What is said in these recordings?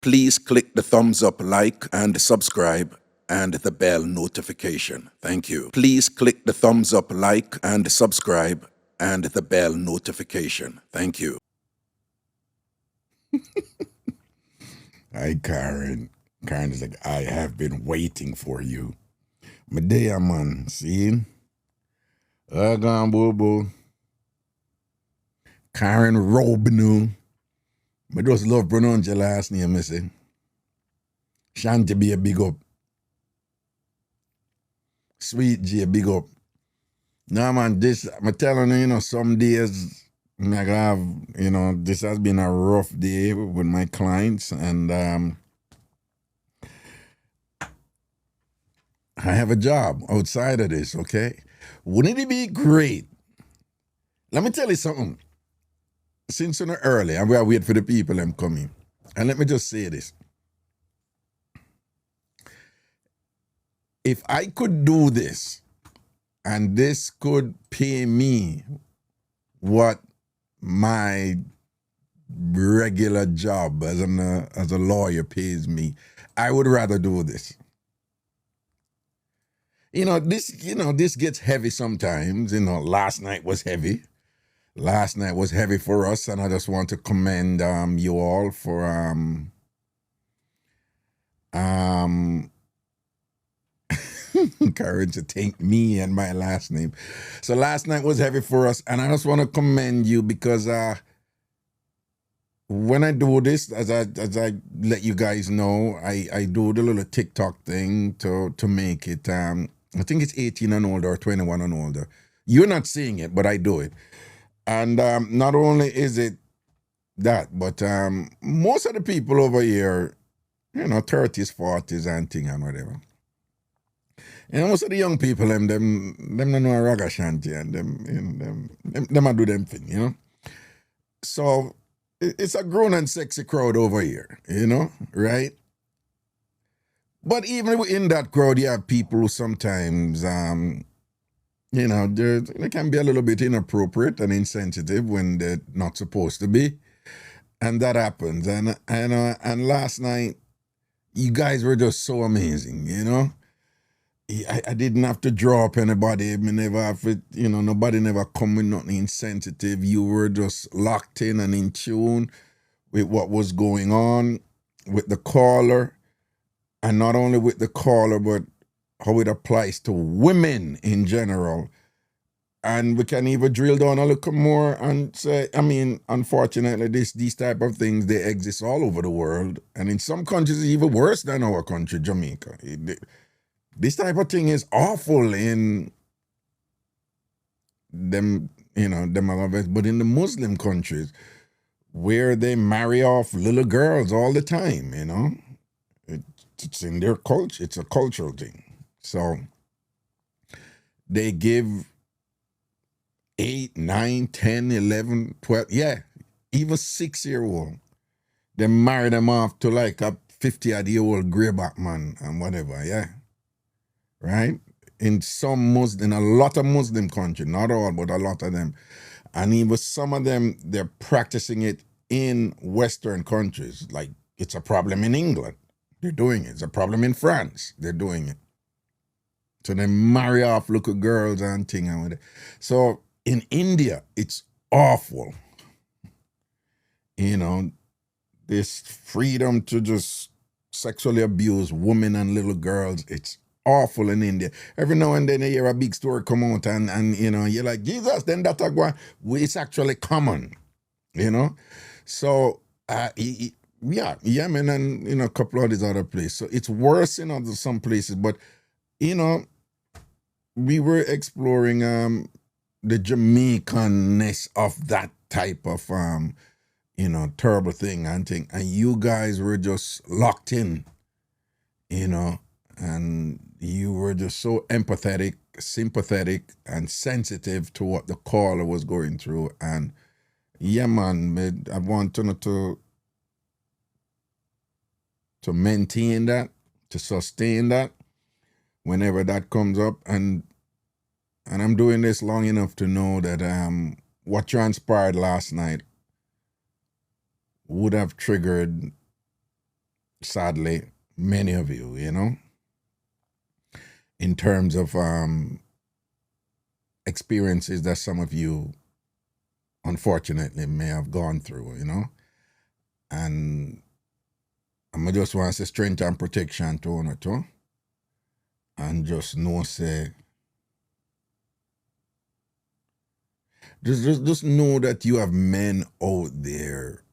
Please click the thumbs up, like, and subscribe, and the bell notification. Thank you. Please click the thumbs up, like, and subscribe, and the bell notification. Thank you. Hi, Karen. Karen is like, I have been waiting for you. Medea, man. See? Gone, boo boo. Karen Robinu. I just love pronounce your last name, I say. Shanti be a big up. Sweet J, big up. No, man, I'm telling you, some days I have, this has been a rough day with my clients, and I have a job outside of this, okay? Wouldn't it be great? Let me tell you something. Since you're early, and we're waiting for the people them coming. And let me just say this. If I could do this, and this could pay me what my regular job as a lawyer pays me, I would rather do this. This gets heavy sometimes. Last night was heavy. Last night was heavy for us, and I just want to commend you all for courage to thank me and my last name. So last night was heavy for us, and I just want to commend you because when I do this, as I let you guys know, I do the little TikTok thing to make it. I think it's 18 and older or 21 and older. You're not seeing it, but I do it. And not only is it that, but most of the people over here, 30s, 40s and thing and whatever. Most of the young people, them don't know Ragashanti and them do them thing, So it's a grown and sexy crowd over here, right? But even within that crowd, you have people who sometimes, they can be a little bit inappropriate and insensitive when they're not supposed to be. And that happens. And last night, you guys were just so amazing, I didn't have to draw up anybody. Me never have to, nobody never come with nothing insensitive. You were just locked in and in tune with what was going on with the caller. And not only with the caller, but how it applies to women in general. And we can even drill down a little more and say, unfortunately, these type of things, they exist all over the world. And in some countries, it's even worse than our country, Jamaica. This type of thing is awful in them, but in the Muslim countries, where they marry off little girls all the time, it's in their culture. It's a cultural thing. So they give 8, 9, 10, 11, 12, even 6-year-old. They marry them off to like a 50-year-old greyback man and whatever, right? In a lot of Muslim countries, not all, but a lot of them. And even some of them, they're practicing it in Western countries. Like, it's a problem in England. They're doing it. It's a problem in France. They're doing it. So they marry off little girls and things and whatever. So in India, it's awful. This freedom to just sexually abuse women and little girls, it's awful in India. Every now and then you hear a big story come out and you're like, Jesus, then that's it's actually common, So, Yemen and, a couple of these other places. So it's worse in some places, but, we were exploring the Jamaican-ness of that type of, terrible thing and you guys were just locked in, and you were just so empathetic, sympathetic, and sensitive to what the caller was going through. And man, I want to maintain that, to sustain that whenever that comes up. And I'm doing this long enough to know that what transpired last night would have triggered sadly, many of you, you know, in terms of experiences that some of you unfortunately may have gone through, you know. And I just want to say strength and protection to one too. And just know say just know that you have men out there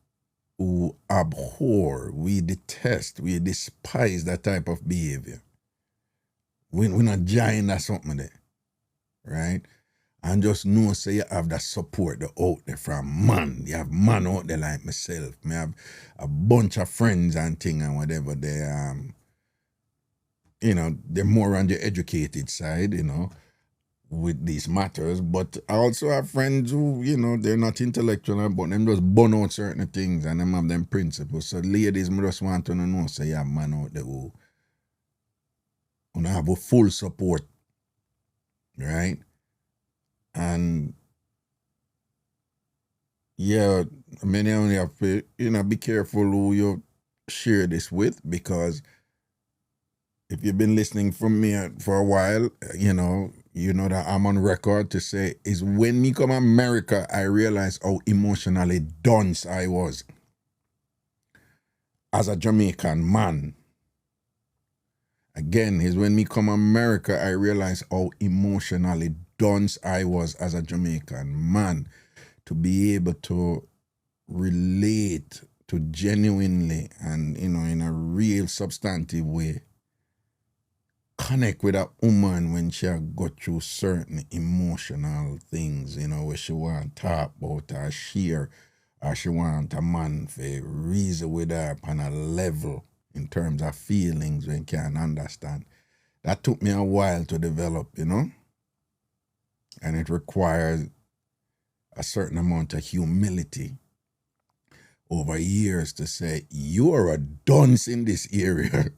who abhor, we detest, we despise that type of behavior. We're not giant or something there, right? And just know say you have that support out there from man. You have man out there like myself. I have a bunch of friends and thing and whatever. They you know, they're more on the educated side, you know, with these matters. But I also have friends who, you know, they're not intellectual, but them just burn out certain things and them have them principles. So ladies, I just want to know say you have man out there who have a full support, right? And yeah, many only have to, you know, be careful who you share this with, because if you've been listening from me for a while, you know that I'm on record to say is when me come America, I realized how emotionally dense I was as a Jamaican man. Again, is when me come America, I realized how emotionally dense I was as a Jamaican man, to be able to relate to genuinely and, you know, in a real substantive way, connect with a woman when she go through certain emotional things, you know, where she want to talk about or share, or she want a man to reason with her on a level in terms of feelings when can understand. That took me a while to develop, you know, and it requires a certain amount of humility over years to say you are a dunce in this area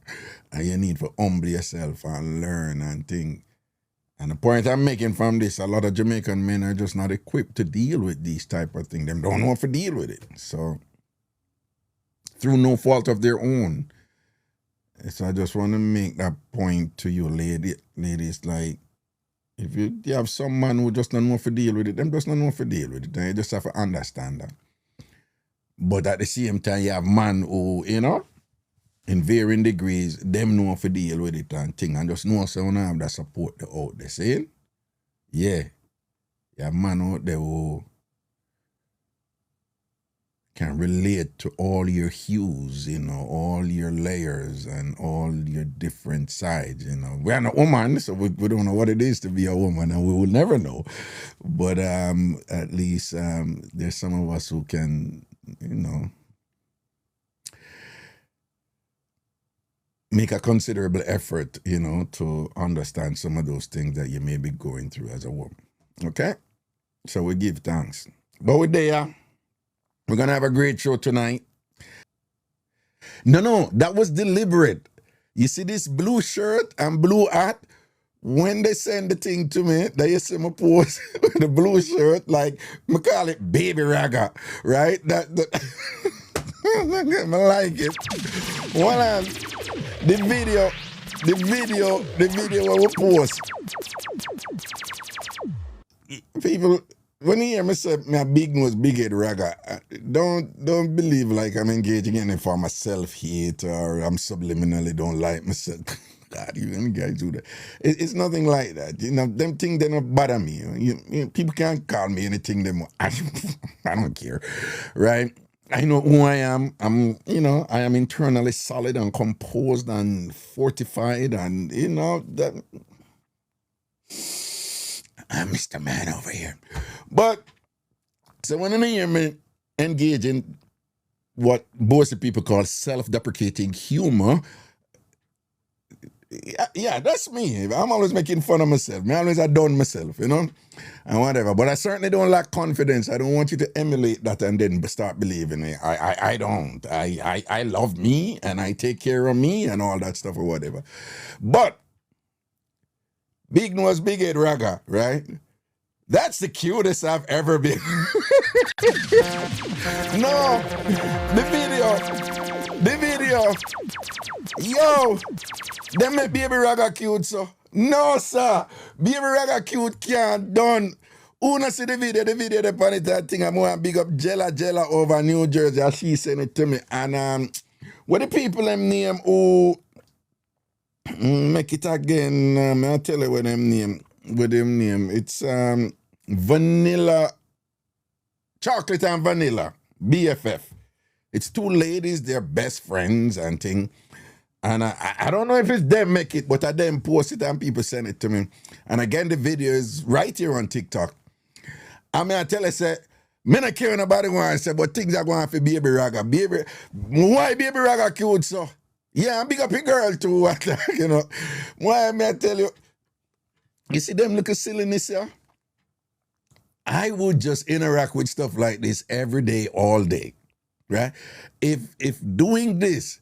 and you need to humble yourself and learn and think. And the point I'm making from this, a lot of Jamaican men are just not equipped to deal with these type of things. They don't know how to deal with it. So through no fault of their own. So I just want to make that point to you, ladies, like, if you have some man who just don't know how to deal with it, them just don't know how to deal with it. And you just have to understand that. But at the same time, you have man who, you know, in varying degrees, them know how to deal with it and thing, and just know so you have that support out there. Saying, yeah, you have man out there who can relate to all your hues, you know, all your layers and all your different sides, you know. We're not woman, so we don't know what it is to be a woman, and we will never know. But at least there's some of us who can, you know, make a considerable effort, you know, to understand some of those things that you may be going through as a woman. Okay? So we give thanks. But we're there. We're going to have a great show tonight. No, that was deliberate. You see this blue shirt and blue hat? When they send the thing to me, they see my post with the blue shirt, like, I call it baby ragga, right? That I like it. One hand, the video we post. People, when you hear me say my big nose, big head ragga, don't believe like I'm engaging in it for my self-hate or I'm subliminally don't like myself. God, you guys do that. It's nothing like that. You know, them things, they don't bother me. People can't call me anything they want. I don't care, right? I know who I am. I am internally solid and composed and fortified, and you know that I'm Mr. Man over here. But so when you hear me engage in what most people call self-deprecating humor, yeah, that's me. I'm always making fun of myself. I always adorn myself, you know, and whatever. But I certainly don't lack confidence. I don't want you to emulate that and then start believing it. I don't. I love me and I take care of me and all that stuff or whatever. But big nose, big head ragga, right? That's the cutest I've ever been. No, the video. The video. Yo, them make baby Raga cute, so. No, sir. Baby Raga cute can't done. Who not see the video the funny thing, I'm going to big up Jella over New Jersey, and she sent it to me. And what the people them name who make it again, I'll tell you what them name. It's vanilla, chocolate and vanilla, BFF. It's two ladies, they're best friends and thing. And I don't know if it's them make it, but I then post it and people send it to me. And again, the video is right here on TikTok. I mean, I tell you, say, me not care nobody want to say, but things are going for baby Raga. Why baby Raga cute, so? Yeah, I'm big up a girl too, you know. Why, me I tell you, you see them little silliness here? I would just interact with stuff like this every day, all day, right? If doing this,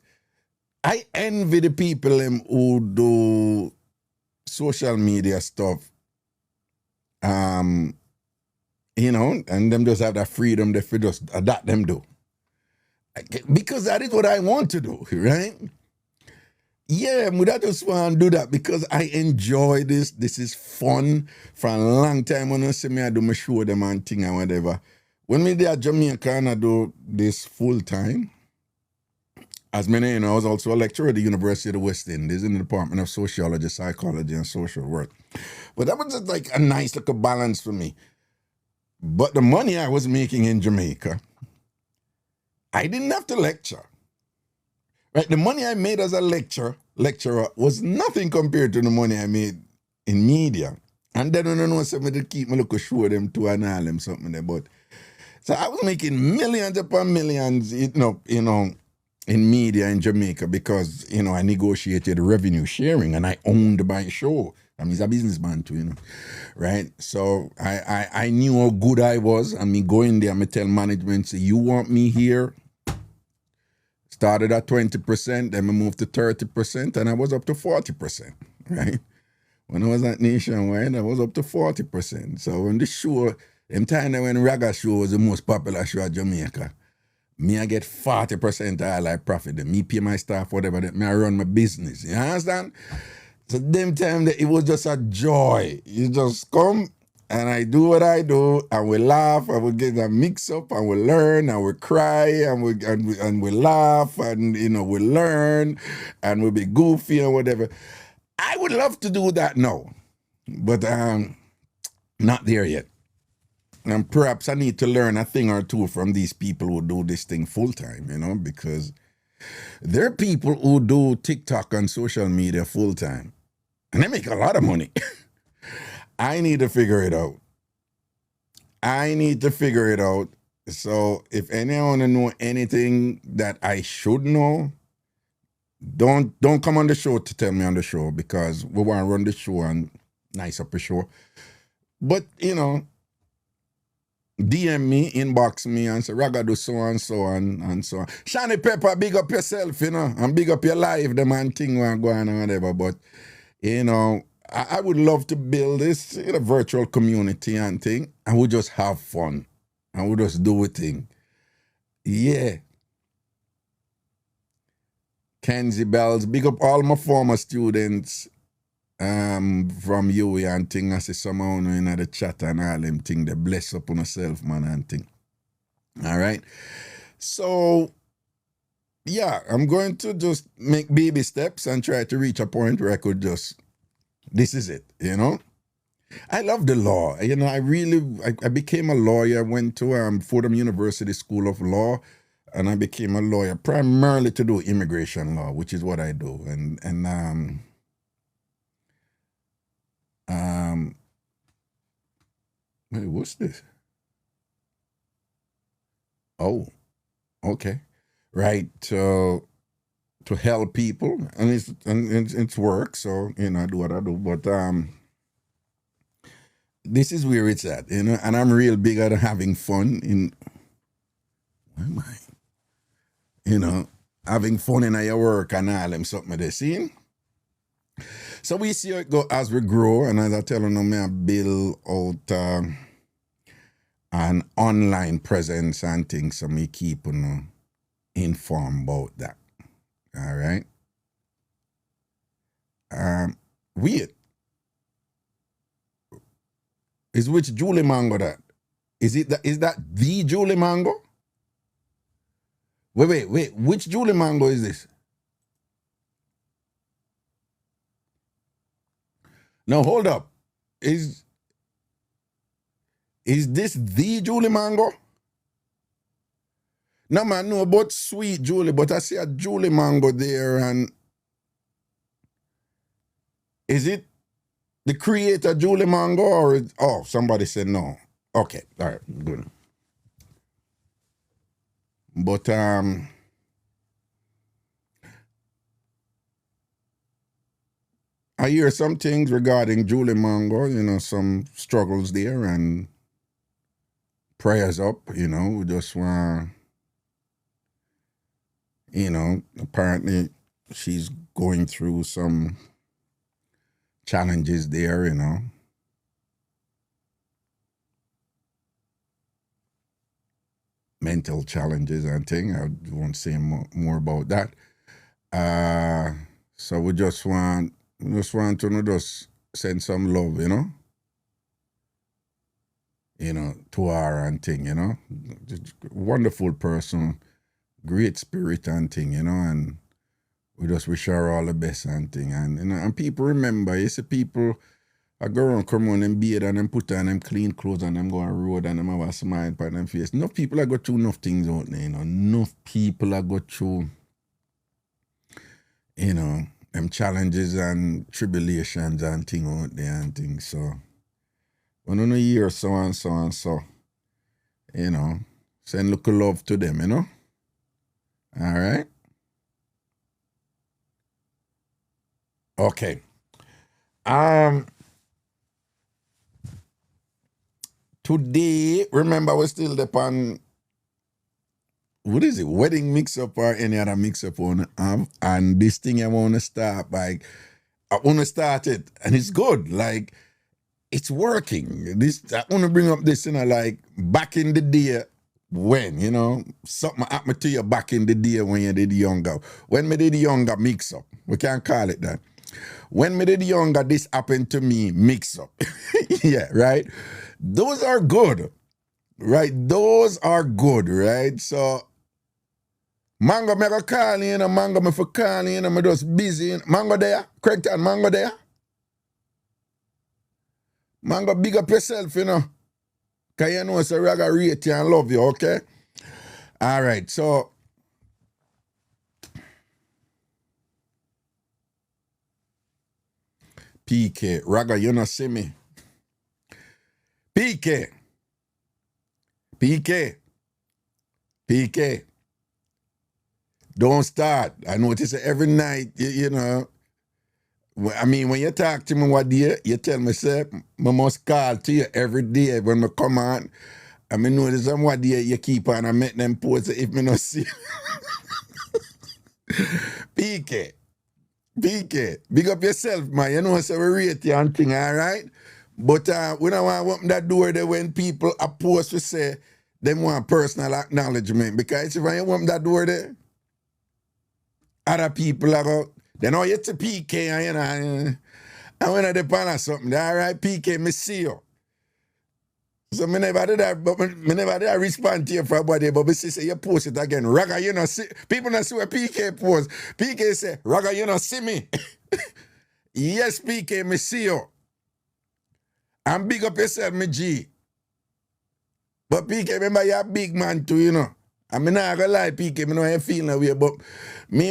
I envy the people who do social media stuff, you know, and them just have that freedom they feel just that them do. Because that is what I want to do, right? Yeah, I just want to do that because I enjoy this. This is fun. For a long time when I see me, I do my show them and thing and whatever. When me there at Jamaica and I do this full time, as many you know, I was also a lecturer at the University of the West Indies in the Department of Sociology, Psychology, and Social Work. But that was just like a nice little balance for me. But the money I was making in Jamaica, I didn't have to lecture. Right? The money I made as a lecturer was nothing compared to the money I made in media. And then when I know something to keep me look show them to and all them something there. But so I was making millions upon millions, you know, in media in Jamaica because, you know, I negotiated revenue sharing and I owned my show. I mean, he's a businessman too, you know, right? So I knew how good I was. I mean, going there, I tell management, say, you want me here? Started at 20%, then I moved to 30%, and I was up to 40%, right? When I was at Nationwide, I was up to 40%. So when the show, them time when Raga show was the most popular show at Jamaica, me I get 40% of all I profit. Me pay my staff, whatever, me I run my business. You understand? So them time that it was just a joy. You just come and I do what I do, and we laugh, and we get a mix up, and we learn, and we cry, and we laugh, and you know we learn, and we be goofy and whatever. I would love to do that now, but not there yet. And perhaps I need to learn a thing or two from these people who do this thing full time, you know, because there are people who do TikTok and social media full time, and they make a lot of money. I need to figure it out. So if anyone know anything that I should know, don't come on the show to tell me on the show because we want to run the show and nice up the show. But, you know, DM me, inbox me and say, Raga do so and so and so on. Shani Pepper, big up yourself, you know, and big up your life, the man thing going on and whatever. But, you know, I would love to build this in a virtual community and thing, and we just have fun, and we just do a thing. Yeah. Kenzie Bells, big up all my former students from UWI and thing. I see someone in the chat and all them thing. They bless up on yourself, man, and thing. All right. So, yeah, I'm going to just make baby steps and try to reach a point where I could just, this is it, you know? I love the law. You know, I became a lawyer, went to Fordham University School of Law, and I became a lawyer primarily to do immigration law, which is what I do. And wait, what's this? Oh, okay. Right. To help people, and it's work, so you know I do what I do. But this is where it's at, you know, and I'm real big at having fun in. Where am I? You know, having fun in your work and all them something they see. So we see how it go as we grow, and as I tell you, me I build out an online presence and things, so me keep informed about that. All right. Weird. Is which Julie Mango that? Is that the Julie Mango? Wait. Which Julie Mango is this? No, hold up. Is this the Julie Mango? No, man, no, about sweet Julie, but I see a Julie Mango there, and is it the creator Julie Mango, or somebody said no. Okay, all right, good. But I hear some things regarding Julie Mango, some struggles there, and prayers up, we just want, apparently she's going through some challenges there, mental challenges and thing. I won't say more about that. So we just want to just send some love, to her and thing, just wonderful person, great spirit and thing, and we just wish her all the best and thing. And and people remember, you see people I go around, come on them beard and them put on them clean clothes and them go on road and them have a smile on them face. Enough people I go through enough things out there, Enough people I go through, them challenges and tribulations and things out there and things. So when you hear so and so and so, send look of love to them, All right? Okay. Today, remember we're still upon, what is it, wedding mix-up or any other mix-up on and this thing I want to start I want to start it, and it's good, like, it's working. I want to bring up this, like, back in the day when, something happened to you back in the day when you did younger. When me did younger mix-up, we can't call it that. When me did younger, this happened to me mix-up. Yeah, right? Those are good, right? Those are good, right? So, Mango me go call you, Mango me for call you, me just busy. Mango there? Correct, and Mango there? Mango, big up yourself, Because you know it's a Raga rate you and love you, okay? All right, so PK, Raga, you not see me. PK. Don't start. I notice every night, I mean, when you talk to me one day, you tell me, say, I must call to you every day when I come on. I mean, notice one day you keep on and make them post if me not see. PK, big up yourself, man. You know, so we rate you and thing, all right? But we don't want to open that door there when people are supposed to say they want personal acknowledgement. Because if I open that door there, other people are go, they know it's a PK and and when they plan something, all right, PK, me see you. So me never did that, but me never did respond to you for a body, but me say you post it again. Raga, you know, see, people not see what PK post. PK say, Raga, you know, see me. Yes, PK, me see you. And big up yourself, me G. But PK, remember you're a big man too, I mean, not gonna lie, PK, I know you feel that way, but me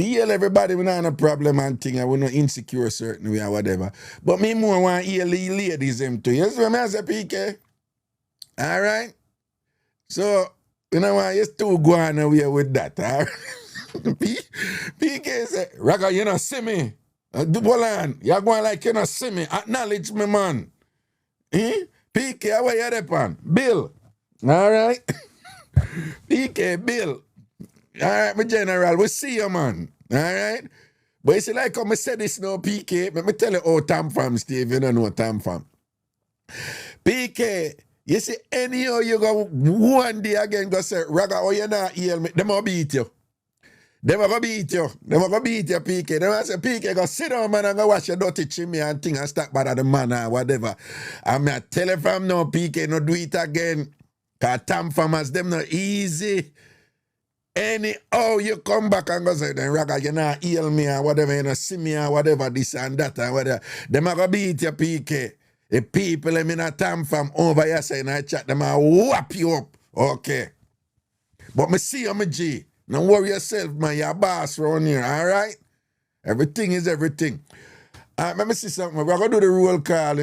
heal everybody, we not have a problem and thing, we not insecure certain way or whatever. But me more want to heal the ladies them too. You see what I say, PK? All right? So, want you still go on away with that, all right? PK say, Raga, you not see me. Dubolan, you're going like you not see me. Acknowledge me, man. PK, how are you there, pan? Bill. All right? PK, Bill. All right, my general, we see you, man. All right? But you see, like how I said this now, PK, let me tell you how TamFam, Steve, you don't know TamFam. PK, you see, anyhow you go one day again, go say, Raga, oh, you not heal me, them will beat you. They were gonna beat you. They were gonna beat you, PK. They were say, PK, go sit down, man, and go wash your dirty chimney and thing and start bad at the man or whatever. I'm a tell you from now, PK, no do it again. Cause TamFam them not easy. Anyhow, you come back and go say, then Raga, you not heal me or whatever, you not see me or whatever, this and that and whatever. Them are gonna beat you, PK. The people them in a TamFam over here saying I chat, them are whap you up. Okay. But me see you, my G. Don't worry yourself, man. You're a boss around here, all right? Everything is everything. Let me see something. We're going to do the roll call.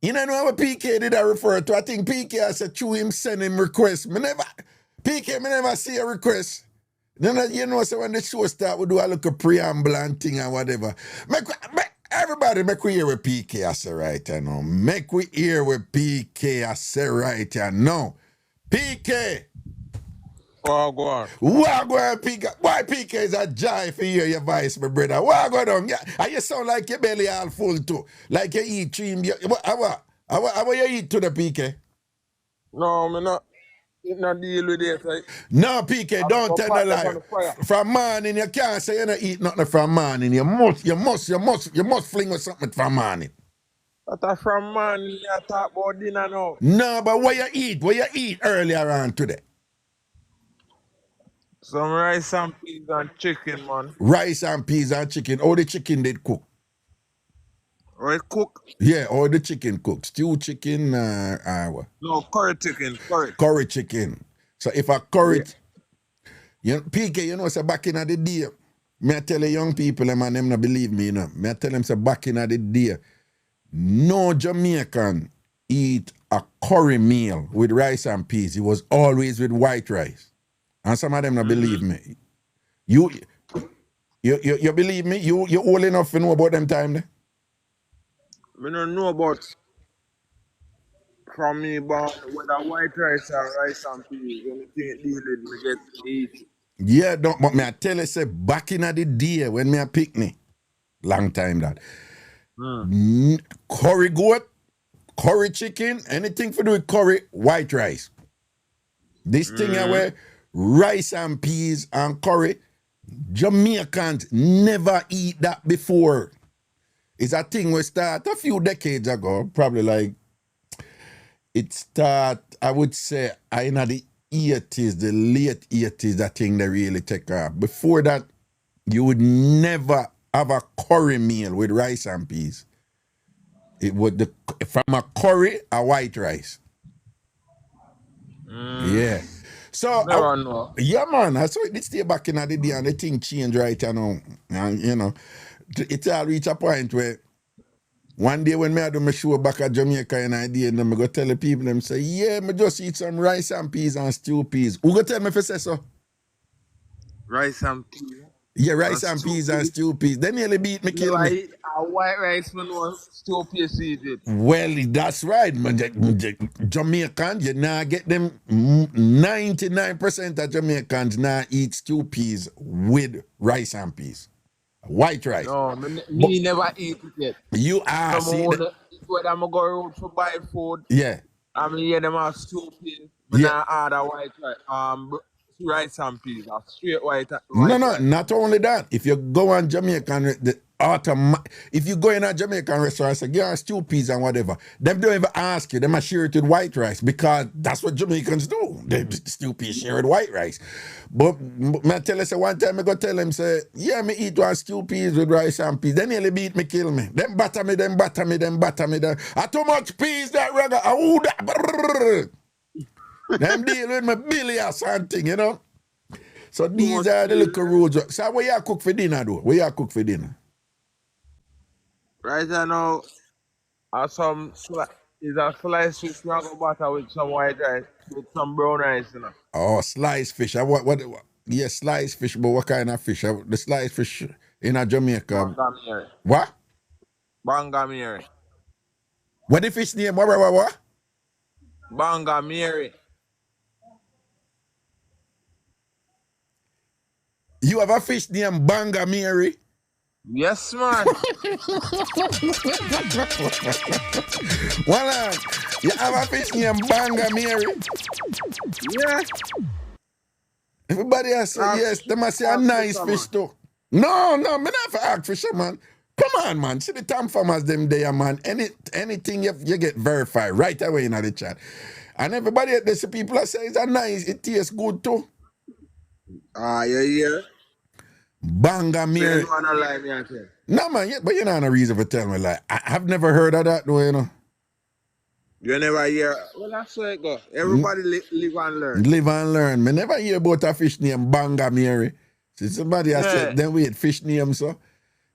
You know what PK did I refer to? I think PK I said to him send him requests. PK, me never see a request. Then you know, so when the show start, we do a little preamble and thing and whatever. Everybody make we hear with PK I say right now. Make we hear with PK I say right now. PK. Oh, go on. What go on, PK? Why PK is a joy for hear your voice, my brother? What go on? Yeah, and you sound like your belly all full too. Like you eat cream. How you eat to the PK? No, me not deal with it. Like, No, PK, don't tell the lie. From morning, you can't say you don't eat nothing from morning. You must fling with something from morning. That from man, you talk about dinner now. No, but what you eat? What you eat earlier on today? Some rice and peas and chicken, man. Rice and peas and chicken. How the chicken did cook? Right, cook? Yeah, how the chicken cook? Stew chicken what? No, curry chicken, curry. Curry chicken. So if a curry... You know, PK, you know, so back in the day, me I tell the young people, them and them not believe me, you know. Me I tell them, so back in the day, no Jamaican eat a curry meal with rice and peas. It was always with white rice. And some of them not believe me. You believe me? You old enough to know about them time there? Me don't know about from me, but whether white rice or rice and peas, anything deal with me get to eat. Yeah, don't, but me I tell you, say, back in the day when me a picnic, long time that, curry goat, curry chicken, anything to do with curry, white rice. This thing where rice and peas and curry, Jamaicans never eat that before. It's a thing we start a few decades ago, probably like, it start, I would say, in the 80s, the late 80s, that thing they really take off. Before that, you would never have a curry meal with rice and peas. It would, from a curry, a white rice. Yeah. So, yeah, man, I saw it stay back in the day and the thing changed right now. And, you know, it's all reach a point where one day when I do my show back at Jamaica and I did, and I go tell the people, them say, yeah, I just eat some rice and peas and stew peas. Who go tell me if I say so? Rice and peas? Yeah, rice and peas and stew peas. They nearly beat me, kill me. A white rice, man, stew peas eat it. Well, that's right, man. Jamaican, you now get them 99% of Jamaicans now eat stew peas with rice and peas. White rice. No, me never eat it yet. You are see when I'm go out to buy food. Yeah. I mean, yeah, them are stew peas. But now add a white rice and peas, a straight white rice. Not only that. If you go on Jamaican, if you go in a Jamaican restaurant and say, give us stew peas and whatever, them don't even ask you. They must share it with white rice because that's what Jamaicans do. They stew peas share with white rice. But I tell you, say, one time I go tell them, say, yeah, me eat one stew peas with rice and peas. They nearly beat me, kill me. Them batter me. I too much peas that Raga. Them deal with my billy or something, you know. So these are the little rules. So what you cook for dinner, though? What you cook for dinner? Right now, is a sliced fish mango butter with some white rice, with some brown rice, you know. Oh, sliced fish. What? Yeah, sliced fish, but what kind of fish? The sliced fish in a Jamaica. Bangamere. What? Bangamere. What the fish name? What? Bangamere. You have a fish named Bangamere? Yes, man. Well, you have a fish named Bangamere? Yeah. Everybody has say, yes, they must say a nice fish too. No, me not for ask fisher, man. Come on, man. See the TamFam them there, man. Anything you get verified right away in the chat. And everybody, there's people that say it's a nice, it tastes good too. Yeah. Banga So you Mary. don't wanna lie me, I tell. No, man, but you know no reason for telling me like I've never heard of that though, you know. You never hear. Well, that's where it go. Everybody live and learn. Live and learn. Me never hear about a fish named Banga Mary. See somebody has said then we had fish name so.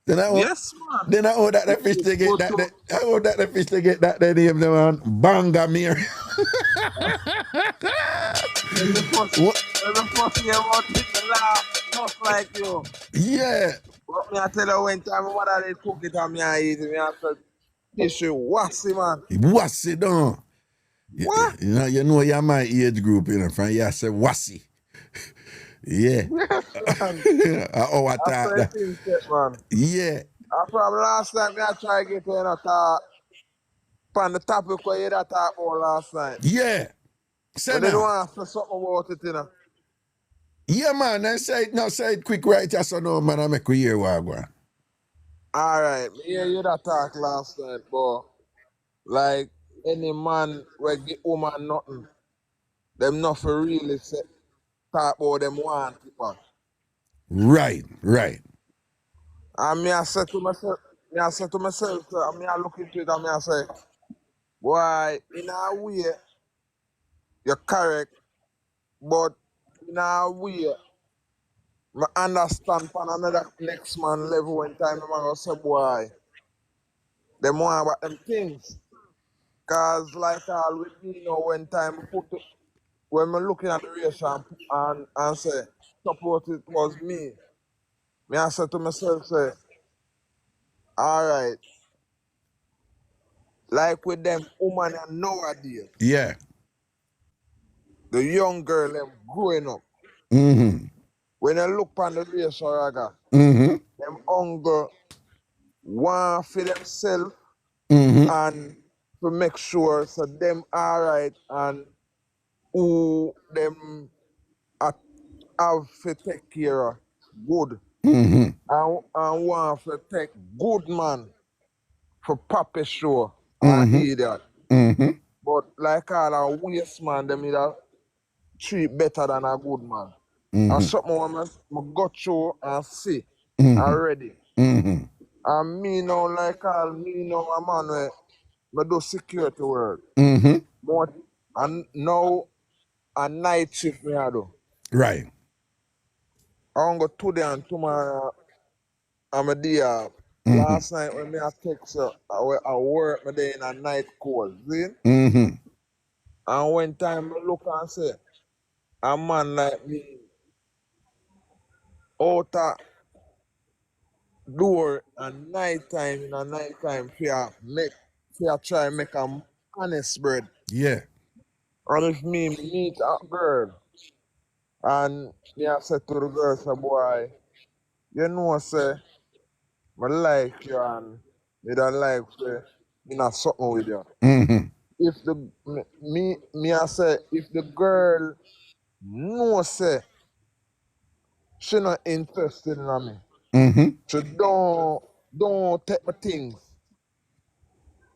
Then I Yes, man. Then I that the fish to get that. I that the fish to get that the name the man Banga Mary. When the first year about it, the laugh just like you. Yeah. But me I tell you when time my mother they cook it and me I eat it, me I said, this shit wassy, man. What's it on? What? You know you're my age group, you know, from you say wassy. Yeah. Oh, I thought that. Man. Yeah. I from last time me I try to get in a talk from the topic where you that talk about last night. Yeah. Say But they don't now. want to say something about it, you know. Yeah, man. Then say it quick right here so no man I make we hear what I go on. Alright, me hear you that talk last night, but like any man will give woman nothing. Them not for really say, talk about them want it, man. Right. And me I say to myself, and me I look into it and me I say, boy, in a way, you're correct, but in a way, I understand from another next man level when time I'm gonna say, boy, them want about them things. Cause like all with me, you know, when time when me looking at the ratio and say, suppose it was me I say to myself, say, alright, like with them woman nowadays, Yeah. the young girl them growing up. Mm-hmm. When I look on the ratio, Raga, Mm-hmm. them hunger want for themselves Mm-hmm. and to make sure so them alright and who them have to take care of good Mm-hmm. and want to take good man for Papa show and Mm-hmm. idiot. Mm-hmm. But like all a waste man, them either treat better than a good man. And Mm-hmm. something when I go through and see Mm-hmm. already. Mm-hmm. And me now, like all me now, a man where I do security work. Mm-hmm. More, and now a night shift me I do. Right. I want go today and tomorrow I'm a day off. Mm-hmm. Last night when me I text her, I work my day in a night call, see? Mm-hmm. And when time I look and say, a man like me, out of door and night time in a night time for try make a honest bread. Yeah. And if me meet a girl and me I say to the girl, say boy, you know say I like you and me don't like say me not something with you. Mm-hmm. If the me I say if the girl know say she not interested in me, Mm-hmm. she don't take my things.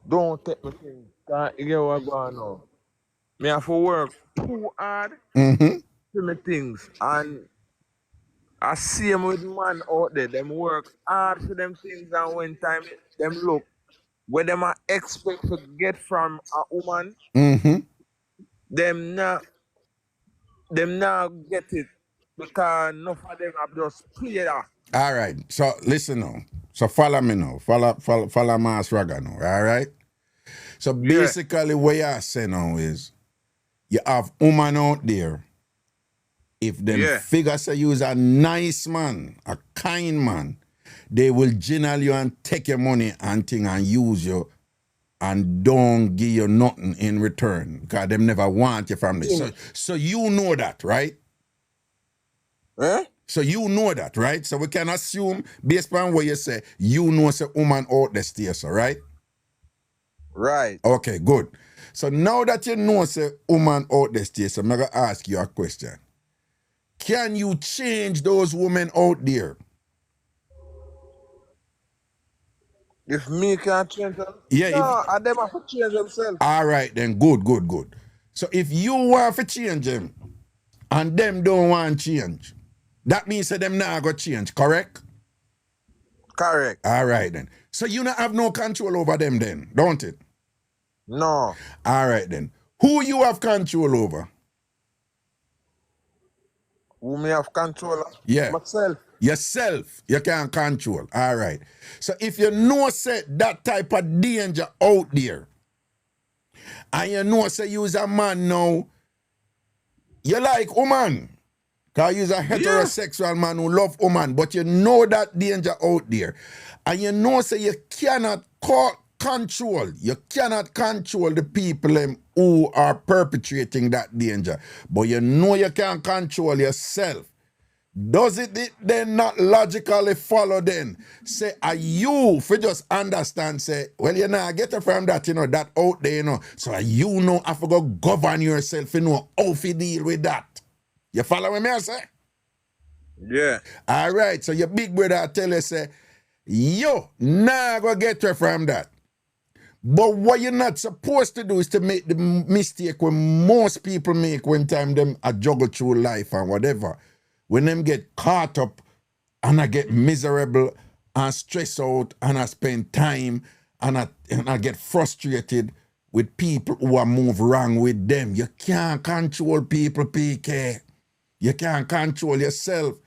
Don't take my things. Cause you get what going on. Me have to work too hard Mm-hmm. for my things. And I see them with man out there, them work hard for them things and when time them look, what them are expect to get from a woman, Mm-hmm. them not get it. Because enough of them have just play that. All right. So listen now. So follow me now. Follow Mass Raga now. All right. So Yeah. basically, what you say now is you have woman out there. If them Yeah. figure say you is a nice man, a kind man, they will general you and take your money and thing and use you and don't give you nothing in return because them never want you from this. So you know that, right? Eh? So you know that, right? So we can assume, based on what you say, you know say woman out there stay, so right? Right. Okay, good. So now that you know say woman out there stay, so I'm gonna ask you a question. can you change those women out there? If me can change them, Yeah, no, and them have to change themselves. all right then, good. So if you want to change them and them don't want change, that means that them not going to change, correct? Correct. All right then. So you not have no control over them then, don't it? No. All right then. Who you have control over? Who me have control of? Yeah. Myself. Yourself, you can control. All right. So if you know say that type of danger out there, and you know say you's a man now, you like woman. Because you's a heterosexual man who love woman, but you know that danger out there. And you know say you cannot control. You cannot control the people who are perpetrating that danger. But you know you can control yourself. Does it then not logically follow then? Say, are you, for just understand, say, well, you know, I get it from that, you know, that out there, you know. So you know, I forgot govern yourself, you know, how to deal with that. You follow what I say? Yeah. All right, so your big brother tell you, say, yo, nah, go get her from that. But what you're not supposed to do is to make the mistake when most people make when time them a juggle through life and whatever. When them get caught up and I get miserable and stressed out and I spend time and I get frustrated with people who are move wrong with them. You can't control people, PK. You can't control yourself.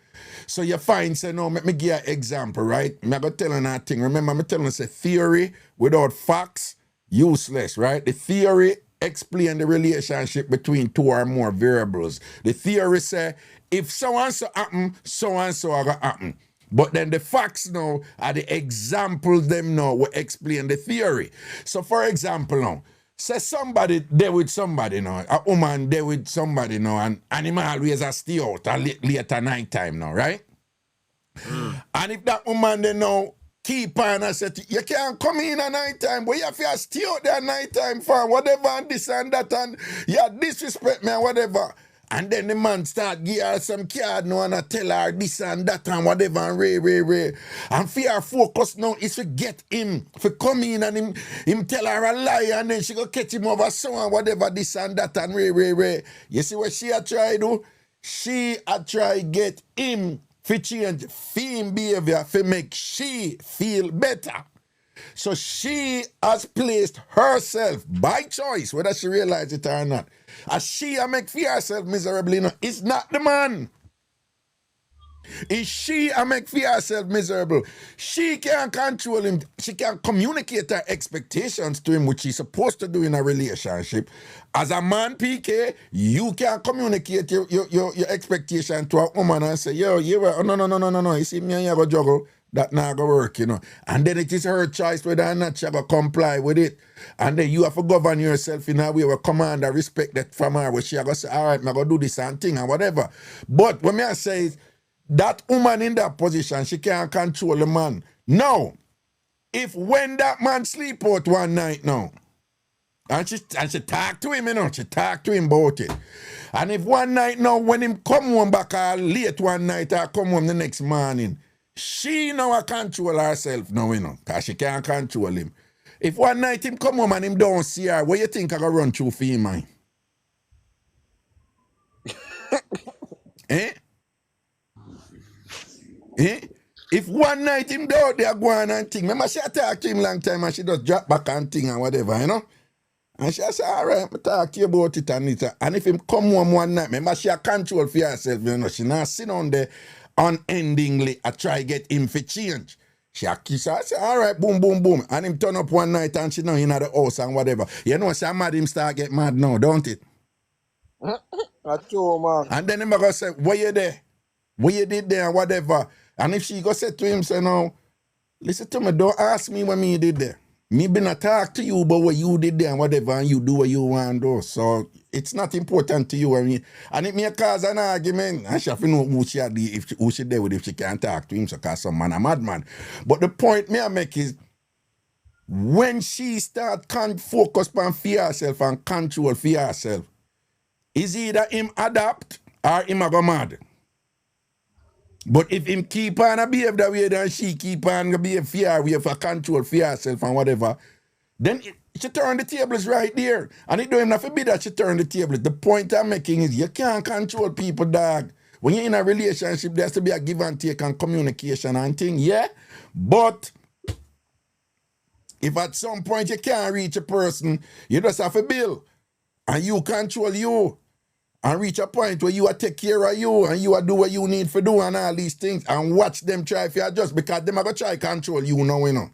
So you find, say, no, let me give you an example, right? I'm going to tell you that thing. Remember, I'm telling you, say, theory without facts, useless, right? The theory explain the relationship between two or more variables. The theory say, if so-and-so happen, so-and-so are going to happen. But then the facts now are the examples them now will explain the theory. So for example now, say somebody there with somebody now, a woman there with somebody now, and animal always a stay out later night time now, right? And if that woman then now keep on and say, you can't come in at night time, but you have to stay out there at night time for whatever and this and that, and you disrespect me and whatever. And then the man start give her some card now and I tell her this and that and whatever and ray. And fear focus now is to get him, to come in and him tell her a lie and then she go catch him over so and whatever this and that and ray. You see what she a try do? She a try get him to change him behavior to make she feel better. So she has placed herself by choice, whether she realizes it or not. As she make feel herself miserable, you know, it's not the man. Is she make feel herself miserable? She can't control him. She can't communicate her expectations to him, which she's supposed to do in a relationship. As a man, PK, you can communicate your expectation to a woman and say, yo, no. You see me and you go juggle. That not gonna work, you know. And then it is her choice whether or not she gonna comply with it. And then you have to govern yourself in a way where command and respect that from her, where she gonna say, all right, I'm gonna do this and thing and whatever. But when I say is, that woman in that position, she can't control the man. No. If when that man sleep out one night now, and she talk to him, you know, she talk to him about it. And if one night now, when him come home back late one night or come home the next morning, she now control herself now, you know, because she can't control him. If one night him come home and him don't see her, what you think I gonna run through for him, man? Eh? If one night him out there go on and thing, remember she talk to him long time and she just drop back and thing and whatever, you know? And she say, all right, I talk to you about it and it. And if him come home one night, remember she a control for herself, you know, she not sit on there unendingly I try get him for change. She a kiss her, say, all right, boom. And him turn up one night and she know in the house and whatever. You know, she mad him start get mad now, don't it? That's true, man. And then him go say, where you there? What you did there and whatever. And if she go say to him, say, no, listen to me, don't ask me what me did there. Me been a talk to you about what you did there and whatever, and you do what you want to do. So it's not important to you. And it may cause an argument. And she have to know who she there with if she can't talk to him, so cause some man a madman. But the point me I make is, when she start focus on fear herself and control fear herself, is either him adapt or him a go mad. But if him keep on a behave that way, then she keep on a behave fear way for control for herself and whatever, then she turn the tables right there. And it don't even have to be that she turn the table. The point I'm making is you can't control people, dog. When you're in a relationship, there has to be a give and take and communication and thing, yeah? But if at some point you can't reach a person, you just have a bill. And you control you. And reach a point where you are take care of you and you are do what you need to do and all these things and watch them try if you adjust because them are going to try control you now, you know.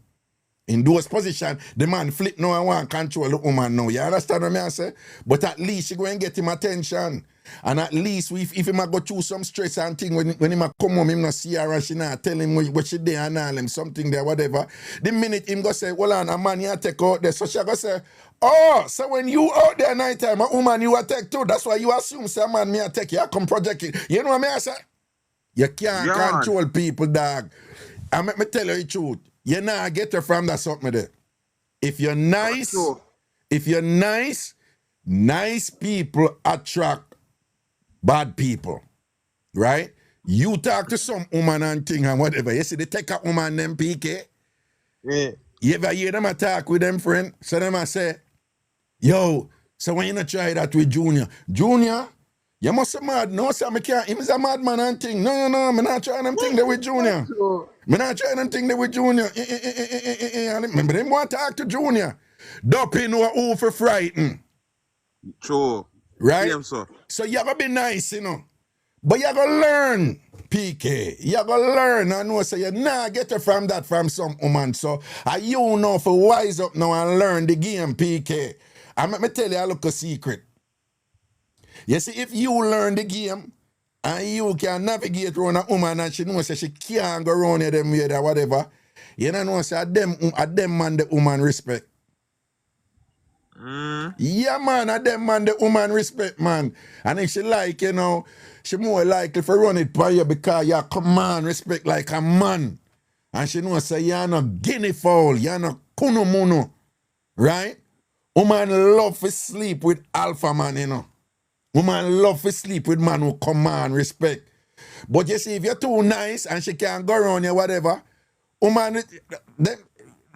In those positions, the man flip now and want control the woman now. You understand what I say? But at least you go and get him attention. And at least if him a go through some stress and thing, when him a come home, him not see her and she not tell him what she there and all him something there, whatever. The minute him go say, well on, a man you take out there. So she go say, oh, so when you out there night time, a woman you a take too. That's why you assume say man me a take you, I come project it. You know what I say? You can't control people, dog. And let me tell you the truth. You not get her from that something there. If you're nice, nice people attract bad people, right? You talk to some woman and thing and whatever. You see, they take a woman them PK. Yeah. You ever hear them talk with them friend? So them I say, yo, so when you not try that with Junior? Junior, you must be mad. No, sir, I can't. Him is a madman and thing. No, I'm not trying them thing there with Junior. I'm not trying them thing there with Junior. Remember, them want to talk to Junior. Dopey know who for frighten. True. Right? Same, so. So you gotta be nice, you know. But you gotta learn, PK. You gotta learn. I know, so you nah get it from that from some woman. So you know for wise up now and learn the game, PK. And let me tell you a little secret. You see, if you learn the game and you can navigate around a woman and she knows that she can't go around here them way or whatever, you know say them man the woman respect. Yeah, man, them man the woman respect, man. And if she like, you know, she more likely to run it by you because you command respect like a man. And she knows say you're not guinea fowl, you're not kuno. Right? Woman love to sleep with alpha man, you know. Woman love to sleep with man who command respect. But you see, if you're too nice and she can't go around you, whatever, woman,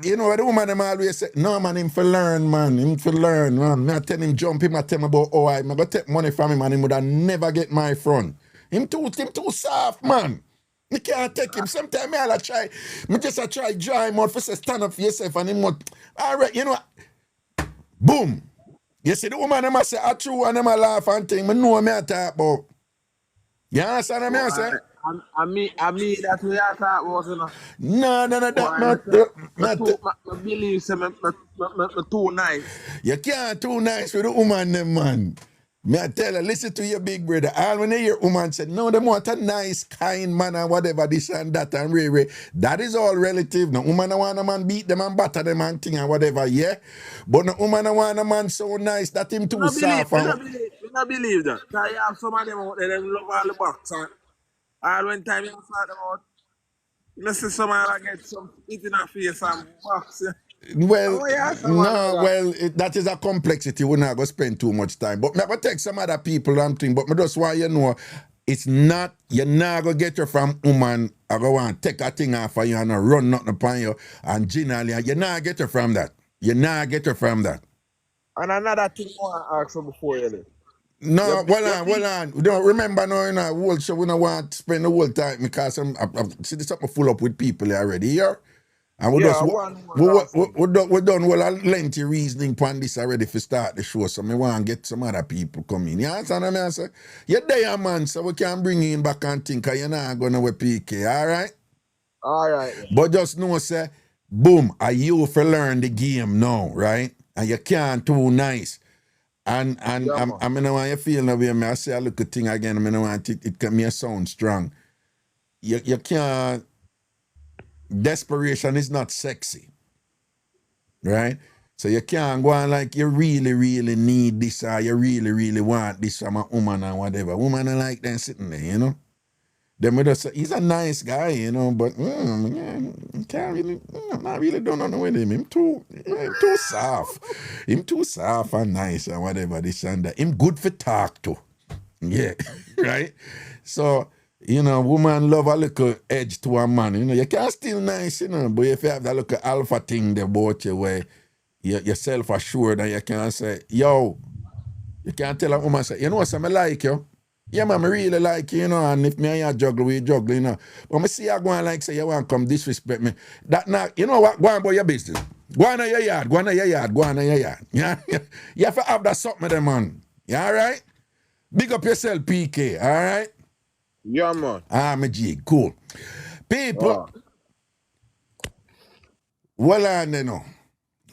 you know what the woman them always say, no man, him for learn, man. Him for learn, man. I tell him jump him, I tell him about I'm gonna take money from him and him would have never get my front. Him too soft, man. You can't take him. Sometimes I try dry him out for say stand up for yourself and him not. Alright, you know what? Boom. You see the woman them say a true and them a laugh and thing. I know me I talk about. You understand what I say? I mean that we are talking about, you know. No, I believe I'm too nice. You can't too nice with the woman them, man. Me I tell her, listen to your big brother. All when they hear woman say, no, them want a nice, kind man and whatever, this and that and re. That is all relative. No woman want a man beat them and batter them and thing and whatever, yeah? But no woman want a man so nice that him too soft. I don't believe that. Because you have some of them out there, them love all the box. And all when time you start them out, you see somebody get some eat in her face and box. Well, that is a complexity. We're not going to spend too much time. But I'm going to take some other people and thing. But I just want you to know, it's not, you're not going to get her from woman. I go and take a thing off of you and run nothing upon you. And generally, you're not get her from that. You're not get her from that. And another thing I want to ask you before you leave. No, well on. We don't remember now in our whole show, we don't want to spend the whole time because I see this something full up with people already here. And we done well a lengthy reasoning on this already for start the show, so I want to get some other people coming. You understand what I say? You're there, man, so we can bring you in back and think you're not going to PK, all right? All right. But just know, say, boom, are you for learn the game now, right? And you can't too nice. And I mean, when you feel the way I say I look at thing again, I mean, want it can me sound strong. You can't. Desperation is not sexy, right? So you can't go on like you really, really need this or you really, really want this from a woman or whatever. Woman are like them sitting there, you know. Then we just say, he's a nice guy, you know, but can't really, not really don't know with him. Him too soft. Him too soft and nice and whatever this and that. Him good for talk to. Yeah, right? So You know, woman love a little edge to a man. You know, you can still nice, you know, but if you have that little alpha thing there about you where you're self-assured and you can say, yo, you can't tell a woman, say, you know what, I like you. Yeah, man, I really like you, you know, and if me and you juggle, we juggle, you know. But I see you going like, say, you want to come disrespect me. That not, you know what, go on about your business. Go on your yard, go on your yard, go on your yard. Yeah? You have to have that something with them, man. Yeah, all right? Big up yourself, PK, all right? Yeah, man. My G, cool. People, well, on you know.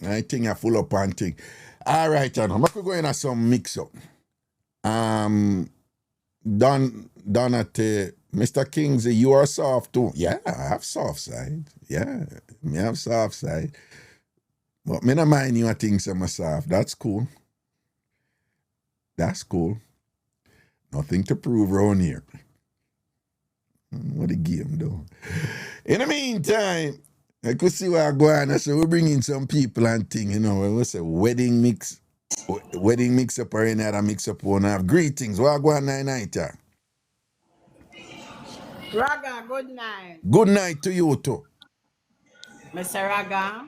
I think I full up on thing. All right, you know, I'm going to go in some mix up. Done at Mr. Kingsley, you are soft too. Yeah, I have soft side. Yeah, me have soft side. But me not mind you things I'm soft. That's cool. That's cool. Nothing to prove around here. What a game though. In the meantime, I could see where I go on. So we're bringing some people and thing, you know, we say wedding mix up or any other mix up one have greetings. What I go on night? Raga, good night. Good night to you too. Mr. Raga.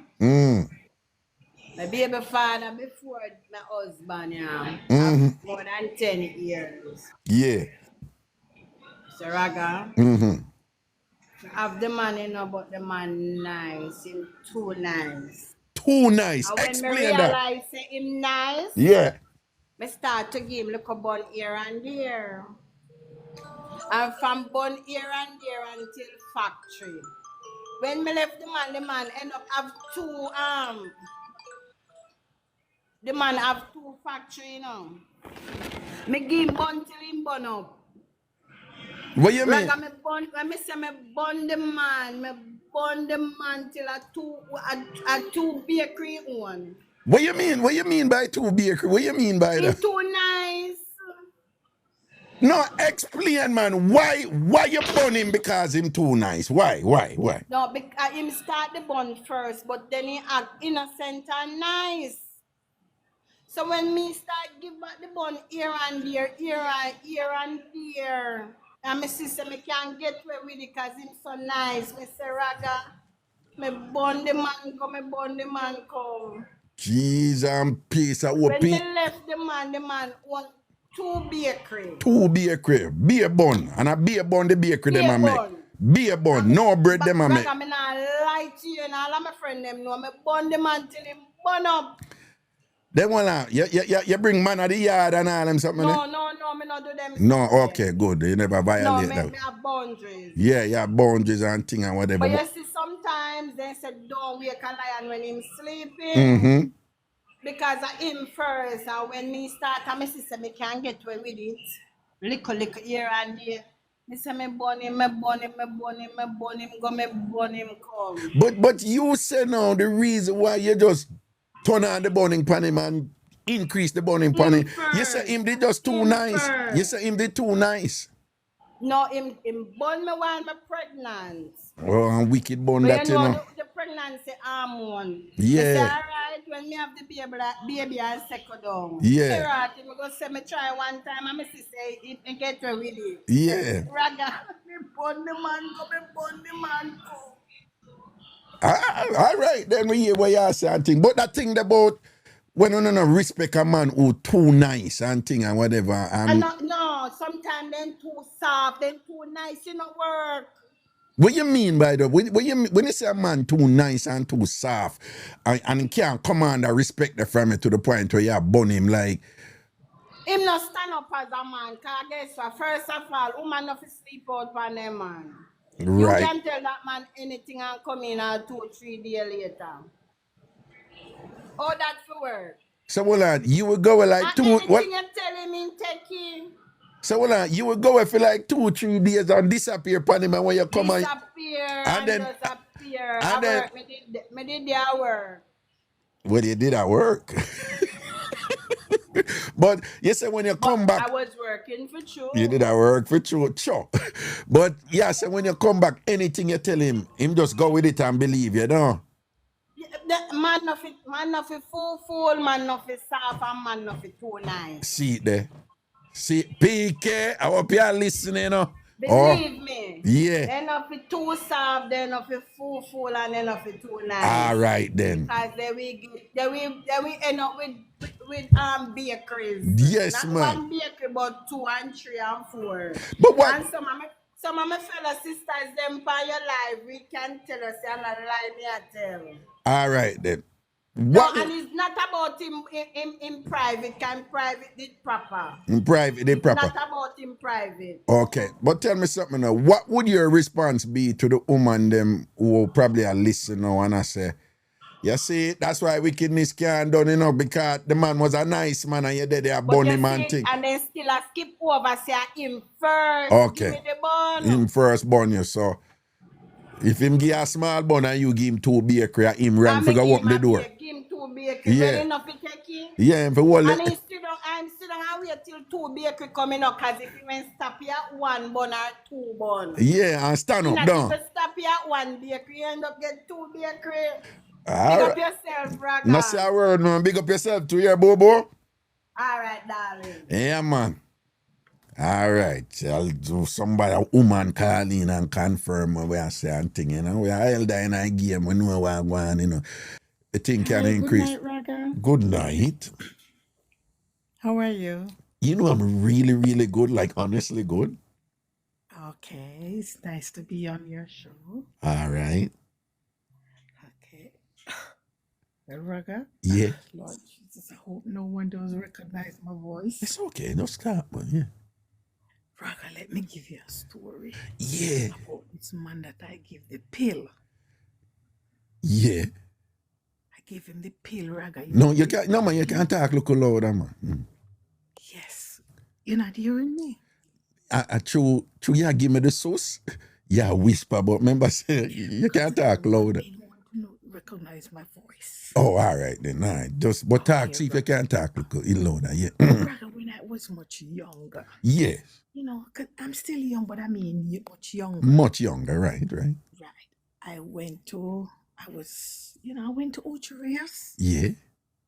My baby father before my husband, yeah. Have more than 10 years. Yeah. Mr. Raga. I have the man, you know, but the man nice. Him too nice. Too nice. And when Explain me realize him nice, yeah. I start to give him look a bun here and there. And from bun here and there until factory. When me left the man end up have two the man have two factory, you know. Me give him bun till him bun up. What you mean? Like when me say me bun the man till a two bakery one. What you mean? What you mean by two bakery? What you mean by that? He too nice. No, explain, man. Why you bun him because him too nice? Why? No, because him start the bun first, but then he act innocent and nice. So when me start give back the bun here and there, and my sister me can't get away with it because him so nice. Me say, Raga, me bun the man come. Jeez, I'm peace. When me left the man want two bakery. Beer bun. And a beer bun the bakery them a make. Beer bun, no bread them a make. Raga, me not lie to you and all of my friend them know. Me bun the man till him bun up. Then you bring man at the yard and all them something. No, me not do them. No, okay, good. You never violate that. No, me have boundaries. Yeah, you have boundaries and thing and whatever. But you see, sometimes they say don't wake a lion when him sleeping. Because of him first, and when me start, my sister me can't get away with it. Little here and there. Me say me burn him, come. But you say now the reason why you just turn on the burning pan him and increase the burning pan him. You say him did just too nice. First. You say him did too nice. No, him born me while me pregnant. Oh, and wicked born that, you know. The pregnancy hormone. Yeah. It's alright when me have the baby and second down. Yeah. Alright, me go say me try one time and me say it get away with it. Yeah. Raga, me born the man go. All right, then we hear what you say and thing. But that thing about when you no respect a man who too nice and thing and whatever. No, sometimes then too soft, then too nice, you know work. What you mean by that? When you say a man too nice and too soft and he can't command or respect the family to the point where you bun him like. Him not stand up as a man, because guess what? First of all, woman not sleep out for them man. Right. You can tell that man anything and come in 2-3 days later. Oh, that's for work. So well, you will go like two. Anything what? You tell him in taking. So well, you will go for like 2-3 days and disappear upon him and when you come disappear and then disappear. And then work. Me did their work. Well, you did at work. But you say when you come back. I was working for sure. You did that work for sure. But yeah, so when you come back, anything you tell him just go with it and believe, you know. The man of it fool, man of it soft, and man of it too nice. See it there. See, PK, I hope you're listening, you know. Believe me. yeah. They're not fit too soft, they're not fit full, and they're not fit too nice. All right then. Because they will end up with bakeries. Yes, Not man. one bakery, but 2 and 3 and 4. But what? And some of my fellow sisters, them by your life, we can tell us you're not lie, me I tell. All right then. No, What? and it's not about him in private. Can private did proper. In private, they It's proper. not about him private. Okay, but tell me something now. What would your response be to the woman them who probably are listening now and I say, you see, that's why wickedness can't done, because the man was a nice man and you did a But bunny you man see, thing. and then still a skip over, say him first. Okay. Give me the bun. Him first bun you, so if him give a small bun and you give him 2 bakery, him run for go open the door. Give him 2 bakery. Yeah. Well enough to take it. Yeah, him for hold And it. he still don't, I'm still don't wait till 2 bakery coming up, because if he went stop here at 1 bun or 2 bun. Yeah, and stand He up not down. even stop here at 1 bakery, you end up get 2 bakery. All Big right. up yourself, Raga. Now say a word, man. Big up yourself to your bobo. All right, darling. Yeah, man. All right. I'll do somebody, a woman call in and confirm what I say and thing, We are held in a game. We know what I'm going, The thing can increase. Good night, Raga. Good night. How are you? I'm really, really good, like honestly good. Okay, it's nice to be on your show. All right. Okay. Well, Raga? Yeah. Lord Jesus, I hope no one does recognize my voice. It's okay. No stop, but yeah. Raga, let me give you a story Yeah. about this man that I give the pill. Yeah. I gave him the pill, Raga. No, you can't. No, man, you can't talk look louder, man. Yes. You're not hearing me? True, you give me the sauce. Yeah, whisper, but remember, say, you can't talk louder. I want to recognize my voice. Oh, all right then. All right. But talk, Okay, see if you can talk look louder. Yeah. Raga, when I was much younger, Yes. 'cause I'm still young, but I mean much younger. Much younger, right. Right. I went to Ucherias. Yeah.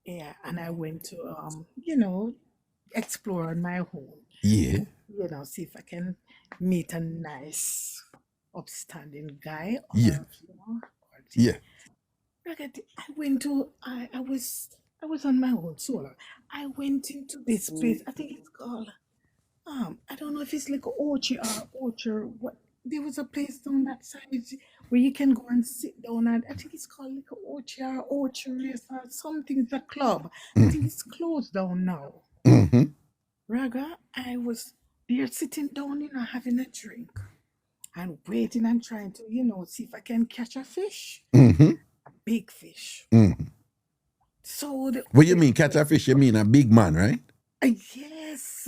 Yeah, and I went to explore on my own. Yeah. See if I can meet a nice, upstanding guy. Or, Yeah. Yeah. I was on my own solo. I went into this place. I think it's called I don't know if it's like Orchard. What there was a place down that side where you can go and sit down, and I think it's called like Orchard or something. It's a club. I think it's closed down now. Mm-hmm. Raga, I was there sitting down, having a drink and waiting and trying to, see if I can catch a fish. Mm-hmm. A big fish. Mm-hmm. So What you mean, catch a fish? You mean a big man, right? Yes.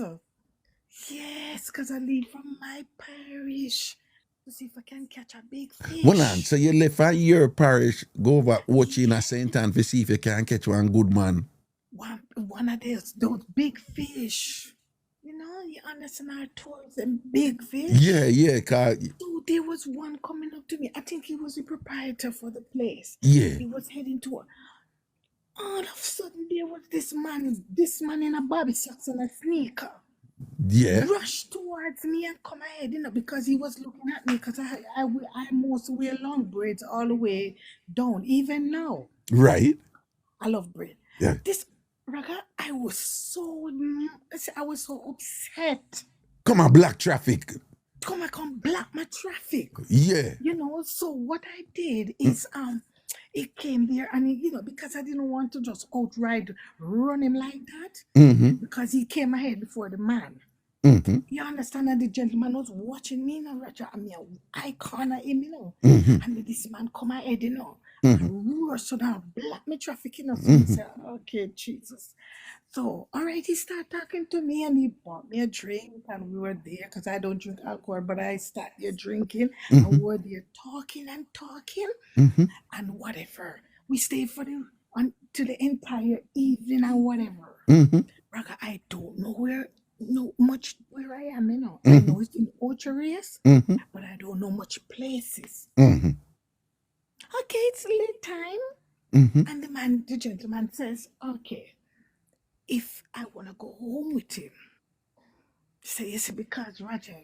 Yes, because I leave from my parish to see if I can catch a big fish. Hold on, so you left for your parish, go over watching a St. Anne to see if you can catch one good man. One of those big fish. You understand our tours and big fish? Yeah, cause So there was one coming up to me. I think he was the proprietor for the place. yeah. He was heading to all of a sudden there was this man in a bobby socks and a sneaker. Yeah. Rushed towards me and come ahead, because he was looking at me, because I must wear long braids all the way down, even now. Right. I love braid. Yeah. This Raga, I was so upset. Come on, black traffic. Come block my traffic. Yeah. So what I did is it came there, and because I didn't want to just outright run him like that, Mm-hmm. because he came ahead before the man. Mm-hmm. You understand that the gentleman was watching me, I corner him, Mm-hmm. and this man come ahead, Mm-hmm. and rush so now block me traffic, So Mm-hmm. I said, okay, Jesus. So, all right, he started talking to me, and he bought me a drink, and we were there, because I don't drink alcohol, but I started drinking, and we were there talking, Mm-hmm. and whatever. We stayed until the entire evening and whatever. Mm-hmm. Raga, I don't know where I am, I know it's in Orcherias, Mm-hmm. but I don't know much places. Mm-hmm. Okay, it's late time. Mm-hmm. And the gentleman says, okay, if I want to go home with him, say, yes, because Roger,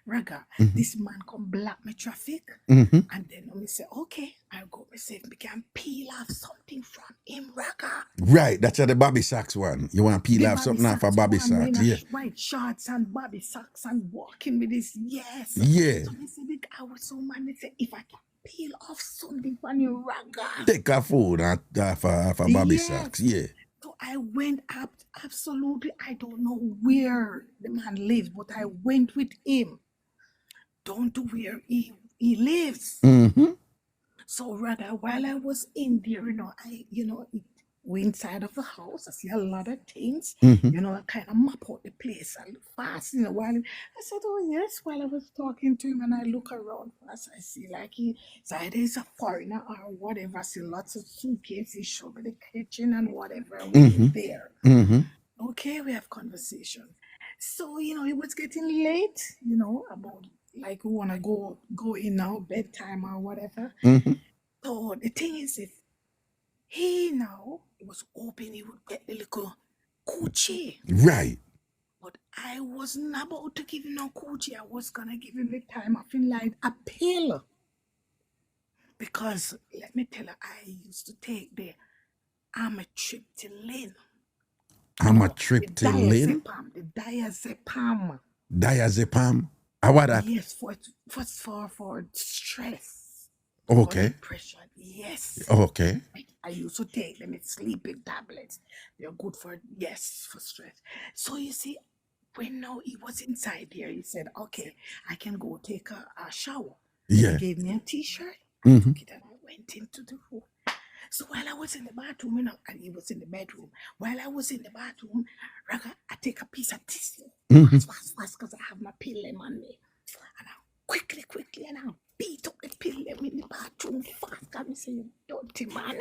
Raga, this man come block me traffic. Mm-hmm. And then me say, okay, I go me say we can peel off something from him, Raga. Right, that's the Bobby Sacks one. You want to peel The off Bobby something off of Sacks Bobby one wearing Sacks, a yeah. white shorts and Bobby Sacks and walking with this, yes. Yeah. So me say, I was so mad, me say, if I can peel off something from you, Raga. Take a food off of Bobby Yes. Sacks, yeah. So I went up, absolutely, I don't know where the man lives, but I went with him down to where he lives. Mm-hmm. So rather, while I was in there, we inside of the house, I see a lot of things, I kind of map out the place and fast, while I said, oh yes, while I was talking to him and I look around fast, I see like it's either he's a foreigner or whatever. I see lots of suitcases, show me the kitchen and whatever, and we there. Mm-hmm. Okay, we have conversation. So, it was getting late, about like we want to go in now, bedtime or whatever. Mm-hmm. So the thing is, if he now was hoping he would get the little coochie. Right. But I wasn't about to give him no coochie. I was going to give him the time of him like a pill. Because, let me tell you, I used to take the amitriptyline. Amitriptyline? The diazepam. Diazepam? What that? Yes, for stress. Okay. For depression. Yes. Okay. I used to take them. It's sleeping tablets. They're good for stress. So you see, when now he was inside there, he said, okay, I can go take a shower. Yeah. He gave me a t-shirt. I took it and I went into the room. So while I was in the bathroom, and he was in the bedroom, while I was in the bathroom, Raga, I take a piece of tissue, fast, because I have my pill on me. And I quickly, and I beat up the pill in the bathroom fast. God, me say, you dirty man.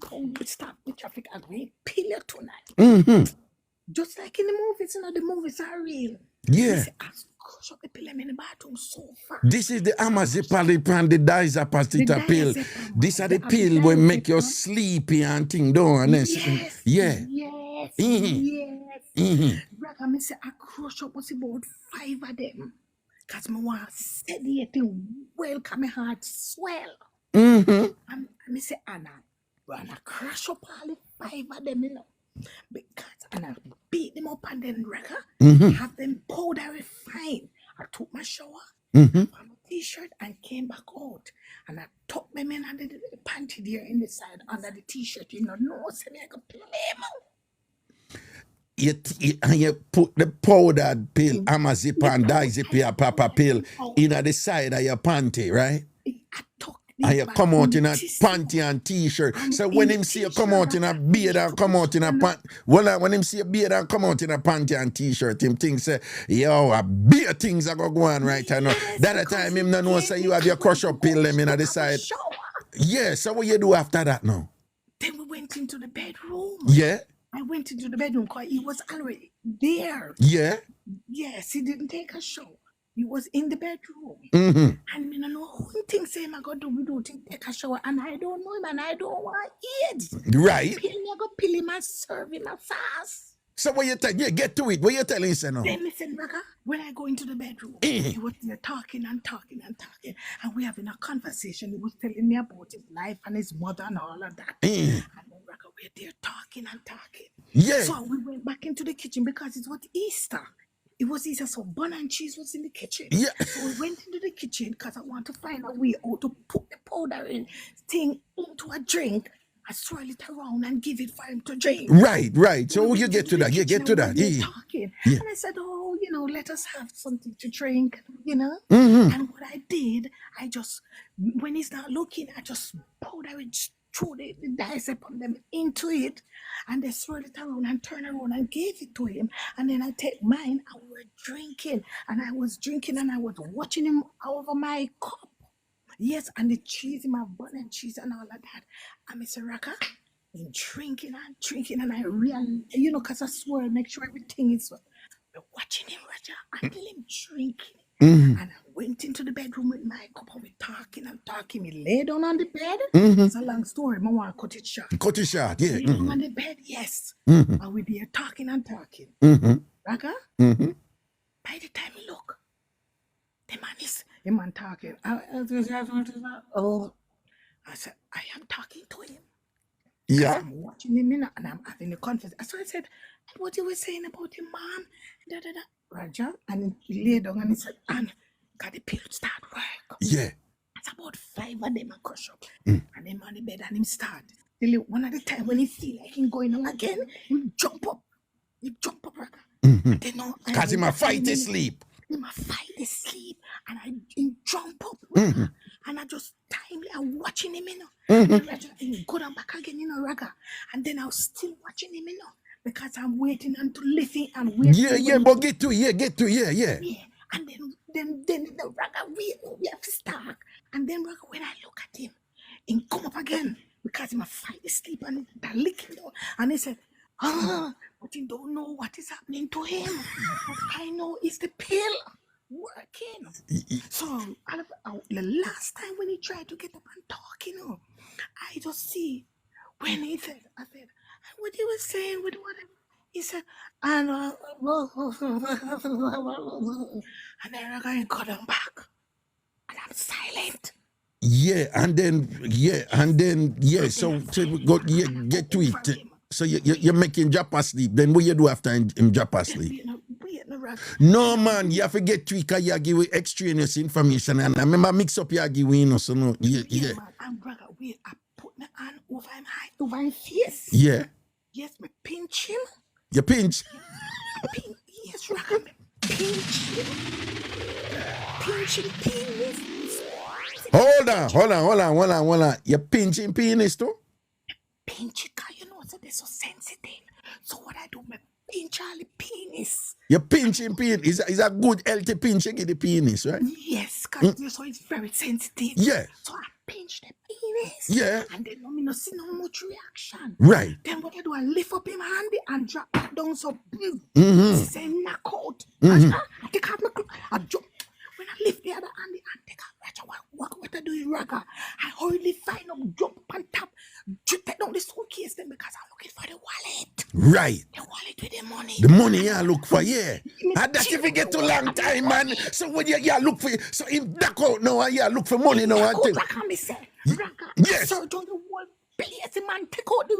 Don't stop the traffic. I'm going to pill you tonight. Just like in the movies, the movies are real. Yeah. Say, I crush up the pill in the bathroom so fast. This is the amazepam and the diazepam pill. These are the pill will make you sleepy and thing down. Yes. Yeah. Yes. Brother, me say I crush up was about 5 of them. Because I want to sedate him well, because my heart swell. And I say, Anna, I crush up all the 5 of them, because and I beat them up and then have them powdery fine. I took my shower, put my t-shirt and came back out. And I tucked them in under the panty there in the side under the t-shirt. No, so I could play them. You put the powdered pill, amazepam, diazepam, papa pill in the side of your panty, right? I tucked And you come out in a panty and t-shirt. So when him see you come out in a beard and come out in a panty, when him see a beard and come out in a panty and t-shirt, him think say, yo, a beer things are go on right now. That time him no know say you have your crush up pill them in the side. Yeah, so what you do after that now? Then we went into the bedroom. Yeah. I went into the bedroom because he was already there. Yeah. Yes, he didn't take a shower. He was in the bedroom. And I don't know who thinks him I got to do take a shower. And I don't know him and I don't want it. Right. I go pill him and serve him a fast. So what you tell? Yeah, get to it. What you telling you now? Then listen, Raga, when I go into the bedroom, he was there talking. And we having a conversation. He was telling me about his life and his mother and all of that. And then Raga, we're there talking. Yeah. So we went back into the kitchen because it was Easter. It was Easter, so bun and cheese was in the kitchen. Yeah. So we went into the kitchen because I want to find a way how to put the powder in thing into a drink. I swirl it around and give it for him to drink. Right. So you get to that. Yeah, get to that. Yeah. Talking. Yeah. And I said, oh, let us have something to drink, And what I did, I just, when he's not looking, I just powder it, threw the diazepam them into it, and they swirl it around and turn around and gave it to him. And then I take mine and we were drinking. And I was drinking and I was watching him over my cup. Yes, and the cheese in my bun and cheese and all of that. And Mr. Raka, in drinking, and I really, because I swear, make sure everything is well. We're watching him, Raja, until him drinking. And I went into the bedroom with my cup and we're talking. We lay down on the bed. It's a long story. I want to cut it short. Cut it short, yeah. Lay down on the bed, yes. And we're there talking. Raka, by the time you look, the man talking. Oh, I said, I am talking to him. Yeah. I'm watching him and I'm having a conversation. So I said, what you were saying about your mom? Da, da, da. Roger. And he lay down and he said, and got the pill start work. Yeah. It's about 5 of them a crush up. And him on the bed and him start. Till one of the time when he feel like him going on again, him jump up. He jump up, Roger. And then now, Because he might fight his sleep. He might fight his sleep. And I jump up, Roger. And I just timely, I'm watching him, you know. And he go down back again, you know, Raga. And then I was still watching him, you know, because I'm waiting until lifting and waiting. Yeah, but get to yeah. Yeah. And then the Raga, we have to start. And then Raga, when I look at him, he come up again because he might fight his sleep and they're licking down. And he said, but he don't know what is happening to him. But I know it's the pill working. So the last time when he tried to get up and talk, you know, I just see when he said, I said, what he was saying with whatever. He said, and then I got him back. And I'm silent. So to go get to it. So you're making Japa sleep. Then what you do after him Japa sleep? No man, you have to get to it because you give extraneous information and I remember mix up you give you know, so no. Yeah. Man, I'm brother, wait, I put my hand over his face. Yeah. Yes, me pinch him. You pinch? Yes, Raga, me pinch him. Pinch him penis. Hold on. You pinching penis too? Pinch it, because you know, so they're so sensitive. So what I do, me pinch all the penis. You pinching penis. Is a good healthy pinching in the penis, right? Yes, because so it's very sensitive. Yeah. So I pinch the penis. Yeah. And then I see no much reaction. Right. Then what I do, I lift up him hand and drop it down so say knock out. I take out my clothes. I jump. When I lift the other hand, I take out what I do is Raga. I hurriedly find up, jump on top, take down the suitcase then because I'm looking for the wallet. Right. The wallet with the money. The money I look for, yeah. And that's if you get too long time, man. So when you look for, so in duck out now, and you look for money now. Raga, me say, Raga, yes. So don't the whole place, the man take out the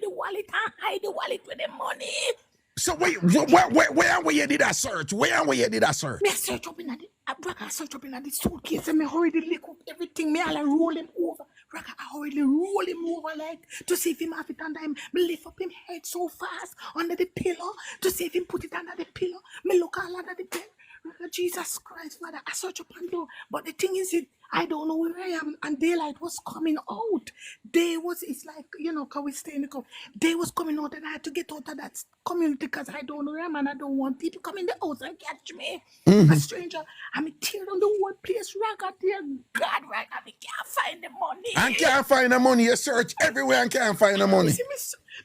wallet and hide the wallet with the money. So where you did a search? Where you did a search? Me search up in the suitcase and me already lick up everything. Me all roll him over. Raga, I already roll him over like to see if him have it under him. Me lift up him head so fast under the pillow to see if him put it under the pillow. Me look all under the bed. Raga, Jesus Christ, Father, I search up and down. But the thing is, I don't know where I am, and daylight was coming out. It's like, you know, because we stay in the country. Day was coming out, and I had to get out of that community because I don't know where I am, and I don't want people come in the house and catch me. A stranger. I'm tear on the whole place, Raga, dear God, right? I can't find the money. And can't find the money. You search everywhere and can't find the money.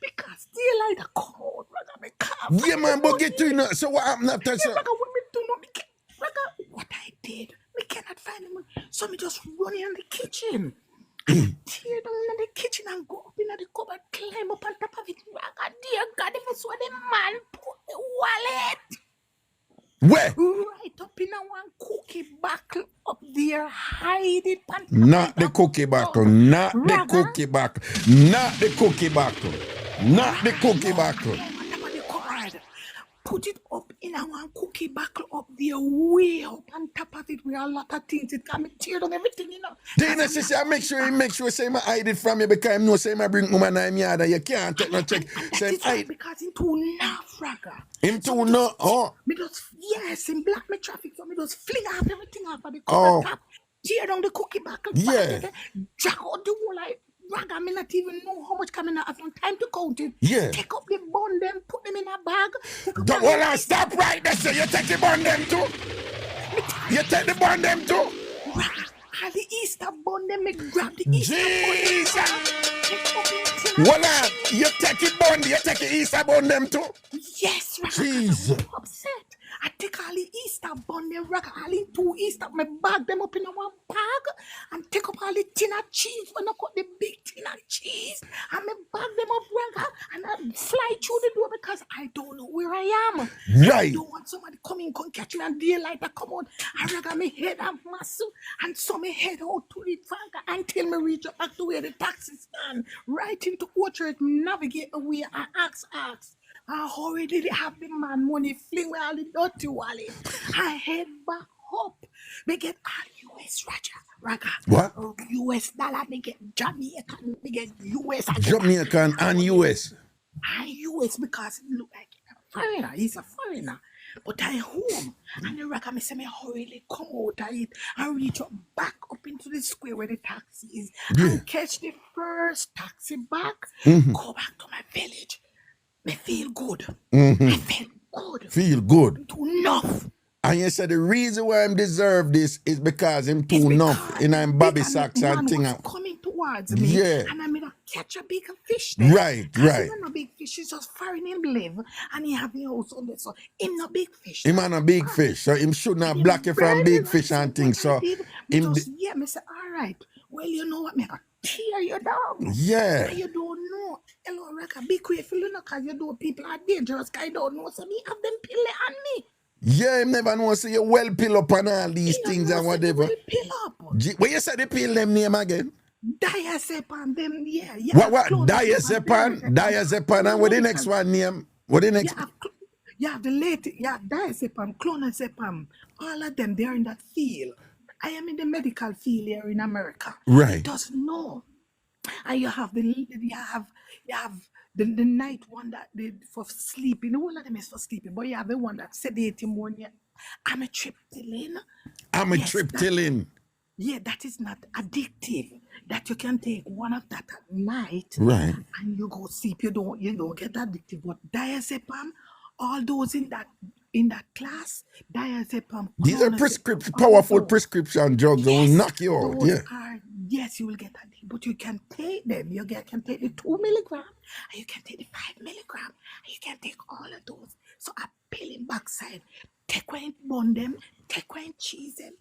Because daylight are cold, Raga, I can't find yeah, man, the but money. get to it. So what happened after? Yeah, Raga, what me do now? Raga, what I did, we cannot find the money. So me just run in the kitchen. And tear down in the kitchen and go up in the cupboard, climb up on top of it. Raga, dear God, if I saw the man put the wallet. Where? Right up in a one cookie buckle up there, hide it. Not the cookie buckle, not the cookie buckle, not the cookie buckle, not the cookie buckle. Put it up in a one cookie buckle up there, way up on top of it with a lot of things. It can be tear down everything, you know. Then I say, make sure say I hide it from you because I know say I bring woman in my yard. You can't take no check. Say hide because him too enough, Raga. Him too enough. Oh. Me just him block me traffic, so me just fling off everything off of the cupboard top, tear down the cookie buckle, yeah. Jack out the whole like. Raga, me not even know how much coming out. I have no time to count it. Yeah. Take up the bun, them, put them in a bag. Don't hold on, stop right there. So you take the bun them too? You take the bun them too? Raga, all the Easter bun, them, me grab the Easter bun. Hold on, you take the bun, you take the Easter bun them too? Yes, Raga. Jesus. I'm upset. I take all the Easter bun, them, Raga, all the 2 Easter, me bag them up in one bag and take up all the tin of cheese when I cut the big tin of cheese and me bag them up, Raga, and I fly through the door because I don't know where I am. Right. I don't want somebody coming and catch me and daylight I come out. I ragga me head and muscle and so me head out to the fagger until me reach up back to where the taxi stand. Right into Orchard, navigate away and ask. I already have the man money fling with all the dirty wallet. I head back up. Me get all US Raga. What? US dollar, me get Jamaican, me get US. I get Jamaican and US. I US because it look like a foreigner. He's a foreigner. But I home. And the Raga me say me hurriedly come out of it and reach up back up into the square where the taxi is. And catch the first taxi back. Go back to my village. Me feel good. I feel good. Feel good. Too enough. And you said the reason why I'm deserve this is because I'm too enough in I'm Bobby socks and thing. Coming towards me. Yeah. And I'm gonna catch a bigger fish there. Right. He's not a big fish, he's just foreign him live. And he have the house on there. So him not big fish. Him not a big fish. So him should not block you from big fish and things. So him me say, all right. Well, you know what, me I tear you down. Yeah. And you don't know. Hello, Raka, be careful, you know, because you know people are dangerous. I don't know. So me have them pill on me. Yeah, him never know. So you well pill up on all these things and whatever. Pill up. Where you say the pill them name again? Diazepam, them, yeah. What? Diazepam, and what the next one name? What the next? Yeah, the late, diazepam, clonazepam, all of them, they're in that field. I am in the medical field here in America. Right. It doesn't know. And you have the night one that for sleeping. The one of them is for sleeping, but you have the one that sedating one. I'm a triptyline. Yeah, that is not addictive. That you can take one of that at night, right? And you go sleep. You don't get addictive. But diazepam, all those in that class, diazepam. These are powerful prescription drugs that will knock you out. Yes, you will get addicted, but you can take them. You can take the 2 milligram, and you can take the 5 milligram, and you can take all of those. So I peel in backside. Take one bun them, take one cheese them.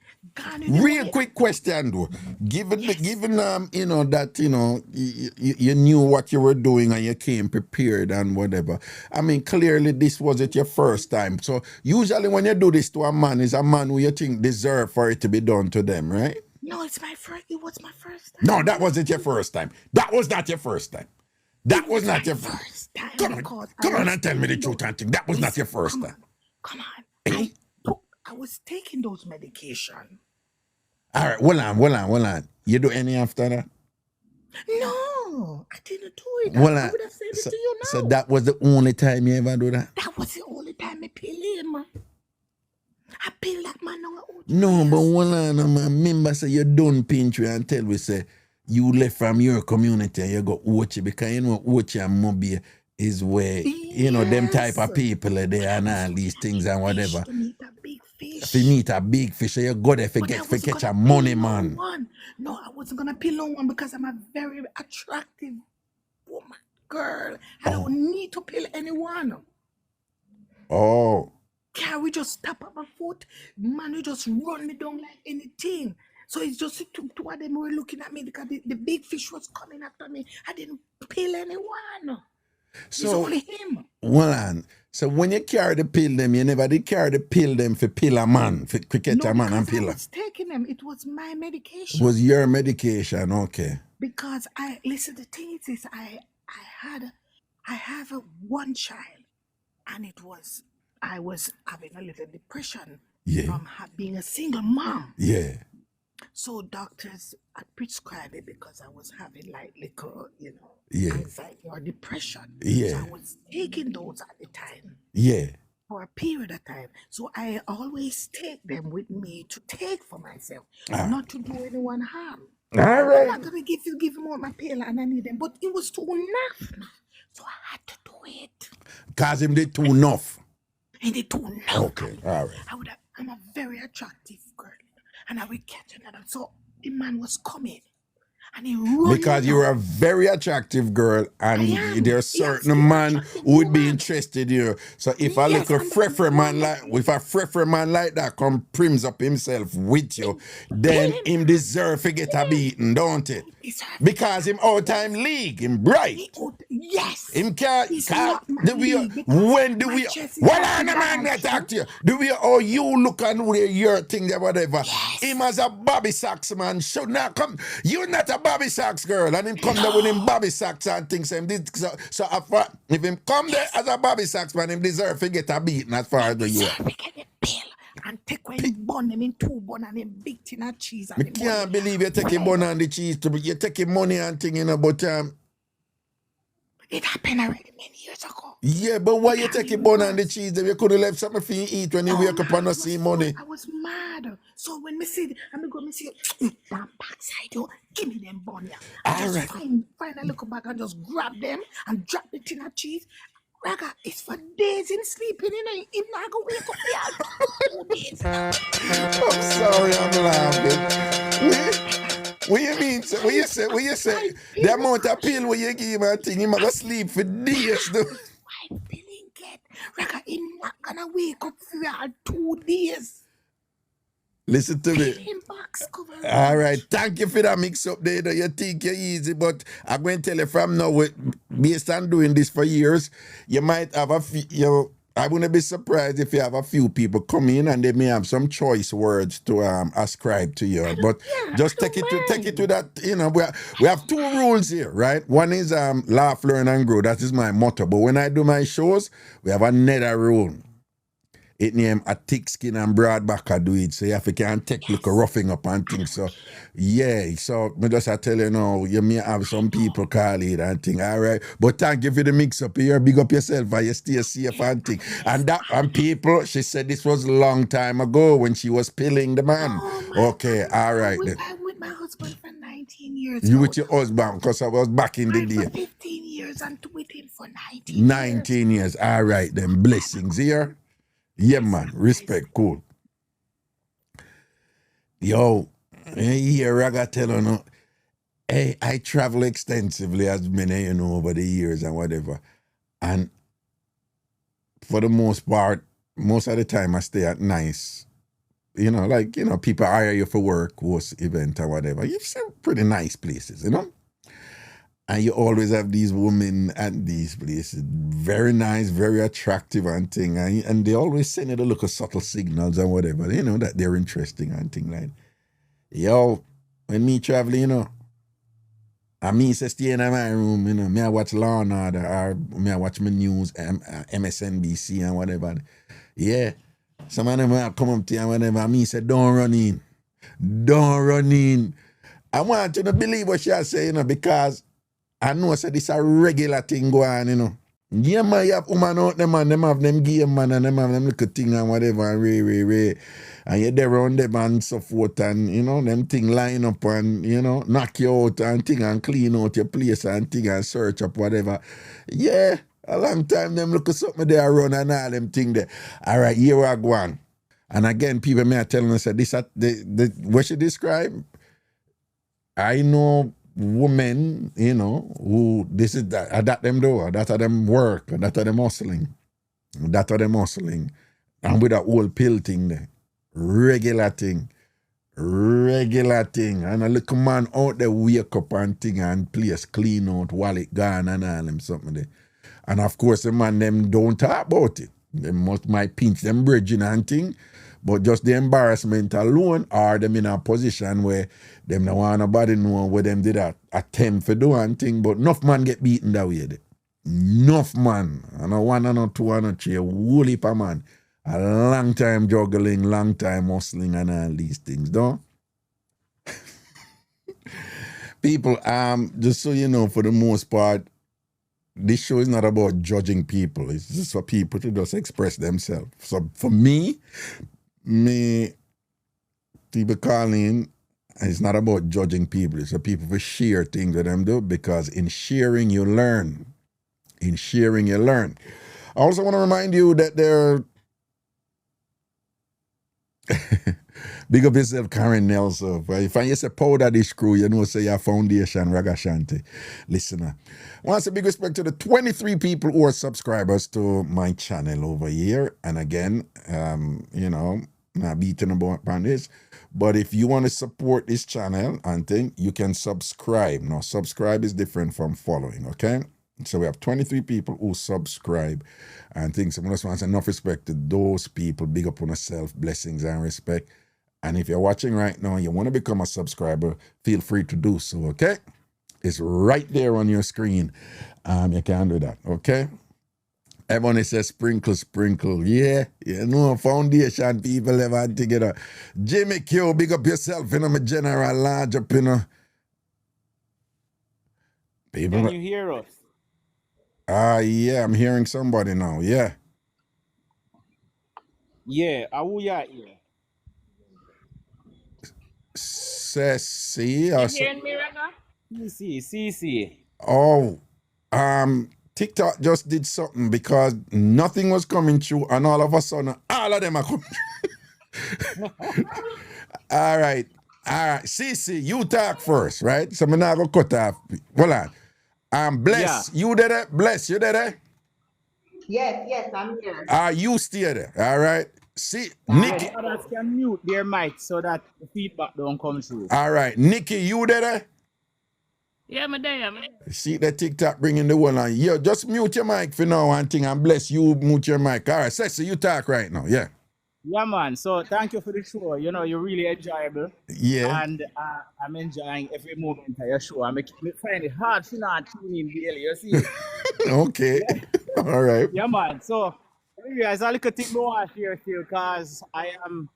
Real quick question though. Given you know that you knew what you were doing and you came prepared and whatever. I mean, clearly this wasn't your first time. So usually when you do this to a man, is a man who you think deserve for it to be done to them, right? No, it was my first time. No, that wasn't your first time. That was not your first time. That was not your first time. Come on and tell me the truth and think. That was not your first time. Come on. I was taking those medication. All right, hold on. You do any after that? No, I didn't do it. I would have said it to you now. So that was the only time you ever do that? That was the only time I peel him. I peel that man on. No, but hold on, man. Remember, say you done pinch we and tell we say you left from your community and you go Ochi because you know Ochi and Mobi is where them type of people are there and all these things and whatever. To meet a big fish. If you meet a big fish, you go there for catch a money man. No, I wasn't gonna peel on one because I'm a very attractive woman, girl. I don't need to peel anyone. Oh. Can we just tap up my foot? Man, you just run me down like anything. So it's just two of them were looking at me because the big fish was coming after me. I didn't peel anyone. So, it's only him. Well, so when you carry the pill them, you never did carry the pill them for pill a man, for catch a man and pill. I was taking them. It was my medication. It was your medication, okay. Because the thing is I have one child, and I was having a little depression from being a single mom. Yeah. So doctors had prescribed it because I was having like little, anxiety or depression. Yeah. So I was taking those at the time. Yeah. For a period of time. So I always take them with me to take for myself, not to do anyone harm. All right. I'm not gonna give him all my pill and I need them, but it was too enough. So I had to do it. Cause him did too enough. He did too enough. Okay, all right. I'm a very attractive girl. And I will catch another. So the man was coming. and he run Because me you're down. a very attractive girl, and I am. there's He has certain very man attractive who would be woman. interested in you. So if a Yes, little and that freffer man woman, like, if a freffer man like that come prims up himself with you, then him. him deserve to get a beating, don't it? Because him all time league, him bright. Yes. Him He's can't not my do we league because when do my we chest is well like on a a man that dance. talk to you? Do we oh you look and wear your thing or whatever? Yes. Him as a Bobby Sacks man should not come. You're not a Bobby Sacks girl, and him come there with him Bobby Sacks and things. So if him come there as a Bobby Sacks man, him deserve to get a beating as far as the you are. Deserve to get a pill and take when him bun him in 2 bun and him beat in a cheese and I can't believe you taking money and the cheese to you taking money and thing, you know, but it happened already many years ago. yeah, but why you taking bun and the cheese? If you could have left something for you eat when you wake up and not see money. I was mad. So when me see, I'm going to see, that backside, yo, give me them bun, yeah. I just find a little bag and just grab them and drop the tin of cheese. Raga, it's for days in sleeping, you know. Him not go wake up here 2 days. I'm sorry, I'm laughing. What you mean? What you say? The amount of pill where you give him a thing, he might go sleep for days. Though. Why pilling get? Raga, him not gonna wake up for 2 days. Listen to me. Him box cover. All right, thank you for that mix up there. You think you're easy, but I'm going to tell you from now, based on doing this for years, you might have I wouldn't be surprised if you have a few people come in and they may have some choice words to ascribe to you. But just take it to that, you know, we have 2 rules here, right? One is laugh, learn, and grow. That is my motto. But when I do my shows, we have another rule. It name a thick skin and broad back I do it. So you have to can take look a roughing up and things. So yeah, so me just I tell you now, you may have some people call it and thing, all right. But thank you for the mix up here. Big up yourself and you stay safe and thing. And people, she said this was a long time ago when she was pilling the man. Okay, all right. I'm with my husband for 19 years. You with your husband, because I was back in the day. For 15 years and with him for 19 19 years. All right, then blessings here. Yeah, man. Respect. Cool. Yo, here Raga tell you, no, hey, I travel extensively, as many you know, over the years and whatever. And for the most part, most of the time I stay at nice. You know, like, you know, people hire you for work, host event or whatever. You've seen pretty nice places, you know? And you always have these women at these places, very nice, very attractive and thing. And they always send you the little subtle signals and whatever, you know, that they're interesting and thing like that. Yo, when me travel, you know, I me say stay in my room, you know, me I watch Law and Order or me I watch my news, MSNBC and whatever. Yeah, some of them will come up to you and whatever, and me say, don't run in. Don't run in. I want you to believe what she say, you know, because I know so this a regular thing going on, you know. Yeah, man, you have woman out them and them have them game man and them have them little thing and whatever and ray. And you're there around them and so forth and, you know, them thing line up and, you know, knock you out and thing and clean out your place and thing and search up whatever. Yeah, a long time them look at something there run and all them thing there. All right, here we go on. And again, people may tell us that this what she describe, I know women, you know, who this is that them do, that are them work, that are them hustling. And with that old pill thing there. Regular thing. And a little man out there wake up and thing and place clean out, wallet gone and all them something there. And of course the man them don't talk about it. They might pinch them bridging and thing. But just the embarrassment alone, or them in a position where them don't want nobody know where them did that attempt for doing thing, but enough man get beaten that way. Enough man. And a 1 and a 2 and a 3, a whole heap of man. A long time juggling, long time hustling and all these things, don't? People, just so you know, for the most part, this show is not about judging people. It's just for people to just express themselves. So for me, people calling, it's not about judging people. It's for people to share things with them do, because in sharing you learn. I also want to remind you that Big up yourself, Karen Nelson. If I say powder dish crew, you know, say your foundation, Ragashanti. Listener. I want to say big respect to the 23 people who are subscribers to my channel over here. And again, you know, not beating about on this. But if you want to support this channel and thing, you can subscribe. Now, subscribe is different from following, okay? So we have 23 people who subscribe and things. I just want to say enough respect to those people. Big up on yourself, blessings and respect. And if you're watching right now and you want to become a subscriber, feel free to do so, okay? It's right there on your screen. You can do that, okay? Everyone says sprinkle, sprinkle. Yeah, you know, foundation people ever together. Jimmy Q, big up yourself, you know, my general large up, you know. People. Can you hear us? Yeah, I'm hearing somebody now, yeah. Yeah, who you here? Sassy. You hearing me, Raga? CC. Oh, TikTok just did something because nothing was coming through, and all of a sudden, all of them are coming through. All right. CC, you talk first, right? So I'm not going to cut off. Hold on. Bless, Yeah. you there? Bless, you there? Yes, I'm here. You stay there, all right? See, Yeah, Nikki. the others can mute their mic so that the feedback don't come through. All right, Nikki, you there? Yeah, I'm there. See the TikTok bringing the one on. Yo, just mute your mic for now and thing, and bless you mute your mic. All right, Sexy, you talk right now, yeah. Yeah, man. So thank you for the show. You know, you're really enjoyable. Yeah. And I'm enjoying every moment of your show. I find it hard to not tune in daily, you see. Okay. Yeah. All right. Yeah, man. So, anyways, I look at it more here still because I am,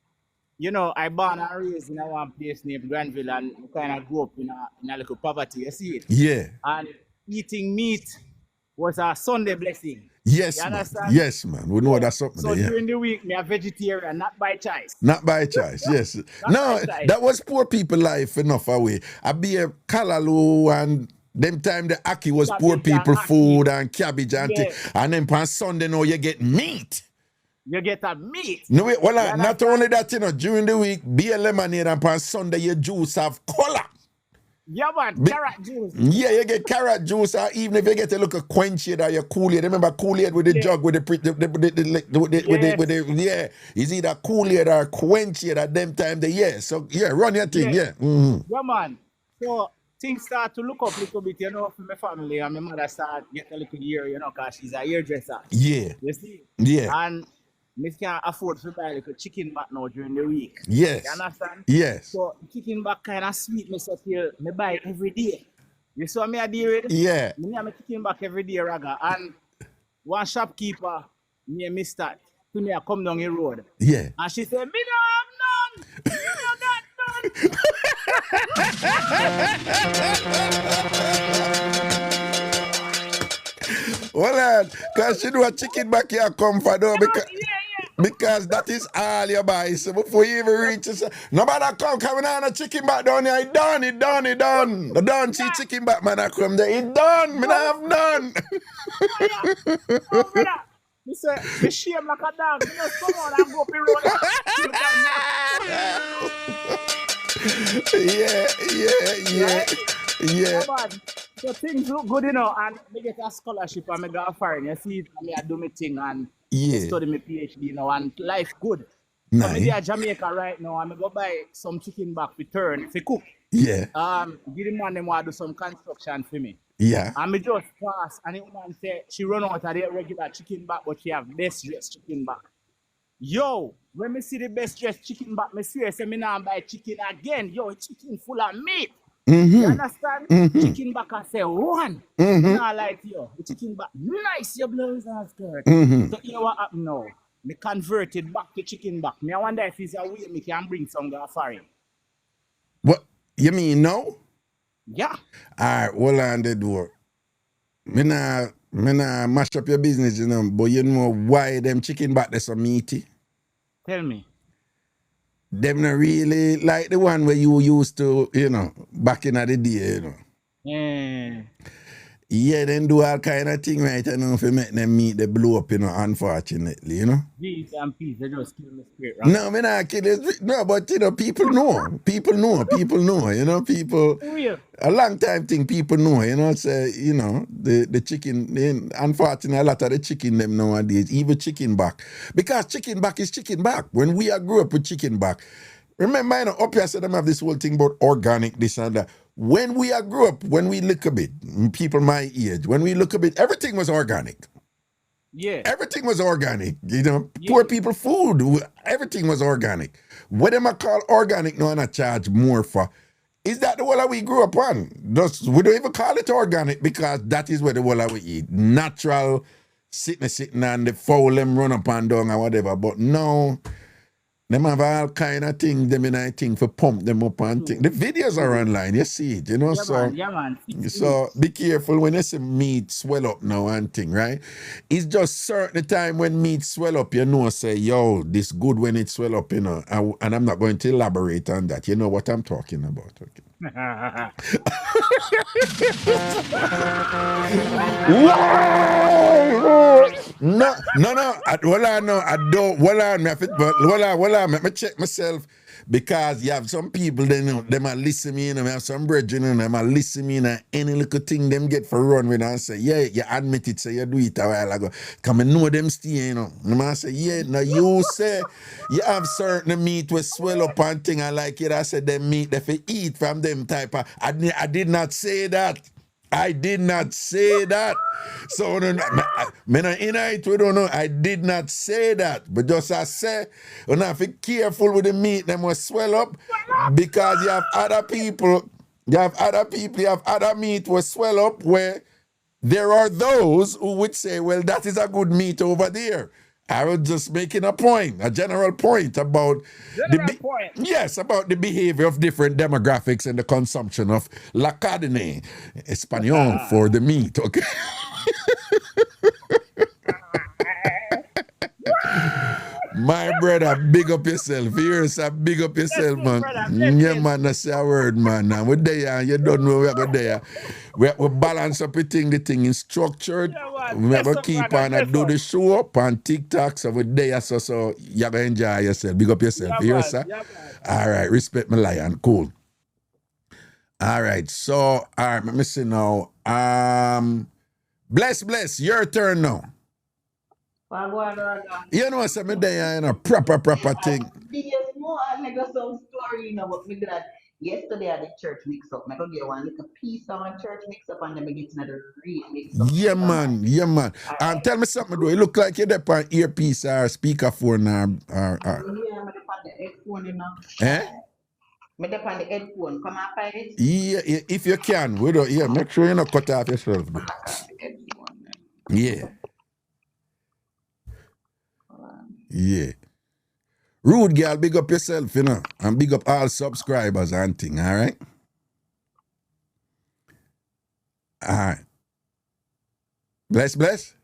you know, I born and raised in a one place named Granville and kind of grew up in a little poverty, you see it? Yeah. And eating meat was a Sunday blessing. Yes, you man. understand? Yes, man. We know that's something. So during the week, me a vegetarian, not by choice. Not by choice, yes. No, that was poor people life enough away. I be a kalalu and them time the aki was cabbage poor people food and cabbage and and then on Sunday now you get meat. You get a meat. No, wait, well, not only that, you know, during the week, beer lemonade and on Sunday your juice have color. Yeah, man, carrot juice. Yeah, you get carrot juice, or even if you get a look of Quench-Aid or your Kool-Aid. Remember Kool-Aid with the jug with the yeah. Is either Kool-Aid or Quench-Aid at them time so yeah, run your thing, yeah. Yeah, man. So things start to look up a little bit, you know, for my family and my mother start get a little ear, you know, because she's a hairdresser. Yeah. You see? Yeah. And I can't afford to buy like a chicken back now during the week. Yes. You understand? Yes. So chicken back kind of sweet me so till me buy it every day. You saw me a deal with? Yeah. Me have my chicken back every day, Raga. And one shopkeeper near me start to me I come down the road. Yeah. And she said, me no have none. Me no got none. Well, because she do a chicken back here come for though, because that is all you buy. So before you even reach it, nobody coming on a chicken back down here. It done. The done see chicken back man I come there. It done. Me not have none. Oh, brother. Me say, me shame like a dog. Me just come on and go up the road. Yeah. Man. So things look good, you know, and I get a scholarship and I go foreign. You see, I do my thing and study my Ph.D. now and life good. Nice. So I'm in Jamaica right now and I go buy some chicken back return for cook. Yeah. Give the man them want to do some construction for me. Yeah. And me just pass and the woman say she run out of the regular chicken back, but she have best dressed chicken back. Yo, when me see the best dressed chicken back, me see say me now buy chicken again. Yo, chicken full of meat. You understand? Chicken back I say one. Now like yo, the chicken back nice, your blouse and skirt. So you know what happened now? Me converted back to chicken back. Me I wonder if it's a way me can bring some guy foreign. What you mean no? Yeah. Alright, hold on the door. Me nah mash up your business, you know, but you know why them chicken back they so meaty? Tell me. Them not really like the one where you used to, you know, back in the day, you know. Yeah. Yeah, then do all kind of thing, right? I know if you make them meat, they blow up, unfortunately, Peace and peace. They just kill my spirit, No, me not kill it. No, but people know. People know. People For real. a long time thing, people know, say, the chicken, unfortunately, a lot of the chicken them nowadays, even chicken back. Because chicken back is chicken back. When we grew up with chicken back, remember, up here, I said them have this whole thing about organic, this and that. When we grew up, when we look a bit, people my age, when we look a bit, everything was organic. Yeah. Everything was organic, Yeah. Poor people food, everything was organic. What am I call organic now and I charge more for? Is that the wall we grew up on? We don't even call it organic because that is where the wall we eat. Natural, sitting and the fowl them run up and down or whatever. But no, them have all kind of things, them in I think for pump them up and things. The videos are online, you see it, Yeah, man. So be careful when you see meat swell up now and thing, right? It's just certain time when meat swell up, say, yo, this good when it swell up, and I'm not going to elaborate on that. You know what I'm talking about, okay? No. I don't. Let me check myself. Because you have some people, them are listening, and have some brethren, and them are listening, and any little thing them get for run with and say, yeah, you admit it, say you do it a while ago. Come and know them still, And I say, yeah, now you say you have certain meat will swell up and thing, and like it, I said, them meat, they fi eat from them type of, I did not say that. I did not say that. So, we don't know. I did not say that. But just I say, you have to be careful with the meat. They must swell up because you have other people, you have other meat will swell up where there are those who would say, well, that is a good meat over there. I was just making a point, a general point about about the behavior of different demographics and the consumption of la carne, Espanol for the meat, okay? My brother, big up yourself. Here's a big up yourself, man. Yeah, man, that's a word, man. Now we're there, you don't know we're there. We balance up the thing is structured. We have to keep on and do the show up on TikTok. So we're there, so you're gonna enjoy yourself. Big up yourself. Here's sir. All right, respect my lion. Cool. All right, so all right, let me see now. Bless, your turn now. You know, some day in a proper thing. Yes, more and I got some story, but me glad yesterday at the church mix-up. I could get one little piece of my church mix-up and then I get another real mix-up. Yeah, man. And tell me something, though. It look like you're there on earpiece or speakerphone or. Yeah, I'm on the headphone, Eh? I'm on the headphone. Come and find it? Yeah, if you can. Make sure you not cut off yourself, though. Yeah. Yeah. Rude girl, big up yourself, and big up all subscribers and thing, all right? All right. Bless.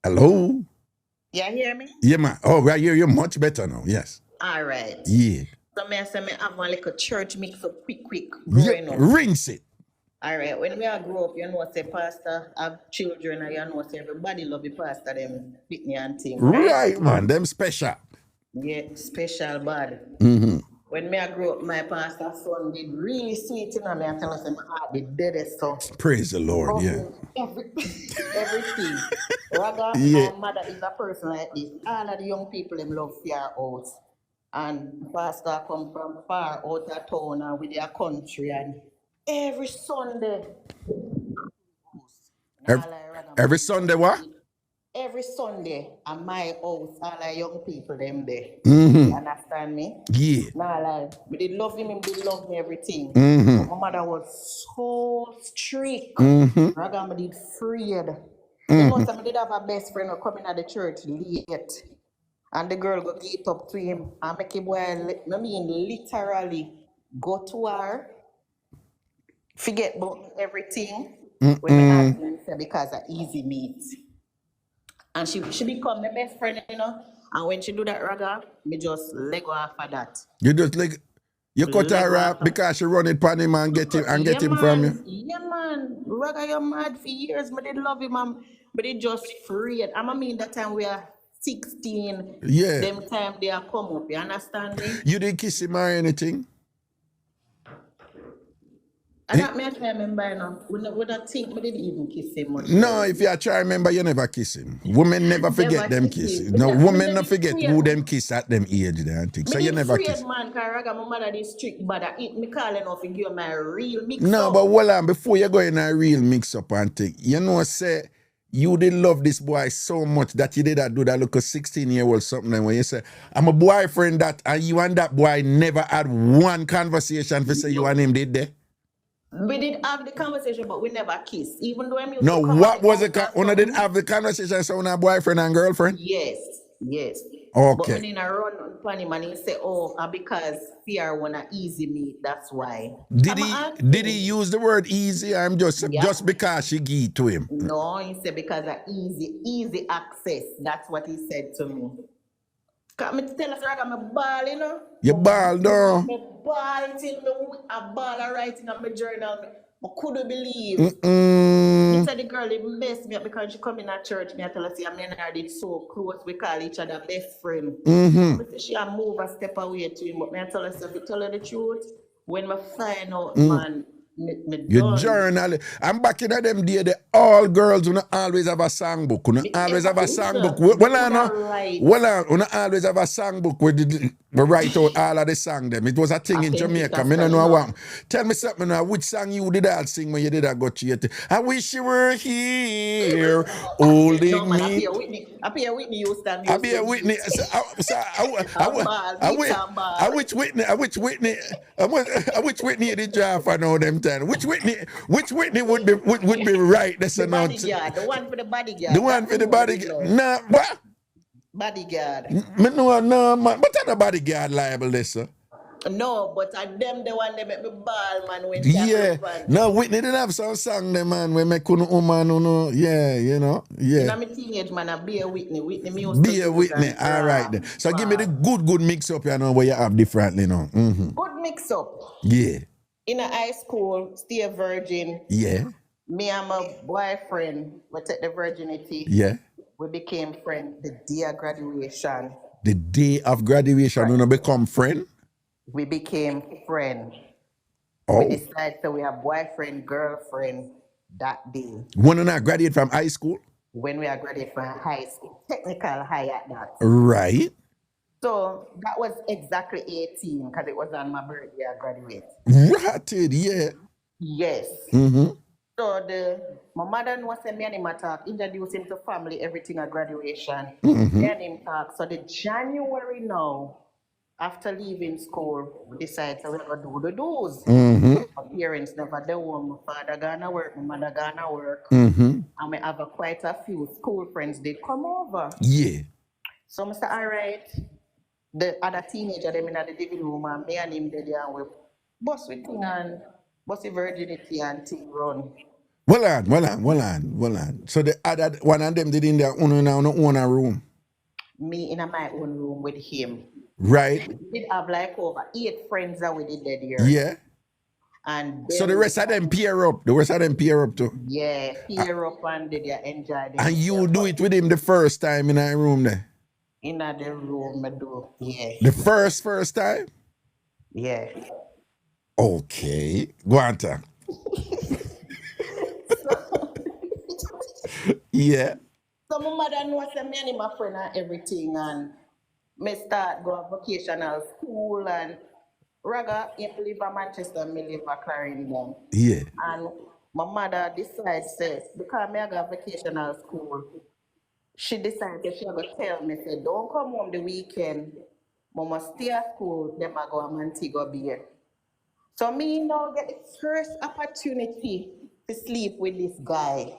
Hello? Yeah, hear me? Yeah, man. Oh, I hear you much better now, yes. All right. Yeah. So I say I have one little church mix-up quick. Yeah, rinse it. All right, when we grow up, say pastor have children, and say everybody love the pastor, them pitney and thing. Right, man, them special. Yeah, special bad. Mm-hmm. When I grew up, my pastor's son did really sweet, me. I tell us, the deadest son. Praise the Lord, yeah. Everything. Raga, my mother is a person like this. All of the young people, them love fear house. And pastor come from far out of town and with their country, and every Sunday. Every Sunday what? Every Sunday at my house, all the young people them there. Mm-hmm. You understand me? Yeah. Nah, like, but they love him, they love me, everything. Mm-hmm. My mother was so strict. Mm-hmm. Raga, I did afraid. Mm-hmm. You know, some did have a best friend who come in at the church late. And the girl go get up to him and make him literally go to her, forget about everything. When I ask her because of easy meat. And she become my best friend, And when she do that, Raga, me just let go after that. You just like. You cut Leg her one off because she run it pan him and get him yeah, from you. Yeah, man. Raga, you're mad for years. But they love him, but they just free. I mean, that time we are 16. Yeah. Them time they are come up. You understand me? You didn't kiss him or anything? I don't remember now. We don't think we didn't even kiss him much. No, if you try remember, you never kiss him. Women never forget them kiss. him. No, Yeah, women me not forget free. who them kiss at them age there and things. So you never kiss. Man, cause Raga, my mother is strict, but I eat me calling off and give my real mix No, up. but hold on, before you go in a real mix up and thing, you know, say you did love this boy so much that you did that do that look a 16-year-old something and when you say, I'm a boyfriend that, and you and that boy never had one conversation for say you and him did there? We did have the conversation, but we never kissed. Even though I'm used No, to come what out was the it? house When I or did something. have the conversation, so on a boyfriend and girlfriend? Yes. Okay. But when in a run on him and he say, oh, because fear wanna easy me, that's why. Did he use the word easy? I'm just because she gave to him. No, he said because of easy access. That's what he said to me. Cause me tell us I'm a ball, you know. You ball down. Me ball till me a ball writing on my journal. I couldn't believe. He said the girl it messed me up because she come in at church. Me I tell her say me and her did so close. We call each other best friend. Me say she a move a step away to him, but me I tell her say if you tell her the truth, when me find out, man, me You done. journal. I'm back in them day, the all girls who always have a songbook. Who always have a songbook. Well, I know. Who always have a songbook where we write out all of the song them. It was a thing in Jamaica. Me no know what. Tell me something now. Which song you did all sing when you did that go cheat? I wish you were here holding me. I pay Whitney Houston. I be a Whitney. I which Whitney did you for now them time? Which Whitney would be right? That's the not bodyguard, the one for the bodyguard. the one for the bodyguard. Nah, what? Bodyguard. No, man. But not a bodyguard liable, this, sir. No, but I them the one they make me ball, man. When Yeah. No, Whitney didn't have some song, them man. When me couldn't woman, no. Yeah, you know. Yeah. I'm a teenage man. I be a Whitney. Whitney music. Be a Whitney. All right then. So give me the good mix up, you know, where you have differently now. Good mix up. Yeah. In a high school, stay a virgin. Yeah. Me and my boyfriend, we take the virginity. Yeah. We became friends the day of graduation. The day of graduation, you know, become friend? We became friends. Oh. We decided so we are boyfriend, girlfriend that day. When you not graduate from high school? When we are graduated from high school, technical high at that. Right. So that was exactly 18 because it was on my birthday I graduated. Ratted, yeah. Yes. So my mother was send me and him a talk, introduce him to family, everything at graduation. Me and him talk. So the January now, after leaving school, we decided to do the do's. My parents never did one. My father gonna work, my mother gonna work. And we have quite a few school friends, they come over. Yeah. So I said, all right. The other teenager, them in the living room, and me and him did there, and we bust with thing and bust the virginity and thing run. Well on. So the other one of them did in their own room. Me in my own room with him. Right. We did have like over 8 friends that we did there. Yeah. And so the rest of them pair up. The rest of them pair up too. Yeah, pair up and did they enjoy them. And you do it with him the first time in our room there? In the room, I do. Yeah. The first time? Yeah. Okay. Go on, talk. Yeah. So my mother knows that me and my friend and everything, and me start go to vocational school, and Raga, he live in Manchester, me live in Clarendon. Yeah. And my mother decides, says, because me go vocational school, she decided she going to tell me, say, don't come home the weekend, mama stay at school, then I go to Montego Bay. So me now get the first opportunity to sleep with this guy.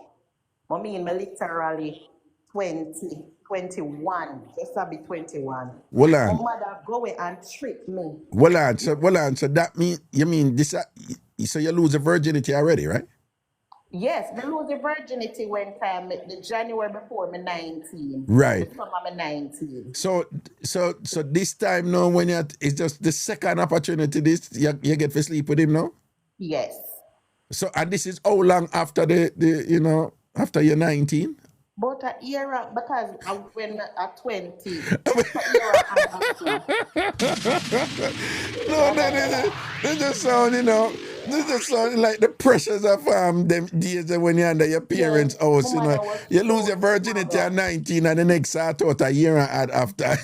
I mean, me literally 21, just to be 21. Well on. My mother go away and trick me. Well on. So that mean, you mean this, so you lose a virginity already, right? Yes, me lose the virginity when time the January before me 19. Right. The summer me 19. So this time now when it's just the second opportunity this you get to sleep with him now? Yes. So and this is how long after the after you're 19? But a year because when at 20, a year and after. No, they just sound, they just sound like the pressures of them days when you're under your parents' house, my mother was You lose so your virginity mad. at 19 and the next start out a year and a half after.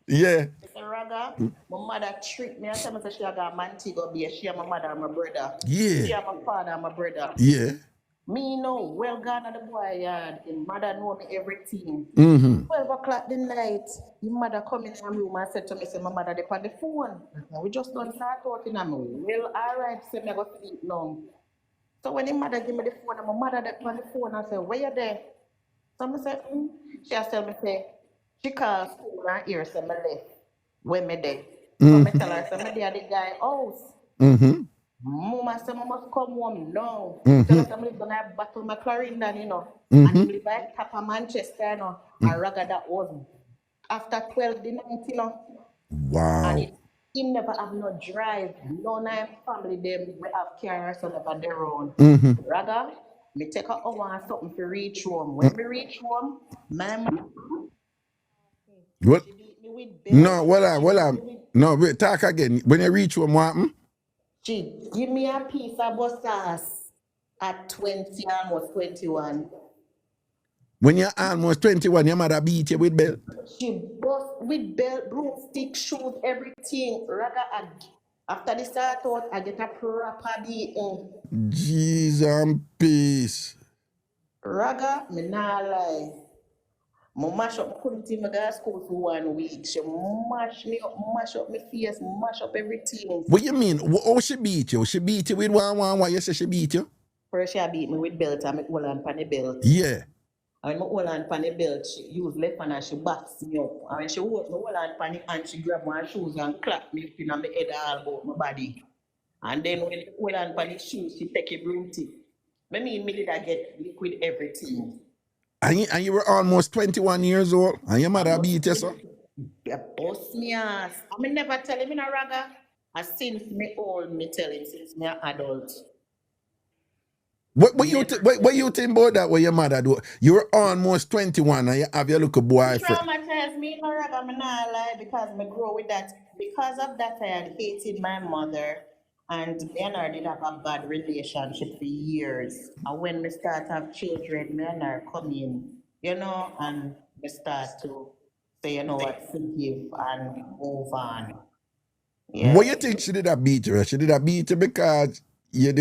Yeah. Mr. Raga, my mother tricked me and tell me that she got a man to go be. She and my mother and my brother. Yeah. She and my father and my brother. Yeah. Me know, well gone at the boy yard. His mother know me everything. 12 o'clock the night, your mother come in my room and said to me, say, my mother, they on the phone. We just don't start talking. I'm well, all right, say, me go sleep now. So when the mother give me the phone, and my mother they on the phone, I say, where you there? So I say, She has tell me, say, she calls school and here, say, me left. Where me there? So I tell her, say, me there at the guy house. Mama said, I must come home now. Tell us I'm going to battle my Clarendon, And he live at top of Manchester, And Raga that was after 12 the night, Wow. And he never have no drive. None of family them we have cars so never their own. Raga, me take a hour and something to reach home. When we reach home, my mom What? she beat me with No, belt. No, wait, talk again. When you reach home, what happened? She give me a piece of bus at 20, almost 21. When you're almost 21, your mother beat you with belt? She bust with belt, broomstick, shoes, everything. Rather, after the start out, I get a proper beating. Jesus and peace. Raga, me nah lie. I mash up, I couldn't even go to school for 1 week. She mash me up, mash up my face, mash up everything. What you mean? How she beat you? She beat you with one. You say she beat you? First, she beat me with belt and I hold on for the belt. Yeah. And when I hold on for the belt, she use left hand and she backs me up. And when she hold on for the hand, she grab my shoes and clap me up in my head all about my body. And then when she hold on for the shoes, she take a broomstick. I mean, me did I get liquid everything. And you were almost 21 years old, and your mother beat you, so? You bust me ass. I mean, never tell him in a Raga. And since me old, me tell him since me an adult. What you think about that? What your mother do? You were almost 21, and you have your little boyfriend. Traumatized me in a Raga, me not lie, because me grow with that. Because of that, I had hated my mother. And me and her did have a bad relationship for years. And when me start have children, me and her come in, and me start to say, what, forgive and move on. Yeah. What you think she did that beat you? She did that beat you because you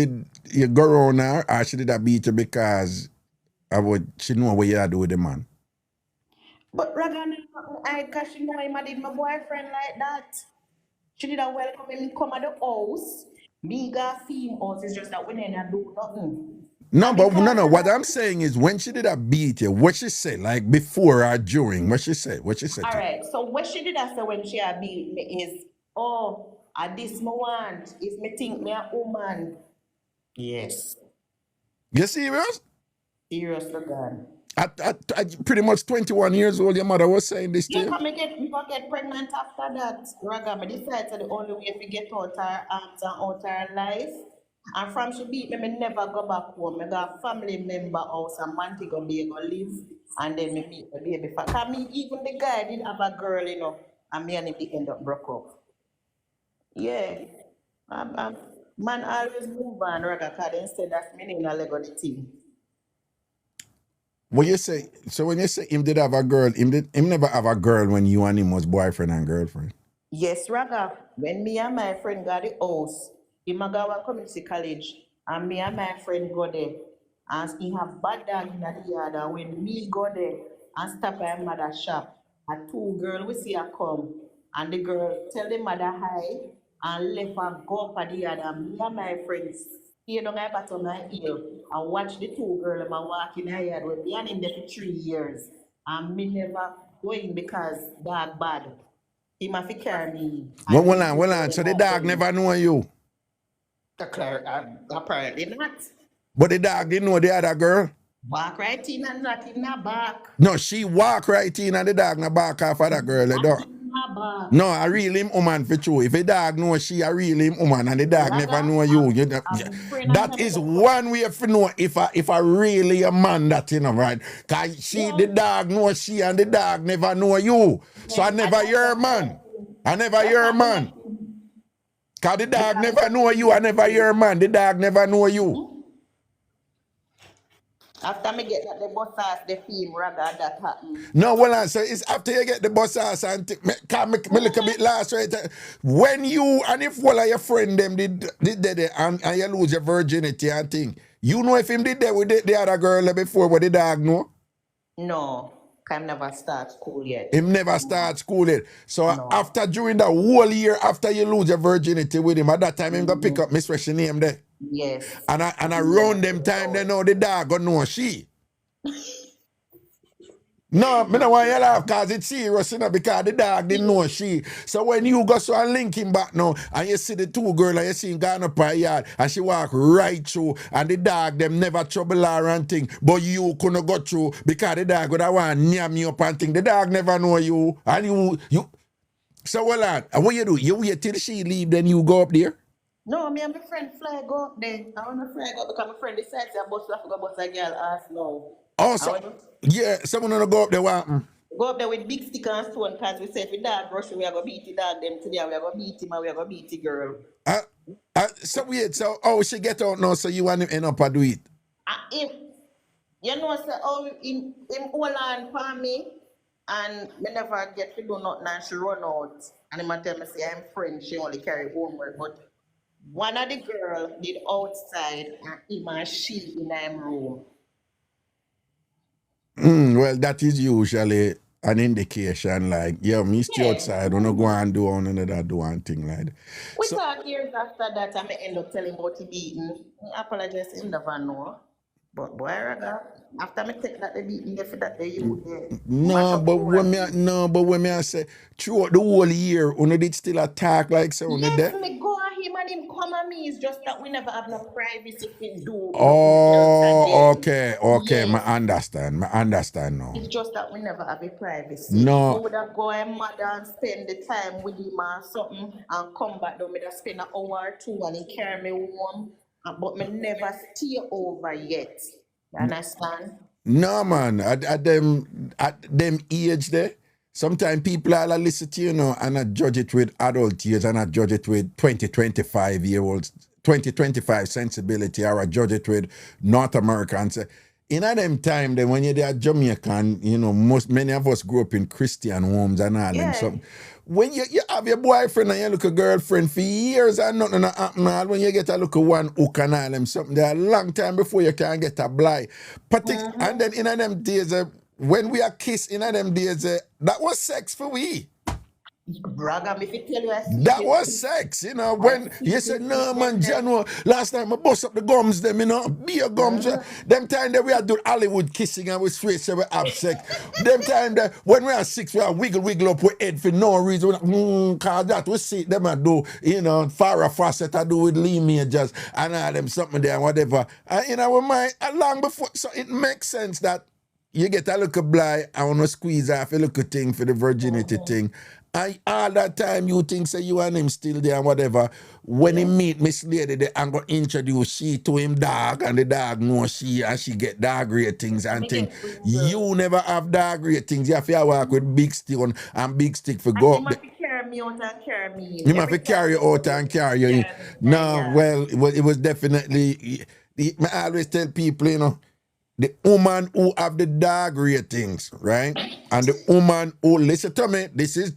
go around her, or she did that beat you because she know what you do with the man? But Raga, cause she know him, I did my boyfriend like that. She did a welcome him come at the house. Me got feel house, it's just that we didn't do nothing. No, but no. What I'm saying is, when she did that beat you, what she said, like before or during, what she said? All right. So what she did after when she had beat me is, this me want. If me think me a woman. Yes. You serious? Serious to God. At pretty much 21 years old, your mother was saying this to you? Yeah, me get pregnant after that. Raga, me decided the only way to get out her arms and out her life. And from she beat me, me never go back home. I got a family member house and Montego Bay go live. And then me meet the baby. Because me, even the guy did have a girl, and me and him end up broke up. Yeah. Man always move on, Raga, because instead that's me in a Lego the team. When you say him did have a girl, him never have a girl when you and him was boyfriend and girlfriend? Yes, Raga. When me and my friend got the house, he Magawa Community College, and me and my friend go there, and he have bad dog in the yard, and when me go there and stop at my mother's shop, a two girl we see her come, and the girl tell the mother hi, and left her go up at the yard, and me and my friends stay down my bottom my heel, and watch the two girls walk in the yard, when me and him there for 3 years, and me never go in because dog bad. He must carry me. Hold on. So the dog never know you? Apparently not. But the dog didn't know the other girl. Back right in and not in a back. No, she walk right in and the dog na back off of that girl. The Not dog. in a back. No, I real him woman for true. If a dog know she, I real him woman, and the dog never know you. That is one way to know if I really a man that, you know, right? Cause the dog know she and the dog never know you. So I never hear man. I never hear man. Cause the dog never know you, I never hear man. The dog never know you. After me get that the bus ass the film Raga that happened. No, well, I say it's after you get the bus ass and me look a bit last right. When you and if one of your friend them did that and you lose your virginity and thing, you know if him did that with the other girl before what the dog know? No, can never start school yet. Him never start school yet. So after during the whole year after you lose your virginity with him, at that time him gonna pick up Miss Fresh name there. Yes. And around them time they know the dog gonna know she. No, me don't want you laugh because it's serious, you know, because the dog didn't know she. So when you go so and link him back now, and you see the two girls and you see him going up her yard, and she walk right through, and the dog them never trouble her and thing, but you couldn't go through because the dog would have want to near me up and thing. The dog never know you, and you. So well on, what you do? You wait till she leave, then you go up there? No, me and my friend fly go up there. I want to fly go up because my friend decides I bust off go bust a girl ass now. Oh, so, yeah, someone gonna go up there, what? Go up there with big stick and stone because we say if the dog rush, we are going to beat the dog them today, we are going to beat him and we are going to beat the girl. So weird, so she get out now, so you want him end up and do it? You know, so him hold on for me and me never get to do nothing and she run out. And him tell me say I'm French, she only carry homework, but one of the girl did outside and him and she in her room. Well, that is usually an indication like, yeah, me stay outside, don't go and do another do one thing like that. We talk years after that, I may end up telling about the beating. I apologize, he never know. But boy, Raga, after me take that the beating, they feel that they you but when me I say throughout the whole year, you did still attack like so. Yes, me go at him and him come at me. It's just that we never have no privacy to do. Oh, okay, yes. I understand now. It's just that we never have a privacy. No. We would have go and mother and spend the time with him or something and come back down. Me just spend an hour or two and he carry me home. But me never stay over yet. You understand? No, man. At them age there, sometimes people are listen to you know and I judge it with adult years and I judge it with 25 sensibility, or I judge it with North Americans. In them time, then when you're there Jamaican, you know, many of us grew up in Christian homes and all them something. When you have your boyfriend and you look a girlfriend for years and nothing happen, when you get a look at one hook and all them something, there a long time before you can get a blind. And then in them days, when we are kissed in them days, that was sex for we. Braga, me tell you that was sex, you know, when you said, no man, January, last time I bust up the gums them, you know, beer gums, them time that we had do Hollywood kissing and we straight say we have sex. Them time that when we are 6, we are wiggle up with head for no reason, cause that we see them I do, you know, Farrah Fawcett I do with Lee Majors and all them something there and whatever. And you know, we might, long before, so it makes sense that you get a look at blind, I want to squeeze off a little thing for the virginity thing. And all that time you think say you and him still there and whatever. When he meet Miss Lady, they and go introduce she to him dog and the dog know she and she get dog ratings and things. You never have dog ratings. You have to walk with big stone and big stick for go up. Carry me out and carry me in. You have to carry you out and carry you in. No, well, it was definitely, I always tell people, you know, the woman who have the dog ratings, right? And the woman who, listen to me, this is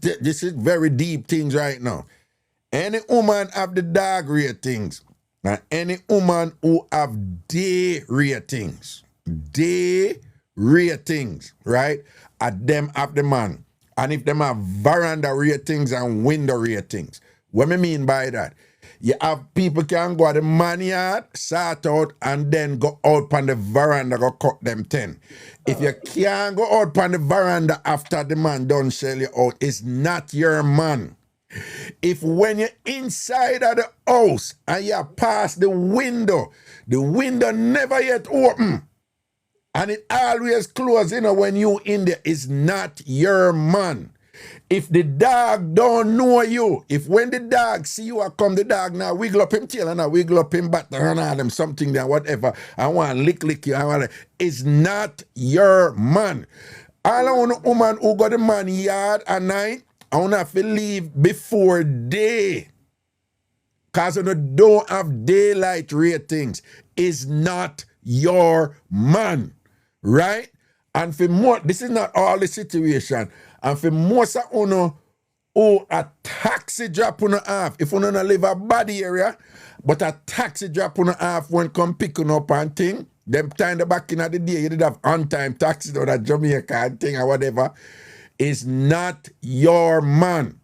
very deep things right now. Any woman have the dog ratings, and any woman who have day ratings, right? At them have the man. And if them have veranda ratings and window ratings, what I mean by that? You have people can go to the man yard, sort out, and then go out on the veranda, go cut them 10. If you can't go out on the veranda after the man done sell you out, it's not your man. if when you're inside of the house and you pass the window never yet open, and it always closed, when you in there, it's not your man. If the dog don't know you, if when the dog see you come, the dog now wiggle up him tail and now wiggle up him back and all them something there, whatever, I want lick you, it's not your man. All I want a woman who got the man yard at night, I want to have to leave before day. Because you don't have daylight ratings. Is not your man. Right? And for more, this is not all the situation. And for most of you who a taxi drop on the half, if you don't live a bad area, but a taxi drop on the half when come picking up and thing, them time the back in the day, you did have on-time taxi or that Jamaica and thing or whatever, is not your man.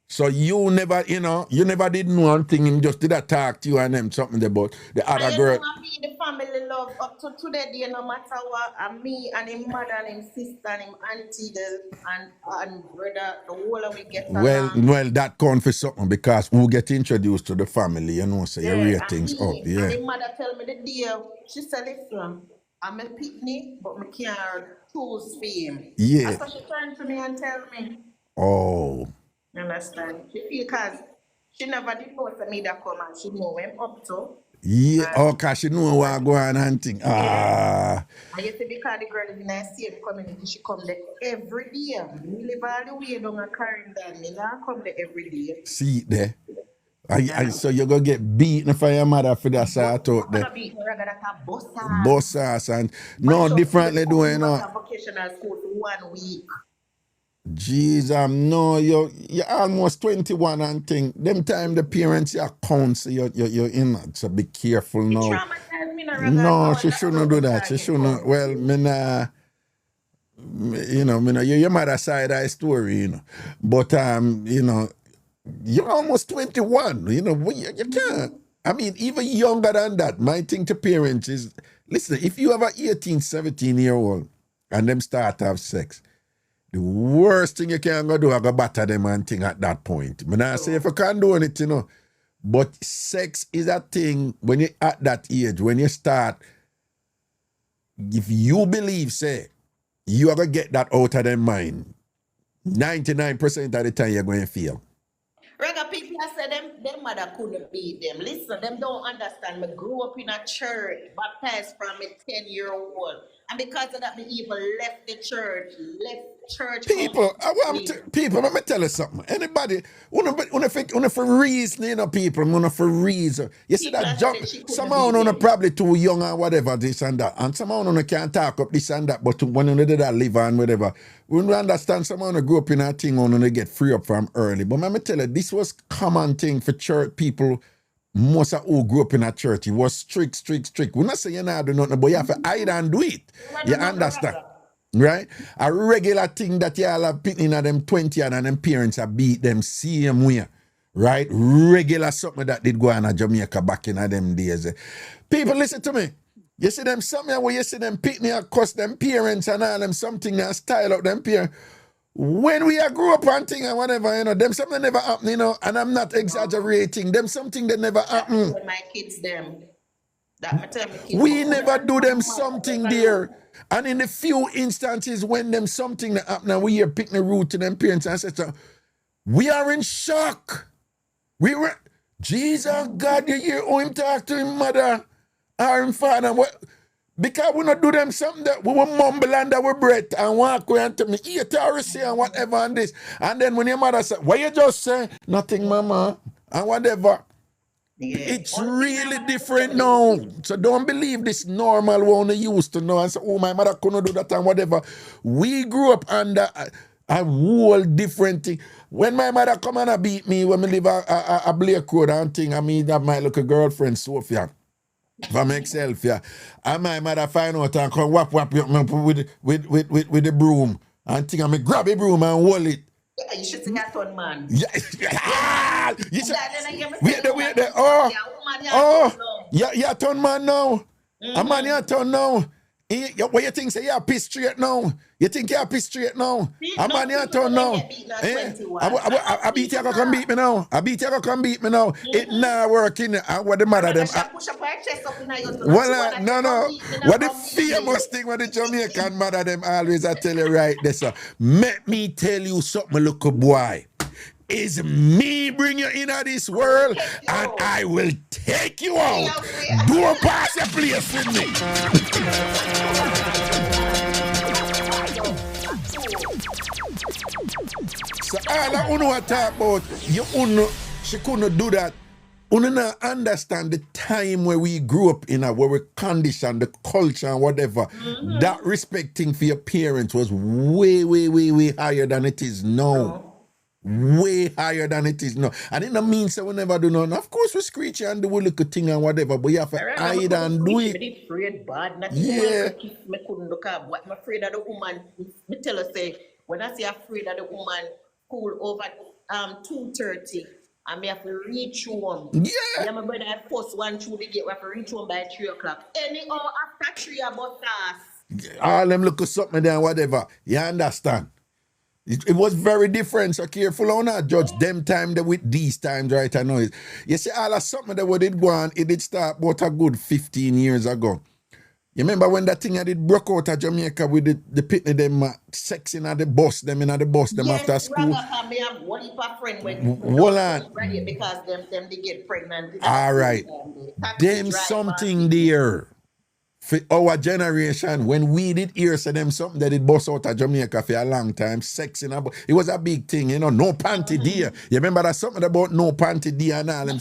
So you never, you never did know one thing and just did a talk to you and them something about the other and girl. You know, be the family love up to today, no matter what, and me and him mother and him sister and him auntie and brother, the whole of we get along. Well, that count for something because who get introduced to the family, so you rate things up. Yeah. And him mother tell me the day, she said, listen, I'm a picnic, but I can't choose for him. Yeah. That's what she turned to me and tell me. Oh. You understand? She feel because she never did know for me that come and she know him up to. Yeah, because she know what I go on and thing. And you see, because the girl is in a same community, she come there every day. We live all the way down and carrying down. You know, come there every day. See it there. So you're going to get beaten for your mother for that sort out there. Boss ass and no differently doing, Vocational school for 1 week. Jeez, no, you're almost 21 and thing. Them time the parents you counsel you're in, so be careful now. No, she shouldn't do that. She shouldn't. Well, your mother side of the story, But you're almost 21, you can't. I mean, even younger than that, my thing to parents is, listen, if you have an 18, 17-year-old and them start to have sex, the worst thing you can go do is go batter them and thing at that point. I not say if you can do it, but sex is a thing when you're at that age, when you start, if you believe, say, you are going to get that out of their mind, 99% of the time you're going to fail. Reggae people, I said them mother couldn't beat them. Listen, them don't understand. I grew up in a church, baptized from a 10-year-old. And because of that, me even left church. People, let me tell you something. Anybody, for reason, people, for reason. You see that some of them probably too young or whatever, this and that. And some of them can't talk up this and that, but when they did that live and whatever, we don't understand some of them grew up in a thing and they get free up from early. But let me tell you, this was common thing for church people. Most of who grew up in a church, it was strict. We're not saying you not do nothing, but you have to hide and do it. You understand? Right? A regular thing that you all have picking at them 20 and them parents have beat them same way. Right? Regular something that did go on in Jamaica back in them days. People, listen to me. You see them something where you see them picking and cuss them parents and all them something and style up them parents. When we grew up and thing and whatever, them something never happened, and I'm not exaggerating. Them something that never happened. My kids, them. We never do them something there. And in the few instances when them something that happened and we hear picking the root to them parents and ancestors, we are in shock. We were, Jesus, God, you hear how him talk to him mother or him father. What? Because we not do them something that we will mumble under our breath and walk away and tell me, eat or say and whatever and this. And then when your mother say, what you just say? Nothing, mama, and whatever. Yeah. It's really different now. So don't believe this normal one you used to know and say, oh, my mother couldn't do that and whatever. We grew up under a whole different thing. When my mother come and beat me when we live a Blake Road and thing, I mean that my little girlfriend, Sophia. For myself, yeah. And my mother find out and come whap with the broom. And think I grab a broom and hold it. Yeah, you should see that ton man. Yeah. You should, wait there. Yeah, ton man now. A man, yeah, ton now. What you think say you're piss straight now? You think you're piss straight now? I'm No, on your people turn gonna now. get beaten at Eh? 21. I beat you, come beat me now. I beat you, come beat me now. It not working. What the matter them? Push up her chest up in your to not you Well, wanna say, come no. beat me now, What the come beat me. famous thing with the Jamaican mother them always I tell you right there, sir. Let me tell you something, little boy. Is me bring you into this world and I will take you out. Don't pass a place with me. So all I want to talk about, she couldn't do that. You not understand the time where we grew up in, where we conditioned, the culture and whatever. That respecting for your parents was way, way, way, way higher than it is now. Way higher than it is now. And it don't mean so we never do nothing. Of course we screech and do a little thing and whatever, but you have to hide and do it. Me afraid bad. Nothing Yeah. me couldn't look at. What I'm afraid of the woman. Me tell her say when I say afraid of the woman, school over 2:30. And me have to reach home. Yeah. Yeah, my brother I post one through the gate. We have to reach home by 3 o'clock. Any hour after 3 about us. All them look at something there and whatever. You understand? It was very different, so careful on not judge them time with these times right I know. You see, all of something that what did go on, it did start about a good 15 years ago. You remember when that thing I did broke out of Jamaica with the pitney them sexing at the bus, them after school? Yes, me have one heap of friend when because them they get pregnant. All right. Them something there. For our generation, when we did hear say them something that did bust out of Jamaica for a long time, sex in it was a big thing, no panty dear. You remember that something about no panty dear and all them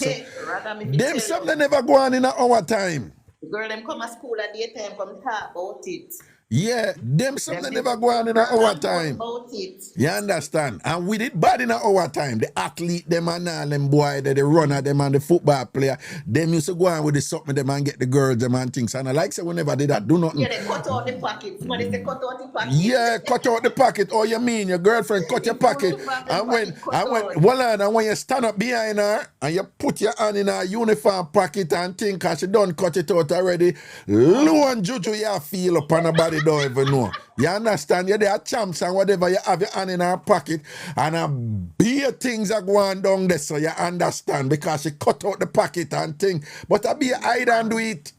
them something never go on in our time. The girl them come to school at daytime come talk about it. Yeah, them something never go on in our time. About it. You understand? And we did bad in our time. The athlete, them and all them boy, the runner, them and the football player, them used to go on with the something them and get the girls, them and things. And I like say we never did that. Do nothing. Yeah, they cut out the pockets. When they say cut out the pocket. Yeah, cut out the pocket. Oh, you mean your girlfriend cut your pocket? And when you stand up behind her and you put your hand in her uniform pocket and think she done cut it out already, low and juju you feel up on her body don't even know. You understand? You're there champs and whatever, you have your hand in her pocket and a beer things are going down there, so you understand because she cut out the pocket and thing. But a beer hide and do it.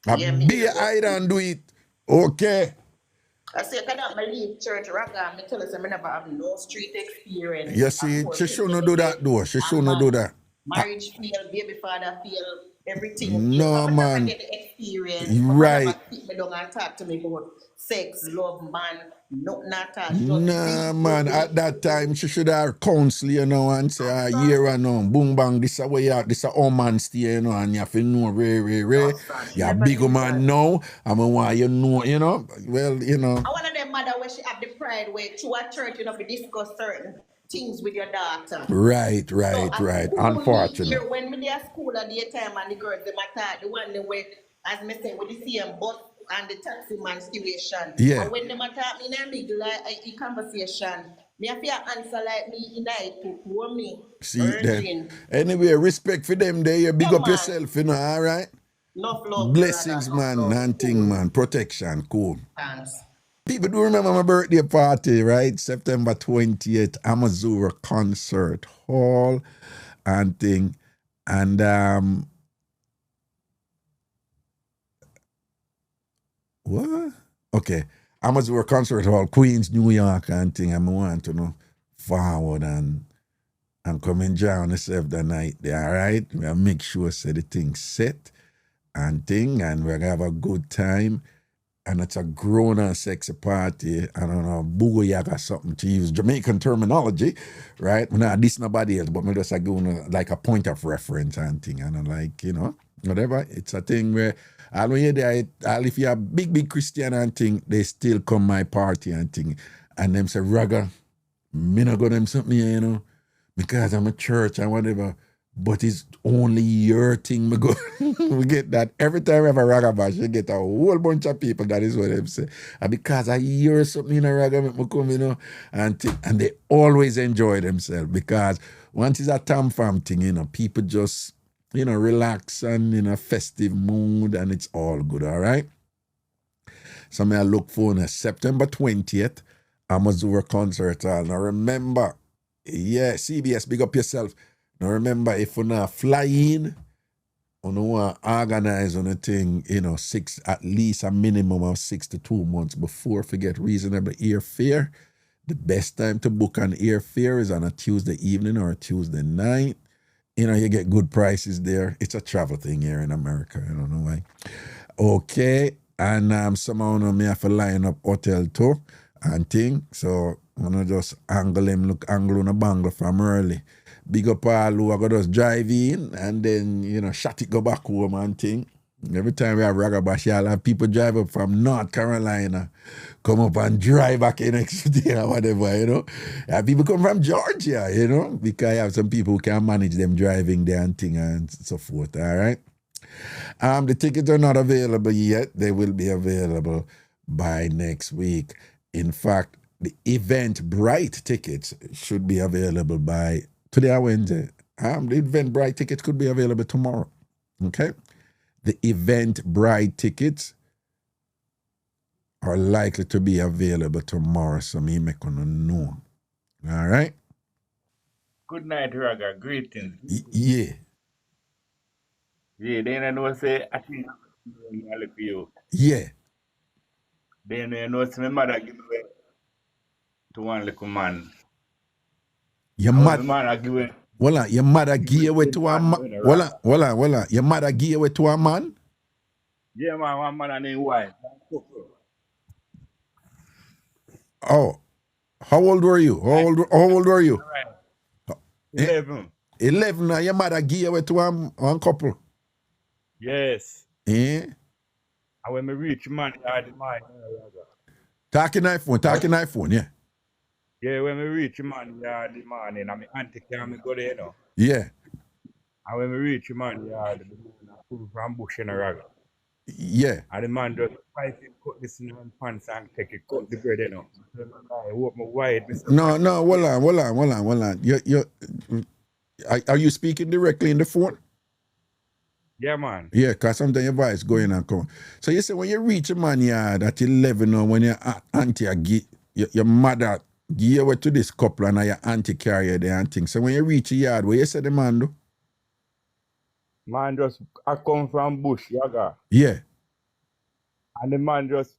Beer hide and do it. Okay. I say, can I leave church Raga? I tell us I never have no street experience. You see, she shouldn't do that though. She shouldn't do that. Marriage feel, baby father feel, everything. No, man. Get the experience. Right. Sit me down and talk to me about sex, love, man, nothing at all. Nah, man. At that time, she should have counsel, and say, year now, boom, bang, this is where you are, this is all man stay, and you have to know, Ray. You're a big man now, and I want you know, well, I want them mother where she have the pride where through a church, we discuss certain things with your daughter. Right. Unfortunately. When we at school at the time and the girls, they attack the one where, as me say, with the same bus and the taxi man situation. Yeah. And when they attack me in a big conversation, me have to answer like me in it to for me. See them. Anyway, respect for them there. You big up yourself, all right? Enough love. Blessings, man, and thing, man. Protection, cool. Thanks. People do remember my birthday party, right? September 20th, Amazura Concert Hall and thing. And what? Okay. Amazura Concert Hall, Queens, New York and thing. I want to know forward and come and join yourself that night there, all right? We'll make sure say the thing set and thing, and we're gonna have a good time. And it's a grown and sexy party. I don't know, booyah or something to use Jamaican terminology, right? Now, this nobody else, but me just like a point of reference and thing. And I'm like, whatever. It's a thing where all when you're there, if you're a big Christian and thing, they still come my party and thing. And them say, Raga, me not go them something, because I'm a church and whatever. But it's only your thing. We get that every time we have a Raga bash, you get a whole bunch of people. That is what them say. And because I hear something in a Raga, me come, and they always enjoy themselves. Because once it's a TamFam thing, people just, relax and in a festive mood, and it's all good, all right? So I look for September 20th, Amazura Concert Hall. Now remember, yeah, CBS, big up yourself. Now remember, if you not fly in, you want to organize on a thing, at least a minimum of 6 to 2 months before, forget reasonable airfare. The best time to book an airfare is on a Tuesday evening or a Tuesday night. You get good prices there. It's a travel thing here in America. I don't know why. Okay. And somehow me have to line up hotel too and thing. So I'm gonna just angle on a bangle from early. Big up all who are gonna just drive in and then, shut it, go back home and thing. Every time we have Ragabash, I'll have people drive up from North Carolina, come up and drive back in next day or whatever, And people come from Georgia, because I have some people who can manage them driving there and thing and so forth, all right? The tickets are not available yet. They will be available by next week. In fact, the Eventbrite tickets should be available by today or Wednesday. The Eventbrite tickets could be available tomorrow, okay? The Eventbrite tickets are likely to be available tomorrow, so me make you know. All right? Good night, Raga. Greetings. Yeah. Yeah, then I know say I think I look for you. Yeah. Then say my mother give away to one little man. Your My mother give away. your mother give away to a man. Your mother give away to a man? Yeah, man, one man named White. Oh. How old were you? How old were you? Right. 11. 11 now your mother give away to one couple. Yes. Eh? And when we reach man, I had mine. Talking iPhone, yeah. Yeah, when we reach man, yeah, the man, and my auntie can go there, Yeah. And when we reach man, yeah, the man pull from bush in a rag. Yeah. And the man just fight him, cut this in one pants and take it, cut the bread, I hope my white. No, hold on. Are you speaking directly in the phone? Yeah, man. Yeah, because sometimes your voice going and come. So you say when you reach a man yard at 11 or when your auntie, your mother give away to this couple and your auntie carry you there and things. So when you reach a yard, what you say the man do? Man just, I come from bush, yaga. Yeah. And the man just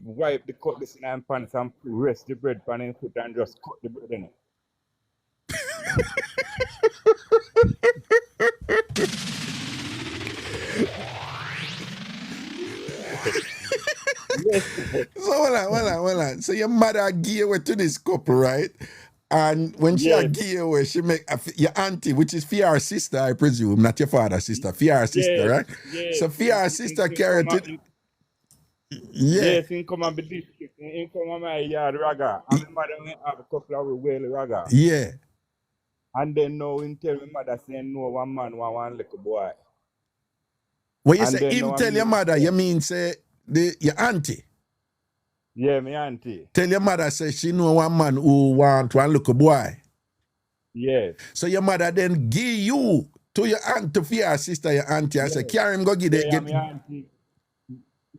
wipe the cutlass in and pants and rest the bread pan in foot and just cut the bread in it. Yes. So hold on. So your mother give away to this couple, right? And when she give away, she make your auntie, which is Fiar's sister, I presume, not your father's sister, Fiar's sister, right? Yes. So Fiar's sister carried it. Yeah. Yes, in come and be district, in come and my yard raga. And my mother went have a couple of well raga. Yeah. And then now in tell my mother saying no, one man, one little boy. When you say him tell your mother, you mean say your auntie? Yeah, my auntie. Tell your mother say she know one man who want one little boy. Yes. So your mother then give you to your aunt, to your sister, your auntie, and say, carry him go get it. My auntie.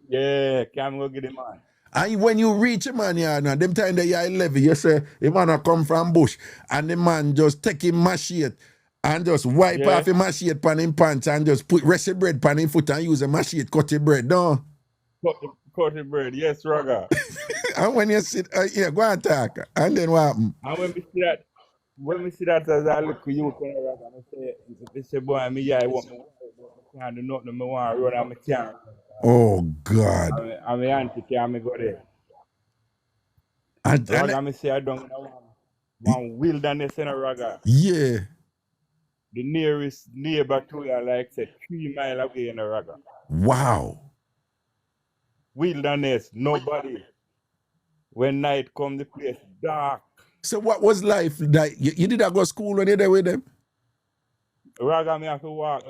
Yeah, can go get the man. And when you reach a man here now, them time that you're 11, you say, the man come from bush, and the man just take him machete and just wipe off him machete pan him pants and just put rest the bread pan him foot and use a machete cut the bread, no? Cut the bread, yes, Raga. And when you sit, go and talk, and then what happen? And when we see that as I look at you, Raga, I say, boy, I want me, I can't do nothing, I want to run and I can't. Oh, God. And my auntie can't go there. And Raga, I say, I don't know one wilderness in a Raga. Yeah. The nearest neighbor to you, like, say, 3 miles away in a Raga. Wow. Wilderness, nobody. When night come, the place dark. So what was life like? You did not go to school when you there with them? Raga, me have to walk.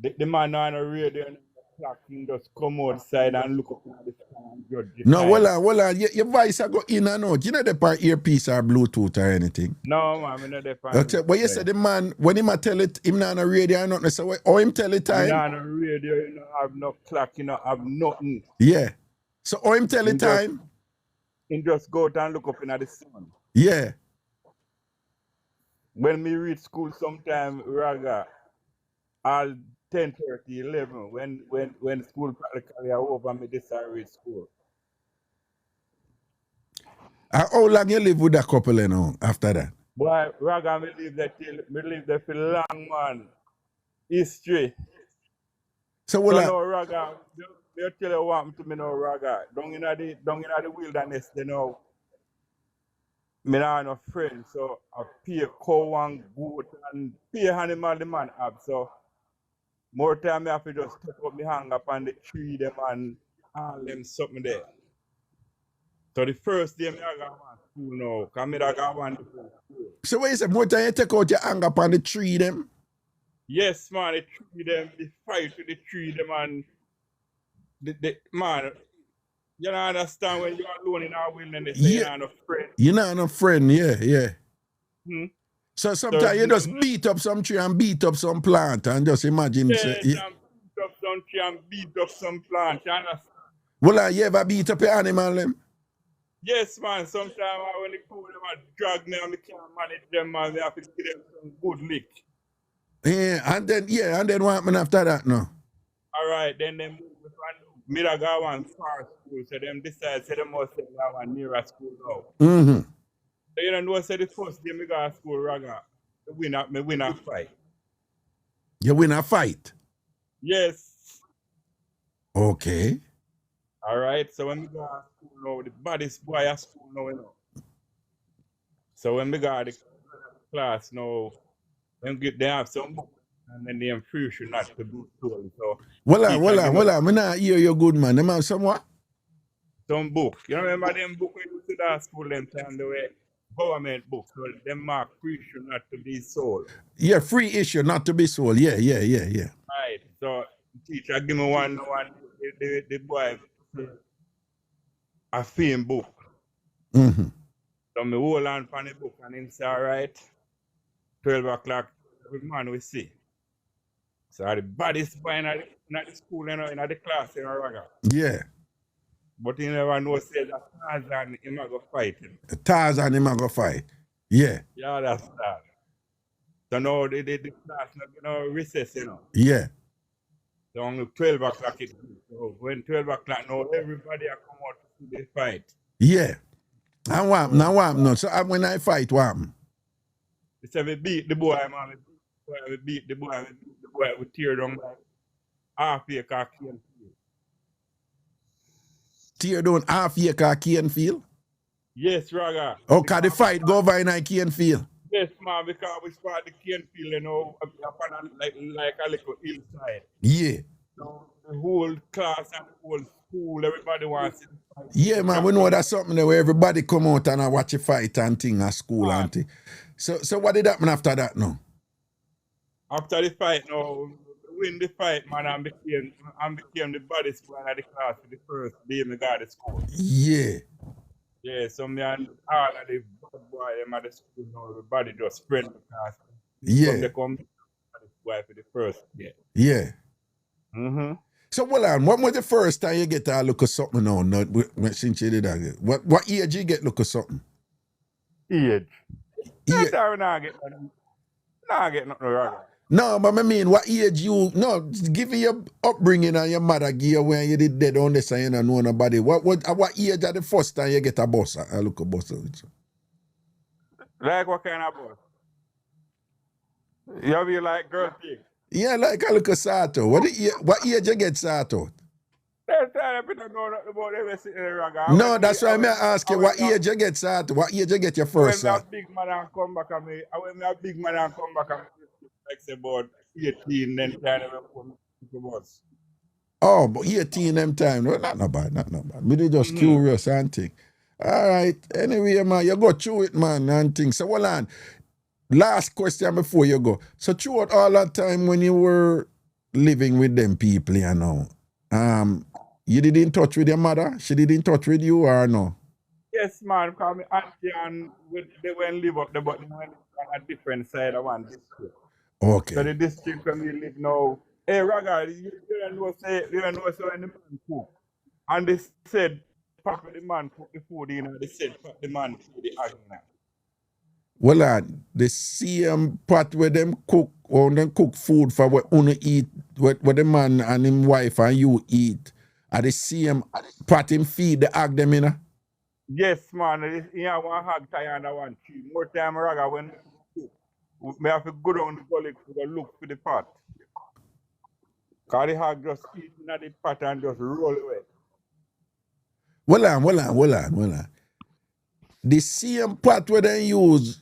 The man on the radio and the clock just come outside and look up at the sky and judge the No, time. well, your voice go in and out. You know the part earpiece or Bluetooth or anything? No, man, I'm not the part. Okay, but you said the man, when him tell it, him not on the radio or nothing, so or him tell it time? Him not on the radio, you know, have no clock, you know, have nothing. Yeah. So how him tell the Him just, time? him just go out and look up in the sun. Yeah. When me reach school sometime, Raga, all 10:30, 11, when school practically are over, me decide reach school. How long you live with that couple you know, after that? Boy, Raga, me live there for long, man. History. So So well, no, Raga, they tell you what happened to me now, Raga. Down in the wilderness, you know, me not have no friends, so I pay cow and goat and pay animal the man have. So more time I have to just take up my hang up on the tree them and all them something there. So the first day I got one school now, because I got one different school. so what you say? More time you take out your anger upon the tree them? Yes, man, the tree them, the fight with the tree them and the man, you don't understand when you're alone in our wilderness, so you don't have no friend. You not no friend, yeah. Hmm? So sometimes you just beat up some tree and beat up some plant and just imagine. Yes, say, and beat up some tree and beat up some plant, you understand? Well, you ever beat up your animal them? Yes, man, sometimes when they come them and drag me and I can't manage them, man, they have to give them some good lick. And then what happened after that now? All right, then them me da got one far school, so them decide, say them must send that one nearer school now. Mm-hmm. So you know, say the first day me got school, Raga, me win a fight. You win a fight? Yes. Okay. All right, so when we got school now, the baddest boy at school now, you know. So when we got the class now, they have some book, and then they encourage you not to be stolen. So Well, I not hear you good man. Them have some what? some book. You remember them book when you to that school them time the way government books, so them mark free should not to be sold. Yeah, free issue, not to be sold. Yeah. Right. So teacher give me one the boy a film book. Mm-hmm. So me hold on for the book and him say, all right, 12 o'clock, every man we see. So the baddest boy in the school, you know, in the class, you know, Raga. Yeah. But he never know say that Tarzan him a go fight him. Tarzan him a go fight. Yeah. Yeah, that's that. So now the class not you know recess, you know. Yeah. So only 12 o'clock it is. So when 12 o'clock now everybody a come out to see the fight. Yeah. And what happened? Now what happened? No. So when I fight, what happened? They say we beat the boy, man. We beat the boy, we tear down like half acre cane field. Tear down half acre cane field? Yes, Raga. Oh, because the fight go over in a cane field? Yes, man, because we start the cane field, you know, upon like a little hillside. Yeah. So the whole class and the whole school, everybody wants to fight. Yeah, man, we know that's something there where everybody come out and watch a fight and thing at school and thing. So what did happen after that now? After the fight, now, win the fight, man, and became the baddest boy of the class for the first day me got to school. Yeah. Yeah, so me and all of the bad boy them at the school now, everybody just spread the class. Yeah. From the come boy for the first day. Yeah. Mm-hmm. So, well, what was the first time you get to look at something now? Since you did that, what age you get look at something? Age. Yeah. That's how we not get nothing wrong. No, but I mean, what age you? No, give me your upbringing and your mother give you when you did dead on the side and know nobody. What age are the first time you get a bus? I look a bus. Like what kind of bus? You be like girl pig. Yeah, like I look a Sato. What age you get Sato? No, that's why I'm asking what age you get Sato. What age you get your first When Sato? a big man and come back and me, when a big man and come back and like say about 18, then kind of come to the bus. Oh, but 18 them time. Well, not bad. Me just curious and think. All right. Anyway, man, you go through it, man, and think. So, hold on. Last question before you go. So, throughout all that time when you were living with them people, you know, you did in touch with your mother? She did in touch with you or no? Yes, man, because my auntie and they went live up there, but they went on a different side of one district. Okay. So the district where we live now, hey, Raga, you don't know, say when the man cook. And they said, part of the man cook the food in, and they said, part the man feed the agna. Well, the same pot where them cook or them cook food for what you eat, what the man and him wife and you eat, are the same pot him feed the hog them in. Yes, man. You have one hog tie and one tree. More time, Raga, when we cook, we have to go down the gully to go look for the pot. Because the hog just eat in the pot and just roll away. Well on. The same pot where they use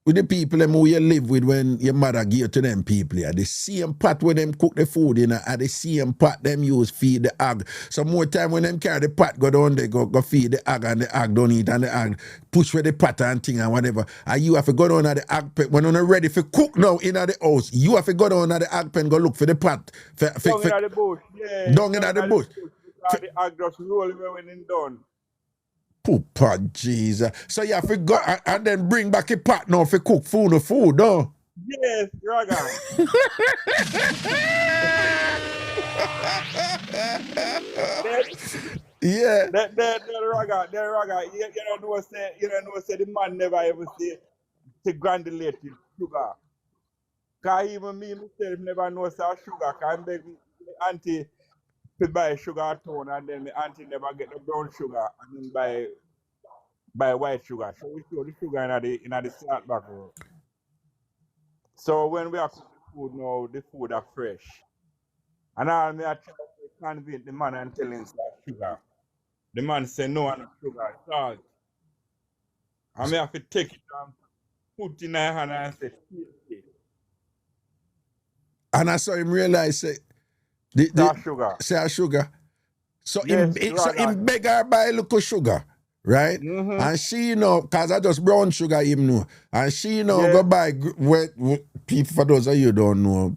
with the people them who you live with when your mother give to them people, yeah. The same pot where them cook the food in, are the same pot them use feed the hog. Some more time when them carry the pot go down, they go feed the hog and the hog don't eat and the hog push with the pot and thing and whatever. And you have to go down at the hog pen. When you're not ready for cook now in the house, you have to go down at the hog pen, go look for the pot. Down in the bush, yeah. Down in the bush. Because the hog just roll away when it's done. Poopa Jesus. So you have to go and then bring back a pot now for cook food, no? Yes, Raga. Yeah. Raga. You don't know say the man never ever say granulated sugar. Because even me myself never know say sugar. Because I beg my auntie to buy sugar at home and then my auntie never get the brown sugar and then buy white sugar. So we throw the sugar in the salt bottle. So when we are cooking food now, the food are fresh. And all me I try to convince the man and tell him it's sugar. The man say no, not sugar, salt. And me have to take it and put it in my hand and say, taste it. And I saw him realize say Sugar. say sugar. So Yes, him beg her buy a little sugar, right? Mm-hmm. And she cause I just brown sugar him know. And she go buy people, for those of you who don't know,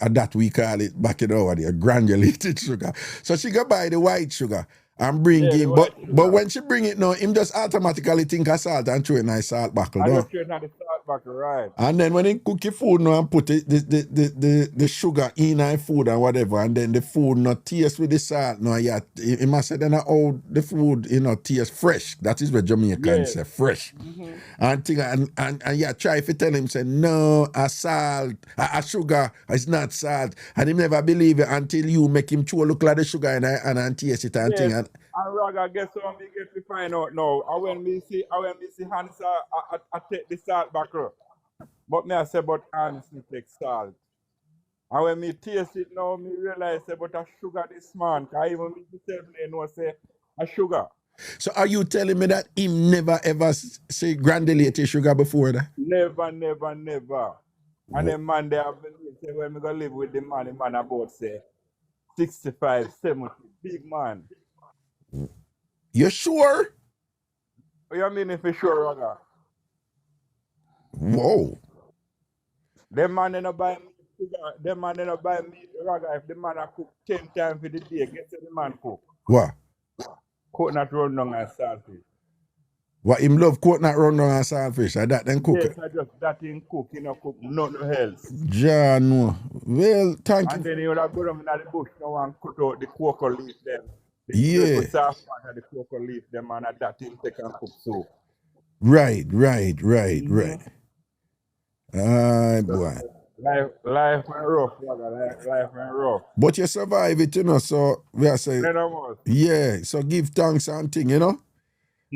that we call it back in our day, granulated sugar. So she go buy the white sugar and bring him. But when she bring it now, him just automatically think of salt and throw it in a salt buckle. I just throw it in the salt buckle, right. And then when he cook your food now and put the sugar in our food and whatever, and then the food not taste with the salt now, he must say then how the food taste fresh. That is what Jamaicans say, fresh. Mm-hmm. And try to tell him say no, a sugar is not salt, and he never believe it until you make him chew look like the sugar and taste it and thing. And Raga, guess what we get to find out now? When we see Hans, I take the salt buckle. But me I say, but Hans take salt. And when me taste it now, me realize say, but a sugar this man. Because even me myself know say a sugar. So are you telling me that him never ever say granulated sugar before that? Never. And the man there say when we go live with the man about say 65, 70, big man. You sure? What you mean if you sure, Raga? Whoa. Them man don't buy meat, sugar. Them man don't buy meat, Raga. If the man a cook 10 times for the day, guess what the man cook? What? Coconut rundown and saltfish. What him love coconut rundown and saltfish? I that then cook yes, it? I just that in cook, cook nothing else. Ja, no. Well, thank you. And then you would have go down in the bush now and cut out the cocoa leaf them. Yeah. Soft part of the cocoa leaf them and that in take and cook soup. Right. Boy. Life went rough, brother. Life went rough. But you survive it, so we are saying, yeah, so give thanks and thing, All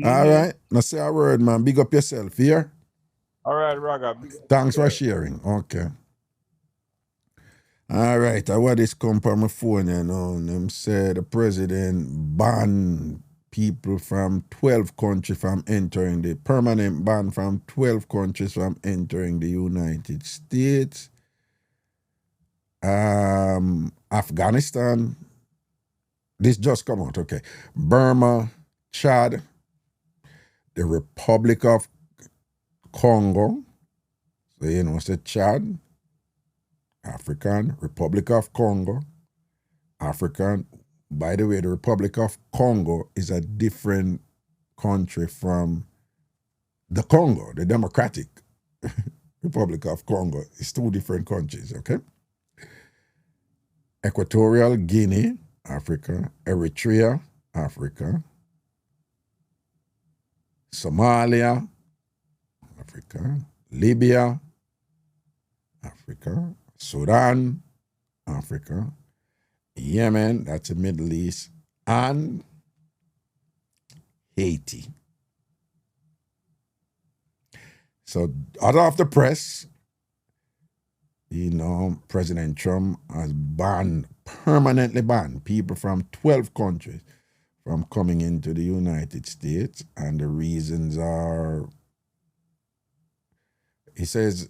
right? Now say a word, man. Big up yourself, here. All right, Raga. Thanks for sharing. Okay. All right, I want this come from my phone, Them say the president banned people from 12 countries from entering the permanent ban from 12 countries from entering the United States. Afghanistan. This just come out, okay. Burma, Chad, the Republic of Congo. So it's Chad, African, Republic of Congo, African. By the way, the Republic of Congo is a different country from the Congo, the Democratic Republic of Congo. It's two different countries, okay? Equatorial Guinea, Africa, Eritrea, Africa. Somalia, Africa. Libya, Africa. Sudan, Africa. Yemen, that's the Middle East. And Haiti. So, out of the press, President Trump has permanently banned people from 12 countries from coming into the United States. And the reasons are, he says,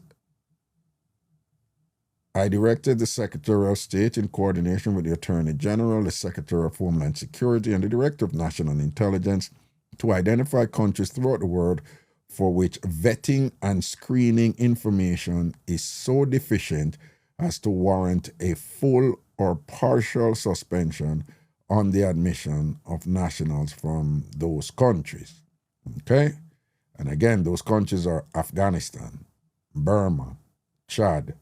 I directed the Secretary of State in coordination with the Attorney General, the Secretary of Homeland Security, and the Director of National Intelligence to identify countries throughout the world for which vetting and screening information is so deficient as to warrant a full or partial suspension on the admission of nationals from those countries. Okay? And again, those countries are Afghanistan, Burma, Chad,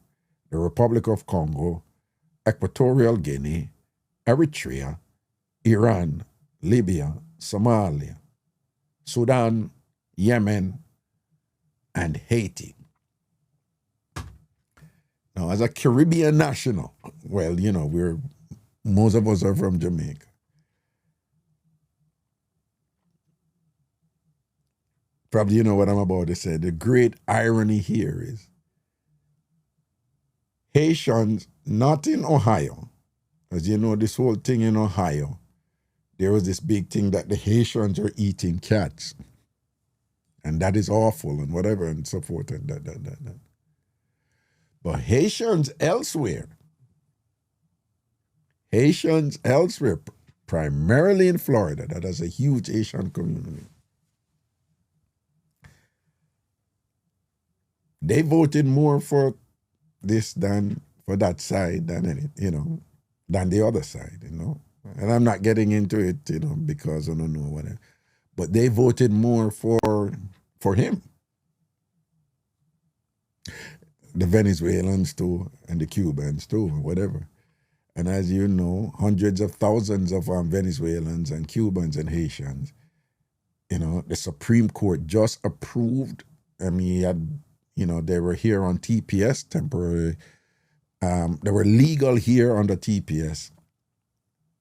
the Republic of Congo, Equatorial Guinea, Eritrea, Iran, Libya, Somalia, Sudan, Yemen, and Haiti. Now, as a Caribbean national, well, most of us are from Jamaica. Probably you know what I'm about to say. The great irony here is Haitians, not in Ohio. As you know, this whole thing in Ohio, there was this big thing that the Haitians are eating cats. And that is awful and whatever and so forth and that. But Haitians elsewhere, primarily in Florida, that has a huge Haitian community, they voted more for this than for that side than the other side, And I'm not getting into it, because I don't know whatever. But they voted more for him. The Venezuelans too, and the Cubans too, whatever. And as you know, hundreds of thousands of Venezuelans and Cubans and Haitians, the Supreme Court just approved. I mean, they were here on TPS temporarily. They were legal here under TPS.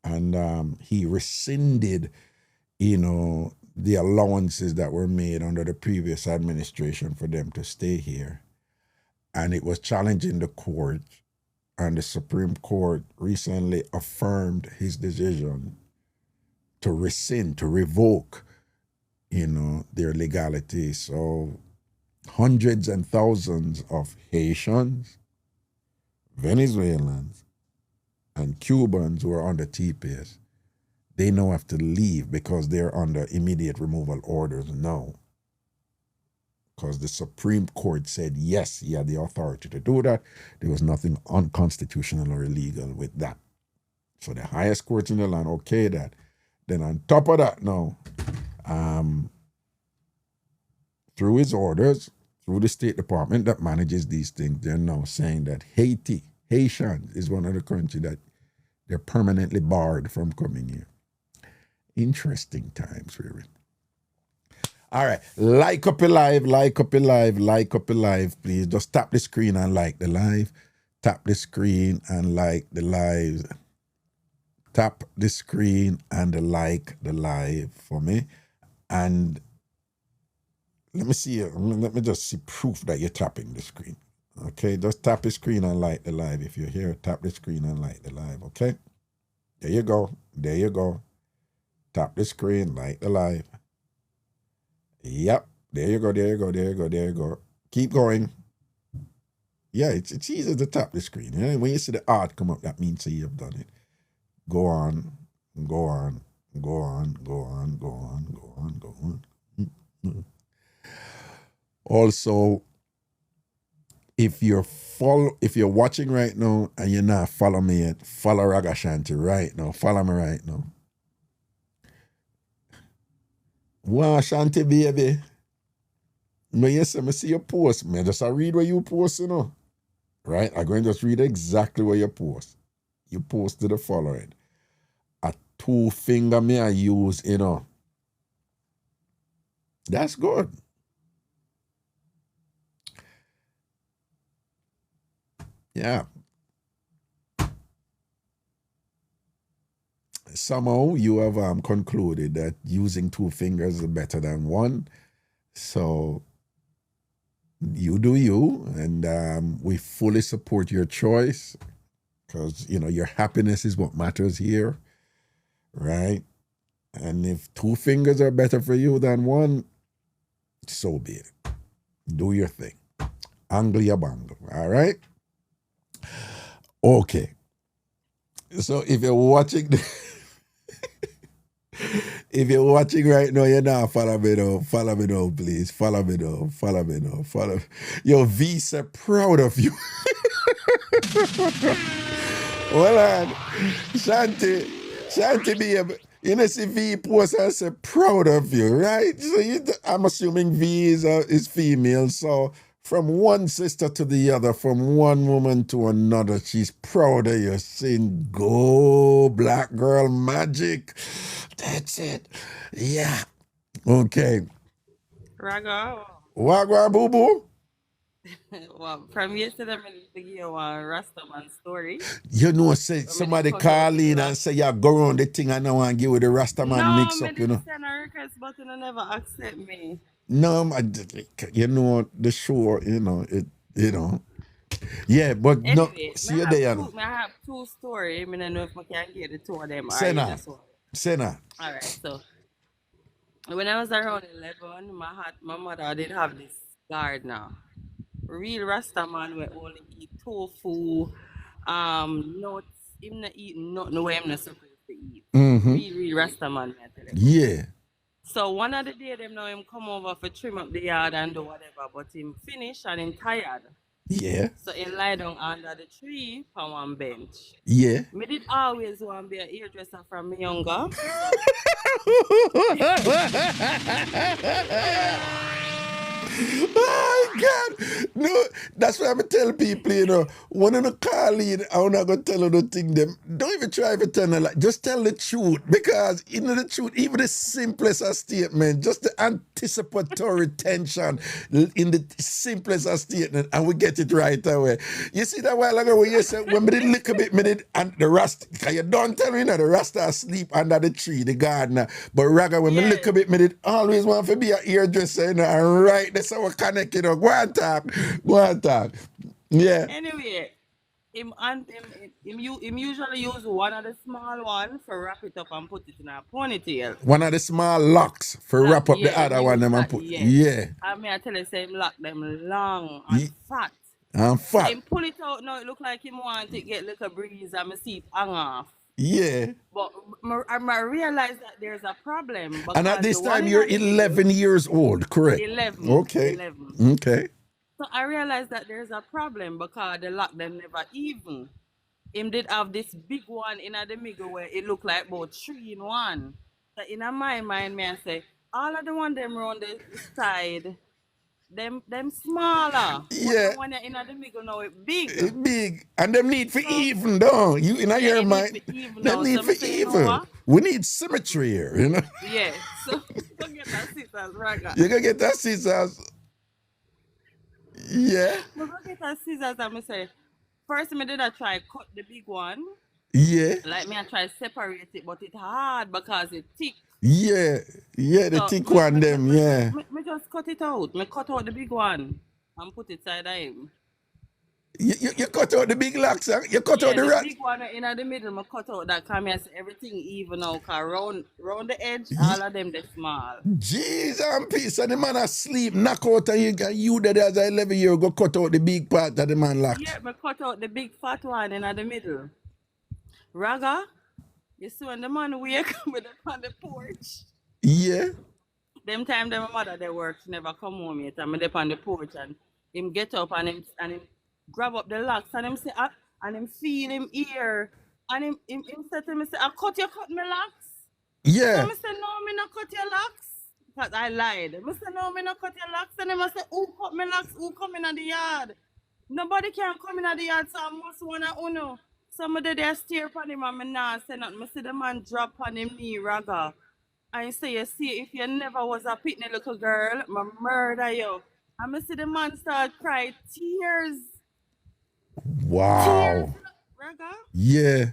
And he rescinded, the allowances that were made under the previous administration for them to stay here. And it was challenging the court. And the Supreme Court recently affirmed his decision to rescind, to revoke, their legality. So hundreds and thousands of Haitians, Venezuelans, and Cubans who are under TPS, they now have to leave because they're under immediate removal orders now. Because the Supreme Court said, yes, he had the authority to do that. There was nothing unconstitutional or illegal with that. So the highest court in the land okayed that. Then on top of that now, through his orders, through the State Department that manages these things, they're now saying that Haitian is one of the countries that they're permanently barred from coming here. Interesting times, really. All right, like up a live, please. Just tap the screen and like the live. Tap the screen and like the live. Tap the screen and like the live for me. And let me see, let me just see proof that you're tapping the screen. Okay, just tap the screen and like the live. If you're here, tap the screen and like the live, okay? There you go. Tap the screen, like the live. Yep, there you go. Keep going. Yeah, it's easy to tap the screen. When you see the art come up, that means you've done it. Go on. Also, if you're watching right now and you're not following me yet, follow Ragashanti right now. Follow me right now. Wow, Shanti baby. I see your post. I just read what you post, Right? I'm going to just read exactly what you post. You posted the following. A 2 finger me I use, you know. That's good. Yeah. Somehow you have concluded that using 2 fingers is better than 1. So you do you, and we fully support your choice because, you know, your happiness is what matters here, right? And if 2 fingers are better for you than 1, so be it. Do your thing. Anglia bangle, all right? Okay. So if you're watching... If you're watching right now, you're not follow me now, please. Follow me now. Yo, V said proud of you. Well, Shanti be you know, see V post and say proud of you, right? So I'm assuming V is female, so from one sister to the other, from one woman to another, she's proud of you, saying, go, black girl magic. That's it. Yeah. Okay. Raga, Wagwa boo boo. well, from yesterday, I'm going to give you a Rastaman story. You know, say somebody call in and say, yeah, go around the thing and I want to give you the Rastaman mix up, you know. Send a request, but you never accept me. No, you know, the show, you know, you know. Yeah, but anyway, no, see you there. I have 2 stories. I don't know if I can get the 2 of them. Senna. All right, so when I was around 11, my mother did have this gardener. Real Rasta man will only eat tofu, nuts. Him not eat nothing where I'm not supposed to eat. Real Rasta man, I tell you. Yeah. So one of the day them now him come over for trim up the yard and do whatever, but him finish and him tired. Yeah. So he lie down under the tree on one bench. Yeah. Me did always want to be a hairdresser from me younger. Oh God! No, that's why I'm tell people, you know, when you call in, I'm not gonna tell you the thing. Them don't even try to tell them, like, just tell the truth, because you know the truth, even the simplest of statement, just the anticipatory tension in the simplest of statement, and we get it right away. You see that while ago when you said when we did look a bit, and the Rasta, cause you don't tell me, you know, the Rasta asleep under the tree, the gardener, but Raga when we look a bit, me did always want to be a hairdresser, you know, and right. That's how we connect, you know. Go on talk. Yeah. Anyway, him usually use one of the small ones for wrap it up and put it in a ponytail. One of the small locks for wrap up the other one them and put. Yeah. I mean, I tell you, say him lock them long and fat. And fat. So him pull it out now. It look like him want to get little breeze and me see it hang off. Yeah. But I realize that there's a problem. And at this time, you're 11 years old, correct? 11. Okay. 11. Okay. So I realized that there's a problem because the lock them never even. Him did have this big one in the middle where it looked like about 3 in 1. So in my mind, me I say, all of the one them around the side, them smaller. Yeah. But the one in the middle now it big. It's big. And them need for even, though. You in your mind. Them need for even. We need symmetry here, you know? Yeah. So go get that scissors, Raga. You gonna get that scissors. Yeah. But go get that scissors and I say, first me did I try cut the big one. Yeah. Like me I try separate it, but it's hard because it's thick. Yeah, the So, thick one, them, yeah. Me just cut it out. Me cut out the big one and put it side of him. You cut out the big locks, huh? You cut out the rat. The big one in the middle, me cut out that come here, everything even out, cause round the edge, all of them they small. Jeez and peace, and the man asleep, knock out, and you that as a 11-year-old go cut out the big part that the man locked. Yeah, me cut out the big fat one in the middle. Raga, you see when the man wake up with on the porch. Yeah. Them time my mother they work, she never come home yet. I'm up on the porch and him get up and him grab up the locks and him say and him feel him ear and him say to me say, I cut my locks. Yeah. So I say, no, me not cut your locks. Because I lied. I say, no, me not cut your locks. And I say, who cut my locks? Who come in the yard? Nobody can come in the yard, so I must want to uno. Somebody there stare upon him and me nah say nothing. Me see the man drop on him knee, Raga. And say, you see, if you never was a pitney little girl, me murder you. And me see the man start cry tears. Wow. Raga. Yeah.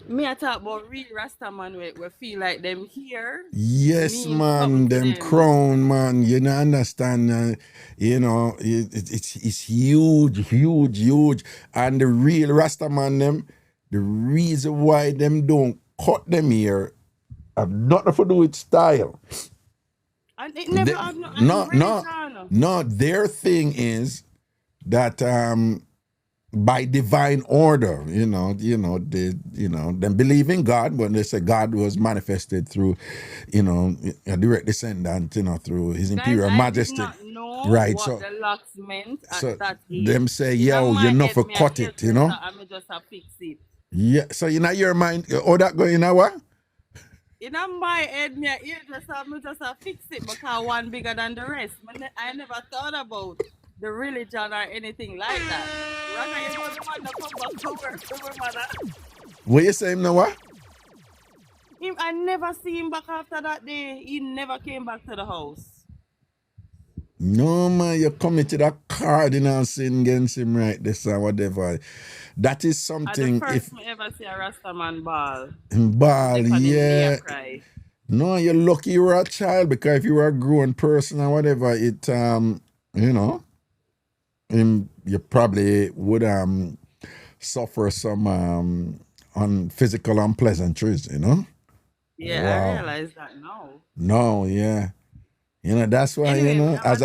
Me I talk about real Rasta man we feel like them here. Yes, mean man. something to Them them. crown, man. You know, understand? You know, it's huge, huge, huge. And the real Rasta man, them, the reason why them don't cut them here have nothing to do with style. And it never have No. Their thing is that by divine order, them believe in God, but they say God was manifested through, a direct descendant, through His Imperial Majesty. I did not know Right, what so- the locks meant at So that age. them say, In yo, my you're not head, for me a cut it, hairdresser and me just a fix it. Yeah, so your mind, that going in what? In my head, me a hairdresser, me just a fix it because one bigger than the rest. I never thought about the religion or anything like that. Raga, you know the man that come back to work for my mother. What you saying now, what? I never see him back after that day. He never came back to the house. No, man, you committed a cardinal sin against him right this or whatever. That is At something, the first me ever see a Rasta man ball. Ball, Step on him knee yeah. and cry. No, you're lucky you were a child, because if you were a grown person or whatever, it you probably would suffer some physical unpleasantries, Yeah, Wow. I realize that now. No, yeah. That's why, Anyway, as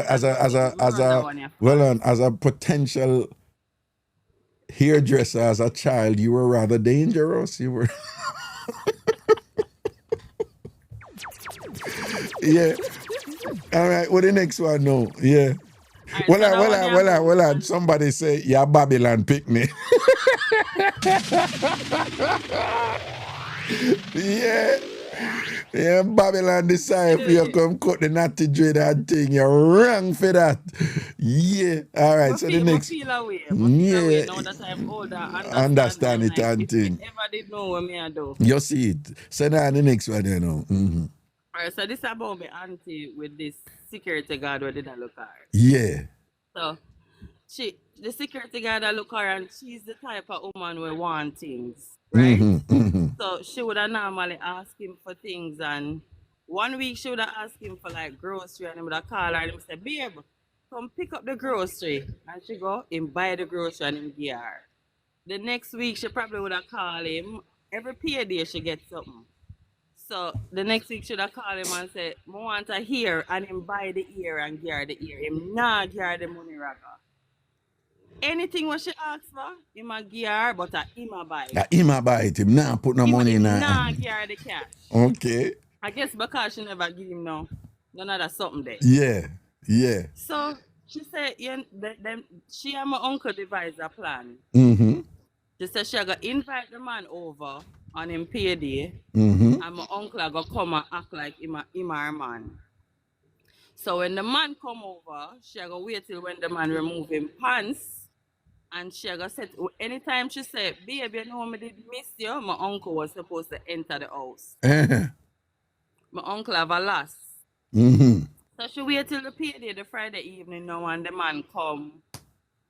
a potential hairdresser as a child, you were rather dangerous. You were yeah. All right, what the next one now? Yeah. Alright, Well on. Somebody say, yeah, Babylon pick me. Yeah. Yeah, Babylon decide for you come cut the natty dread and thing. You're wrong for that. Yeah. All right, so the next. feel away. Yeah. Now that I'm older, Understand it and if thing. you ever did know what me I do. You see it. So now the next one, Mm-hmm. Alright, so this is about my auntie with this security guard where did I look at her. Yeah. So the security guard I look at her and she's the type of woman who want things, right? So she would have normally ask him for things, and one week she would have asked him for like grocery, and he would have call her and he say, babe, come pick up the grocery. And she go and buy the grocery and him give her. The next week she probably would have called him. Every Ph.D. she gets something. So the next week she would have called him and say, I want a ear, and him buy the ear and give her the ear. Him not give her the money, Raga. Anything what she asks for, him a give her, but him a buy it. Him a buy it. Him not put no money in her. Nah, give her the cash. Okay. I guess because she never give him none of that something there. Yeah. So she said, she and my uncle devised a plan. Mm-hmm. She said she gonna invite the man over on him Ph.D. Mm-hmm. and my uncle gonna come and act like him her man. So when the man come over, she gonna wait till when the man remove him pants. And she gonna say, anytime she said, babe, you know me did miss you, my uncle was supposed to enter the house. My uncle have a loss. Mm-hmm. So she wait till the Ph.D. the Friday evening now and the man come.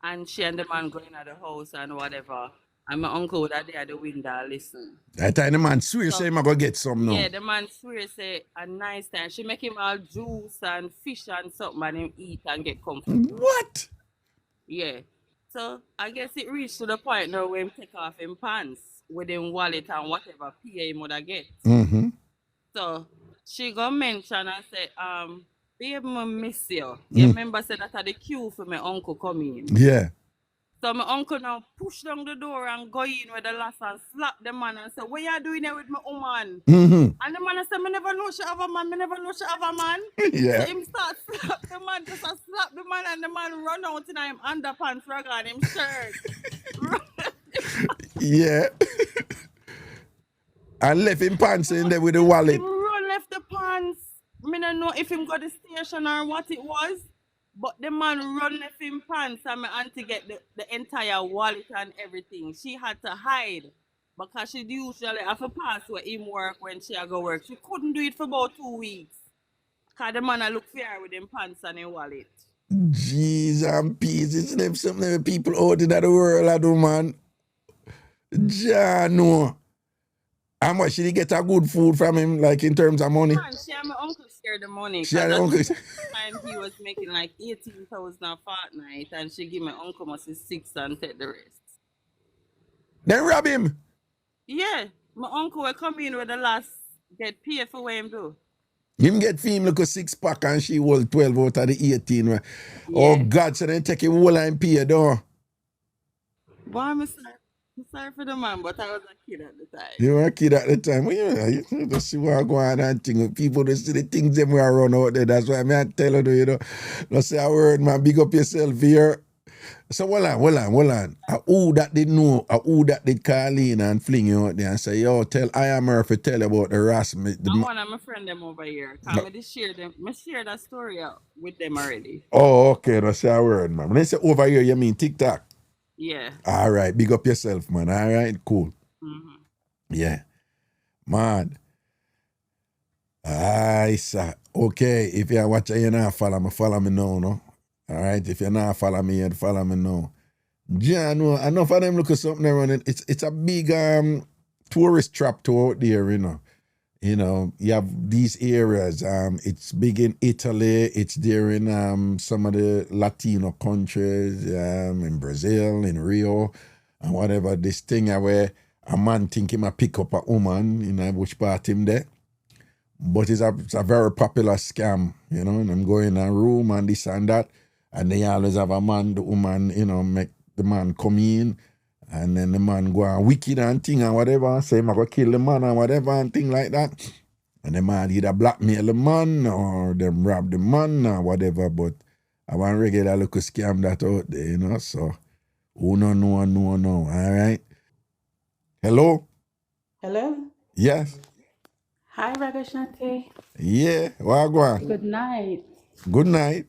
And she and the man go in at the house and whatever. And my uncle would have there at the window listen. That time the man swear say him go get some now. Yeah, the man swear say a nice time. She make him all juice and fish and something and him eat and get comfortable. What? Yeah. So I guess it reached to the point now where him take off him pants with him wallet and whatever PA him would have get. Mm-hmm. So she go mention and say, babe, I miss you. You remember said that at the queue for my uncle coming. Yeah. So my uncle now push down the door and go in with the lass and slap the man and say, what you doing here with my woman? Mm-hmm. And the man said, I never know she have a man, I never know she have a man. Yeah. So him start slap the man, just a slap the man and the man run out in him underpants, rag on him shirt. Yeah. And left him pants in there with the wallet. Him run left the pants. I don't know if him got the station or what it was. But the man run left him pants and my auntie get the entire wallet and everything. She had to hide because she usually have to pass where him work when she go work. She couldn't do it for about 2 weeks. Cause the man a look fair with him pants and him wallet. Jeez and peace. It's them something that people out in the world I do, man. Ja, no. How much did he get a good food from him, like in terms of money? Man, she and my uncle share the money. She Cause and at the uncle. the time he was making like 18,000 a fortnight and she give my uncle must be 6 and take the rest. Then rob him. Yeah, my uncle will come in with the last get paid for what him do. Him get fame look a 6-pack and she hold 12 out of the 18. Right? Yeah. Oh God, so then take a whole and pay though. Boy, I'm sorry for the man, but I was a kid at the time. You were a kid at the time. Well, you just see what go on and thing. People just see the things them we are run out there. That's why I tell you, don't say a word, man. Big up yourself here. So hold on. Who that did know, who that did call in and fling you out there and say, yo, tell I am Murphy, tell about the harassment. One of my friend them over here. Come no. Share that story out with them already. Oh, okay. Don't say a word, man. When I say over here, you mean TikTok? Yeah. All right. Big up yourself, man. All right. Cool. Mm-hmm. Yeah. Man. Aye, sir. Okay. If you're watching, you're not follow me now, no? All right. If you're not follow me, you'd follow me now. Yeah, no. Enough of them look at something around it. It's a big tourist trap to out there, you know. You know, you have these areas. It's big in Italy. It's there in some of the Latino countries, in Brazil, in Rio, and whatever. This thing where a man think he might pick up a woman, you know, which part him there. But it's a very popular scam, you know. And I'm going in a room and this and that, and they always have a man, the woman, you know, make the man come in. And then the man go on wicked and thing and whatever, say I'm going to kill the man and whatever and thing like that. And the man either blackmail the man or them rob the man or whatever. But I want regular look scam that out there, you know. So, who no. All right. Hello? Hello? Yes. Hi, Ragashanti. Yeah, what go on? Good night. Good night.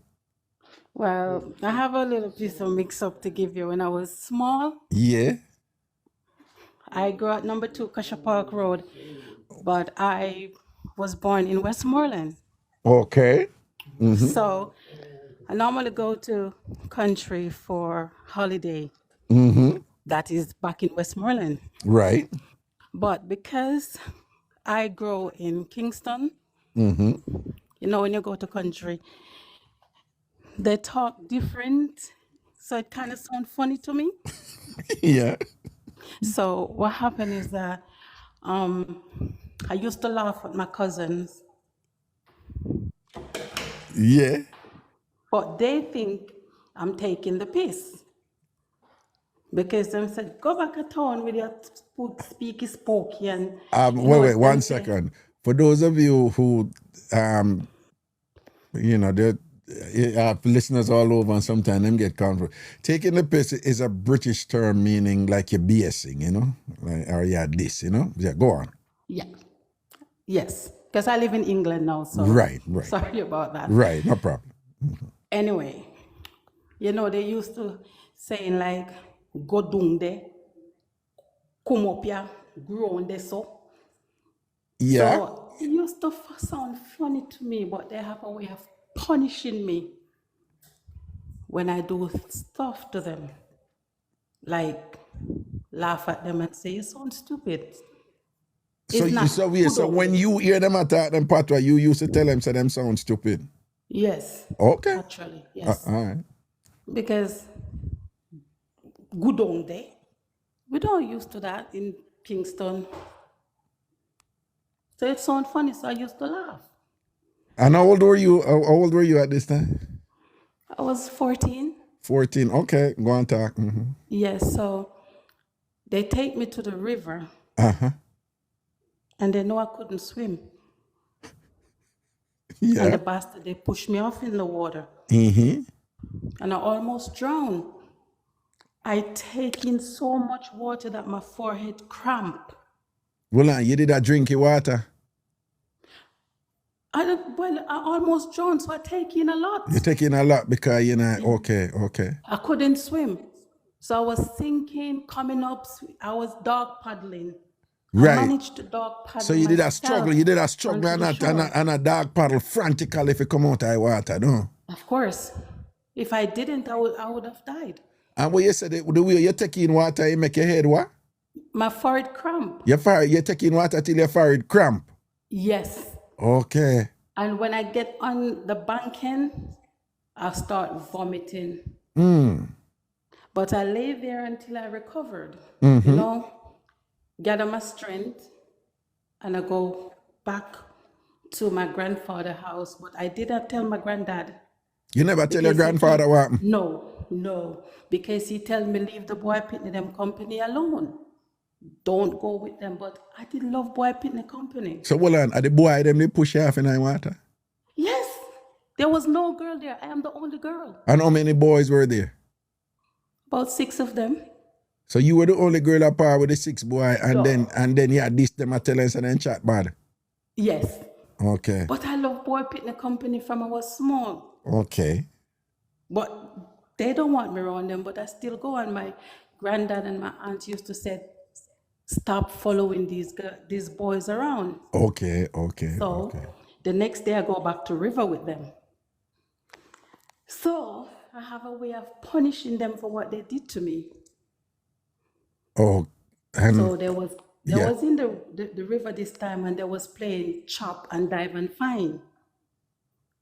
Well, I have a little piece of mix-up to give you. When I was small, Yeah. I grew up number 2 Kasha Park Road, but I was born in Westmoreland. Okay. Mm-hmm. So I normally go to country for holiday. Mm-hmm. That is back in Westmoreland. Right. But because I grow in Kingston, Mm-hmm. you know, when you go to country, they talk different, so it kind of sounds funny to me. Yeah. So what happened is that I used to laugh at my cousins, Yeah. but they think I'm taking the piss. Because them said, go back to town with your speaky spooky and wait, 1 second. For those of you who you know, there have listeners all over and sometimes them get confused. Taking the piss is a British term meaning like you're BSing, you know? Like, or yeah, this, you know? Yeah, go on. Yeah. Yes. Because I live in England now, so Right. sorry about that. Right, no problem. Mm-hmm. Anyway, you know, they used to saying like, go down there, come up here, grow on there so. Yeah. So it used to sound funny to me, but they have a way of punishing me when I do stuff to them. Like laugh at them and say, you sound stupid. So when you hear them attack them patois, you used to tell them, say them sound stupid. Yes. Okay. Actually, yes. All right. Because good on there, we don't used to that in Kingston. So it sounds funny, so I used to laugh. And how old were you? How old were you at this time? I was 14. 14. Okay, go on talk. Mm-hmm. Yes, so they take me to the river. Uh-huh. And they know I couldn't swim. Yeah. And the bastard, they pushed me off in the water. Mm-hmm. And I almost drowned. I take in so much water that my forehead cramped. Well, you did that drink your water? I almost drowned, so I take in a lot. You're taking a lot because you're not, okay. I couldn't swim. So I was sinking, coming up. I was dog paddling. I Right. managed to dog paddle So you did a struggle, onto the shore. and a dog paddle frantically if you come out of the water, no? Of course. If I didn't, I would have died. And what you said, the way you take in water, you make your head what? My forehead cramp. You take in water till your forehead cramp. Yes. Okay. And when I get on the banking, I start vomiting. But I lay there until I recovered. You know, gather my strength, and I go back to my grandfather's house. But I didn't tell my granddad. You never tell your grandfather what happened? No. Because he tell me leave the boy picnic them company alone. Don't go with them. But I did love boy picnic company. So hold on, are the boy them they push you off in the water? Yes. There was no girl there. I am the only girl. And how many boys were there? About 6 of them. So you were the only girl apart with the 6 boy, and Yeah. then you had this them a tell us and then chat bad. Yes. Okay. But I love boy picnic company from I was small. Okay. But they don't want me around them, but I still go. And my granddad and my aunt used to say, stop following these boys around. Okay. So the next day I go back to River with them. So I have a way of punishing them for what they did to me. Oh, So there was in the river this time, and they was playing chop and dive and find.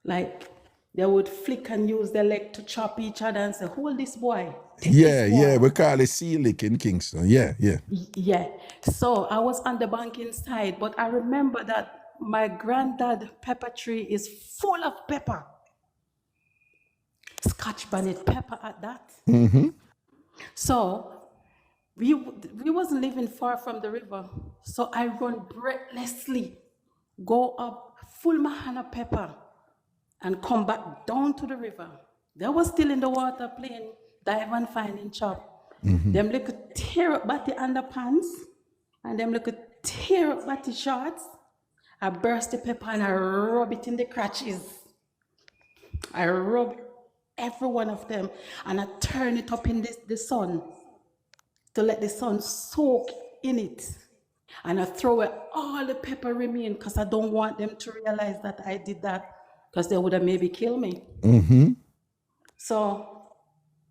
Like they would flick and use their leg to chop each other and say, hold this boy. Take this boy. we call it sea lick in Kingston. Yeah. Yeah. So I was on the bank inside, but I remember that my granddad pepper tree is full of pepper. Scotch bonnet pepper at that. So we wasn't living far from the river. So I run breathlessly, go up, full my hand of pepper, and come back down to the river. They was still in the water playing dive and finding chop. Them little tear up batty underpants, and them little tear up batty shorts. I burst the pepper and I rub it in the crotches. I rub every one of them, and I turn it up in the sun to let the sun soak in it. And I throw away all the pepper remain because I don't want them to realize that I did that, because they would have maybe killed me. So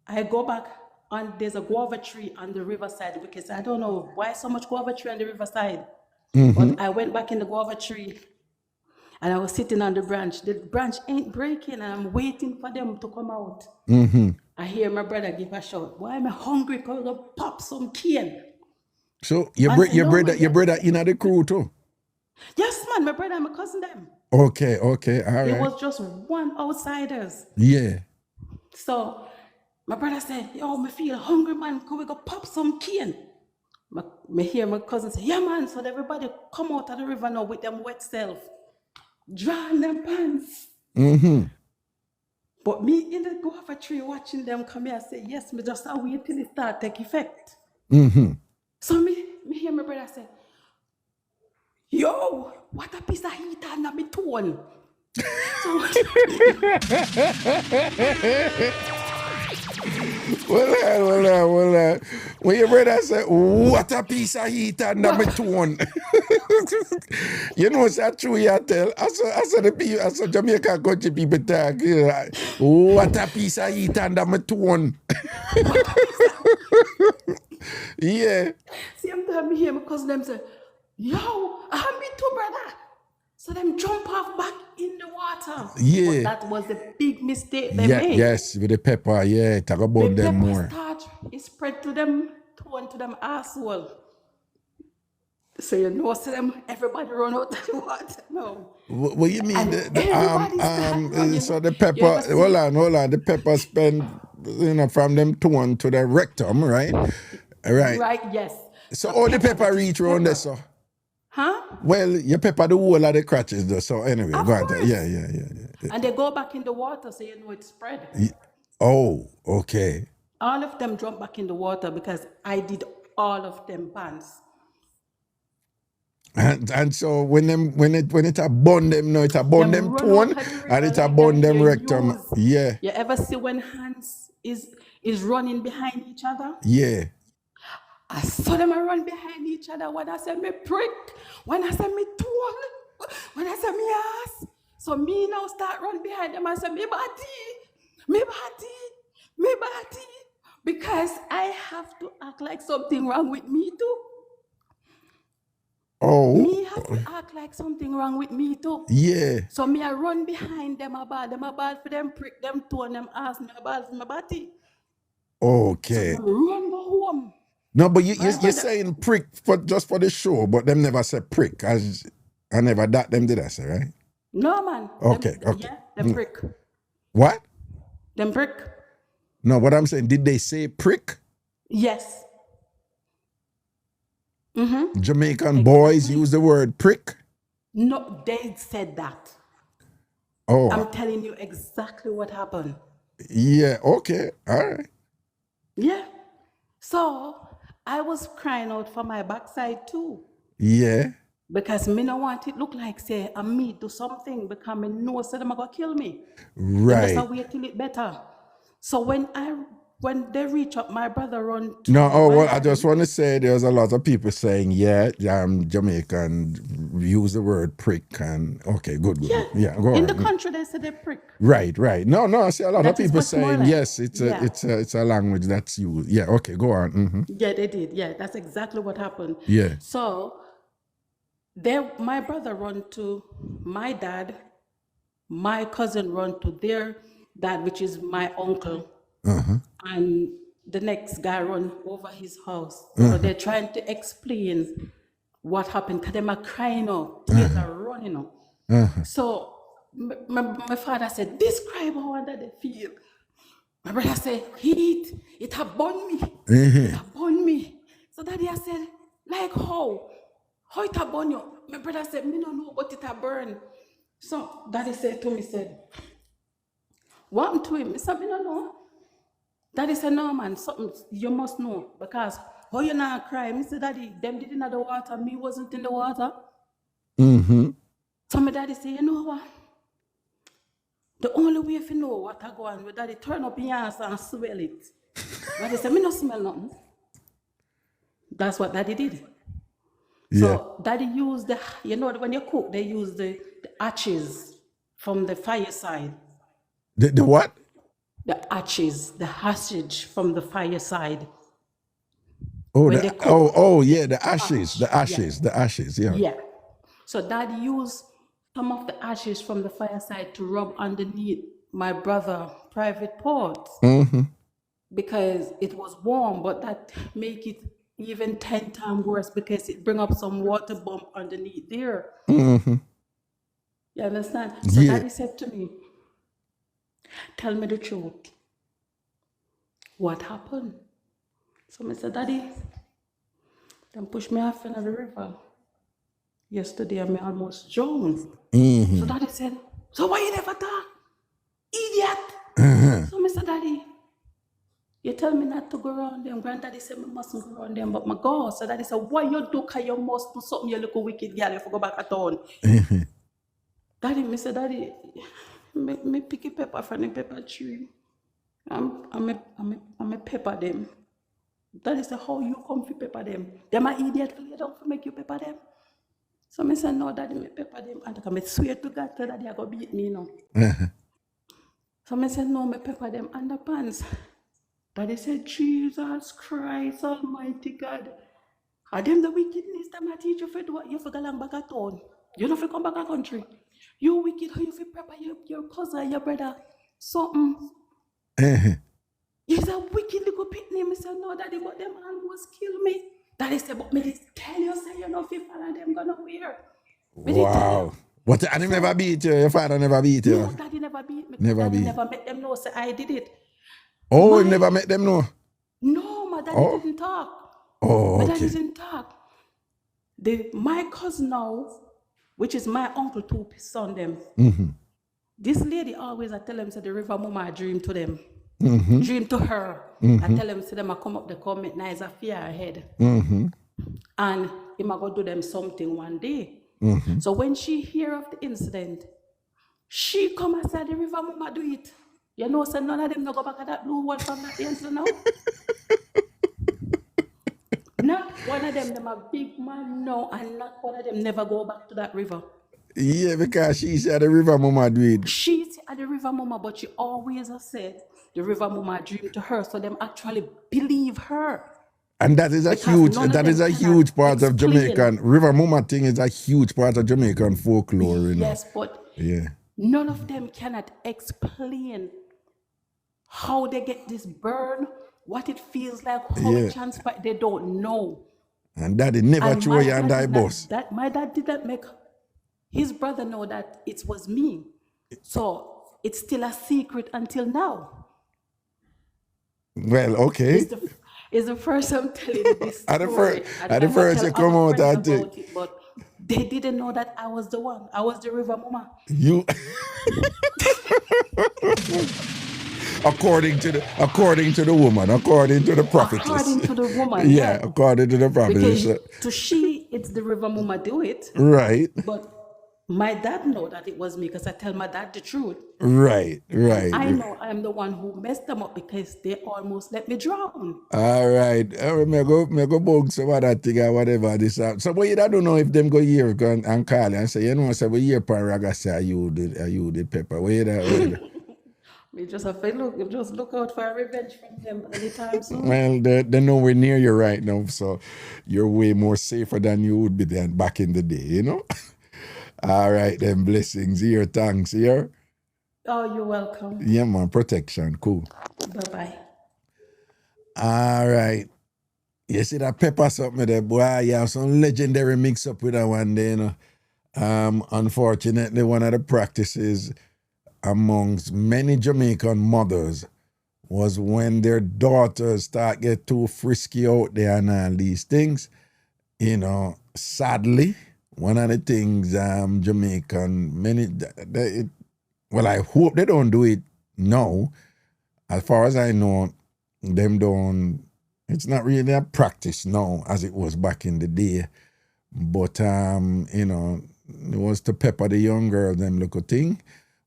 I go back, and there's a guava tree on the riverside, because I don't know why so much guava tree on the riverside. But I went back in the guava tree, and I was sitting on the branch. The branch ain't breaking, and I'm waiting for them to come out. I hear my brother give a shout, why am I hungry? Because I'm gonna pop some cane. So your brother in the crew too? Yes, man, my brother and my cousin them. Okay, all right. It was just one outsiders. Yeah. So my brother said, yo, me feel hungry, man. Can we go pop some cane? Me hear my cousin say, yeah, man. So everybody come out of the river now with them wet self, drawing them pants. But me in the guava tree watching them come here, I say, yes, me just wait till it start take effect. So me hear my brother say, yo, what a piece of heat on me tone. So Well, when your brother said, what a piece of heat under my tone. You know, it's that true you tell. I saw the people, I saw Jamaican country people talk. What a piece of heat under my tone. Yeah. same time me hear my cousin them say, yo, I me too, brother. So them jump off back in the water. Yeah. But that was a big mistake they made. Yes, with the pepper, talk about The them pepper more. starch is spread to them, to them asshole. So you know, so them everybody run out of the water. No. What you mean? And everybody start running. So the You pepper, ever see- hold on. The pepper spend, from them tone to the rectum, right? Right. Right, yes. So all the pepper reach around there, so. Huh? Well, you pepper the whole of the crotches though. So anyway, Of go on. course. Yeah. And they go back in the water, so you know it's spread. Oh, okay. All of them jump back in the water because I did all of them pants. And so when it a bun them, no, it a bun them run tone, out of the river and it a like bun them you rectum. use. Yeah, You ever see when hands is running behind each other? yeah. I saw them run behind each other when I said me prick, when I said me toe, when I said me ass. So me now start run behind them. I said me body, me body, me body. Because I have to act like something wrong with me too. Oh, Me have to act like something wrong with me too. yeah. So me I run behind them about for them prick them toe and them ass me about for my body. Okay. So run go home. No, but you're brother- saying prick for just for the show, but them never say prick. As I never that them did I say, right? No man. Okay, Them, okay. Yeah, them prick. What? Them prick. No, what I'm saying, did they say prick? Yes. Jamaican boys use the word prick? No, they said that. Oh, I'm telling you exactly what happened. yeah, okay, all right. Yeah. So I was crying out for my backside too. Yeah, Because me no want it look like say I me do something because me know say them gonna kill me. right. Just wait till it better. So when they reach up, my brother run to No, oh, my well, I daddy. just want to say there's a lot of people saying, yeah, Jamaican use the word prick, and okay, good. Yeah, go In on. the country they say they prick. Right. No, I see a lot That of is people saying, Westmoreland. yes, it's a language that's used. Yeah, okay, go on. Yeah, they did. Yeah, that's exactly what happened. Yeah. So my brother run to my dad, my cousin run to their dad, which is my uncle, and the next guy run over his house. So they're trying to explain what happened because they are crying out, tears are running out. So my father said, describe how under they feel. My brother said, heat, it have burned me. It have burned me. So daddy I said, like how? How it have burned you? My brother said, me don't know, but it have burned. So daddy said to me, what happened to him? I said, me don't know. Daddy said, no man, something you must know. Because how you not cry? Me said, daddy, them did in the water, me wasn't in the water. So my daddy said, you know what? The only way if you know what I go on with daddy, turn up your ass and smell it. Daddy said, me no smell nothing. That's what daddy did. So daddy used when you cook, they use the ashes from the fireside. The what? The ashes from the fireside. Oh, When they cook. yeah, the ashes, yeah. Yeah. So daddy used some of the ashes from the fireside to rub underneath my brother's private parts. Because it was warm, but that make it even 10 times worse because it bring up some water bump underneath there. You understand? So daddy said to me, tell me the truth. What happened? So I said, daddy, then push me off into the river. Yesterday I almost drowned. So daddy said, so why you never talk? Idiot! So I said, daddy, you tell me not to go around them. Granddaddy said I mustn't go around them, but my God. So daddy said, why you do? Because you must do something, you look a wicked girl if you go back at town. Daddy, me said, daddy, me pick a pepper from the pepper tree. I'm a pepper them. Daddy said, how you come to pepper them? Them are idiot for you don't make you pepper them. So I said, no, daddy, me pepper them. And I swear to God, tell daddy I go beat me, So I said, no, me pepper them underpants. Daddy said, Jesus Christ, Almighty God. Are them the wickedness that my teacher for do what you for go back at town? You don't come back at country. You wicked, how you for prepare your cousin, your brother, something. You're a wicked little pitney. I said, no, daddy, but them almost kill me. Daddy said, but me tell you, say you know, if follow them gonna wear. Wow. What? And he never beat you? Your father never beat you? No, daddy never beat me. Never Daddy beat. never met them know, say I did it. Oh, he never met them, no? No, my daddy didn't talk. Oh, My okay. daddy didn't talk. My cousin now, which is my uncle, two son them. This lady always I tell them, say the river mama I dream to them. Dream to her. I tell them, say them I come up the comment, nice I fear her head. and he might go do them something one day. Mm-hmm. So when she hear of the incident, she come and say the river mama do it. You know, so none of them no go back at that blue one from that day until now. Not one of them a big man now, and not one of them never go back to that river. Yeah, because she said the river mama do it. She's at the river mama, but she always has said the river mama dream to her, so them actually believe her. And that is a Because huge, none of that them is a cannot huge part of explain. Jamaican. River Mama thing is a huge part of Jamaican folklore, you know. Yes, but Yeah. none of them cannot explain how they get this burn, what it feels like, how Yeah. it transpires. They don't know. And daddy never And throw my you on dad thy did not, bus. that my dad didn't make his brother know that it was me. So it's still a secret until now. Well, okay. It's the first I'm telling this At the story. first, And at the I first tell you come other out, friends I think about it, but they didn't know that I was the one. I was the river mama. you. According to the woman, according to the prophetess. According to the woman, Yeah, according to the prophetess. Because to she, it's the river mama do it. Right. But my dad know that it was me because I tell my dad the truth. Right. And I know I am the one who messed them up because they almost let me drown. All right. Me go bug some of that thing or whatever this. So what you don't know if them go here and call and say, you know, say we here pan Ragashanti, you did pepper. What you that? We just have to just look out for a revenge from them anytime soon. Well, they're nowhere near you right now, so you're way more safer than you would be then back in the day, you know? All right, then blessings here, thanks here. Oh, you're welcome. Yeah, man, protection, cool. Bye-bye. All right. You see that pepper something there, boy, you have some legendary mix up with that one day, you know. Unfortunately, one of the practices amongst many Jamaican mothers was when their daughters start get too frisky out there and all these things. You know, sadly, one of the things Jamaican, well, I hope they don't do it now. As far as I know, them don't, it's not really a practice now as it was back in the day. But, you know, it was to pepper the young girls, them little thing.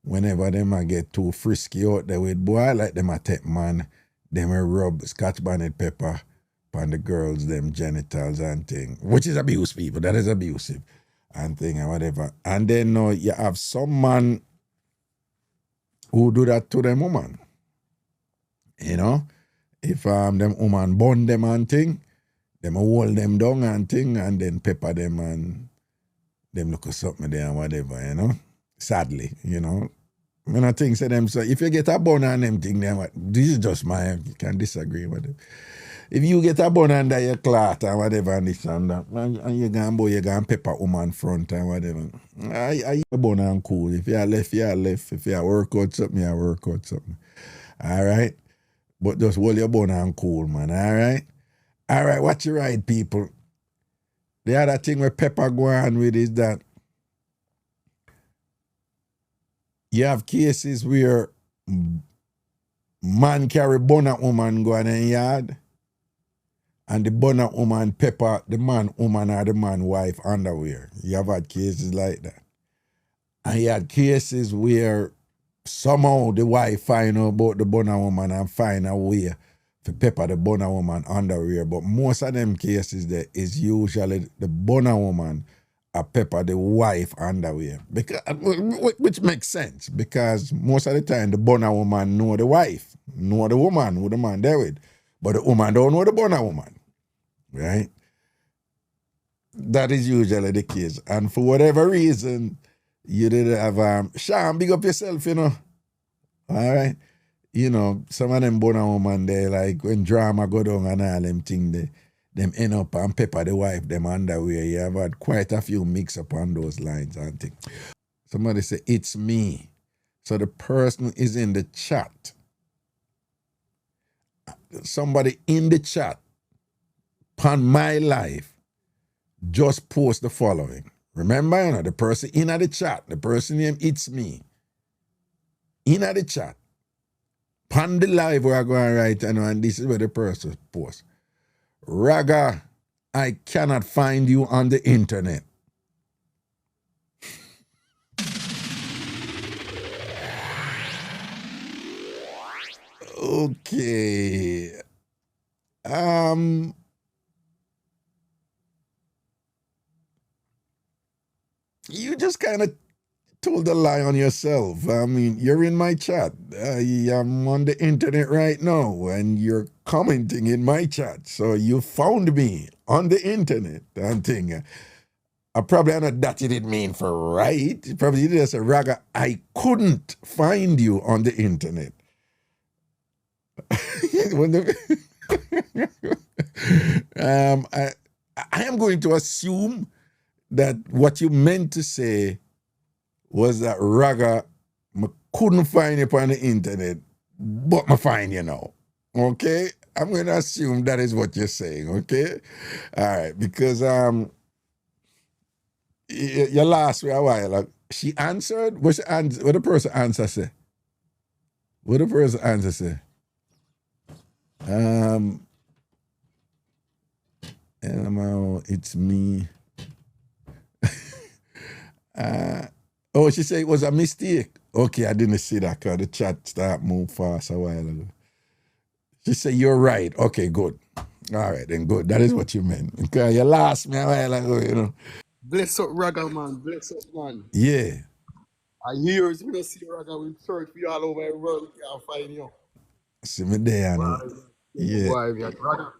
Whenever them a get too frisky out there with boy, like them a take man, them a rub Scotch bonnet pepper on the girls, them genitals and thing, which is abuse, people. That is abusive and thing and whatever. And then you have some man who do that to them woman. You know, if them woman burn them and thing, them hold them down and thing, and then pepper them and them look at something there and whatever, you know. Sadly, you know. When I think to them, so if you get a bun on them thing, then what? This is just you can disagree with it. If you get a bun under your cloth and whatever and this and that, and you gonna pepper woman front and whatever. I bun and cool. If you are left, you are left. If you are work out something, you work out something. All right? But just hold your bun and cool, man. All right? All right, watch your right, people. The other thing where pepper go on with is that you have cases where man carry bun at woman go in the yard and the bun at woman pepper the man woman or the man wife underwear. You have had cases like that. And you had cases where somehow the wife find out about the bun at woman and find a way to pepper the bun at woman underwear. But most of them cases there is usually the bun at woman a pepper the wife underwear, because which makes sense because most of the time the burner woman know the wife, know the woman who the man there with, but the woman don't know the burner woman, right? That is usually the case, and for whatever reason, you didn't have Sean, big up yourself, you know. All right, you know some of them burner woman there, like when drama go down and all them thing there. Them end up and pepper the wife, them underwear. You have had quite a few mix up on those lines and things. Somebody say, it's me. So the person is in the chat. Somebody in the chat, upon my life, just post the following. Remember, you know, the person in the chat, the person name, it's me. In the chat. Upon the live where I go and write, and this is where the person posts. Raga I cannot find you on the internet. Okay. You just kind of told a lie on yourself. I mean, you're in my chat. I'm on the internet right now, and you're commenting in my chat. So you found me on the internet and thing. I probably not that you didn't mean for right. Probably you just say, Raga, I couldn't find you on the internet. I am going to assume that what you meant to say was that Raga, I couldn't find you on the internet, but I find you now. Okay? I'm going to assume that is what you're saying, okay? All right, because you lost me a while. She answered. What the person answer say? What the person answer say? It's me. Oh, she said it was a mistake. Okay, I didn't see that because the chat started move fast a while ago. She said you're right. Okay, good. All right, then good. That is what you meant. Because you lost me a while ago, you know. Bless up Raga, man. Bless up, man. Yeah. I years we don't see Raga. We search for you all over the world. We can't find you. See me there, no. Yeah. Boy, we had Raga.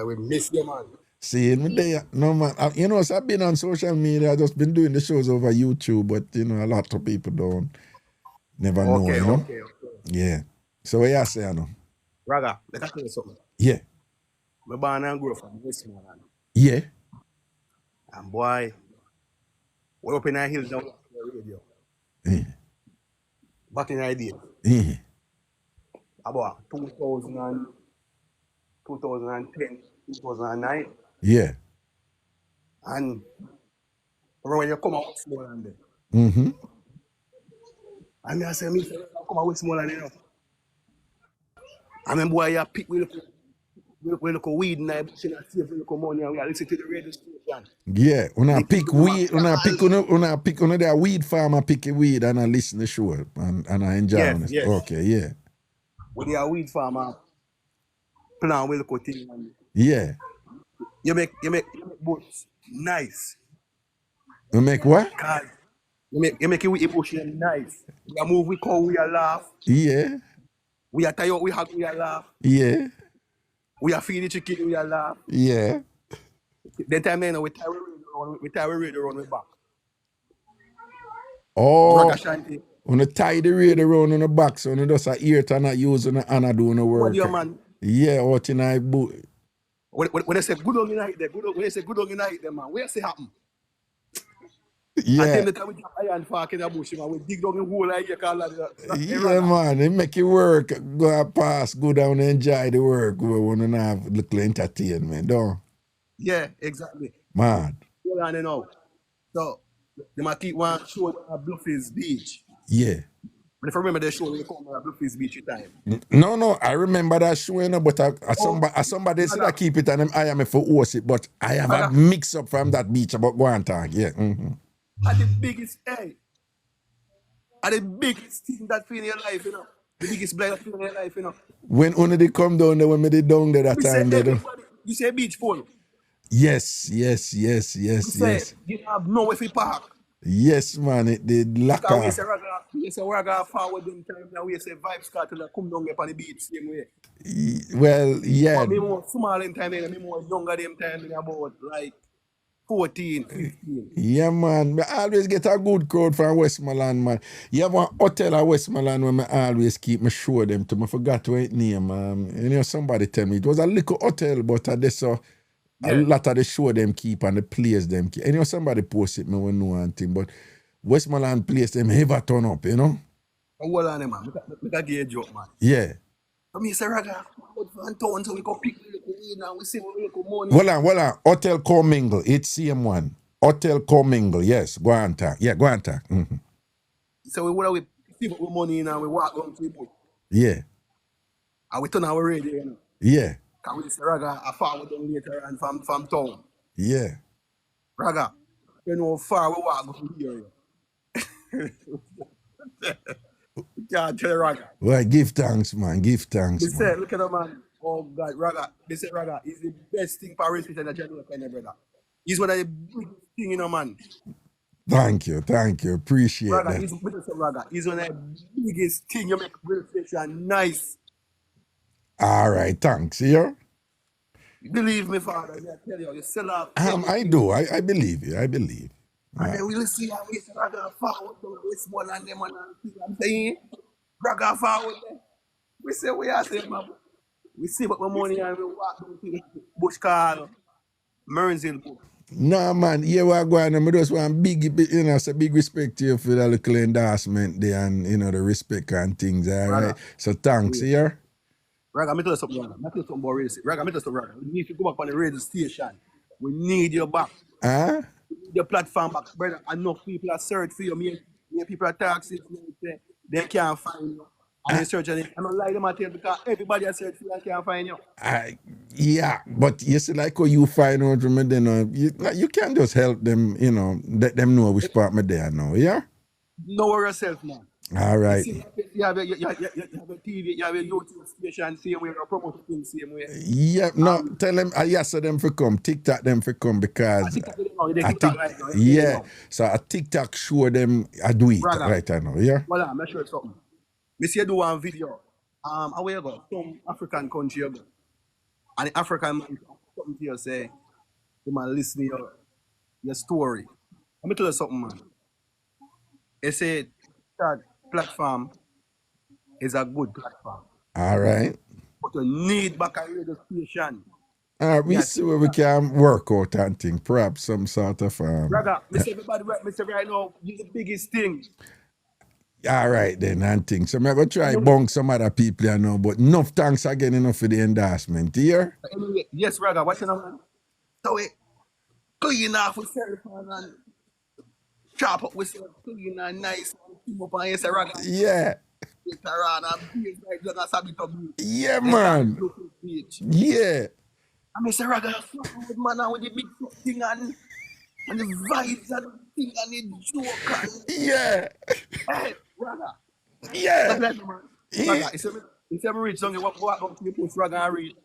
We miss you, man. See me there. No, man. You know, so I've been on social media. I've just been doing the shows over YouTube, but, you know, a lot of people don't never know, you know. Okay. Yeah. So what you say, you know? Raga, let me tell you something. Yeah. I born and grew up from Westmoreland. Yeah. And boy, we're up in the hills down the radio. Yeah. Back in the day. Yeah. About 2010, 2009. Yeah. And remember when you come out of Westmoreland there? Mm-hmm. And I say, I come out of Westmoreland, you know. And then boy, you pick we look weed and I save money and we listen to the radio station. Yeah, when I pick weed, when I pick on their weed farm, I pick a weed and I listen to the show and I enjoy it. Yes. Okay, yeah. When you are weed farmer, plan with the thing and Yeah. you make bush nice. You make what? Cause you make it bush nice. You move we call we are laugh. Yeah. We are tired, we hug, we are laugh. Yeah. We are feeding the chicken, we are laugh. Yeah. That time then we tie the radio around the back. Oh, Ragashanti. when you tie the radio around on the back, so you just a ear to not use on the hand doing the work. What do you man? Yeah, what in I boot. When they say good on night there, when they say good on night there, man, where say happen? Yeah. And then the time we have iron fork in the bush, man, we dig down the hole like you call that. Yeah, man, it make it work. Go past, go down and enjoy the work. We want to have a little entertainment, don't? Yeah, exactly. Man. Hold on now. So, they might keep one show at Bluffy's Beach. Yeah. But if I remember the show, we come at Bluffy's Beach time. No, I remember that show, you know, but somebody said I keep it and I am for host it, but I have a mix up from that beach about go and talk, yeah. Mm-hmm. At the biggest, at the biggest thing that feel in your life, you know. The biggest blind that feel in your life, you know. When only they come down there, when me they down there that time, they do. You say beach pole. Yes. You have nowhere to park. Yes, man, it did lack of. We say Raga forward them time now. We say vibes car to come down there on the beach same way. Well, yeah. But me more small in time, me more younger them time, about like 14, 15. Yeah, man. I always get a good crowd from Westmoreland, man. You have one hotel at Westmoreland where I always keep me show them to. I forgot what it name. You know, somebody tell me it was a little hotel, but I saw a lot of the show them keep and the place them keep. And you know, somebody posted me when no one thing, but Westmoreland place them ever turn up, you know? Hold on, man. Look at the joke, man. Yeah. I mean, say, Raga, town, so we go pick the weed and we see what we money. Hold on. Hotel Commingle. It's same one. Hotel Commingle. Yes. Go on, talk. Yeah, go on, talk. Mm-hmm. So we see what money and we walk down to the boat. Yeah. And we turn our radio, you know. Yeah. Can we say Raga, I forward down later and from town. Yeah. Raga, you know how far we walk go from here. You can't tell Raga. Well, give thanks, man. Give thanks, They say, man. look at the man. Oh God, Raga. They say Raga is the best thing for respect in the Jamaica, brother. He's one of the biggest thing, you know, man. Thank you. Appreciate Raga, that. he's one of the biggest thing you make reflection nice. All right, thanks. Here. Believe me, Father, I tell you sell out. I do. I believe you. I believe. And then we'll see how we say Raga forward to Westmoreland them and I'm saying Raga forward there. We say we are saying, man. We see what my money and we walk down to the bush called Mernsville. No, man. Here we are going. I just want big respect to you for the little endorsement there and, the respect and things, all right? So thanks, here. Raga, me tell you something, Raga. Me tell you something about radio. Raga, me tell you something, Raga. We need to go back on the radio station. We need your back. Huh? We need your platform back, brother. Enough people are search for you. Me people are taxing. They can't find you. And they search and I'm not lying to my tell because everybody has search for you and can't find you. Yeah, but you see, like how you find out from me, then you can't just help them, let them know which part me there now, yeah? Know yourself, man. All right. You have a TV, you have a YouTube station, same way, you promote things same way. Yeah, no, tell them, so them for come, TikTok them for come because so a TikTok show them I do it right now, yeah? Well, I'm not sure something. Me see you do one video. Away you go, some African country you go. And the African man something to you say, you man listen to your story. Let me tell you something, man. They say that platform is a good platform. All right. But you need back a radio station. We see where we can work out and thing. Perhaps some sort of Raga, me say everybody right now, you're the biggest thing. All right then, and things. So I'm going to try bunk some other people, but enough thanks again, for the endorsement, here. Yes, Raga, what's your name? So we clean off with cellphone and chop up with clean and nice and keep up on your Raga. Yeah. Yeah, man. Yeah. I mean, Raga, man, with the big thing and the vibes and the thing and the joke and... Yeah. Hey, Raga. Yeah. Raga, it's a rich song. What going to post Raga and read?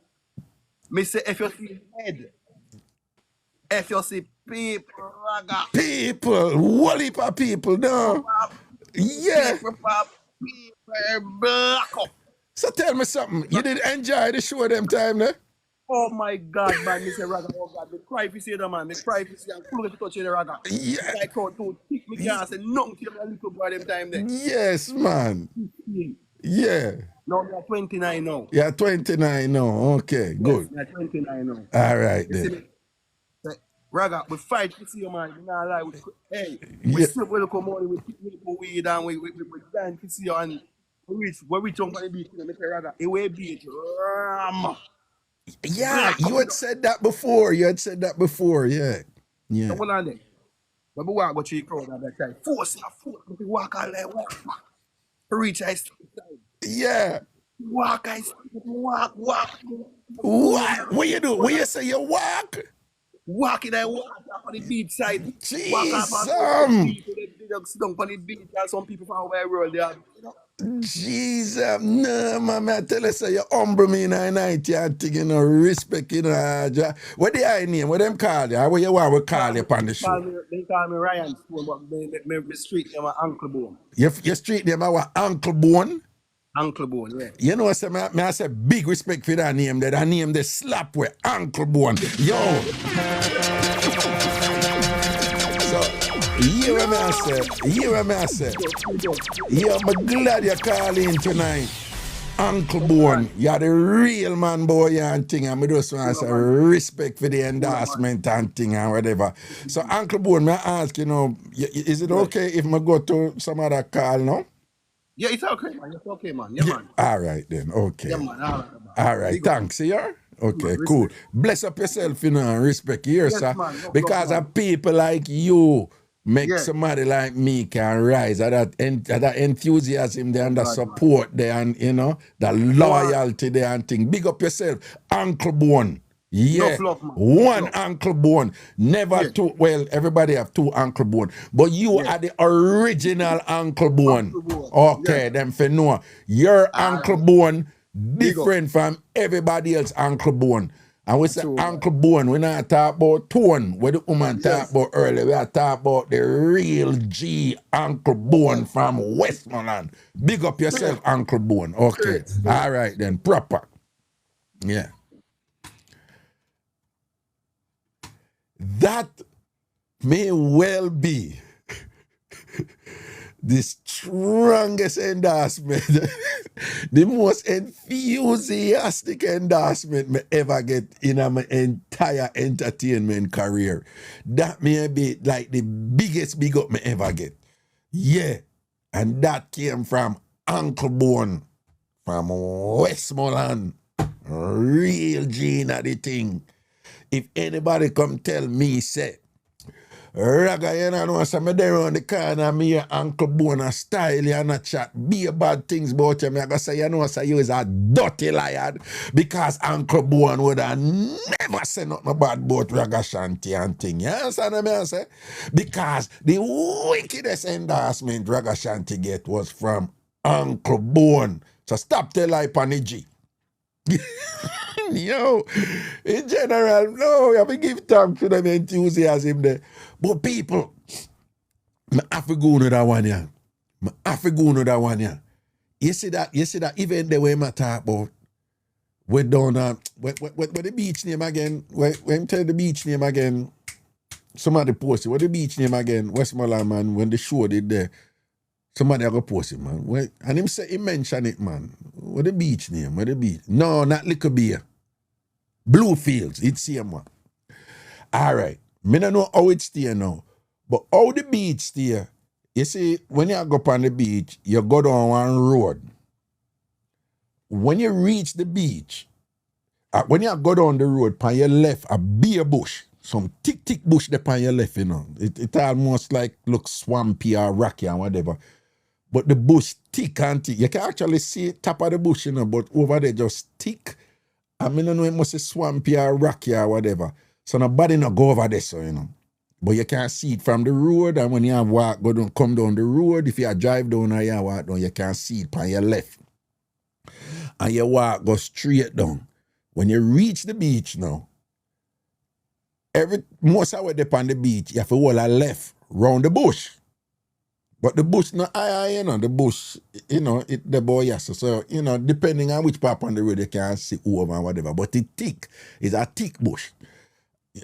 Me say, if you see head, if you see people, Raga. People, what heap of people, no? Yeah. People, black up. So tell me something. You did enjoy the show them time, no? Oh my God, man, Mr. Raga, oh God, me cry if you see the man, me cry if you see and full of the touch in the Raga. Yeah. Like how to tick me can't say nothing to a little boy them time there. Yes, man. Yeah. Now you're 29 now. Yeah, 29 now. Okay, good. Yes, you're 29 now. All right then. Raga, we fight to see you, man. You know, like, we still welcome money, we people weed and we dance to see you and we reach on the beach, you know, Mr. Raga, it will be it. Yeah, you had said that before. Yeah. Yeah. So hold on there. When we walk go to the crowd at that time, force, we walk all that walk. Reach I step down. Yeah. Walk. What? What you do? What you say you walk? Walk in and walk up on the beach side. Jesus. Walk up on the beach. They sit down on the beach. There are some people from the world there. Jesus, no, man, I tell you, say you humble me in a night, you think, respect, what the I name, what them call you, what you want to call you upon the show? They call me Ryan Stone, but my street name is Uncle Bone. Your street name is Uncle Bone? Uncle Bone, yeah. You know, I say big respect for that name, that name they slap with Uncle Bone. Yo. Hear what I say. Yeah, I'm glad you call in tonight. Uncle Bone, you're the real man, boy, and thing. And I just want to say respect for the endorsement and thing and whatever. So, Uncle Bone, may I ask, is it okay if I go to some other call now? Yeah, it's okay, man. It's okay, man. Yeah, man. All right, then. Okay. Yeah, man. All right. Thanks, yeah? Okay, cool. Bless up yourself, and respect here, yes, sir. Man, no because problem. Of people like you make Yeah. somebody like me can rise. That enthusiasm there and the God, man. support there and, you know, the One, loyalty there and thing. Big up yourself. Uncle Bone. no Yeah. fluff, man. No One fluff. Uncle Bone. Never Yeah. two. Well, everybody have two Uncle Bone. But you Yeah. are the original Uncle Bone. Uncle Boy. Yeah. Okay, them for know. Your All Uncle right. Bone Big up. different from everybody else Uncle Bone. And we That's say true, man. Uncle Bone, we not talk about tone, where the woman talk Yes. about earlier. We are talk about the real G Uncle Bone Yes. from Westmoreland. Big up yourself, Straight. Uncle Bone. Okay. Straight. Straight. All right then, proper. Yeah. That may well be the strongest endorsement, the most enthusiastic endorsement me ever get in my entire entertainment career. That may be like the biggest big up me ever get. Yeah. And that came from Uncle Bone from Westmoreland. Real gene of the thing. If anybody come tell me, say, Raga, you know, so me there on the corner, me and Uncle Bone a style, you know, chat, be bad things about you. Me I go say, you know, so you is a dirty liar because Uncle Bone would have never say nothing bad about Ragashanti and thing. You understand what I say? Because the wickedest endorsement Ragashanti get was from Uncle Bone. So stop the lie on the G. Yo, in general, no, you have to give thanks to them enthusiasm there. But people, I have to go to that one, yeah. I have to go to that one, yeah. You see that even the way I talk about, we down, where the beach name again, when tell the beach name again, somebody post it, what the beach name again, Westmoreland, man, when the show did there, somebody go post it, man. And him say, he mention it, man. What the beach name, what the beach? No, not Liquor Beer. Bluefields, it's same one. All right. Me don't know how it stay now. But how the beach stay, you see, when you go up on the beach, you go down one road. When you reach the beach, when you go down the road, on your left, a beer bush, some thick bush there on your left, you know. It almost like looks swampy or rocky or whatever. But the bush thick and thick. You can actually see it top of the bush, you know, but over there just thick. I mean, I know it must be swampy or rocky or whatever. So nobody not go over there, so, you know. But you can see it from the road, and when you walk, come down the road, if you drive down or you walk down, you can see it on your left. And you walk, go straight down. When you reach the beach now, most of the way on the beach, you have to hold a left round the bush. But the bush not high, you know, the bush, you know, it the boy yes. So, you know, depending on which part on the road you can see over and whatever. But it thick. It's a thick bush.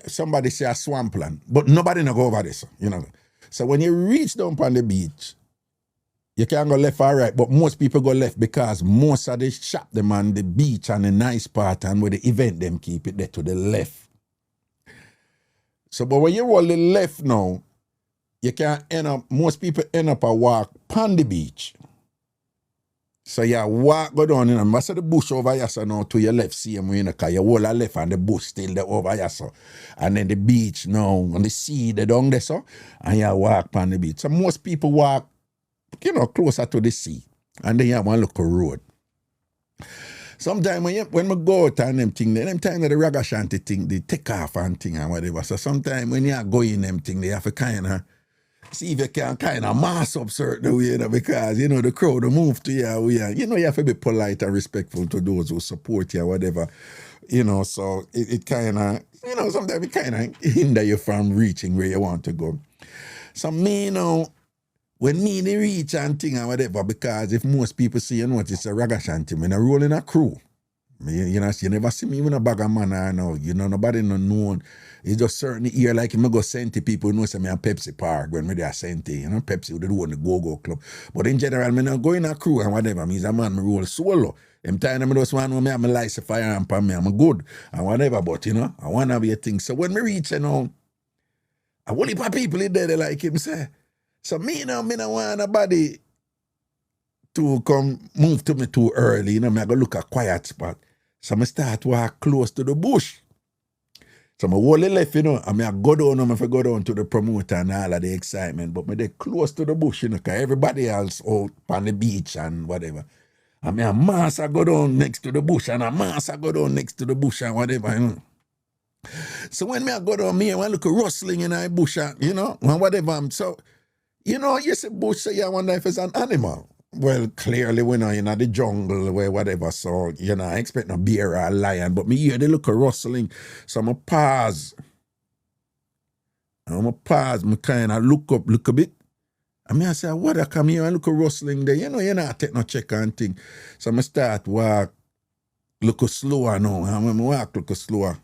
Somebody say a swampland, but nobody no go over this, you know. So when you reach down on the beach, you can go left or right, but most people go left because most of the shop them on the beach and the nice part and where the event them keep it there to the left. So but when you roll the left now, you can most people end up a walk on the beach. So you walk, go down, and most of the bush over here, so now to your left, see him, you know, because you hold a left and the bush still there over here, so. And then the beach now, and the sea, they down there, so, and you walk on the beach. So most people walk, you know, closer to the sea, and then you have one look a road. Sometimes when we go out and them thing, them time that the Ragashanti thing, they take off and thing and whatever. So sometimes when you go in them thing, they have to kind of see if you can kind of mass up certain way, you know, because, you know, the crowd will move to you. You know, you have to be polite and respectful to those who support you or whatever, you know, so it kind of, you know, sometimes it kind of hinder you from reaching where you want to go. So me, you know, when me they reach and thing and whatever, because if most people see, you know, it's a Ragashanti, me I roll in a crew. You know, you never see me even a bag of man or no, you know, nobody no known. It's just certain here, like if I go Senti, people know say me a Pepsi Park when me there Senti, you know, Pepsi would do on the go-go club. But in general, me not go in a crew and whatever. Me is a man, me roll solo. Them time me just want to me have my license fire and pan me, I'm good and whatever, but you know, I wanna be a thing. So when me reach, you know, a whole heap of people in there they like him say. So me now, me not want nobody to come move to me too early, you know, me I go look a quiet spot. So I start walk close to the bush. So I whole left, you know. I mean, I go down, I go down to the promoter and all of the excitement, but me they close to the bush, you know, because everybody else out on the beach and whatever. I mean, a mass I go down next to the bush and a mass I go down next to the bush and whatever, you know. So when me I go down here, I look at rustling in the bush and, you know, and whatever. So, you know, you see bush, so you wonder if it's an animal. Well, clearly we're not in the jungle where whatever, so, you know, I expect a bear or a lion, but me hear they look at rustling, so I'm a pause. I'm a pause, I kind of look up, look a bit. I mean, I say, what I come here and look at rustling there, you know, you're not take no check and thing. So I start walk, look slower now, and when I walk, look slower.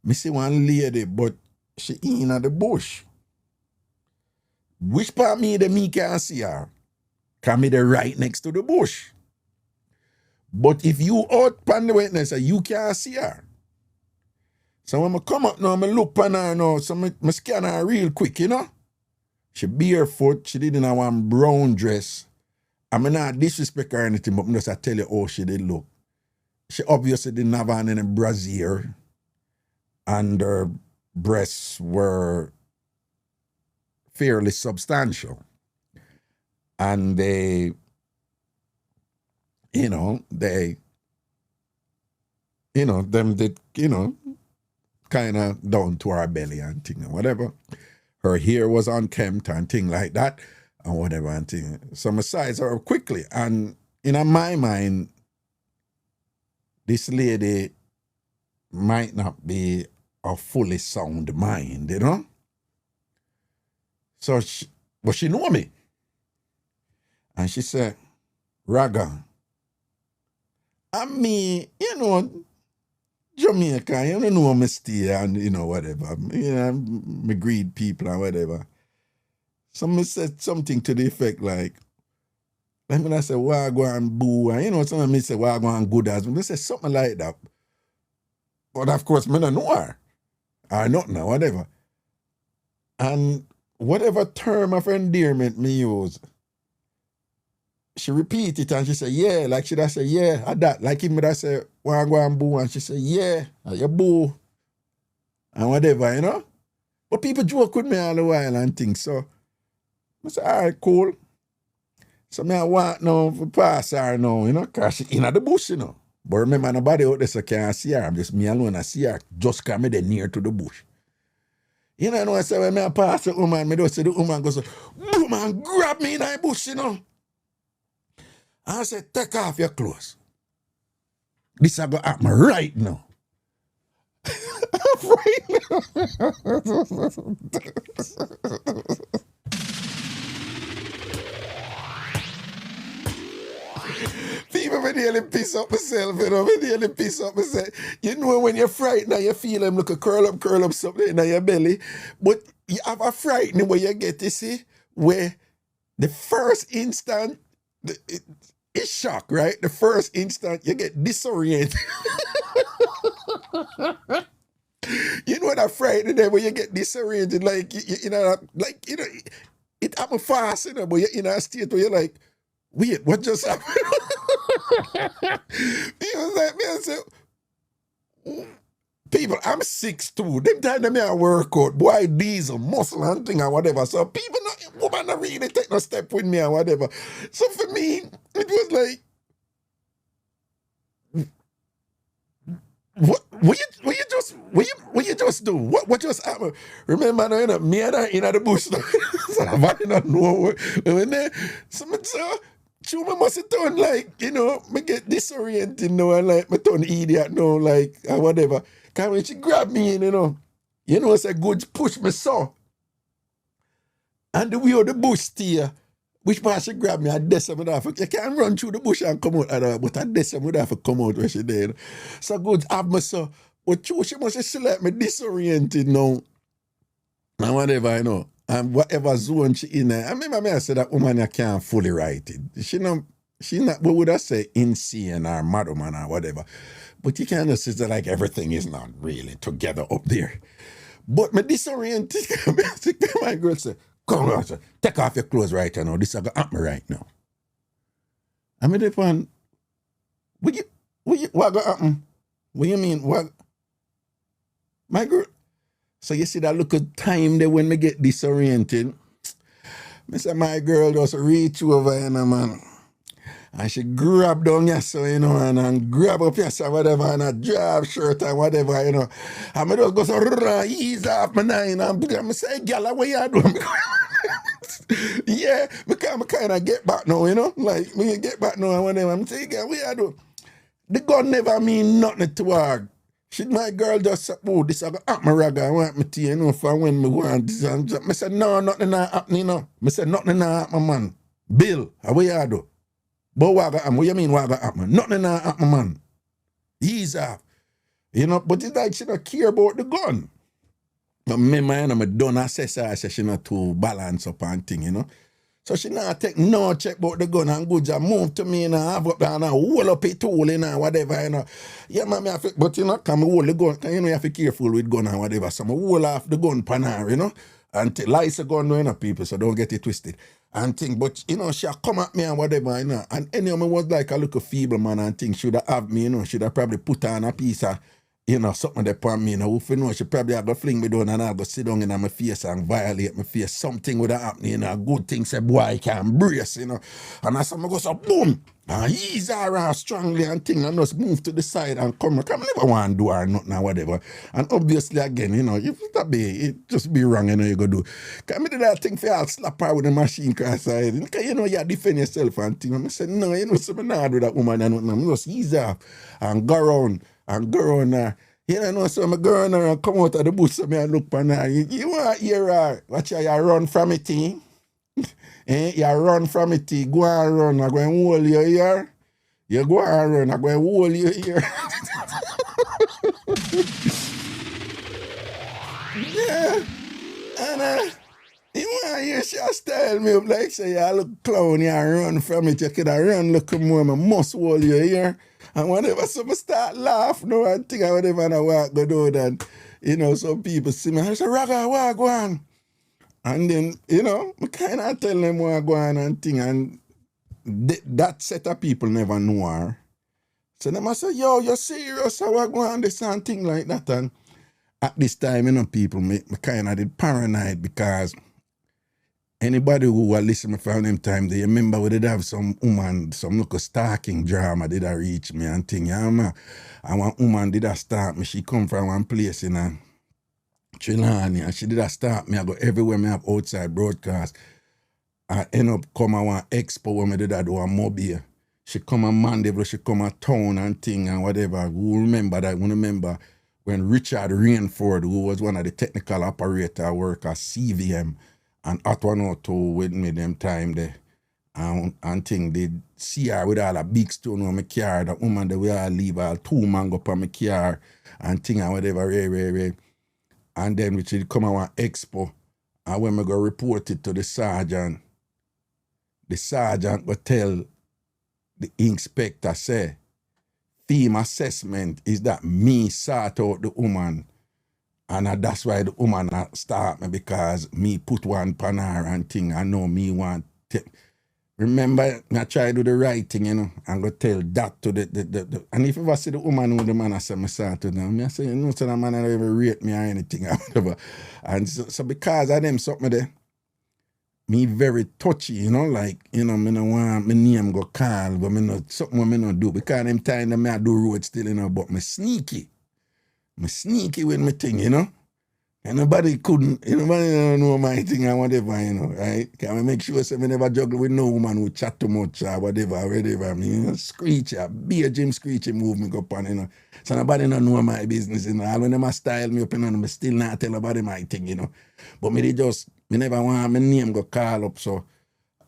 Me see one lady, but she in the bush. Which part me the me can see her? Can me the right next to the bush. But if you out pan the witness, you can't see her. So when I come up now, I look pan her now, so I scan her real quick, you know? She barefoot, she didn't have one brown dress. I mean, not disrespect her or anything, but I just tell you how she did look. She obviously didn't have on any brassiere, and her breasts were fairly substantial. And they, you know, them did, you know, kind of down to her belly and thing and whatever. Her hair was unkempt and thing like that and whatever and thing. So I size her quickly. And in my mind, this lady might not be a fully sound mind, you know? So, but she know me. And she said, Raga, and me, you know, Jamaica, you don't know me stay and, you know, whatever. You know, me greet people and whatever. So me said something to the effect like, let me not say, wagwan boo, and you know, some of me say, wagwan good as, me say something like that. But of course, me don't know her. Or nothing or whatever. And whatever term of endearment me use, she repeat it and she say, yeah, like she da say, yeah, at that. Like if me da say, wagwan boo, and she say, yeah, you boo. And whatever, you know? But people joke with me all the while and things, so I say, all right, cool. So me I want now to pass her now, you know, because she in the bush, you know. But remember, nobody out there so can't see her. I'm just me alone, I see her just come there near to the bush. You know, I say, when me I pass the woman, me just see the woman goes, woman, grab me in the bush, you know. And I say, take off your clothes. This is going to happen right now. People me nearly piss up myself, you know, me nearly piss up myself. You know when you're frightened, you feel them look a curl up something in your belly. But you have a frightening where you get to see where the first instant, it's shock, right? The first instant you get disoriented. You know that frightening there where you get disoriented, like, you know, like, you know, it happen fast, you know, but you're in a state where you're like, wait, what just happened? People like me, I say, people, I'm 6'2". Them time that me I work out, boy, diesel, muscle and thing and whatever. So people, woman not really take no step with me and whatever. So for me, it was like, what you just do? What just happened? Remember now, you know, me and her in the bush. So I don't know when they so me must turn like, you know, me get disoriented now and like me turn idiot now, like or whatever. Cause when she grab me in, you know, it's a good push me so. And the way of the bush steer, which part she grab me, I decimate off. You can't run through the bush and come out of that, but I decimate off to come out when she did. So good have me so. But she must still like me disoriented now. And whatever, you know. And whatever zone she in there. I remember I said that woman you can't fully write it. She not, what would I say, insane or mad woman or whatever. But you can't just say like everything is not really together up there. But me disoriented. My girl say, come on, sir. Take off your clothes right now. This is going to happen right now. I mean, if one, what going to happen? What you mean? What My girl. So you see that look of time there when me get disoriented. Me say my girl just reach over, you know, man. And she grab down yes, so, you know, and grab up yes, or whatever, and a drab shirt and whatever, you know. And me just go so ease off my nine and me say, girl, what you doing? Yeah, because I kind of get back now, you know. Like, me get back now and whatever. I'm saying, girl, what you doing? The gun never mean nothing to her. She, my girl just said, oh, this I go up my ragga, I want me to, you know, for when me want this. And I said, no, nothing not happening, you know. I said, nothing not happen, man. Bill, what you do? But what you mean what happen? Nothing not happen, man. He's off. You know, but it's like she don't care about the gun. But me, man, I'm done assess her, I say she not too balance up and thing, you know. So she not take no check about the gun and go just move to me and have up and hold up it tool and whatever, you know. Yeah, man, me have to, but you know, come hold the gun, you know, you have to be careful with gun and whatever. So I hold off the gun pan her, you know. And lies a gun, you know, people, so don't get it twisted. And think, but you know, she'll come at me and whatever, you know. And anyhow, me was like a little feeble man and think should have me, you know, should have probably put on a piece of, you know, something that upon me, you know, if you know, she probably have to fling me down and I'll go sit down in my face and violate my face. Something would have happened, you know, a good thing, say, boy, I can brace, you know. And as I go, so boom, and he's around strongly and thing, and just move to the side and come. I never want to do or nothing or whatever. And obviously, again, you know, if that be, it just be wrong, you know, you go do. Can me do that thing for I'll slap her with the machine cross side. You know, you defend yourself and thing. I said, no, you know, so I'm not do that woman and nothing. I'm just ease off and go around. And go on her. You know, so I'm going on and come out of the bush and I look on her. You want to hear her? Watch her, you run from it, eh? You run from it, go and run. I'm going to hold you here. You go and run, I'm going to hold you here. Yeah. And you want to hear she style me up like say, you look clown, you run from it. You could have run, look more, I must hold you here. And whenever some start laugh, no, I think I whatever I walk go down and, you know, some people see me, I say, Raga, what go on? And then, you know, I kind of tell them what go on and thing, and that set of people never know her. So them I say, yo, you're serious, how what go on this and thing like that. And at this time, you know, people me kind of did paranoid because anybody who was listening from them time, they remember we did have some woman, some local stalking drama did a reach me and thing, yeah, man. And one woman did a stalk me. She come from one place in Trelawny and she did a stalk me. I go everywhere me have outside broadcast. I end up come at one expo when me did a do a mobile. She come a Mandeville, she come a town and thing and whatever. Who remember that? Who remember when Richard Rainford, who was one of the technical operator work at CVM, and at 102 with me them time there. And thing, they see her with all a big stone on my car. The woman that we all leave all 2 man up on my car and thing and whatever, And then we should come on expo. And when we go report it to the sergeant will tell the inspector, say, theme assessment is that me sort out the woman. And that's why the woman start me because me put one pan her and thing. I know me want to. Remember, I try to do the right thing, you know, and go tell that to the and if you ever see the woman with the man, I say, I start to them. I say, you know, so the man never ever rate me or anything or whatever. And so because of them something there, me very touchy, you know, like, you know, me no want my name go call, but me no something me no do. Because them time that me I do road still, you know, but me sneaky. Me sneaky with my thing, you know. And nobody don't know my thing and whatever, you know, right? Can I make sure so me never juggle with no woman who chat too much or whatever. I mean, you know, screech, be a Jim screechy move me go on, you know. So nobody don't know my business, you know. All when them style me up, you know, me still not tell nobody my thing, you know. But me never want my name go call up, so.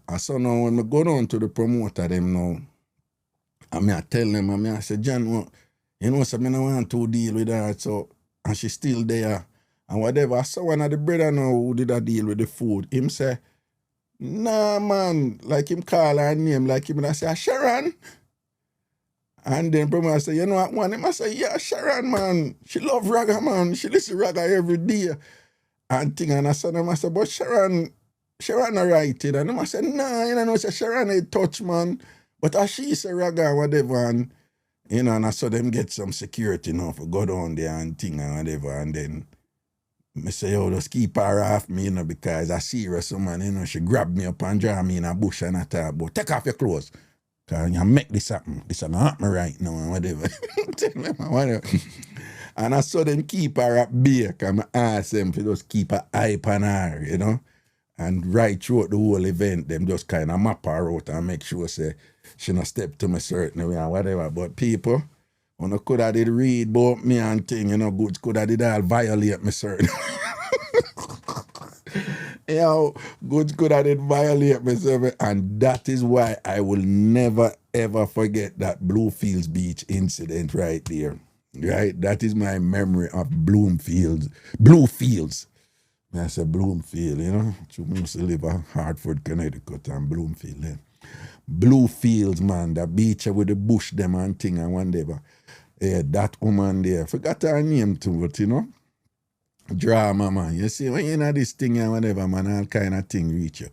And so now when I go down to the promoter them now, and I tell them, and I say, John, you know, so I don't want to deal with her, so, and she's still there. And whatever. I saw one of the brother now who did a deal with the food. Him say, nah, man. Like him call her name, like him, and I say, Sharon. And then I say, you know what, one? Him I say, yeah, Sharon, man. She love Raga, man. She listen to Raga every day. And thing, and I said, but Sharon alright. And I said, nah, you know, say Sharon ain't touch, man. But as she say Raga, whatever, and You know, and I saw them get some security now for go down there and thing and whatever. And then I say, yo, just keep her off me, you know, because I see her, someone, you know, she grabbed me up and draw me in a bush and I thought, but take off your clothes. Cause you make this happen. This happen right now and whatever. Tell them whatever. And I saw them keep her at bay, cause I asked them to just keep an eye on her, you know. And right throughout the whole event, them just kind of map her out and make sure say she not step to me certain way and whatever. But people, when I could have did read about me and thing, you know, goods could have did all violate me certain. Yo, goods could have did violate me certain. And that is why I will never ever forget that Bluefields Beach incident right there. Right? That is my memory of Bluefields. I said Bloomfield, you know. You used to live in Hartford, Connecticut and Bloomfield. Yeah. Bluefields, man, the beach with the bush them and thing and whatever. Yeah, that woman there. Forgot her name too, but you know. Drama, man. You see, when you know this thing and whatever, man, all kind of thing reach you.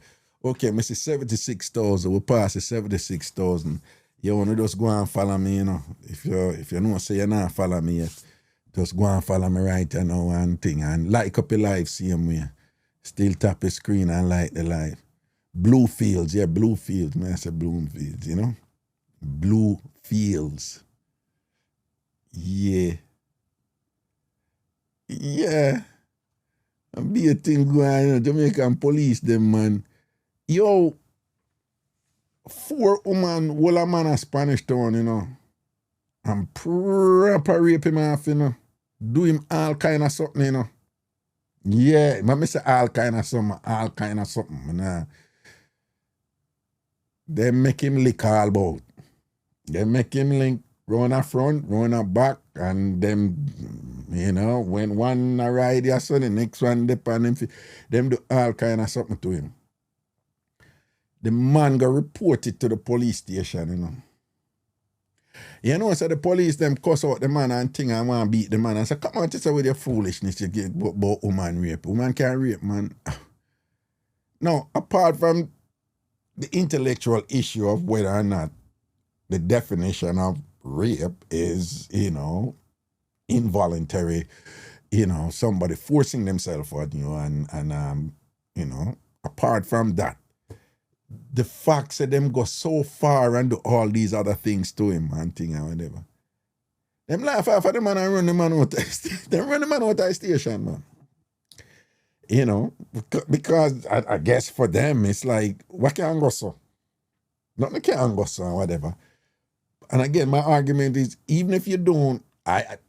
Okay, I see 76,000. We pass the 76,000. You want to just go and follow me, you know. If you know, say you're not follow me yet. Just go and follow me right now and thing. And like up your live same way. Still tap the screen and like the live. Bluefields, yeah, Bluefields. Man, I say Bloomfields, you know? Bluefields. Yeah. Yeah. And be a thing going on, you know, Jamaican police them, man. Yo, 4 woman, whole a man a Spanish town, you know. And proper rape him off, you know. Do him all kind of something, you know. Yeah, I say all kind of something. Nah. They make him lick all about. They make him link round a front, round a back, and them, you know, when one a ride your son, the next one dip on him, them do all kind of something to him. The man go report it to the police station, you know. You know, so the police them cuss out the man and thing and want to beat the man and say, come on, this with your foolishness you get about woman rape. Woman can't rape, man. Now, apart from the intellectual issue of whether or not the definition of rape is, you know, involuntary, you know, somebody forcing themselves on you and you know, apart from that, the facts of them go so far and do all these other things to him and thing and whatever. Them laugh off of the man and run the man out them run the man out of the station, man. You know, because I guess for them it's like, what can go so? Nothing can go so or whatever. And again, my argument is, even if you don't, I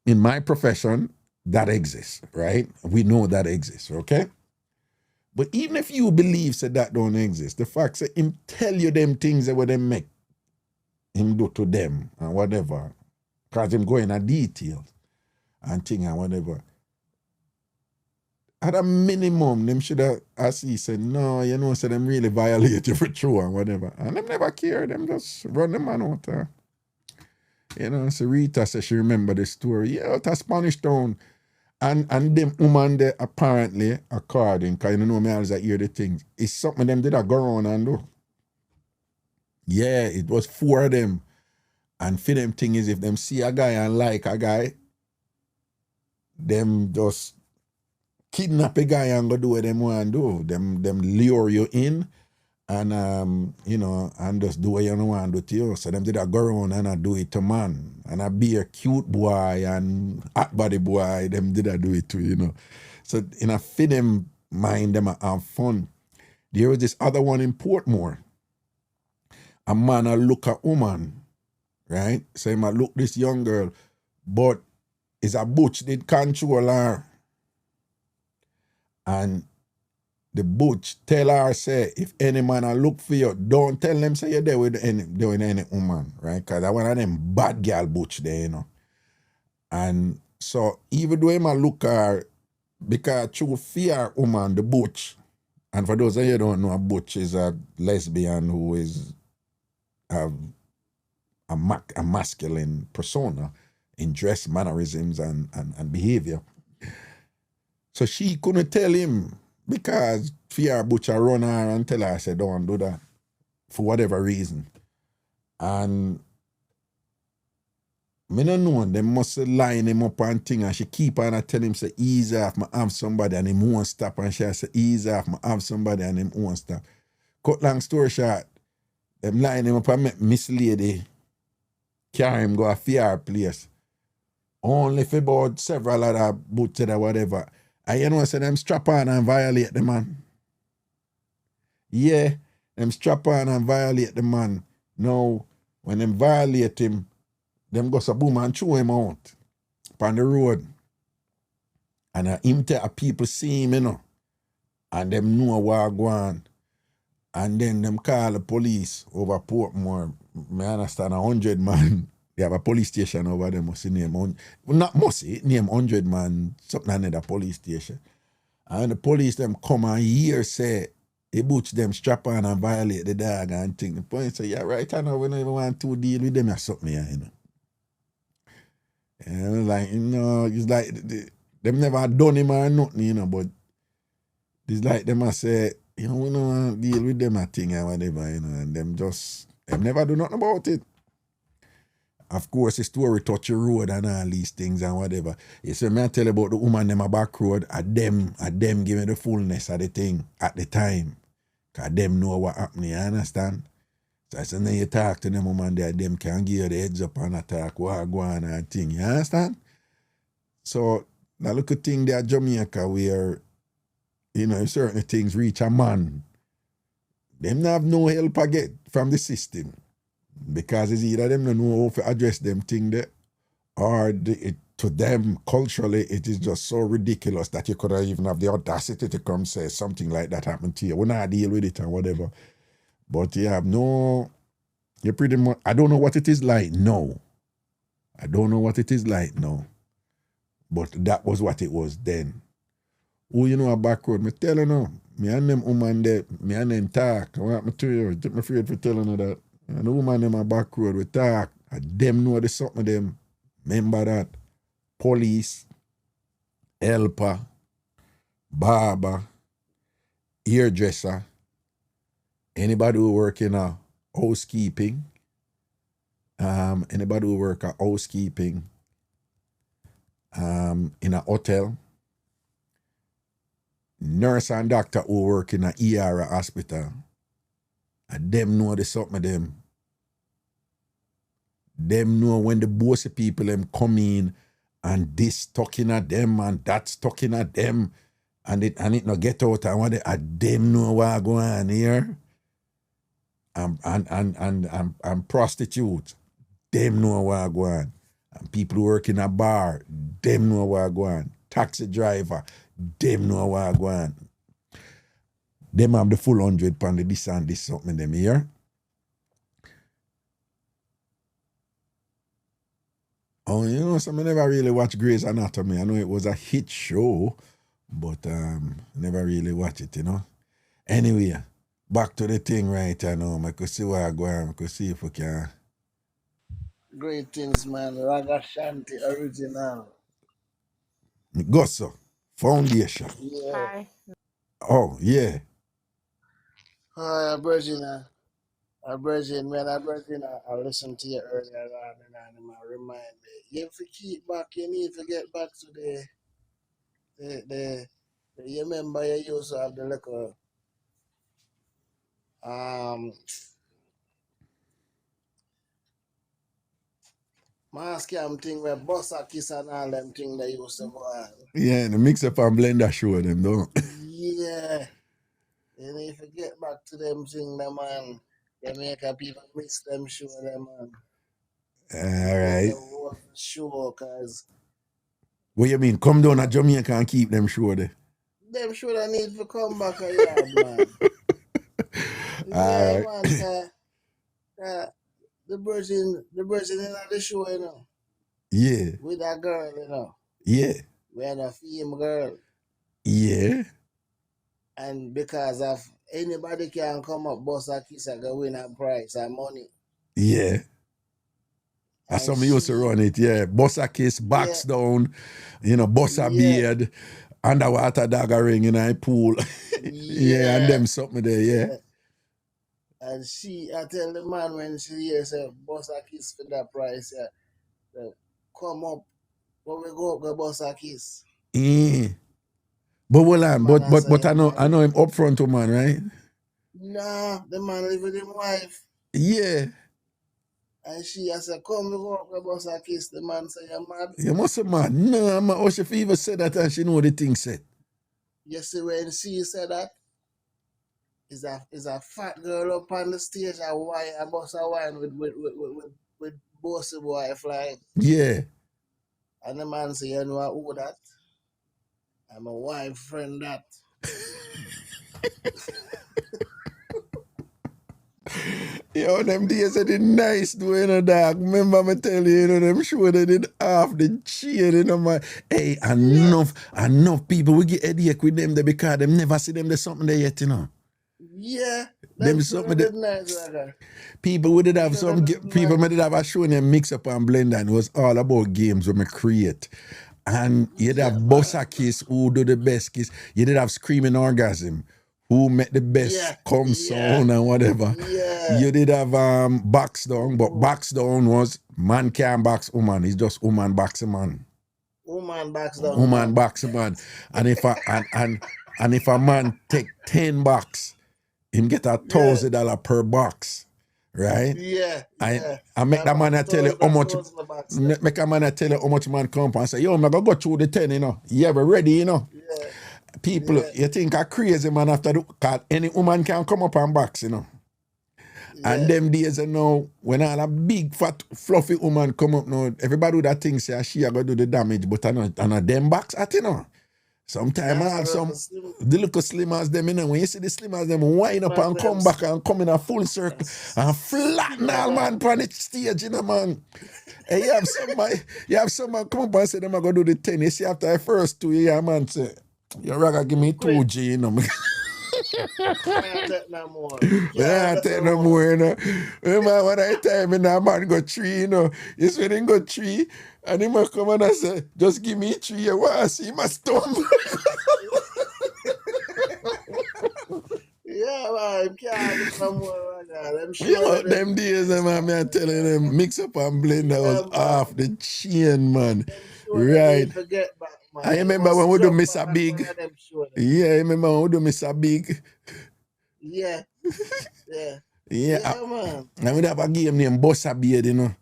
in my profession, that exists, right? We know that exists, okay? But even if you believe that don't exist, the fact that him tell you them things that what them make him do to them and whatever, because him go in a detail and thing and whatever. At a minimum, them should have, as he said, no, you know, so them really violate you for true and whatever. And them never care, them just run the man out. You know, so Rita said she remember the story. Yeah, out of Spanish town. And them woman there apparently, according, because you know me always hear the things, it's something them did a go around and do. Yeah, it was 4 of them. And for them thing is, if them see a guy and like a guy, them just kidnap a guy and go do what them want to do. Them lure you in and you know, and just do what you don't want to do to you. So them did a go around and I do it to man. And I be a cute boy and hot body boy, them did I do it to, you know. So in a for them mind, them have fun. There was this other one in Portmore. A man a look a woman, right? So he might look this young girl, but it's a butch did control her. And the butch tell her, say, if any man a look for you, don't tell them say you're there with any woman, right? Because I one of them bad girl butch there, you know. And so even though him a look her, because through fear woman, the butch, and for those of you who don't know, a butch is a lesbian who is a masculine persona in dress, mannerisms, and behavior. So she couldn't tell him because fear butcher run her and tell her, I said, don't do that for whatever reason. And Me no know, they must line him up and thing, and she keep on and tell him say ease off, me have somebody and him won't stop, and she say ease off, me have somebody and him won't stop. Cut long story short, them line him up and make Miss Lady carry him go a fear place. Only for about several other boots or whatever. And you know, say them strap on and violate the man. Yeah, them strap on and violate the man. Now, when them violate him, them go so boom and throw him out on the road. And him tell people see him, you know, and them know what go on. And then them call the police over Portmore. Me understand 100 man. They have a police station over there, must name not must name 100 man, something another police station. And the police them come and hear say they butch them strap on and violate the dog and thing. The police say, yeah, right, I know we don't even want to deal with them or something, you know. And like, you know, it's like them never done him or nothing, you know, but it's like them I say, you know, we don't want to deal with them or thing or whatever, you know, and them never do nothing about it. Of course, the story touch the road and all these things and whatever. You see, me I tell you about the woman them a back road, at them give me the fullness of the thing at the time. Because them know what happened, you understand? So I said, then you talk to them woman there, them can give you the heads up and attack what go on and thing, you understand? So, now look at thing there Jamaica where, you know, certain things reach a man. Them not have no help I get from the system. Because it's either them don't know how to address them thing there, or to them, culturally, it is just so ridiculous that you could even have the audacity to come say something like that happened to you. We're not deal with it or whatever. But you have you're pretty much, I don't know what it is like now. I don't know what it is like now. But that was what it was then. Oh, you know a back road, me tell you now, me and them woman there, me and them talk. I want me to you, I'm afraid for telling her that. And the woman them a back road, we talk. And them know the something them. Remember that. Police, helper, barber, hairdresser, anybody who work in a housekeeping, anybody who work at housekeeping, in a hotel, nurse and doctor who work in a ER hospital, and them know the something them. Them know when the bossy people them come in and this talking at them and that's talking at them and it no get out and what them know what going on here. And prostitute, them know what going on. And people who work in a bar, them know what going on. Taxi driver, them know what going on. Them have the full 100 pound this and this something them here. Oh, you know, so I never really watch Grey's Anatomy. I know it was a hit show, but never really watch it, you know. Anyway, back to the thing right now. I could see where I go on. I could see if we can. Great things, man. Ragashanti original. Gosso, Foundation. Yeah. Hi. Oh, yeah. Hi, Virgin. Virgin, man. Virgin, I listened to you earlier on and I remind me. You have to keep back, you need to get back to you remember you used to have the little, mask thing where Bossa Kiss and all them thing they used to go on. Yeah, the Mixup and Blenda show them, though. Yeah. And if you get back to them thing, them man, Jamaica people miss them show them man. All right. Show, cause What you mean? Come down to Jamaica and keep them show there. them should have need to come back a yard, man. Yeah, All man. The person in the show, you know. Yeah. With that girl, you know. Yeah. We had a female girl. Yeah. And because of anybody can come up, boss a kiss, I go win a prize and money. Yeah. That's how me used to run it, yeah. Bossa kiss, box down, you know, bossa beard, underwater dagger ring in a pool. Yeah, and them something there, yeah. And I tell the man when she hears a bossa kiss for that price, Come up, when we go bust a kiss. But hold on, Man, I say, but I know him upfront woman, right? nah, the man live with his wife. Yeah. And she I said, come, we go up, we bust a kiss. The man say, you're mad. You must be mad. No, man, how she even said that and she know the thing said. You see when she said that, is a fat girl up on the stage, a bust a wine with bossy boy flying. Yeah. And the man say, you know who that? I'm a wife friend that. Yo, them days are the nice though, you know, dog. Remember me tell you, you know, them show they did half the chain, you know, man. Hey, enough people we get headache with them there because them never see them there's something there yet, you know. Yeah, Them something that nice, Raga. people we did have some people me did have a show named Mixup and Blenda and it was all about games we me create. And you'd have Bossa Kiss who do the best kiss. You did have Screaming Orgasm who make the best sound and whatever. Yeah. You did have Box Down, but Box Down was man can't box woman. It's just woman box a man. Woman box down. Woman box a man. And if and if a man take 10 box, him get $1,000 per box. Right? Yeah. I make that man tell you how much make a man tell you how much man come and say, yo, I'm gonna go through the 10, you know. You ever ready, you know? Yeah. People, you think are crazy, man, after the cause any woman can come up and box, you know. Yeah. And them days, you know, when all a big, fat, fluffy woman come up now, everybody do that thing say she a go do the damage, but I know them box at, you know. Sometimes I have some, the little slim as them, you know, when you see the slim as them wind up and come back and come in a full circle and flatten all man on the stage, you know, man. And you have some man come up and say them are going to do the 10. You see after the first 2 years, man say, you rather give me 2G, you know. Can't take no more. Can't take no more, you know. Remember when I time in that man got 3, you know. You see when he got 3, and he must come and I say, just give me 3, you want to see my stomach. Yeah, man, can't do no more. Yo, them days, man, I'm telling them, Mixup and Blenda was off the chain, man. Right. I remember when we do Mr. Big. Yeah, I remember when we do Mr. Big. Yeah. Man. And we have a game named Bossa Beard, you know.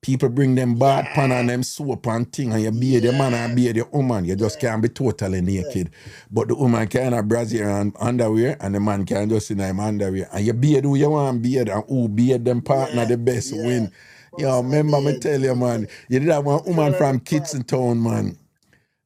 People bring them bad pan and them soap and thing, and you beard your man and beard your woman. You just can't be totally naked. But the woman can have Brazilian underwear, and the man can just in him underwear. And you beard who you want beard, and who beard them partner the best win. Yo, remember me tell you, man, you did have one woman from Kingston, man.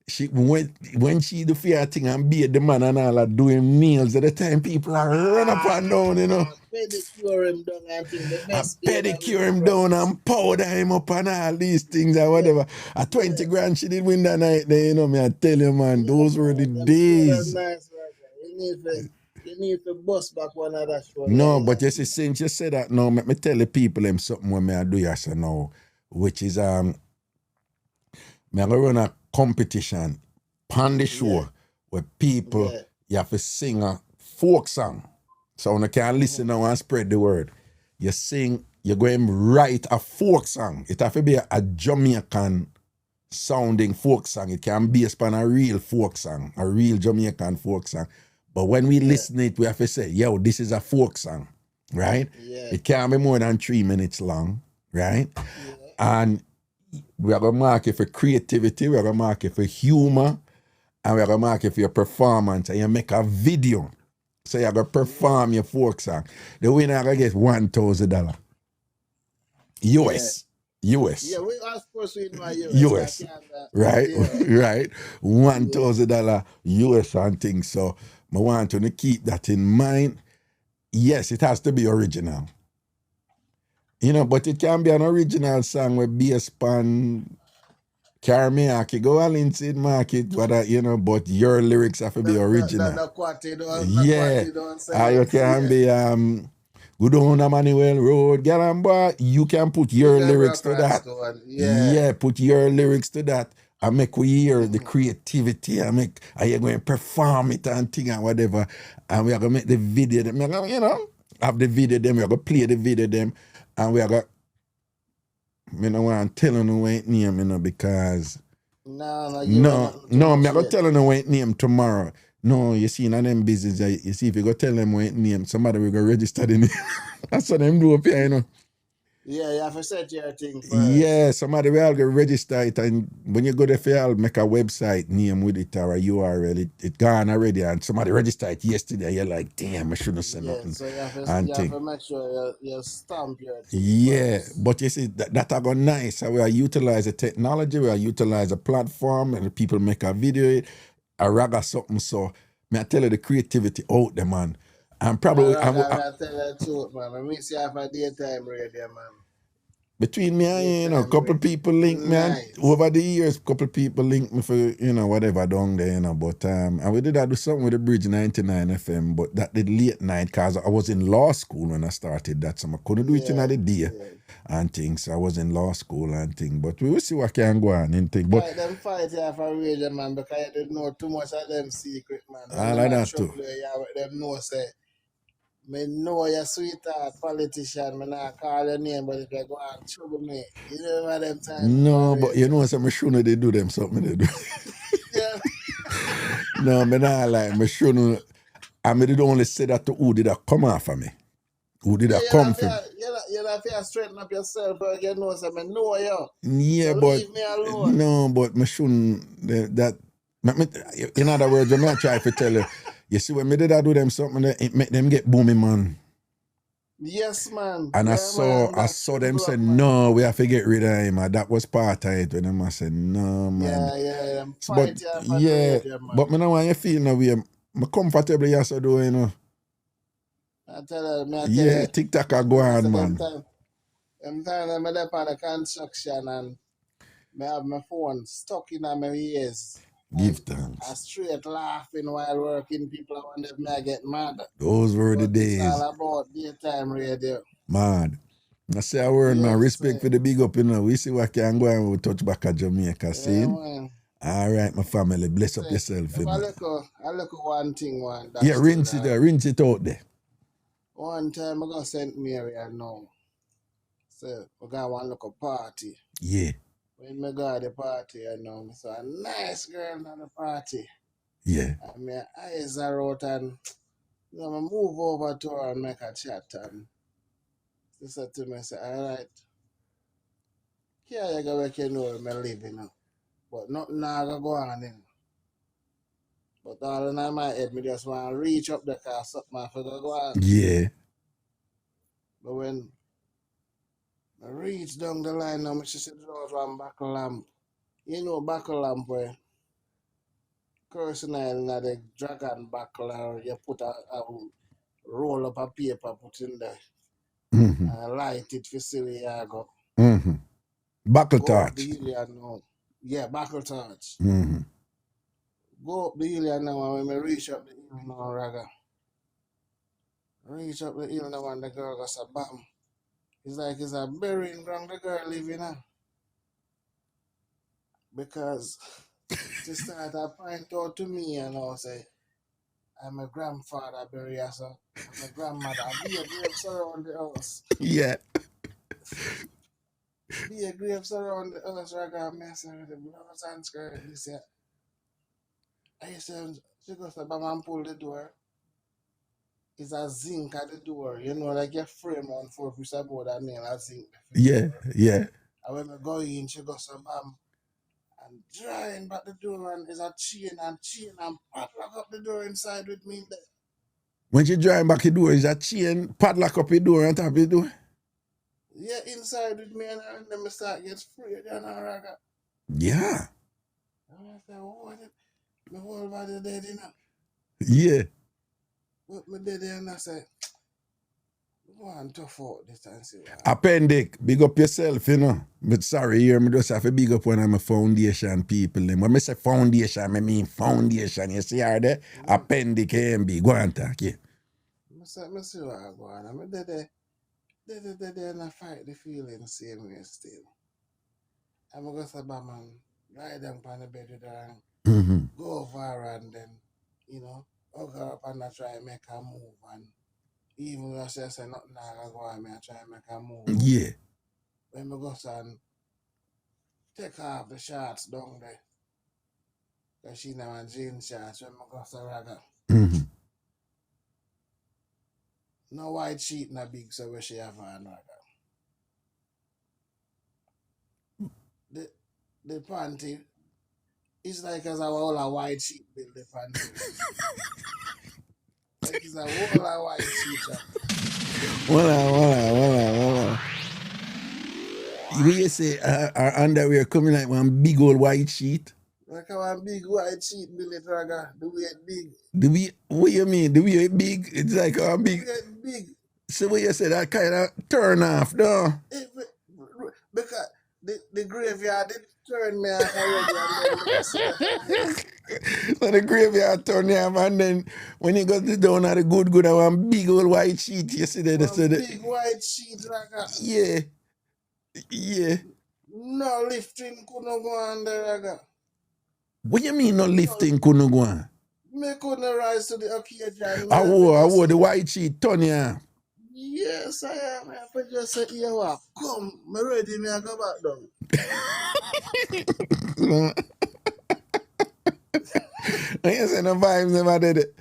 She when she do fear thing and beard the man and all that doing nails at the time, people are run up and down, you know. Pedicure him down and think the best. Pedicure him down and powder him up and all these things and whatever. At 20 grand she did win that night there, you know me, I tell you, man, those were the days. Nice, you need to bust back one of that show. No, but you see, since you said that now, let me tell the people them something when I do yes or now, which is me I go run a competition on the show where people you have to sing a folk song. So when you can listen now and spread the word. You sing, you're going to write a folk song. It have to be a Jamaican sounding folk song. It can be based on a real folk song, a real Jamaican folk song. But when we listen it, we have to say, yo, this is a folk song, right? Yeah. It can't be more than 3 minutes long, right? Yeah. And we are going to mark it for creativity, we are going to mark it for humor, and we are going to mark it for your performance, and you make a video. So you're going to perform your folk song. The winner going to get $1,000. US. US. Yeah, we are supposed to know US. Right? Yeah. Right. $1,000 US and things. So I want you to keep that in mind. Yes, it has to be original. You know, but it can be an original song with based on Carmiaki, go all inside market, whether, you know, but your lyrics have to be original. You can be go down a Manuel Road, get on board. You can put your lyrics to that. Put your lyrics to that. I make we hear the creativity. I you're going to perform it and thing and whatever. And we are going to make the video them, you know, have the video them, we're going to play the video them, and we are going Me no want tell you no ain't name, you know, because No, give her no, nothing too me much I go yet. tell you no ain't name tomorrow. No, you see, in them business, you see, if you go tell them ain't name, somebody will go register the name. That's what them do up here, you know. Yeah, you have to set your thing first. Yeah, somebody will go register it, and when you go there, you'll make a website name with it or a URL. It gone already, and somebody registered it yesterday. You're like, damn, I shouldn't have said nothing. So you have And thing. to make sure you stamp your thing Yeah, first. but you see, that are go nice. We are utilize the technology, we are utilize a platform, and the people make a video, a raga something. So, may I tell you the creativity out there, man. And probably, I tell you the truth, man. I miss you have a daytime radio, man. between me and you know, a couple people link me, and over the years, couple people link me for, you know, whatever down there, you know. But and we did do something with the Bridge 99 FM, but that did late night because I was in law school when I started that, so I couldn't do it in the day and things. So I was in law school and things, but we will see what can go on and things. But them fight here for radio, man, because you didn't know too much of them secret, man. I like that too. Them know say, me know your sweetheart politician, me not call your name, but if you go and trouble me, you know what them time. No, but you know, some shouldn't they do them something they do. Yeah. No, me not like me shouldn't. I mean, they only say that to who did that come after me. Who did that come from? You have to straighten up yourself, but you know, so I know you. Yeah, so but leave me alone. no, but me shouldn't. In other words, when I try to tell you, you see, when me did I do them something, it make them get booming, man. Yes, man. And yeah, I saw them say, no, we have to get rid of him. And that was part of it. When them I said, no, man. Yeah. But yeah, but me know when you feel now, I'm comfortable, yes, I do, you know. I tell you, Yeah, TikTok I go on, man. I'm time I'm there on the construction and I have my phone stuck in my ears. Give thanks. I straight laughing while working. People I wonder if me I get mad. Those were the days. It's all about daytime radio. Mad. I say a word, man. Respect for the big up, you know. We see what can go and we touch back at Jamaica, see? All right, my family. Bless up yourself, you know. I look at one thing, one. Yeah, rinse it out there. One time I go St. Mary, I know. So we got one look a party. Yeah. When me go to the party, I know, I saw a nice girl at the party. Yeah. And my eyes are out and I move over to her and make a chat. And she said to me, say, all right, here you go where you know where I live, you know. But nothing now go on in. But all in my head, me just want to reach up the car, something I forgot go on. Yeah. But when I reach down the line now, she said, there was one buckle lamp. You know buckle lamp where cursing in the dragon buckle or you put a roll up a paper, put in there. And light it for silly you go. Buckle torch. Yeah, buckle torch. Go up the hill and now when I reach up the hill now, Raga. Reach up the hill now and the girl goes a bam. It's like it's a burying ground the girl living in. Because she started to point out to me and I say, I'm a grandfather bury her, so I'm a grandmother. Be a grave surround the house. Yeah. Be a grave surround the house, Raga. I say, the blouse and skirt. This year. I said, she goes to bam and pull the door. It's a zinc at the door. You know, like your frame on 4 piece of board and nail a zinc. Yeah. And when I go in, she goes to bam and drawing back the door and there's a chain and padlock up the door inside with me there. When she drawing back the door, is a chain padlock up the door on top of the door? Yeah, inside with me and then I start get free and I Raga. Yeah. And I say, what? My whole body dead, you know? Yeah. But me dead and I say, go and tough out this and see what. Appendix, big up yourself, you know. But sorry, here, me just have to big up one of my foundation people. When I say foundation, I mean foundation. You see her there? Appendix AMB. Go and talk, yeah. I see what I go on. I'm dead and I fight the feeling same way still. I'm going to say, man, lie down on the bed with her and go over her and then, you know, hug her up and I try and make her move. And even though she say nothing, I go on, I try and make her move. Yeah. when I go and take off the shorts down there. Because she now in jeans shorts when I go to Raga. Mm-hmm. No white sheet in a big so where she have on Raga. The panty is like as a whole a white sheet build the panty. Like it's a whole a white sheet. Voila. You say our underwear coming like one big old white sheet? Like a one big white sheet build it Raga. The way it big. What you mean? The way it big? It's like a big. The way it big. So what you say that kind of turn off, though? Because the graveyard did turn me off already and then I see that again. So the graveyard turn you off and then when you go to down at the good at one big old white sheet, you see that? One big white sheet Raga. Yeah. No lifting couldn't go on there Raga. What you mean no lifting couldn't go on? Me couldn't rise to the occasion. I wore the white sheet turn you off. Yes, I am. I could just say, yeah, what? Come, me ready, me I go back down. You say no vibes never did it.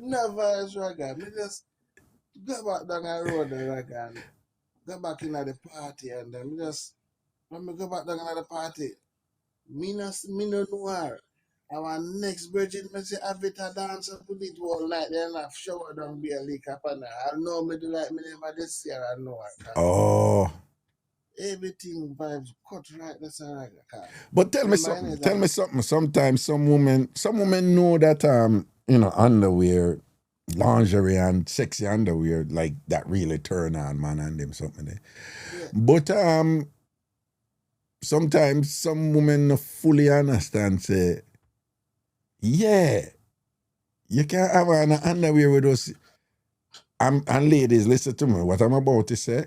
No vibes, Raga. Me just go back down the road, Raga, and go back in at the party, and then me just, when me go back down at the party, me no know her. Our next virgin, me say, have it a dance and put it all night, then I shower down be a leak up on her. I know me do like me never this year, I know her. Oh. Everything vibes cut right this Raga. But tell me something. Sometimes some women know that underwear, lingerie and sexy underwear like that really turn on man and them something there. Yeah. But sometimes some women no fully understand say, yeah, you can't have an underwear with us. And ladies, listen to me. What I'm about to say.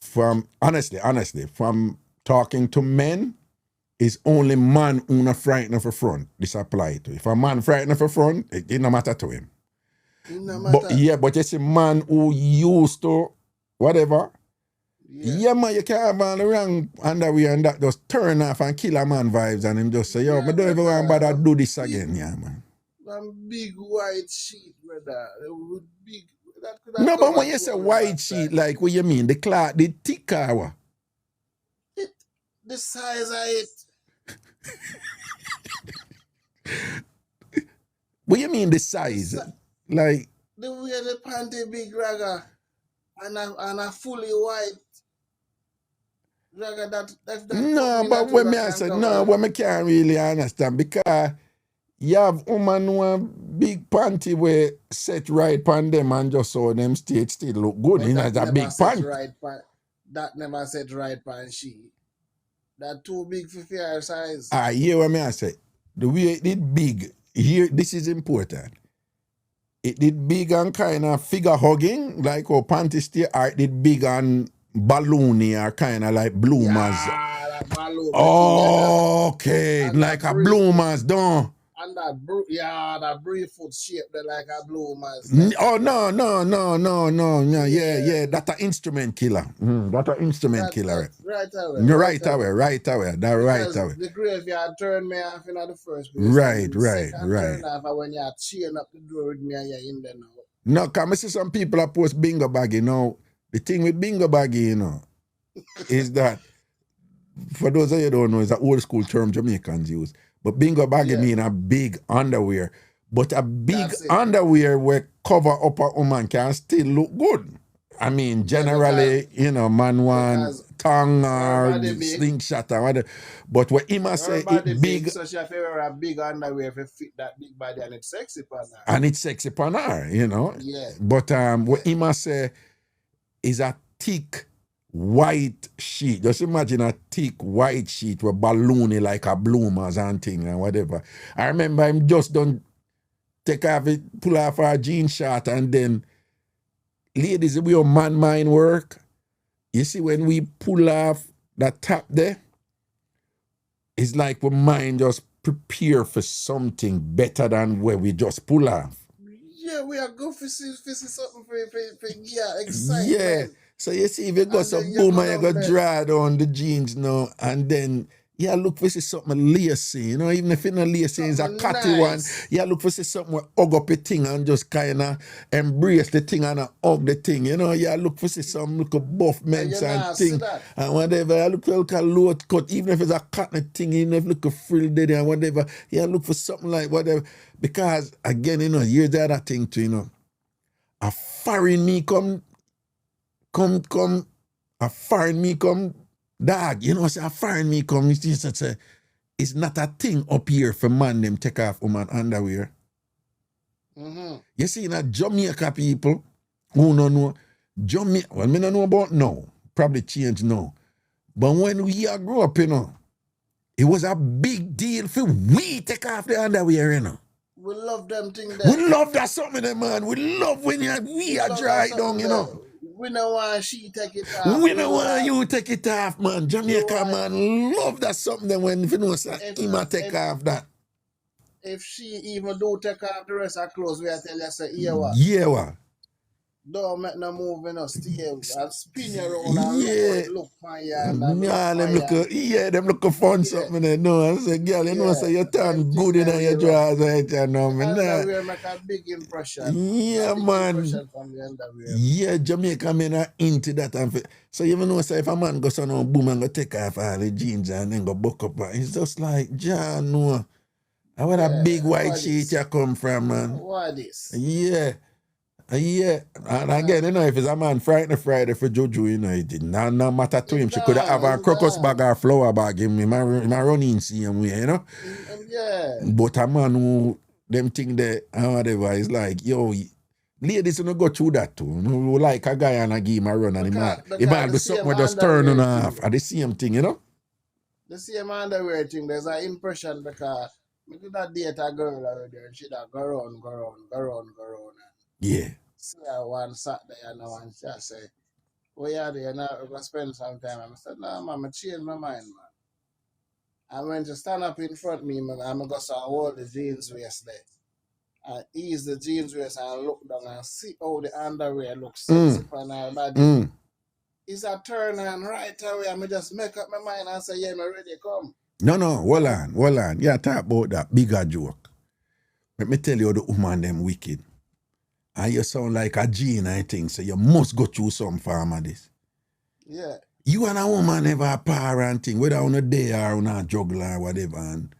From honestly, from talking to men, it's only man who not frightened of a front. This apply to. If a man frightened of a front, it no matter to him. No matter. But you see man who used to whatever. Yeah, man, you can't have on the wrong underwear and that just turn off and kill a man vibes and him just say, yo, I don't ever want bother do this again, yeah, man. One big white sheet, brother. Big. No, but when you say white sheet, like what you mean? The cloth, the thick or the size of it. What you mean the size? Like the way the panty big Raga and a fully white Raga that no, but when me answer, no, what me can't really understand because you have woman who have big panty where set right pan them and just so them still look good. You know, it's a big panty. That never set right pan she. That too big for your size. Here what me I say. The way it did big, here, this is important. It did big and kind of figure hugging, like how panty stay, or it did big and balloony or kind of like bloomers. Yeah, like balloon. Oh, okay, like a bloomers, don't. And that brief foot shape that like a bloomers. Oh no, yeah. That's an instrument killer. That's an instrument killer. Right away. That right away. The graveyard turned me off in the first place. Right. Turn off when you're chain up the door with me and you're in there now. No, come I see some people are post bingo bag, you know. The thing with bingo bag, you know, is that for those of you who don't know, it's an old school term Jamaicans use. But bingo baggy mean a big underwear. But a big underwear where cover up a woman can still look good. I mean, generally, man want tongue or slingshot or whatever. But what he must say, it big. So she have to wear a big underwear to fit that big body and it's sexy upon her. And it's sexy upon her, Yeah. But what he must say is a thick white sheet. Just imagine a thick white sheet with balloony like a bloomers and thing and whatever. I remember him just done pull off our jean shirt and then, ladies, we your man mind work. You see when we pull off that top there, it's like we mind just prepare for something better than where we just pull off. Yeah, we are going for something for excitement. Yeah. So you see, if you go And some then you boom go and you down go there. dry down the jeans now, and then you look for see something lacy, you know, even if it's not lacy, it's a Something catty one, nice. you look for see something where hug up a thing and just kind of embrace the thing and hug the thing, you know, you look for see some little buff And ments you and not see thing, that. and whatever, you look for a little low cut, even if it's a cotton thing, even if look a frill there and whatever, you look for something like whatever, because again, you know, here's the other thing too, you know, a foreign me come, a foreign me come, dog, you know, say a foreign me come, it's not a thing up here for man them take off woman underwear. Mm-hmm. You see, in a Jamaica people who no know, Jamaica, well, me don't know about now, probably change now. But when we grew up, you know, it was a big deal for we take off the underwear, you know. We love them thing We there. love that something there, man. We love when we are Love dry that down, something you there. know. We don't want she take it off. We We don't know want that. you take it off, man. Jamaica, want- man, love that something there when if you know, say, If- him a take if- off that. If she even do take off the rest of her clothes, we tell you, say, here what? Yeah, what? Don't make no move, you know, stay and spin you around and Yeah. look for you and look Yeah, for them you. look, yeah, them look fun Yeah. something there. No, I say, girl, you know, Yeah, say you turn them good thing in there your we drawers right there now, man. Nah. Underwear make a big impression. Yeah, a big man. impression from the underwear. Yeah, Jamaica men are into that. And so you know, say if a man goes on a boom and go take off all the jeans and then go buck up, it's just like, John, no. I want a big white what sheet is? you come from, man. What is? Yeah. Yeah. And again, you know, if it's a man Friday for Jojo, you know, it did not matter to him. She could have a crocus bag or flour bag in him. I run in same way, you know? Yeah. But a man who them thing there and whatever is like, yo, ladies don't go through that too. You know, like a guy and I give him a run and he might do something just turn on off. At the same thing, you know? The same underwear thing, there's an impression because I did not date a girl already and she that go around. Yeah. See her one Saturday and and she say, "Oh yeah, there now we're gonna spend some time." I said, "No, man, I changed my mind, man." And when she stand up in front of me, man, I'm gonna say, "Hold the jeans waist there." And ease the jeans waist and look down and see how the underwear looks sexy on her body. It's a turn on right away. I just make up my mind and say, "Yeah, I'm ready, come." No, hold on. Yeah, talk about that bigger joke. Let me tell you the woman them wicked. And you sound like a gene, I think, so you must go through some farm of this. Yeah. You and a woman have a parent thing, whether on a day or on a juggler or whatever, and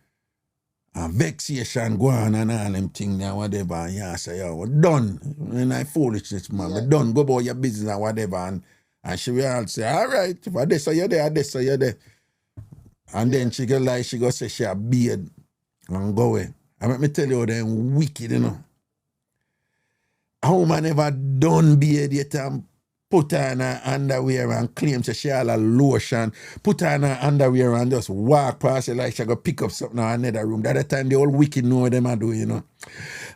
vexation go on and all them things and whatever, and you say, yo, we're done. And I foolishness, man, we're done. Go about your business and whatever. And she will all say, all right, if I this or you're there, I this or you're there. And then she go like, she go say she a beard and go away. And let me tell you, them wicked, you know. A woman never done beard yet and put her in her underwear and claim she all a lotion, put her in her underwear and just walk past it like she go pick up something in another room. That time the old wicked know what them a do, you know.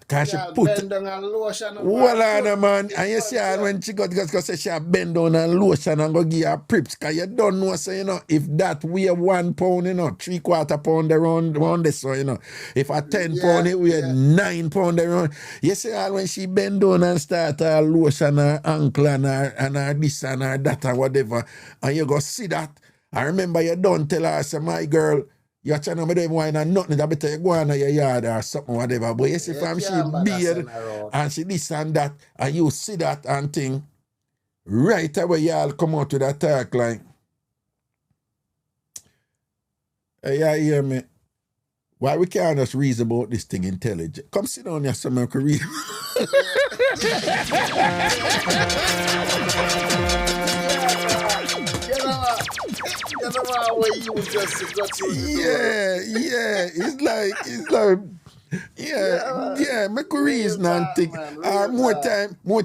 Cause she put bend down and lotion. Well, on, man. And you see her when she got say she bend down and lotion and go give her prips. Cause you don't know, so you know, if that weigh 1 pound, you know, 3/4 pound around this, so you know. If a 10 pound, it weigh 9 pound around. You see her when she bend down and start her lotion, her ankle and her this and her that and whatever. And you go see that. I remember you don't tell her, say, my girl, you're trying to make wine and nothing, that better you go on your yard or something, whatever. But you see, from she beard and she this and that, and you see that and thing, right away y'all come out to that talk like, hey, you hear me? Why we can't just reason about this thing intelligent? Come sit down here so I can read. You know where you just got to It's like make a reason and think. More time you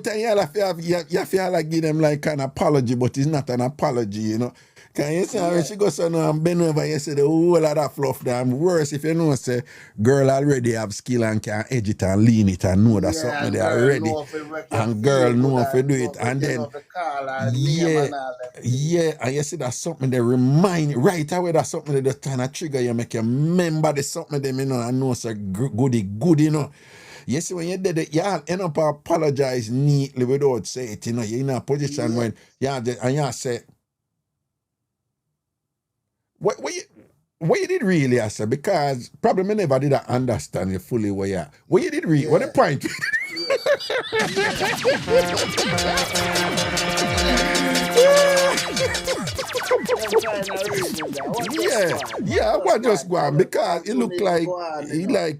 feel like give them like an apology, but it's not an apology, you know. Can you see when she goes on and bend over, you say the whole lot of fluff damn worse if you know say girl already have skill and can edge it and lean it and know that something they already. And girl know if you do it and then and you see that's something they remind right away that's something that just kind of trigger you, make you remember the something them, you know, and know so goody, you know. You see, when you did it, y'all end up apologize neatly without saying it. You know, you're in a position when you say, what you did really, I said, because probably me never did understand you fully where you are. What you did really, what the point? I want just go on because it look like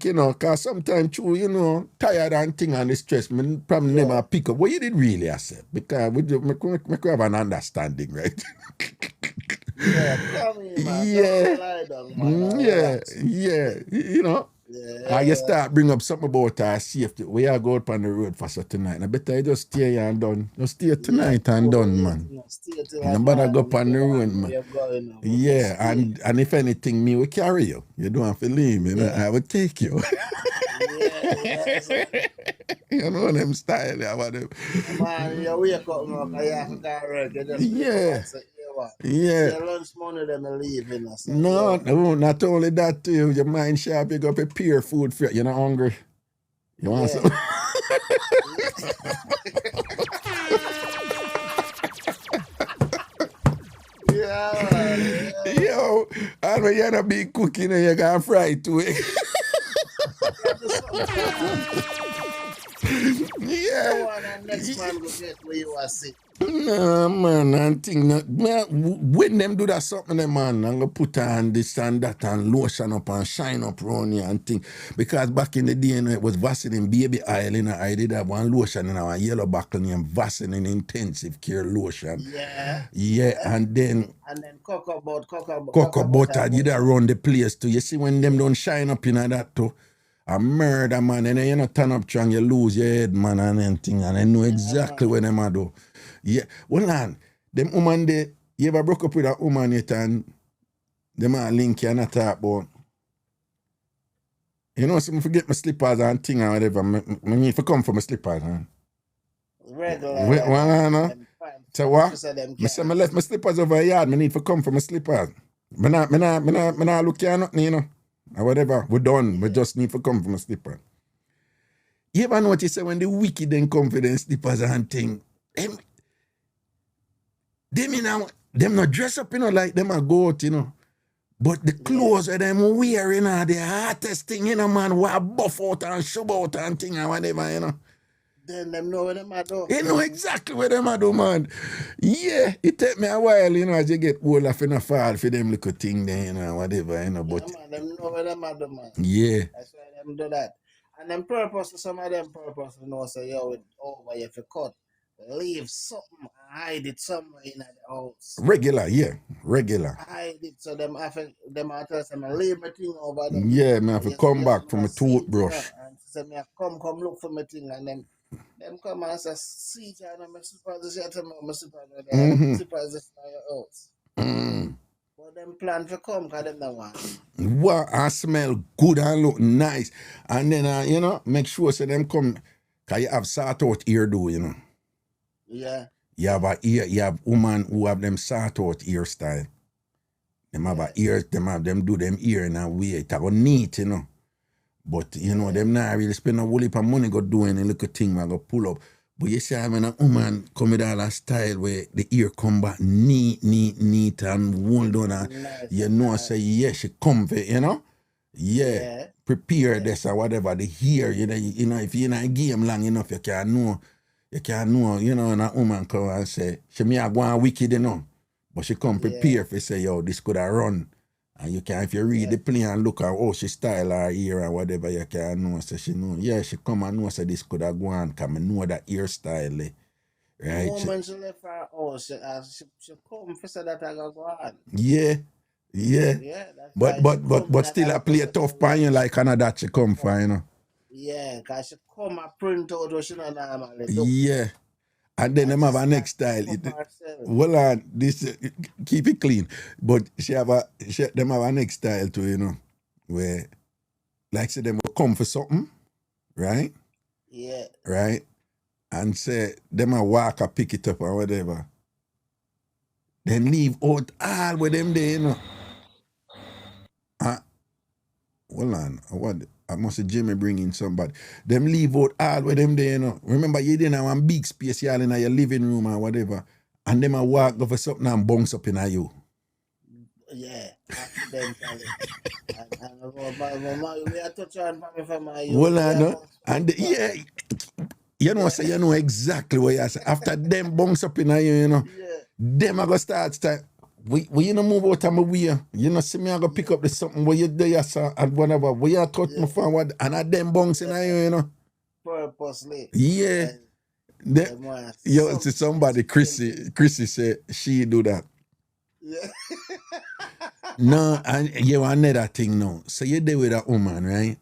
you know, cause sometimes you tired and thing and the stress, me probably never pick up. What you did really, I said, because we have an understanding, right? Come in, man. Don't lie down, man. You know. You start bring up something about safety. We are go out on the road for so tonight. I better you just stay here and done. Just stay tonight and done, man. Stay till Nobody go up on the road, man. Going, and if anything, me will carry you. You don't have to leave, you know. I will take you. You know them style, them. Man, you wake up now, because you have to go work. You just your lunch money, them leaving. No, not only that, too. Your mind sharp, you go prepare food for you. You're not hungry. You want some? Yo, and when you're not big cooking, you can fry too. Next man will get where you are sick. No, man, and thing, when them do that something, man, I'm gonna put on this and that and lotion up and shine up around here and thing. Because back in the day, it was Vaseline baby oil, I did have one lotion in our yellow bottle named Vaseline Intensive Care Lotion. And then cocoa butter, you that run the place too. You see, when them don't shine up in that too, a murder, man, and then you turn up trying, you lose your head, man, and anything, and I know exactly what them are do. Yeah, well, man, them woman, you ever broke up with a woman yet and them are link you and talk about, you know, some forget my slippers and thing or whatever, I need to come for my slippers, huh? Regular. So what? I say, I left my slippers over a yard, I need to come for my slippers. I not look at nothing, you know, or whatever, we're done, we just need to come for my slippers. You ever notice when the wicked then come for them slippers and thing, them not dress up, you know, like them a go out, you know. But the clothes that them wearing are the hottest thing, you know, man, what buff out and shove out and thing and whatever, you know. Then them know what them are do. They know exactly what them are do, man. Yeah, it take me a while, you know, as you get older, for no fall for them little thing there, you know, whatever, you know, but... man, them know what them are do, man. Yeah. That's why them do that. And them purpose, some of them purpose, you know, say, yo, over, you have to cut. Leave something, hide it somewhere in the house. Regular. Hide it, so them have to tell them, leave my thing over there. Yeah, man, have to come back from a toothbrush. And say, me come look for my thing, and them come and say, see, my slippers is here tomorrow, my slippers is there, my slippers is in your house. But them plan to come, because them don't want. Wow, I smell good and look nice. And then, you know, make sure so them come, because you have sort out ear do, you know. Yeah. You have woman who have them sort out hairstyle. Them have a ear, them do them ear in a way. It's go neat, you know. But you know, them not really spend a whole heap of money go do any little thing I go pull up. But you see when a woman come with all that style where the ear come back neat and hold on and you know say yeah, she comfy, you know? Yeah. Prepare this or whatever, the hair, you know, if you're in a game long enough, you can know, you know, and a woman come and say, she may have gone wicked, you know, but she come prepare for say, yo, this could have run. And you can, if you read the play and look at how she style her hair and whatever, you can know, so she know, yeah, she come and know, so this could have gone, because I know that hairstyle, right? The woman she left her house, she come for say that I go on. Yeah. But still I play tough pan you like that she come for, you know. Yeah, because she come and print out what she don't normally do. Yeah. And then them have a next style. Well, this keep it clean. But them have a next style too, you know, where like say them will come for something, right? Yeah. Right? And say them a walk or pick it up or whatever. Then leave out all with them there, you know. Hold on. I must say Jimmy bring in somebody. Them leave out all with them there, you know. Remember, you didn't have one big space y'all in your living room or whatever. And them a walk over something and bounce up in you. Yeah, accidentally. and we are touching on from my Well, I yeah, know. And yeah, you know, say you know exactly what you say. After them bounce up in you know, them I go start. We you know move out of my way. You know, see me I go pick up the something where you do you saw and whatever. Where you touch me forward and I them bouncing you know. Purposely. Yeah. Yo, to somebody, Chrissy said she do that. Yeah. No, and you another thing now. So you there with a woman, right?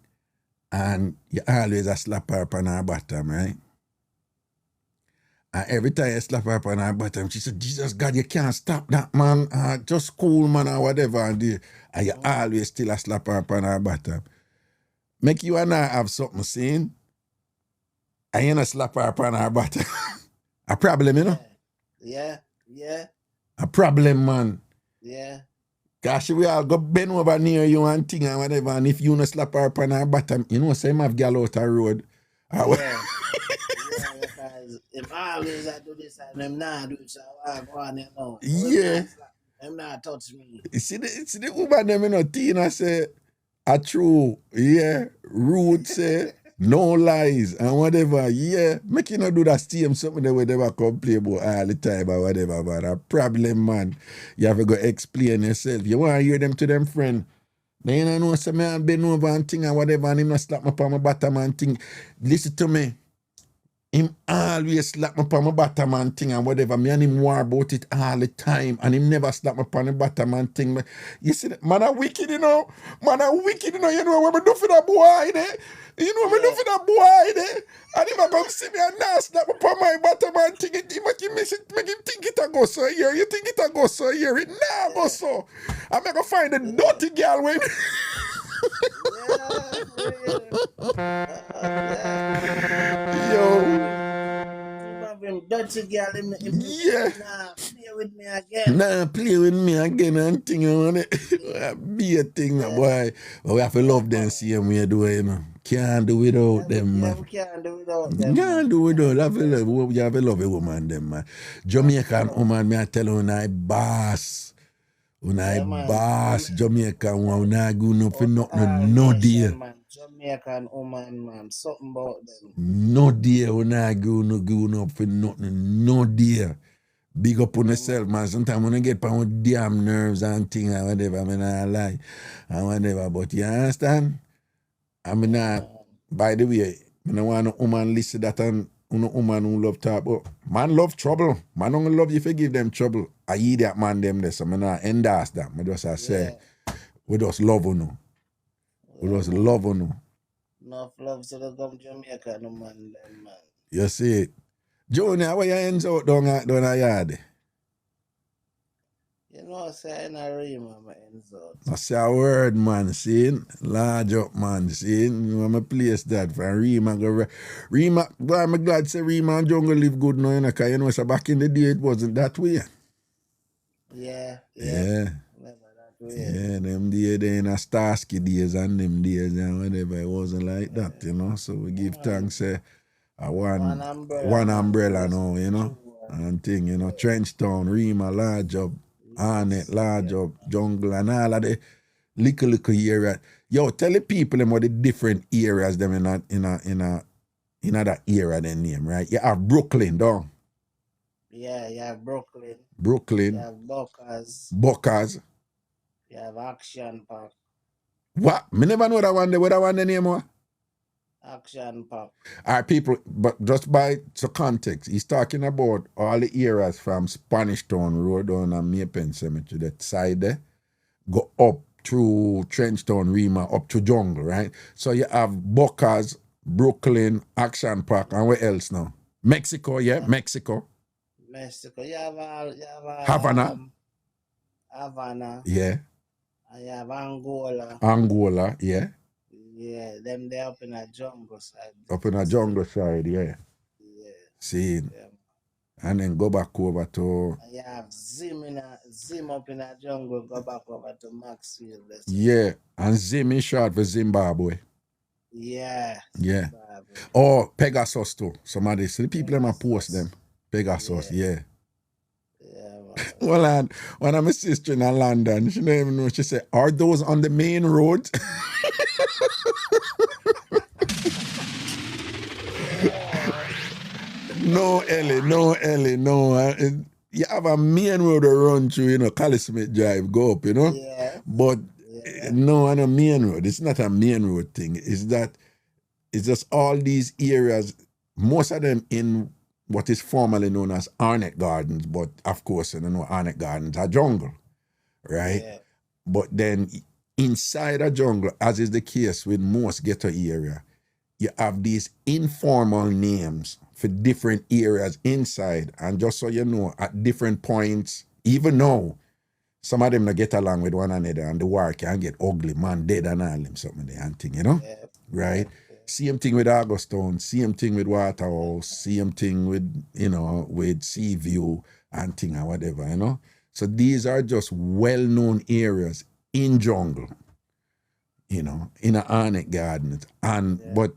And you always a slap her up on her bottom, right? And every time you slap her up on her bottom, she said, Jesus God, you can't stop that, man. Just cool, man, or whatever. And you always still a slap her up on her bottom. Make you and I have something saying, and you not slap her up on her bottom. A problem, you know? Yeah. A problem, man. Yeah. Cause we all go bend over near you and thing and whatever, and if you not slap her up on her bottom, you know, say him have gal out the road. Yeah, because if I always I do this and them not do it, so I go on, you know. Yeah. Them not touch me. See the woman them, you know, Tina say, a true, yeah, rude say, no lies and whatever, yeah. Make you not do that same something that we never complain about all the time or whatever, but a problem, man. You have to go explain yourself. You want to hear them to them friend. Then you know, say me and bend over and thing and whatever, and him not slap me upon my bottom and thing. Listen to me. Him always slap me upon my bottom and thing and whatever. Me and him war about it all the time. And him never slap me upon the bottom and thing. You see, man are wicked, you know. Man are wicked, you know. You know what me do for that boy, there. You know what me do for that boy, there. And him a come see me and now slap me upon my bottom and thing. He make him think it a go so here. You think it a go so here. It now go so. I'm going to find a dirty girl when... Yo. Dirty girl, yeah. Nah, play with me again. Nah, play with me again and thing, you know. Be a thing, boy. But we have to love them same way, do you know. Can't do without them, man. We can't do without them. Can't do without. You have to love a woman, them, man. Jamaican woman, me I tell you, I boss. When I boss Jamaican one, I go no for nothing, no deal. Jamaican woman, man, something about them. No deal when I go no for nothing, no deal. Big up on yourself, man. Sometimes when I get on damn nerves and things and whatever, I mean, I lie and whatever. But you understand? I mean, by the way, I don't want a woman listen that and no woman who love talk about. Man love trouble. Man don't love you if you give them trouble. I eat that man them there, so I not endorse that. I just say, we just love you. We just love you. Enough love to the gum Jamaica, no man, them, man. You see it. Junior, where you ends out down a yard? You know, say in a Rima, my ends out. I say a word, man, see? Large up, man, see? You know, I'm a place that for Rima. Rima, boy, I'm glad say Rima and Jungle live good now, you know, because you know, so back in the day, it wasn't that way. Yeah. Yeah, them days, they in a Starsky days and them days and whatever, it wasn't like that, you know, so we give thanks, one umbrella now, you know, and thing, you know, Trenchtown, Rima, large up, Arnett, large up, Jungle, and all of the little area. Yo, tell the people them what the different areas them in that area they name, right? You have Brooklyn, don't? Yeah, you have Brooklyn. Brooklyn. You have Buckers. You have Action Park. What? Me never know that one. What that one the name was? Action Park. All right, people, but just by the context, he's talking about all the areas from Spanish Town Road down and Maypen Cemetery, that side there, go up through Trenchtown, Rima, up to Jungle, right? So you have Buckers, Brooklyn, Action Park, and where else now? Mexico, yeah? Mexico. You have Havana. Havana. Yeah. And you have Angola. Angola, yeah. Yeah, them they up in a jungle side. Up in a jungle side, yeah. Yeah. See, Yeah. and then go back over to... And you have Zim up in a jungle, go back over to Maxfield. Yeah, and Zim is short for Zimbabwe. Yeah. Yeah. Bible. Or Pegasus too. Somebody see the people them a post them. Pegasus, yeah. Yeah, man. Well, when I'm a sister in London, she don't even know. She said, "Are those on the main road?" No, Ellie, no, Ellie, no. You have a main road to run through, College Smith Drive, go up, Yeah. But no, on a main road. It's not a main road thing. It's just all these areas, most of them in what is formerly known as Arnett Gardens, but of course, Arnett Gardens are jungle, right? Yeah. But then inside a jungle, as is the case with most ghetto area, you have these informal names for different areas inside. And just so you know, at different points, even now, some of them not get along with one another and the war can get ugly, man dead and all them something there and thing, Yeah. Right? Same thing with Augustone, same thing with Waterhouse, same thing with, with Seaview and thing or whatever, So these are just well-known areas in jungle, in a Arnett Gardens. But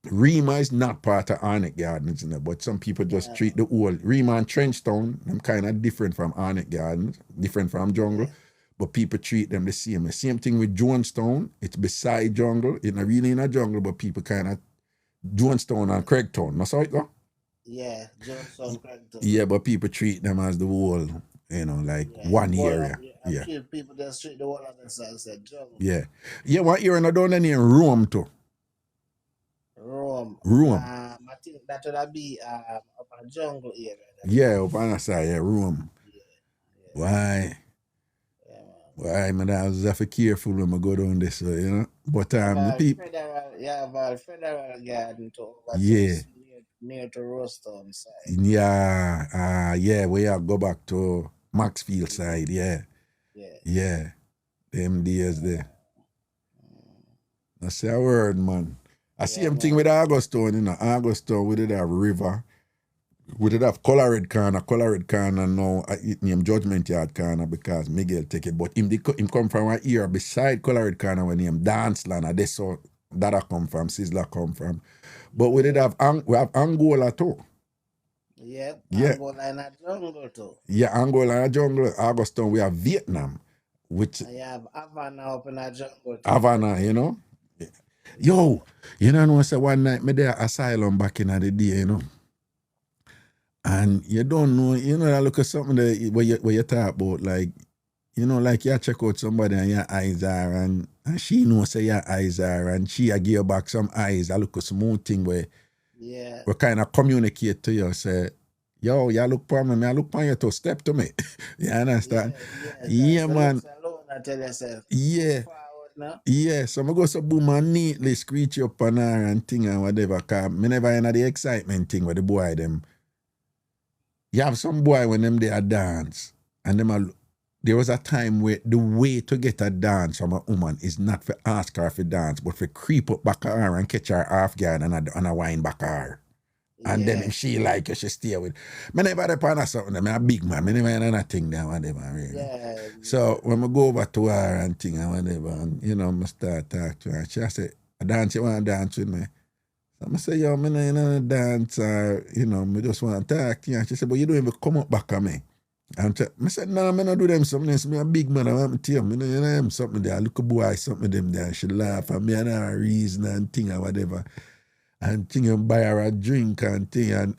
Rima is not part of Arnett Gardens, but some people just treat the whole Rima and Trenchtown, them kind of different from Arnett Gardens, different from jungle, but people treat them the same. The same thing with Jonestown, it's beside jungle, it's not really in a jungle, but people kind of, Jonestown and Craigtown, that's how it go? Yeah, Johnson Craigton. Yeah, but people treat them as the whole, one area. I'm sure people just treat the whole of the side said jungle. Yeah. Yeah, what area not down there in Rome too? Rome. Rome. I think that would be up a jungle area. Yeah, up on the side, Rome. Why? Why, man, I was have to careful when I go down this way, But the people. Federal Garden too. Yeah. Near to Rostown side. Yeah, we have go back to Maxfield side, yeah. Yeah. Them days there. That's a word, man. I see them thing with Augustone, Augustone, we did have river. We did have Colored Corner now it named Judgment Yard Corner because Miguel take it. But him come from an era beside Colored Corner when him Danceland, and that's so that I come from, Sizzler come from. But we did have we have Angola too. Yeah. Angola in a jungle too. Yeah, Angola in a jungle. Augustone, we have Vietnam, which you have Havana up in a jungle too. Havana, Yo, I say one night me there asylum back in the day, And you don't know, I look at something that where you talk about, like, like you check out somebody and your eyes are, and she knows say your eyes are, and she give you back some eyes. I look at some more thing where we kind of communicate to you, say, yo, you look for me, I look for you to step to me. You understand? Yeah, man. I tell yourself. Yeah. Yeah, so I go so boom and neatly screech up on her and thing and whatever, because I never in the excitement thing with the boy them. You have some boy when them they a dance, and there was a time where the way to get a dance from a woman is not for ask her for dance, but for creep up back her and catch her off guard and a wine back her. And then if she like you, she stay with. Me never had a something. I'm a big man. Me never had anything there, whatever. Really. So when I go over to her and thing and whatever, and I start talking to her, she say, "I dance, you want to dance with me?" So I say, "Yo, me no dance, or me just want to talk to you." And she said, "But you don't even come up back on me." And I said, "No, me not do them something else. Me a big man. I want to tell you, me no something there. I look a boy, something them there. She laugh at me and her reason and thing or whatever. And thing and buy her a drink and thing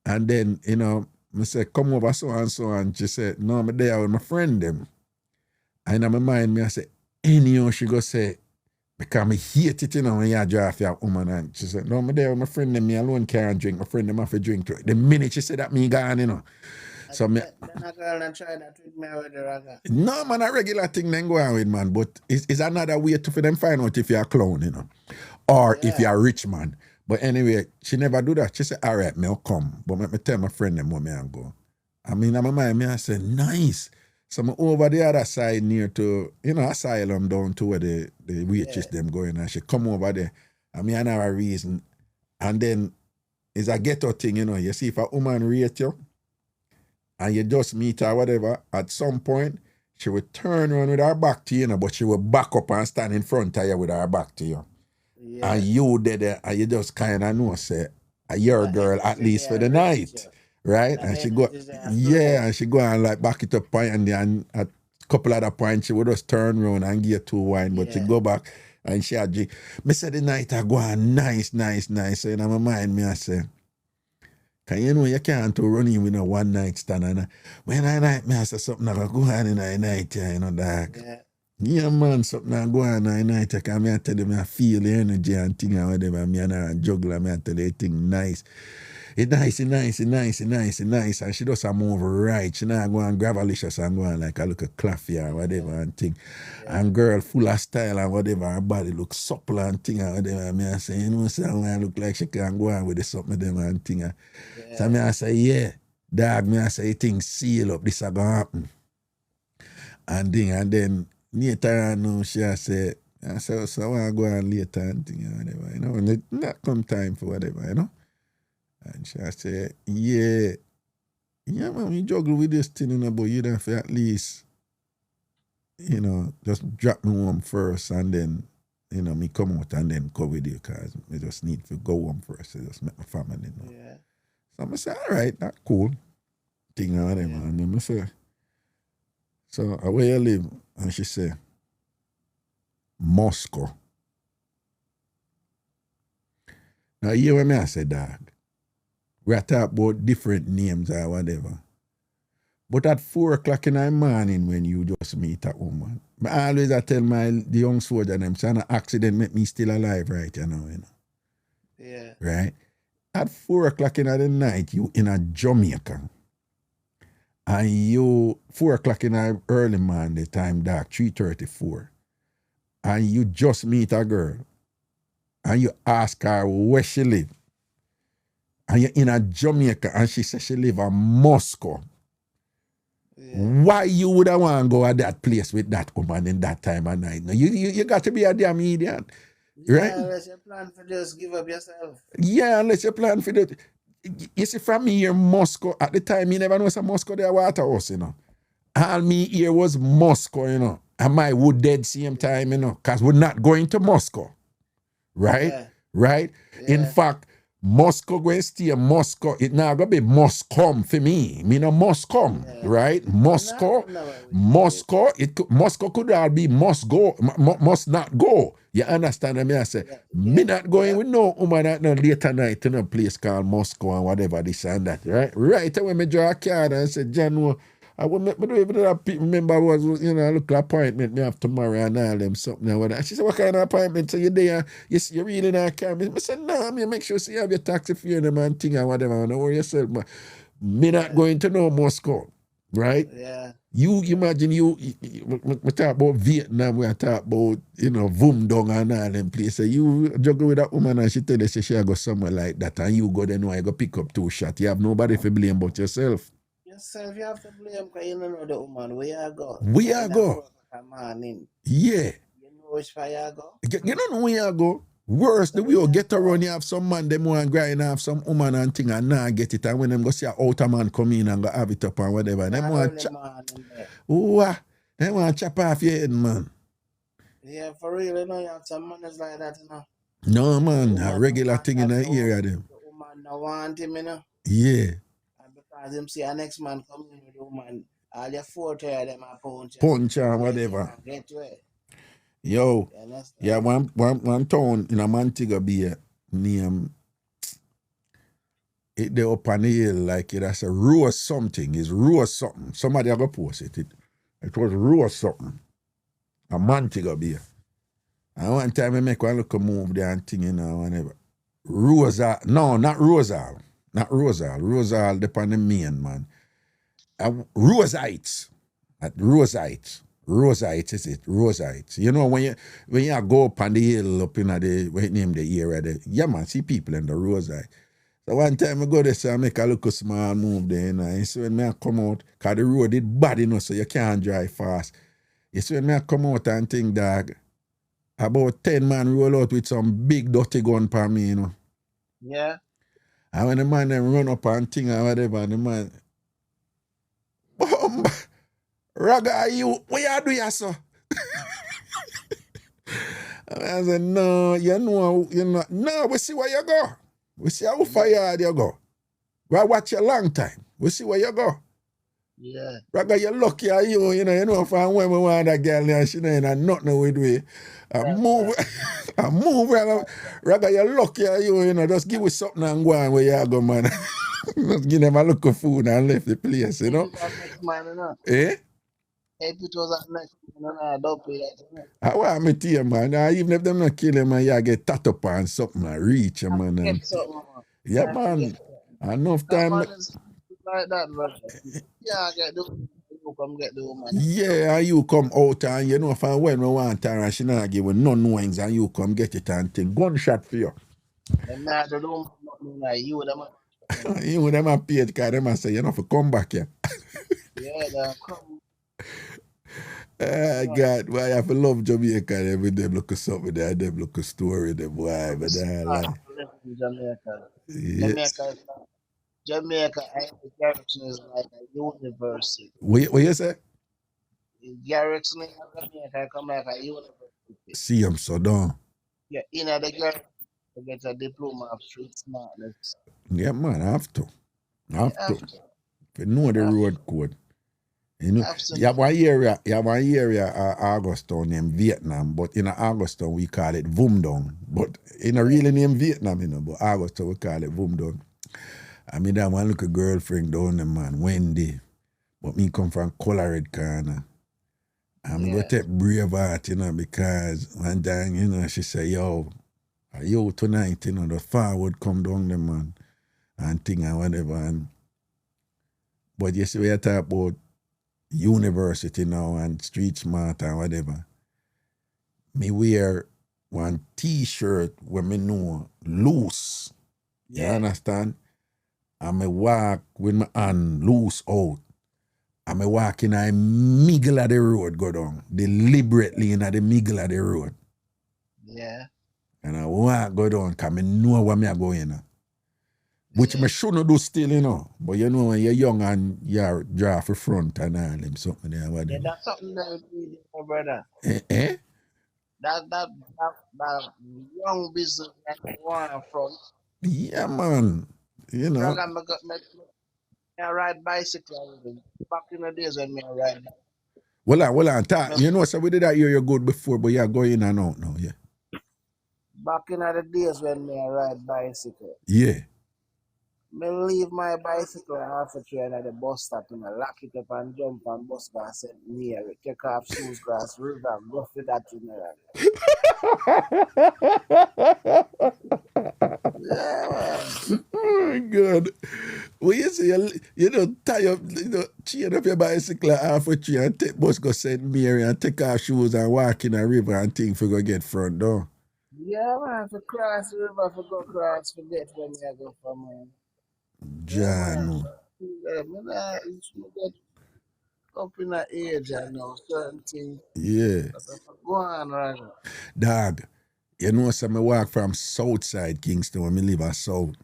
and then, I said, come over so and so, and she said, no, I'm there with my friend them. And in my mind, I said, anyhow she go say, because I hate it, when you drive your woman, and she said, no, I'm there with my friend them, me alone can't drink, my friend them have to drink too. The minute she said that, me gone, So me, then a girl and try that with me already, Raga. No, man, a regular thing then go on with, man, but it's another way for them find out if you're a clown, or if you're a rich man. But anyway, she never do that. She said, all right, I'll come. But me tell my friend them where I go. I mean, in my mind, I said, nice. So I'm over the other side near to, asylum down to where the waitress them going. And she come over there. I mean, I know a reason. And then it's a ghetto thing, You see, if a woman rate you, and you just meet her, whatever, at some point, she will turn around with her back to you, but she will back up and stand in front of you with her back to you. Yeah. And you there and you just kind of know, say, your The girl at energy least for there the reach night, you. right? The And she go, energy there yeah, flow. and she go and like back it up point and then at couple other points she would just turn around and give you 2 wine, but she Yeah. go back and she had drink. Me say the night I go on nice. So in my mind me I say, can you know you can't to run in with a one night stand and when I night me I say something I go on in the night, you know, dog. Yeah. Yeah, man, something I go on at night. I can me I tell you, me I feel the energy and thing and whatever. Me and her juggler, me I tell you, it thing nice. It nice. And she does a move right. She not go and grab a licious and go and like a look a claffy or whatever and thing. Yeah. And girl full of style and whatever. Her body look supple and thing and whatever. Me I say, you know, so I look like she can go on with the something them and thing. So me I say, yeah, dog. Me I say, things seal up. This a gonna happen. And then later on, she I say, so I want to go on later and thing and whatever, you know, and it not come time for whatever, you know. And she I say, yeah, man, we juggle with this thing, you know, but you don't for at least, you know, just drop me home first and then, you know, me come out and then go with you because I just need to go home first to just make my family know. Yeah. So I say, all right, that's cool. Thing and whatever. Yeah. And then I say, so where you live? And she say, Moscow. Now, you hear what I say, dog? We are talking about different names or whatever. But at 4 o'clock in the morning when you just meet a woman, I always I tell the young soldier them, say, an accident make me still alive right you know. Yeah. Right? At 4 o'clock in the night, you in a Jamaica. And you 4 o'clock in the early morning, the time dark, 3:34. And you just meet a girl. And you ask her where she live. And you're in a Jamaica and she says she live in Moscow. Yeah. Why you would have want to go at that place with that woman in that time of night? No, you got to be a damn idiot. Yeah, Right? unless you plan for just give up yourself. Yeah, unless you plan for that. You see, from me here, Moscow, at the time, you never know some Moscow there Waterhouse, you know. All me here was Moscow, you know. And my would dead same time, you know, because we're not going to Moscow. Right? Yeah. Right? Yeah. In fact, Moscow going stay Moscow. It now gonna be Moscom for me. Me no Moscom, Yeah. right? Moscow, Moscow could all be must go, must not go. You understand what I say? Me not going with no woman at no later night in a place called Moscow and whatever this and that, right? Right when me draw a card and say, John, I would make me do even that people remember was, you know, look appointment me have tomorrow and all them something and whatnot. She said, what kind of appointment? So you there, you really not come. I said, no, me make sure you have your taxi fare them and thing and whatever. Don't worry yourself, man. Me not going to no Moscow, right? Yeah. You imagine we talk about Vietnam, we talk about, you know, Vum Dong and all them places. You juggle with that woman and she tell you she go somewhere like that and you go there now, you go pick up 2 shots. You have nobody to blame but yourself. Yourself, you have to blame because you don't know the woman. Where you go? Where you go? Morning. Yeah. You know which way you go? You don't know where you go. Worse, the way you get around, you have some man, them want grind, have some woman and thing and now get it. And when them go see a outer man come in and go have it up and whatever, them want chop. Them want chop off your head, man. Yeah, for real, you know, you have some manners like that, you know. No, man, a regular thing in the area, them. The woman don't want him, you know. Yeah. And because him see a next man come in with the woman, all your 4 of them are punch. Punch and whatever. Get away. Yo, yeah, one town in a Montego Bay named it they up on the hill like it as a Rose something. It's Rose something. Somebody ever post it. It was Rose something. A Montego Bay. And one time I make one look a move there and thing, you know, whatever. Rosa, no, not Rosal. Not Rosal. Rosal depend the main man. Roseites. At Roseites. Roseites is it? Roseites. You know when you go up on the hill up in the what you name the area there, yeah man, see people in the Roseites. So one time I go there, so I make a look a small move there, you know. And so when I come out, cause the road is bad enough, so you can't drive fast. You see when I come out and think, dog, about 10 man roll out with some big dirty gun for me, you know. Yeah. And when the man them run up and thing or whatever, and the man, boom, Raga, you, what you do, ya, so? I said, no, you know, no, we see where you go. We see how far you go. We watch you a long time. We see where you go. Yeah. Raga, you're lucky, you know, from when we want that girl there, she ain't nothing with me. I move, Raga, you're lucky, you know, just give us something and go on where you go, man. Just give them a look of food and left the place, you know. Next man, you know. Eh? If it was that next man, I don't pay that, you know. I want me to you, man. Even if them not kill him, man, you get tattoo up and something, man. Reach him, man. Get something, man. Yeah, I man. forget. Enough That time. man is like that, brother. Yeah, get the woman. You come get the woman. Yeah, and you come out and you know from when we want her and she not give you no knowings and you come get it and think gunshot for you. And now the woman nothing like you, them. You with them a pay it because them a say you know for come back here. Yeah, they come. God, why I have to love Jamaica every day look at something there, them look a story, them boy, but I like. Jamaica. Yes. Jamaica, Garrison is like a university. What you say? Garrison in Jamaica come like a university. See him so down. Yeah, in the Garrison to get a diploma of street smartness. Yeah, man, I have to. Have to. If you know the road code. You know, Absolutely. you have one area Augustown named Vietnam, but in Augustown we call it Vumdong. But in a really name Vietnam, you know, but Augustown we call it Vumdong. I mean that one little girlfriend down there, man, Wendy. But me come from Colored Corner. I'm gonna take Braveheart, you know, because one time, you know, she say, yo, tonight, you know, the forward come down there, man, and thing and whatever. But you see, we talk about university now and street smart and whatever. Me wear one t-shirt where me know loose. You understand? And me walk with my hand loose out. And me walk in the middle of the road go down. Deliberately in the middle of the road. Yeah. And I walk go down because I know where I go in. Which me shouldn't do still, you know. But you know when you're young and you draw for front and all them something there. Whatever. Yeah, that's something that we need, my brother. Eh? That young business that you want from. Yeah, man. You know. I ride bicycle. Back in the days when I ride. Well, you know, so we did that year you're good before, but you're going in and out now, yeah. Back in the days when I ride bicycle. Yeah. Me leave my bicycle half a train at the bus stop and I lock it up and jump on bus bar send near it. Take off shoes, grass, river, and go for that Yeah, oh, good. Well, you see, you know, tie up, chain up your bicycle half a tree and take bus go St. Mary and take off shoes and walk in a river and think for go get front door. Yeah, man, for cross the river, for go cross, forget when I go for man. John. Yeah, get up in that age, I know certain things. Yeah. Go on, right? Dog, you know, so I walk from south side Kingston when I live at south.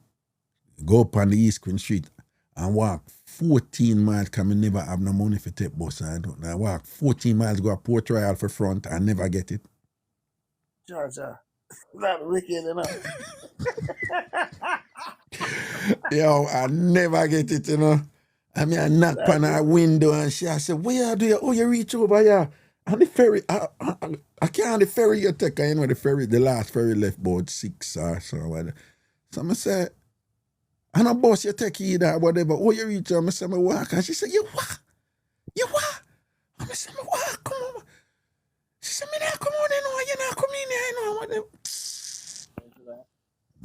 Go up on the East Queen Street and walk 14 miles because I never have no money for take bus. I walk 14 miles, go to Port Royal for front and never get it. Georgia, that wicked enough. Yo, I never get it, you know. I mean, I knock on her window and she I said, where you do you? Oh, you reach over here. And the ferry, I can't the ferry you take, you know, the last ferry left about 6 or so. So I say, and a bus you take either or whatever. Oh, you reach her, I say, I walk. And she said, you what? You what? I say, I walk, come on. She said, me not come on, you not come in here, you know, whatever.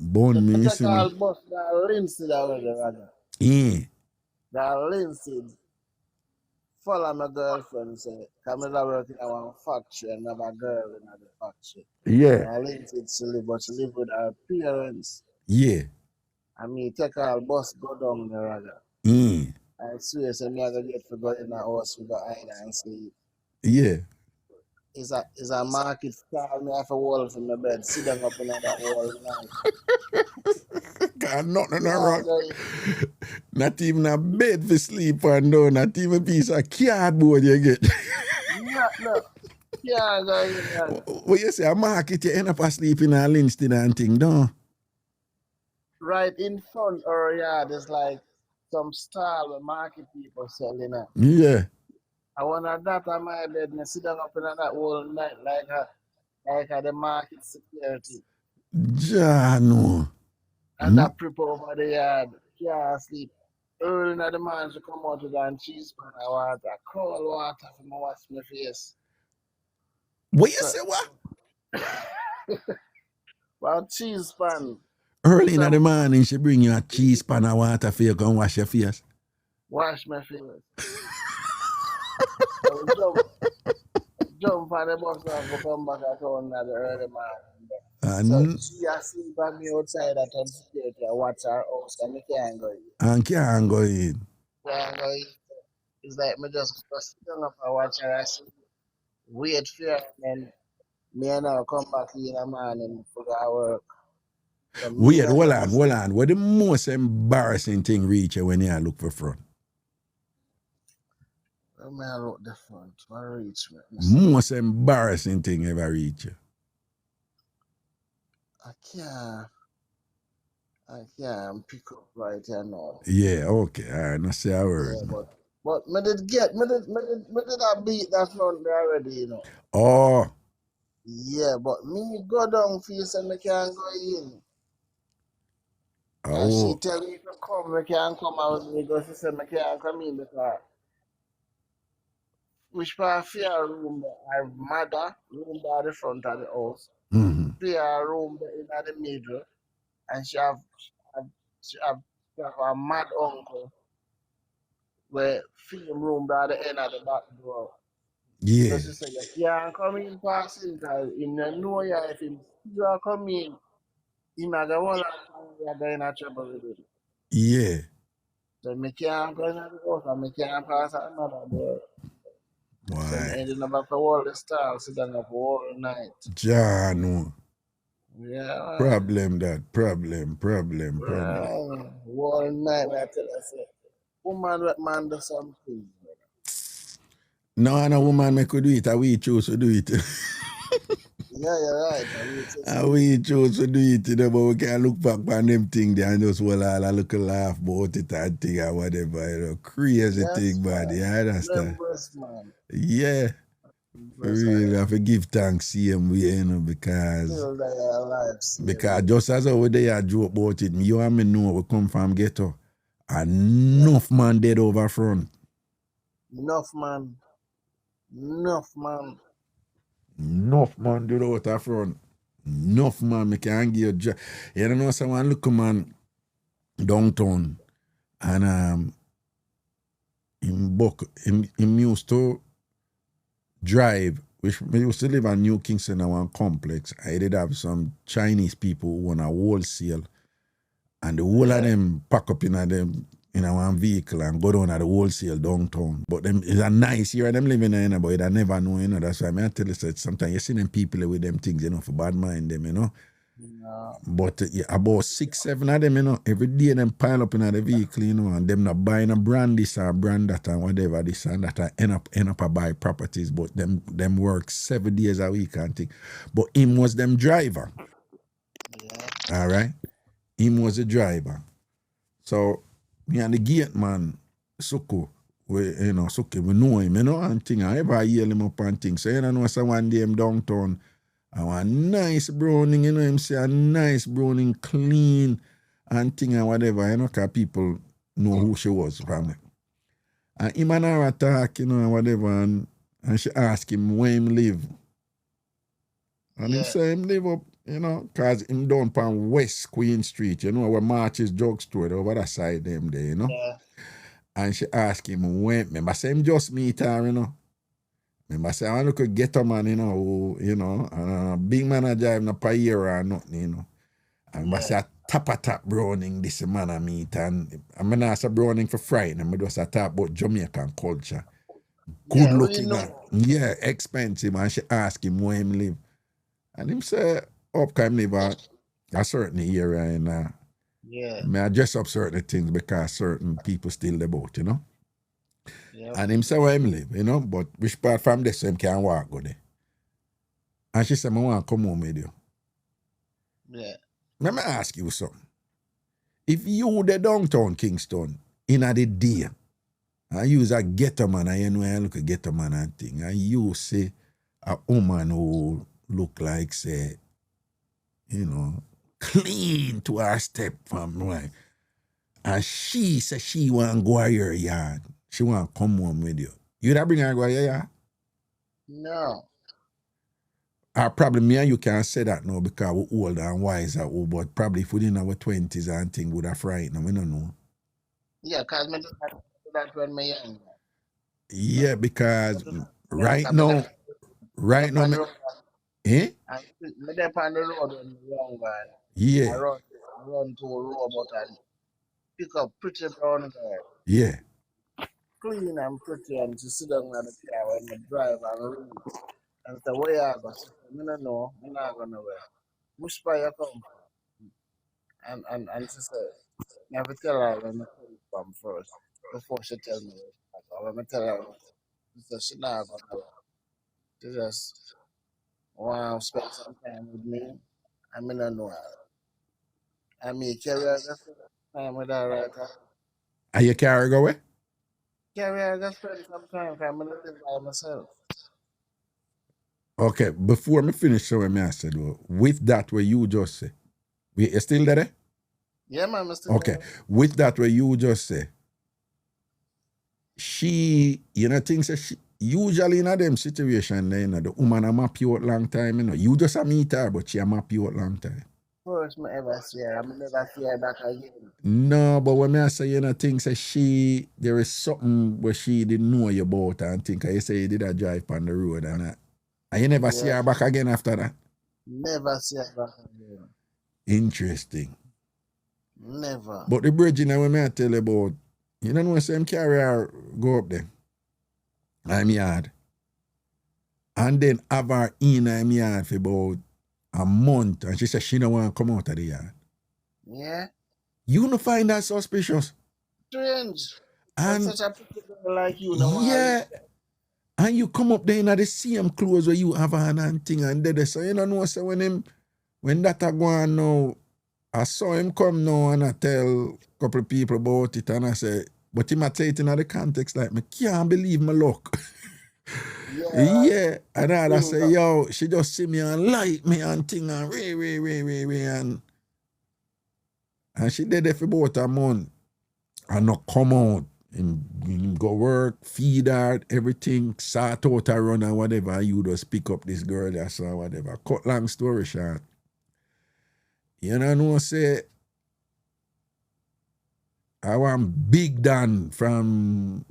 Born me, you know. The bus, that Lindsay, that was the rather. Yeah. That Lindsay follow my girlfriend, say, come in work in one factory and have a girl in the factory. Yeah. And Lindsay, she live with her parents. Yeah. And me take her bus, go down the rather. I swear, so me I go get to go in the house, we go hide and sleep. Yeah. It's a market stall, me have a wall from my bed, sit down up in that wall Got nothing wrong. Not even a bed for sleep on, no, not even a piece of cardboard you get. No. can't go in there. What you say, a market, you end up asleep in a Linston and thing, don't? Right in front or yeah, there's like some stall where market people selling it. Yeah. I want that on my bed and sit down up in that whole night like the market security. Ja, no. And that prep over the yard. Can't sleep. Early in the morning to come out with and cheese pan of water. Cold water for me wash my face. What you So, say, what? well, cheese pan. Early in the morning, she bring you a cheese pan of water for you to go and wash your face. Wash my face. So jump on the bus and go come back at home at the early morning. So she asleep on me outside at on security. I watch her house and I can't go in. And can't go in. Can't go in. It's like me just go sit down up and watch her asleep. Wait for her and then me and her come back in the morning for our work. So Wait, hold on. What the most embarrassing thing reach you when you look for front? When I look the front, what reach me? Most embarrassing thing ever reach you? I can't pick up right here now. Yeah, okay. I not say a word. Yeah, but me did I beat that front there already, you know. Oh. Yeah, but me go down for you so me can't go in. Oh. And she tell me to come, me can't come out, me go, she said me can't come in because which part of your room there? Her mother room by the front of the house. Fear room there in the middle. And she have a mad uncle where film room by the end of the back door. Yeah. So she said, you can't come in passing because you know you if you are coming, he might go one you're going to trouble with it. Yeah. So me can't go in the house and me can't pass another door. Why? So I ended up for all the stars sitting up all night. Ja, no. Yeah. Problem. All night I tell her, say, woman let man do something. No woman me could do it, we choose to do it. Yeah, you're right. We choose to do it, you know, but we can look back on them things there and just well all a look laugh about it and thing or whatever, you know. Crazy thing, man. You understand? Man. Yeah. Really have to give thanks to him, you know, because just as how they are joke about it, you and me know we come from ghetto. Enough man dead over front. Enough man dead over front. Enough man, me can give you job. You don't know someone look man downtown and him used to drive, which we used to live in New Kingston in one complex. I did have some Chinese people who own a wholesale, and the whole of them pack up in one vehicle and go down at the wholesale downtown. But them it's a nice area them living in, but I never know, you know. That's why I tell you that sometimes you see them people with them things, you know, for bad mind them, you know. But about 6-7 of them, you know, every day them pile up in the vehicle, you know, and them not buying a brand this or brand that and whatever this and that and end up a buy properties, but them work 7 days a week and thing. But him was them driver. All right? Him was a driver. So me and the gate man, Suku, we know him, you know, and thing. I ever hear him up and thing. So you know, so one day him downtown, I want a nice browning, you know, him say a nice browning, clean and thing and whatever, you know, because people know who she was from me. And him and her attack, you know, and whatever, and she ask him where him live. And him say him live up, you know, because him down on West Queen Street, you know, where March's drugstore, over that side them there, you know. Yeah. And she ask him when, remember say him just meet her, you know. Remember say, I look a ghetto man, you know, who, you know, big man a drive no Payera or nothing, you know. And I say a tap Browning this man I meet, and I'm not say Browning for Friday, I'm just a talk about Jamaican culture. Good looking, yeah, expensive, and she ask him where him live. And him say, up can live a certain area, and I dress up certain things because certain people still live out, you know. Yep. And him say where him live, you know, but which part from this him can't walk go there. And she said, I want to come home with you. Yeah. Let me ask you something. If you the downtown Kingston in a the day, and you a ghetto man, and you know I look a ghetto man and thing, and you see a woman who look like, say, you know, clean to her step from right. And she said she want to go to your yard. She want to come home with you. You that bring her go to your yard? No. Probably me and you can't say that now because we're older and wiser, but probably if we didn't have our 20s and thing would have frightened. We don't know. Yeah, because I did that when I young. Yeah, because Yeah, right because I now, right now, on the road. eh? I there on the road when I young man. Yeah, I run to a robot and pick up pretty brown girl. yeah. Clean and pretty and to sit down on the car when I drive and read. And say, where you go? She said, I don't know. I'm not going nowhere. Which part you come from? And she said, I have to tell her where I come from first before she tell me where she come. When I tell her, she said, she not going nowhere. She just want to spend some time with me. I mean, I know her. I mean, carry her just spend time with her right now. Are you carry away? Carry her just spend some time because I'm going to live by myself. Okay, before me finish showing me, I said, well, with that what you just say, we you still there? Yeah, man, Mr. Okay, with that what you just say, she, you know, things that she, usually in a them situation, you know, the woman a map you out long time, you know, you just a meet her, but she a map you out long time. First I ever see her, I'm never see her back again. No, but when I say, you know, things that she, there is something where she didn't know you about and think, you say you did a drive on the road and that. And you never see her back again after that? Never see her back again. Interesting. Never. But the bridge, you know, when I tell you about, you don't know, same carrier go up there. I'm yard. And then have her in I'm yard for about a month. And she said she don't want to come out of the yard. Yeah. You don't find that suspicious? Strange. And such a pretty girl like you know. yeah. And you come up there in the same clothes where you have on and thing and they so you don't know, so when that a go on now, I saw him come now and I tell a couple of people about it and I say, but he might say it in the context like, I can't believe my luck. Yeah. And I say, yo, she just see me and like me and thing and and she did it for about a month and not come out. Him go work, feed her, everything, sort out her run and whatever, and you just pick up this girl that saw whatever. Cut long story short. You know, say, I want Big Dan from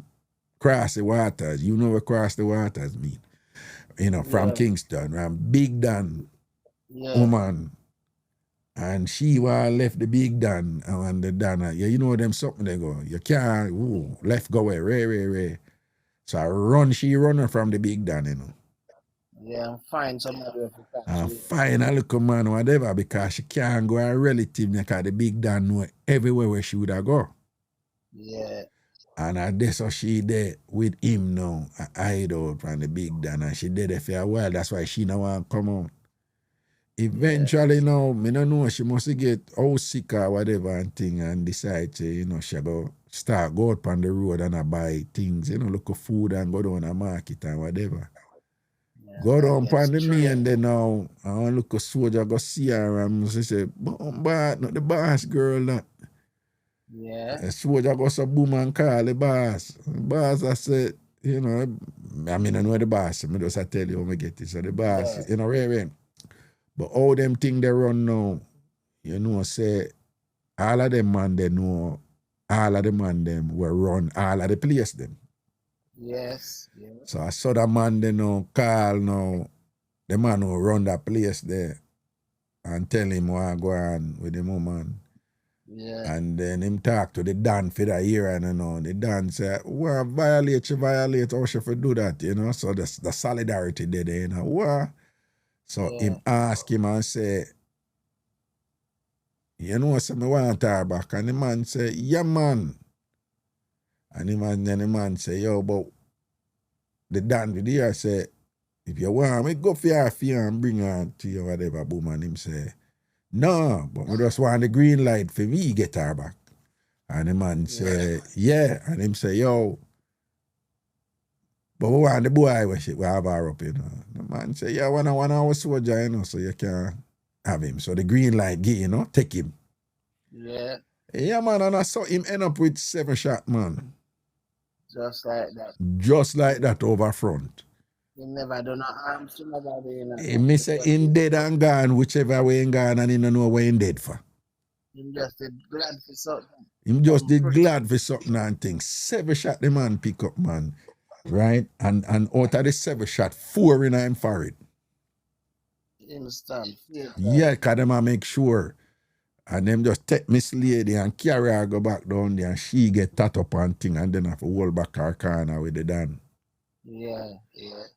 Cross the Waters. You know what Cross the Waters mean? You know, from Kingston. I'm Big Dan woman. And she was left the Big Dan and the Dan. Yeah, you know them something they go. You can't, left go away, ray. So she run her from the Big Dan, you know. Yeah, find somebody else to catch. Find a little man, whatever, because she can't go a relative because the Big Dan know everywhere where she would have go. Yeah. And that's how she there with him now, I hide out from the Big Dan, and she did it for a while. That's why she don't want to come out. Eventually now, I don't know, she must get out sick or whatever and thing and decide to, you know, she go out on the road and buy things, you know, look for food and go down the market and whatever. Yeah, go down on the main then now, I want to look a soldier go see her and she say, but not the boss girl that. Yeah. The soldier go so boom and call the boss. The boss I said, you know, I mean I know the boss, I just I tell you how I get it. So the boss, you know, right. But all them things they run now, you know, say, all of them man they know, all of the man them will run all of the place them. Yes. So I saw that man they know, call now, the man who run that place there and tell him what go on with the woman. Yeah. And then him talk to the Dan for that year and you know, the Dan say, well, violate, how she for do that, you know? So the solidarity there, you know, what? So him ask him and say, you know, so me want her back. And the man say, yeah, man. And the man say, yo, but the Dan with here say, if you want me go for your fear and bring her to you, whatever, boom, and him say, no, but we just want the green light for me get her back. And the man say, yeah, and him say, yo, but we want the boy we have her up, you know. The man say, yeah, one hour soldier, you know, so you can have him. So the green light, you know, take him. Yeah, Yeah, man, and I saw him end up with 7 shot, man. just like that. Just like that over front. He never do no harm to nobody, you know. Me say in dead and gone, whichever way in gone, and he don't know where in dead for. Him just did glad for something. Him just did glad for something and things. 7 shot the man pick up, man. Right? And out of the 7 shot, 4 in him forehead. You understand? Yeah, cause them a make sure. And them just take Miss Lady and carry her go back down there and she get tat up and thing and then have to hold back her corner with the Dan. Yeah.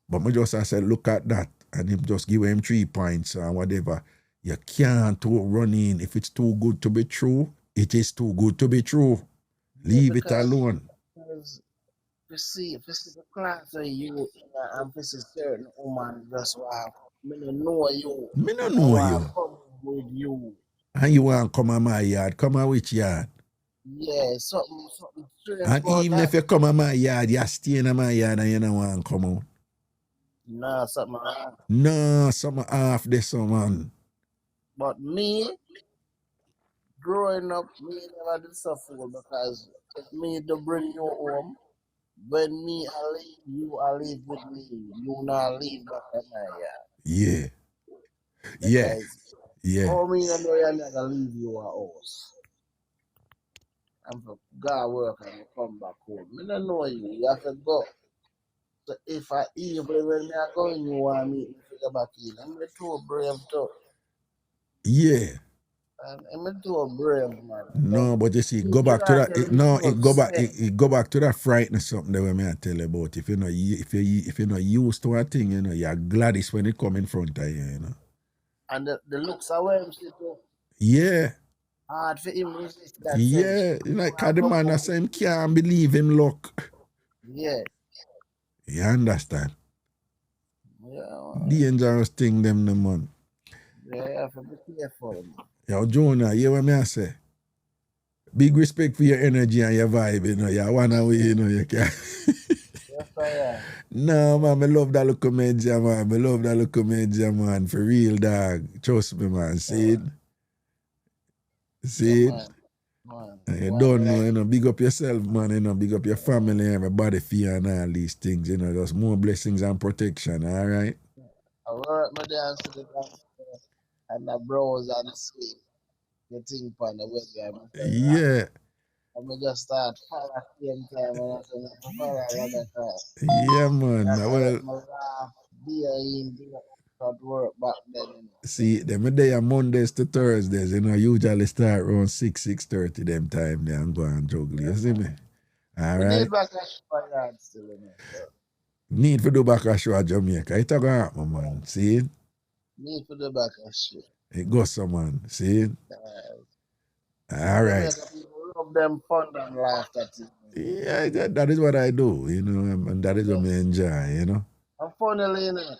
But me just I said, look at that. And him just give him 3 points or whatever. You can't run in. If it's too good to be true, it is too good to be true. Leave it alone. Because you see the class of you, and this is certain woman just wow. Me no know you. Me no know I you. come with you. And you want to come on my yard. Come on which yard? Yeah, something strange. And even if you come on my yard, you stay in my yard and you don't want to come out. Nah, something wrong. No, something half this man. But me, growing up, me never did suffer because if me to bring you home, when me I leave, you I leave with me. You not leave back in my yard. Yeah. Yeah. Because Yeah. oh, me I know you're not gonna leave you a house. I'm for God work and come back home. Me don't know you. You have to go. So if I even when me are going, you want me to go back in. I'm too brave too. Yeah. I'm too brave, man. No, but you see, go back to that. It go back to that frighten something that we may tell you about. If you're not used to a thing, you know, you're glad it's when it come in front of you, you know. And the looks are where I'm too. Yeah. Hard for him resist that. Yeah, like the man I say him can't believe him luck. Yeah. You understand? Yeah. Dangerous thing them the man. Yeah, you have to be careful. Yo, Jonah, you hear what me I say? Big respect for your energy and your vibe, you know. You wanna away, you know, you can. Yes, I am. No, man, I love that little media, man. I love that little media, man. For real, dog. Trust me, man. See it? See it? Man. You don't know, you know, big up yourself, man, you know, big up your family, everybody fear and all these things, you know, just more blessings and protection, all right? I work my dance to the dance and the browse and sleep. The thing on the website. Yeah. I'm just start follow at the same time and I say, follow another time. Yeah, man. That's Well, my laugh, be in, start work back then. You know. see, them day are Mondays to Thursdays, you know, usually start around 6:30 them time there and go and juggle, you see me? All We right? need back a show yard still, you know. So. Need for do back a show at Jamaica. It a go happen, man. See it? Need for the back a show. It goes some, man. See it? All right. Love them fun and laugh at it. Yeah, that is what I do, you know, and that is what I enjoy, you know. And funnily enough,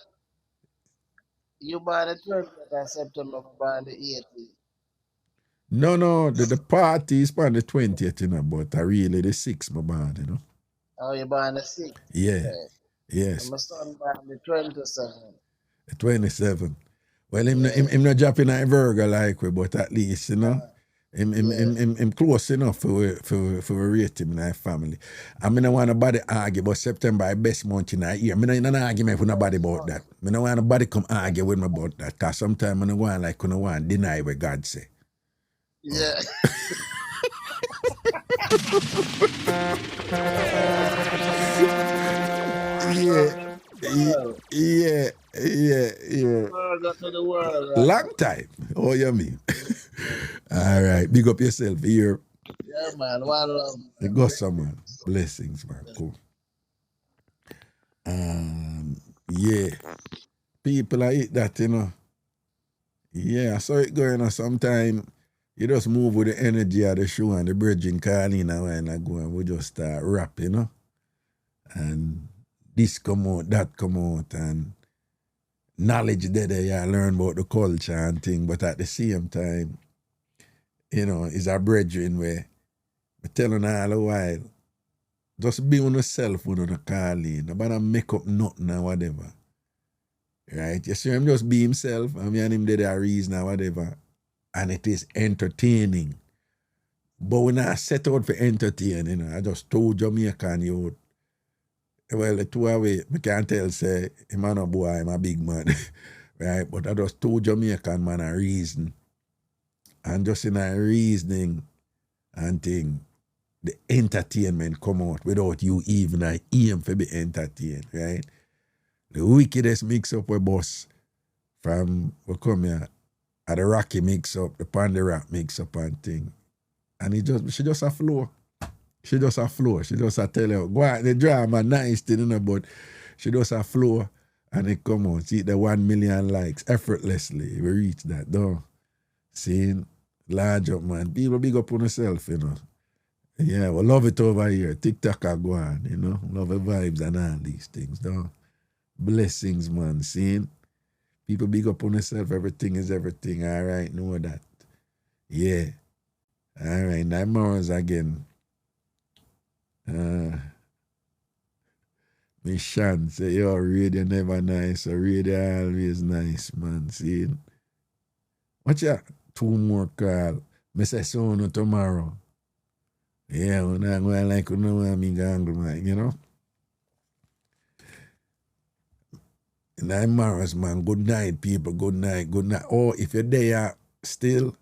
you buy the 20th of September, buy the 18th. No, the party is on the 20th, you know, but I really the 6th, my band, you know. Oh, you buy the 6th? Yeah. Okay. Yes. And my son buy the 27th. The 27th. Well, him not dropping a Virgo like we, but at least, you know, him close enough for rate him in our family. I mean, I want nobody argue, but September is best month in our year. I mean, I don't argument with nobody about that. I don't want nobody come argue with me about that, because sometimes I don't want like, I don't want deny what God say. Yeah. Yeah. Long time. Oh, you mean? All right. Big up yourself here. Yeah, man. One love. It goes some, man. Blessings, man. Cool. Yeah. People are eat that, you know. Yeah, I saw it going on sometime. You just move with the energy of the show and the bridging call in a while ago and we just start rap, you know. And this come out, that come out, and knowledge there, you learn about the culture and thing, but at the same time, you know, is a brethren where I tell you all the while, just be on yourself when you call in. Nobody make up nothing or whatever. Right? You see him just be himself, and me and him did a reason or whatever. And it is entertaining. But when I set out for entertain, you know, I just told Jamaican youth, well, the two away, I can't tell, say, him a no boy, I'm a big man. Right? But I just told Jamaican man a reason. And just in a reasoning and thing, the entertainment come out without you even I aim for be entertained, right? The wickedest mix-up we boss from we come here at the Rocky mix-up, the Pandy Rock mix-up and thing. And she just a flow. She just a flow. She just a tell you, go out the drama, nice thing, you know, but she just a flow and it come out. See the 1 million likes effortlessly. We reach that, though. Seeing large up, man. People big up on yourself, you know. Yeah, we love it over here. TikTok are go on, you know. Love the vibes and all these things, though. Blessings, man. Seeing people big up on themselves. Everything is everything. All right, know that. Yeah. All right, now Morris again. Me Shan say, yo, radio never nice. So radio always nice, man. Seeing. Watch ya? 2 more call. Me say so no tomorrow. Yeah, when I go like you know me gangle, man, you know. And I'm Morris, man. Good night, people. Good night. Good night. Oh, if you're there still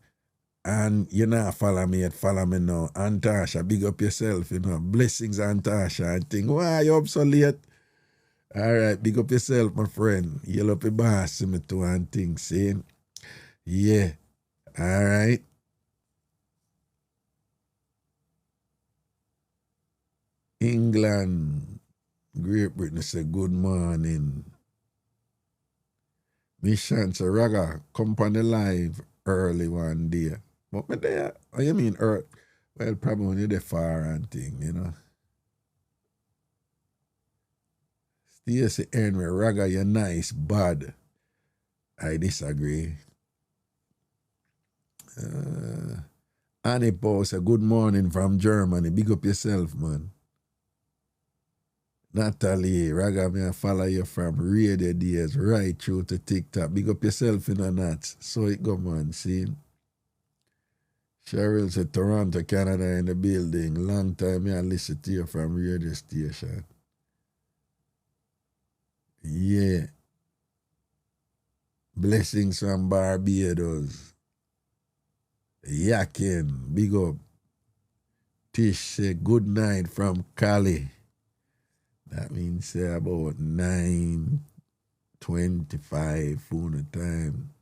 and you're not follow me yet, follow me now. Antasha, big up yourself, you know. Blessings, Antasha. And think, why you up so late? All right, big up yourself, my friend. You'll up your boss, me too, and things, see? Yeah. All right. England, Great Britain say good morning. Mission say Raga, come on the live early one day. But me there, what you mean early? Well, probably when you're there far and thing, you know. Stacey Henry, Raga, you're nice, bad. I disagree. Annie Paul say good morning from Germany. Big up yourself, man. Natalie, Raga, me I follow you from radio days right through to TikTok. Big up yourself in a nuts. So it go, man. See? Cheryl said Toronto, Canada in the building. Long time I listen to you from radio station. Yeah. Blessings from Barbados. Yakin. Big up. Tish say good night from Cali. That means say about 9:25 phone time.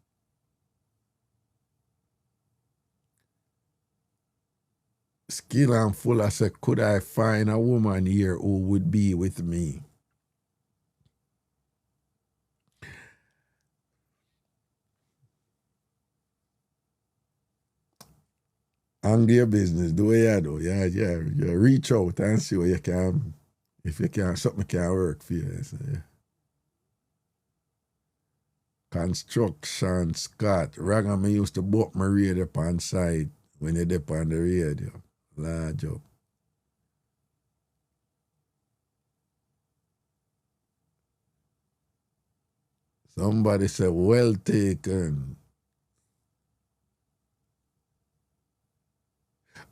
Skill and full, I said, could I find a woman here who would be with me? Handle your business, do what you do. Yeah. Reach out and see what you can. If you can, something can work for you. So, yeah. Construction, Scott. Raga, me used to book my radio on side when you dip on the radio. Large up. Somebody said, well taken.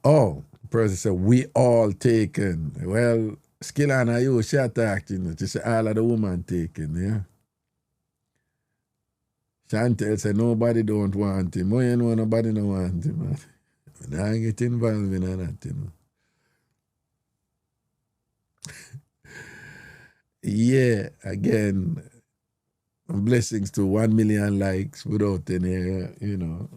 Oh, the person said, we all taken. Well, Skillana, you she attacked, you know. She said, all of the woman taken, yeah. Chantel said, nobody don't want him. Oh, you know, nobody don't want him, man. I get involved in that, you know. Yeah, again, blessings to 1 million likes without any, you know.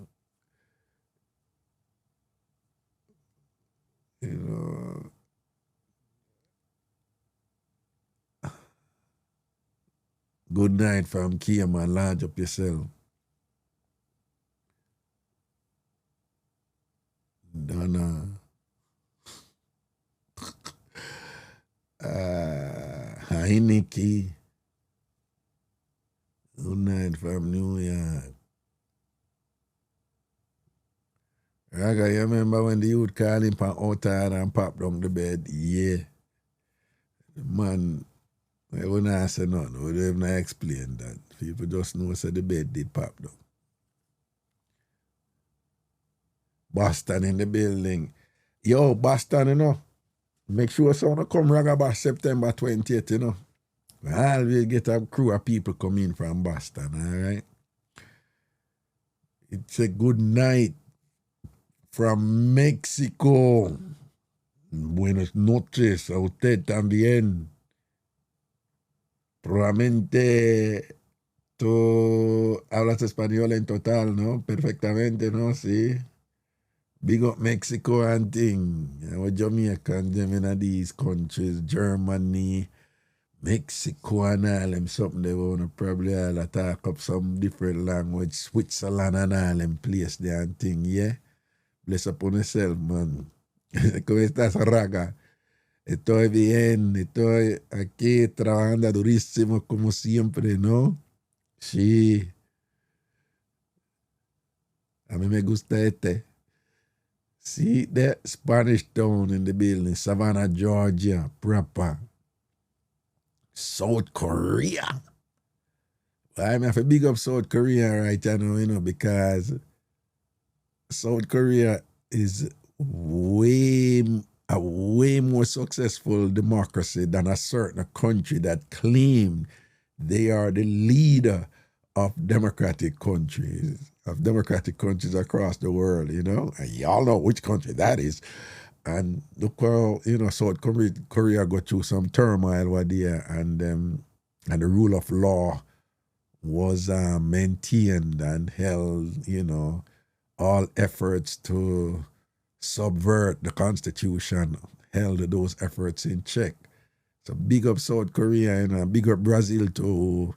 Good night from Kia, man. Large up yourself. Donna. Hi, Nikki. Good night. from New York. Raga, you remember when the youth called him from outside and popped down the bed? Yeah. The man, I wouldn't answer nothing. We don't even explain that. People just know that the bed did pop down. Boston in the building. Yo, Boston, you know. Make sure someone come Raga by September 20th, you know. I always get a crew of people come in from Boston, all right? It's a good night from Mexico. Buenas noches a usted también. Probablemente tú hablas español en total, ¿no? Perfectamente, ¿no? Sí. Big up Mexico and thing. Jamaica and them in these countries, Germany, Mexico and all them something they want to probably all talk up some different language, Switzerland and all them place there and thing, yeah? Bless upon yourself, man. ¿Cómo estás, Raga? Estoy bien, estoy aquí trabajando durísimo como siempre, ¿no? Sí. A mí me gusta este. See that Spanish town in the building, Savannah, Georgia, proper. South Korea. I have to big up South Korea right now, you know, because South Korea is a way more successful democracy than a certain country that claim they are the leader of democratic countries across the world, you know. And y'all know which country that is. And look how, you know, South Korea go through some turmoil over there, and the rule of law was maintained and held, you know, all efforts to subvert the Constitution, held those efforts in check. So big up South Korea, you know, big up Brazil to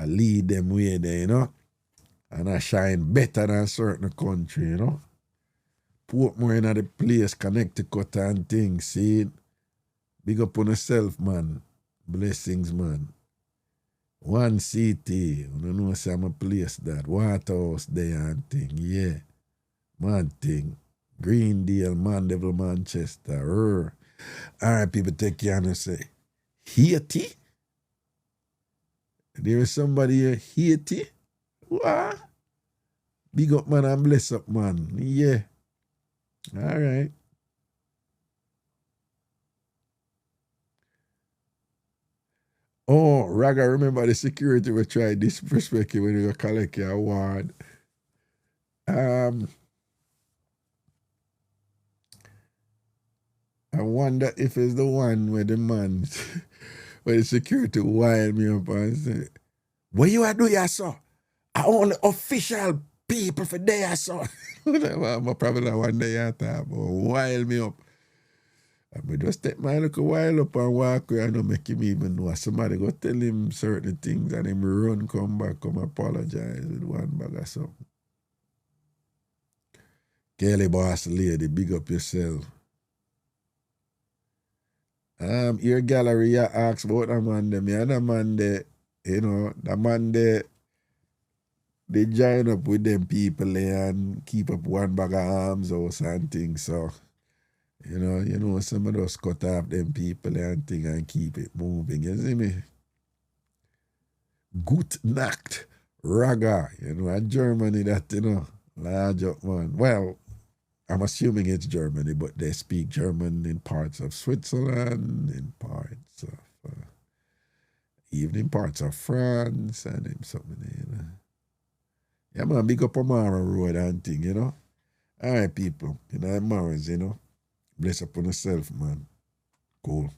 lead them way there, you know, and I shine better than certain country, you know. Portmore in the place, Connecticut and things, see? Big up on yourself, man. Blessings, man. One city, I don't know, say I'm a place that, Waterhouse there and thing, yeah. Man thing. Greendale, Mandeville, Manchester. All right, people, take care and say, Haiti? There is somebody here, Haiti? What? Big up, man, and bless up, man. Yeah. All right. Oh, Raga, remember the security we tried disrespect you when you collect your award. I wonder if it's the one where the man, where the security wild me up and say, what you are doing, sir? I only official people for there, sir. I'm probably not one day at time, but wild me up. I just take my little while up and walk away and don't make him even know. Somebody go tell him certain things and him run, come back, come apologize with one bag or something. Kelly boss lady, big up yourself. Your gallery, you ask about the man them. Yeah, the man there, you know, the man there, they join up with them people there and keep up one bag of arms house and things, so you know, some of us cut off them people and thing and keep it moving. You see me? Good Nacht, Raga, you know, and Germany that, you know, large up man. Well, I'm assuming it's Germany, but they speak German in parts of Switzerland, in parts of, even in parts of France, and in something, you know. Yeah, man, big up Amara Road and thing, you know. All right, people, you know, Amara's, you know. Bless upon yourself, man. Cool.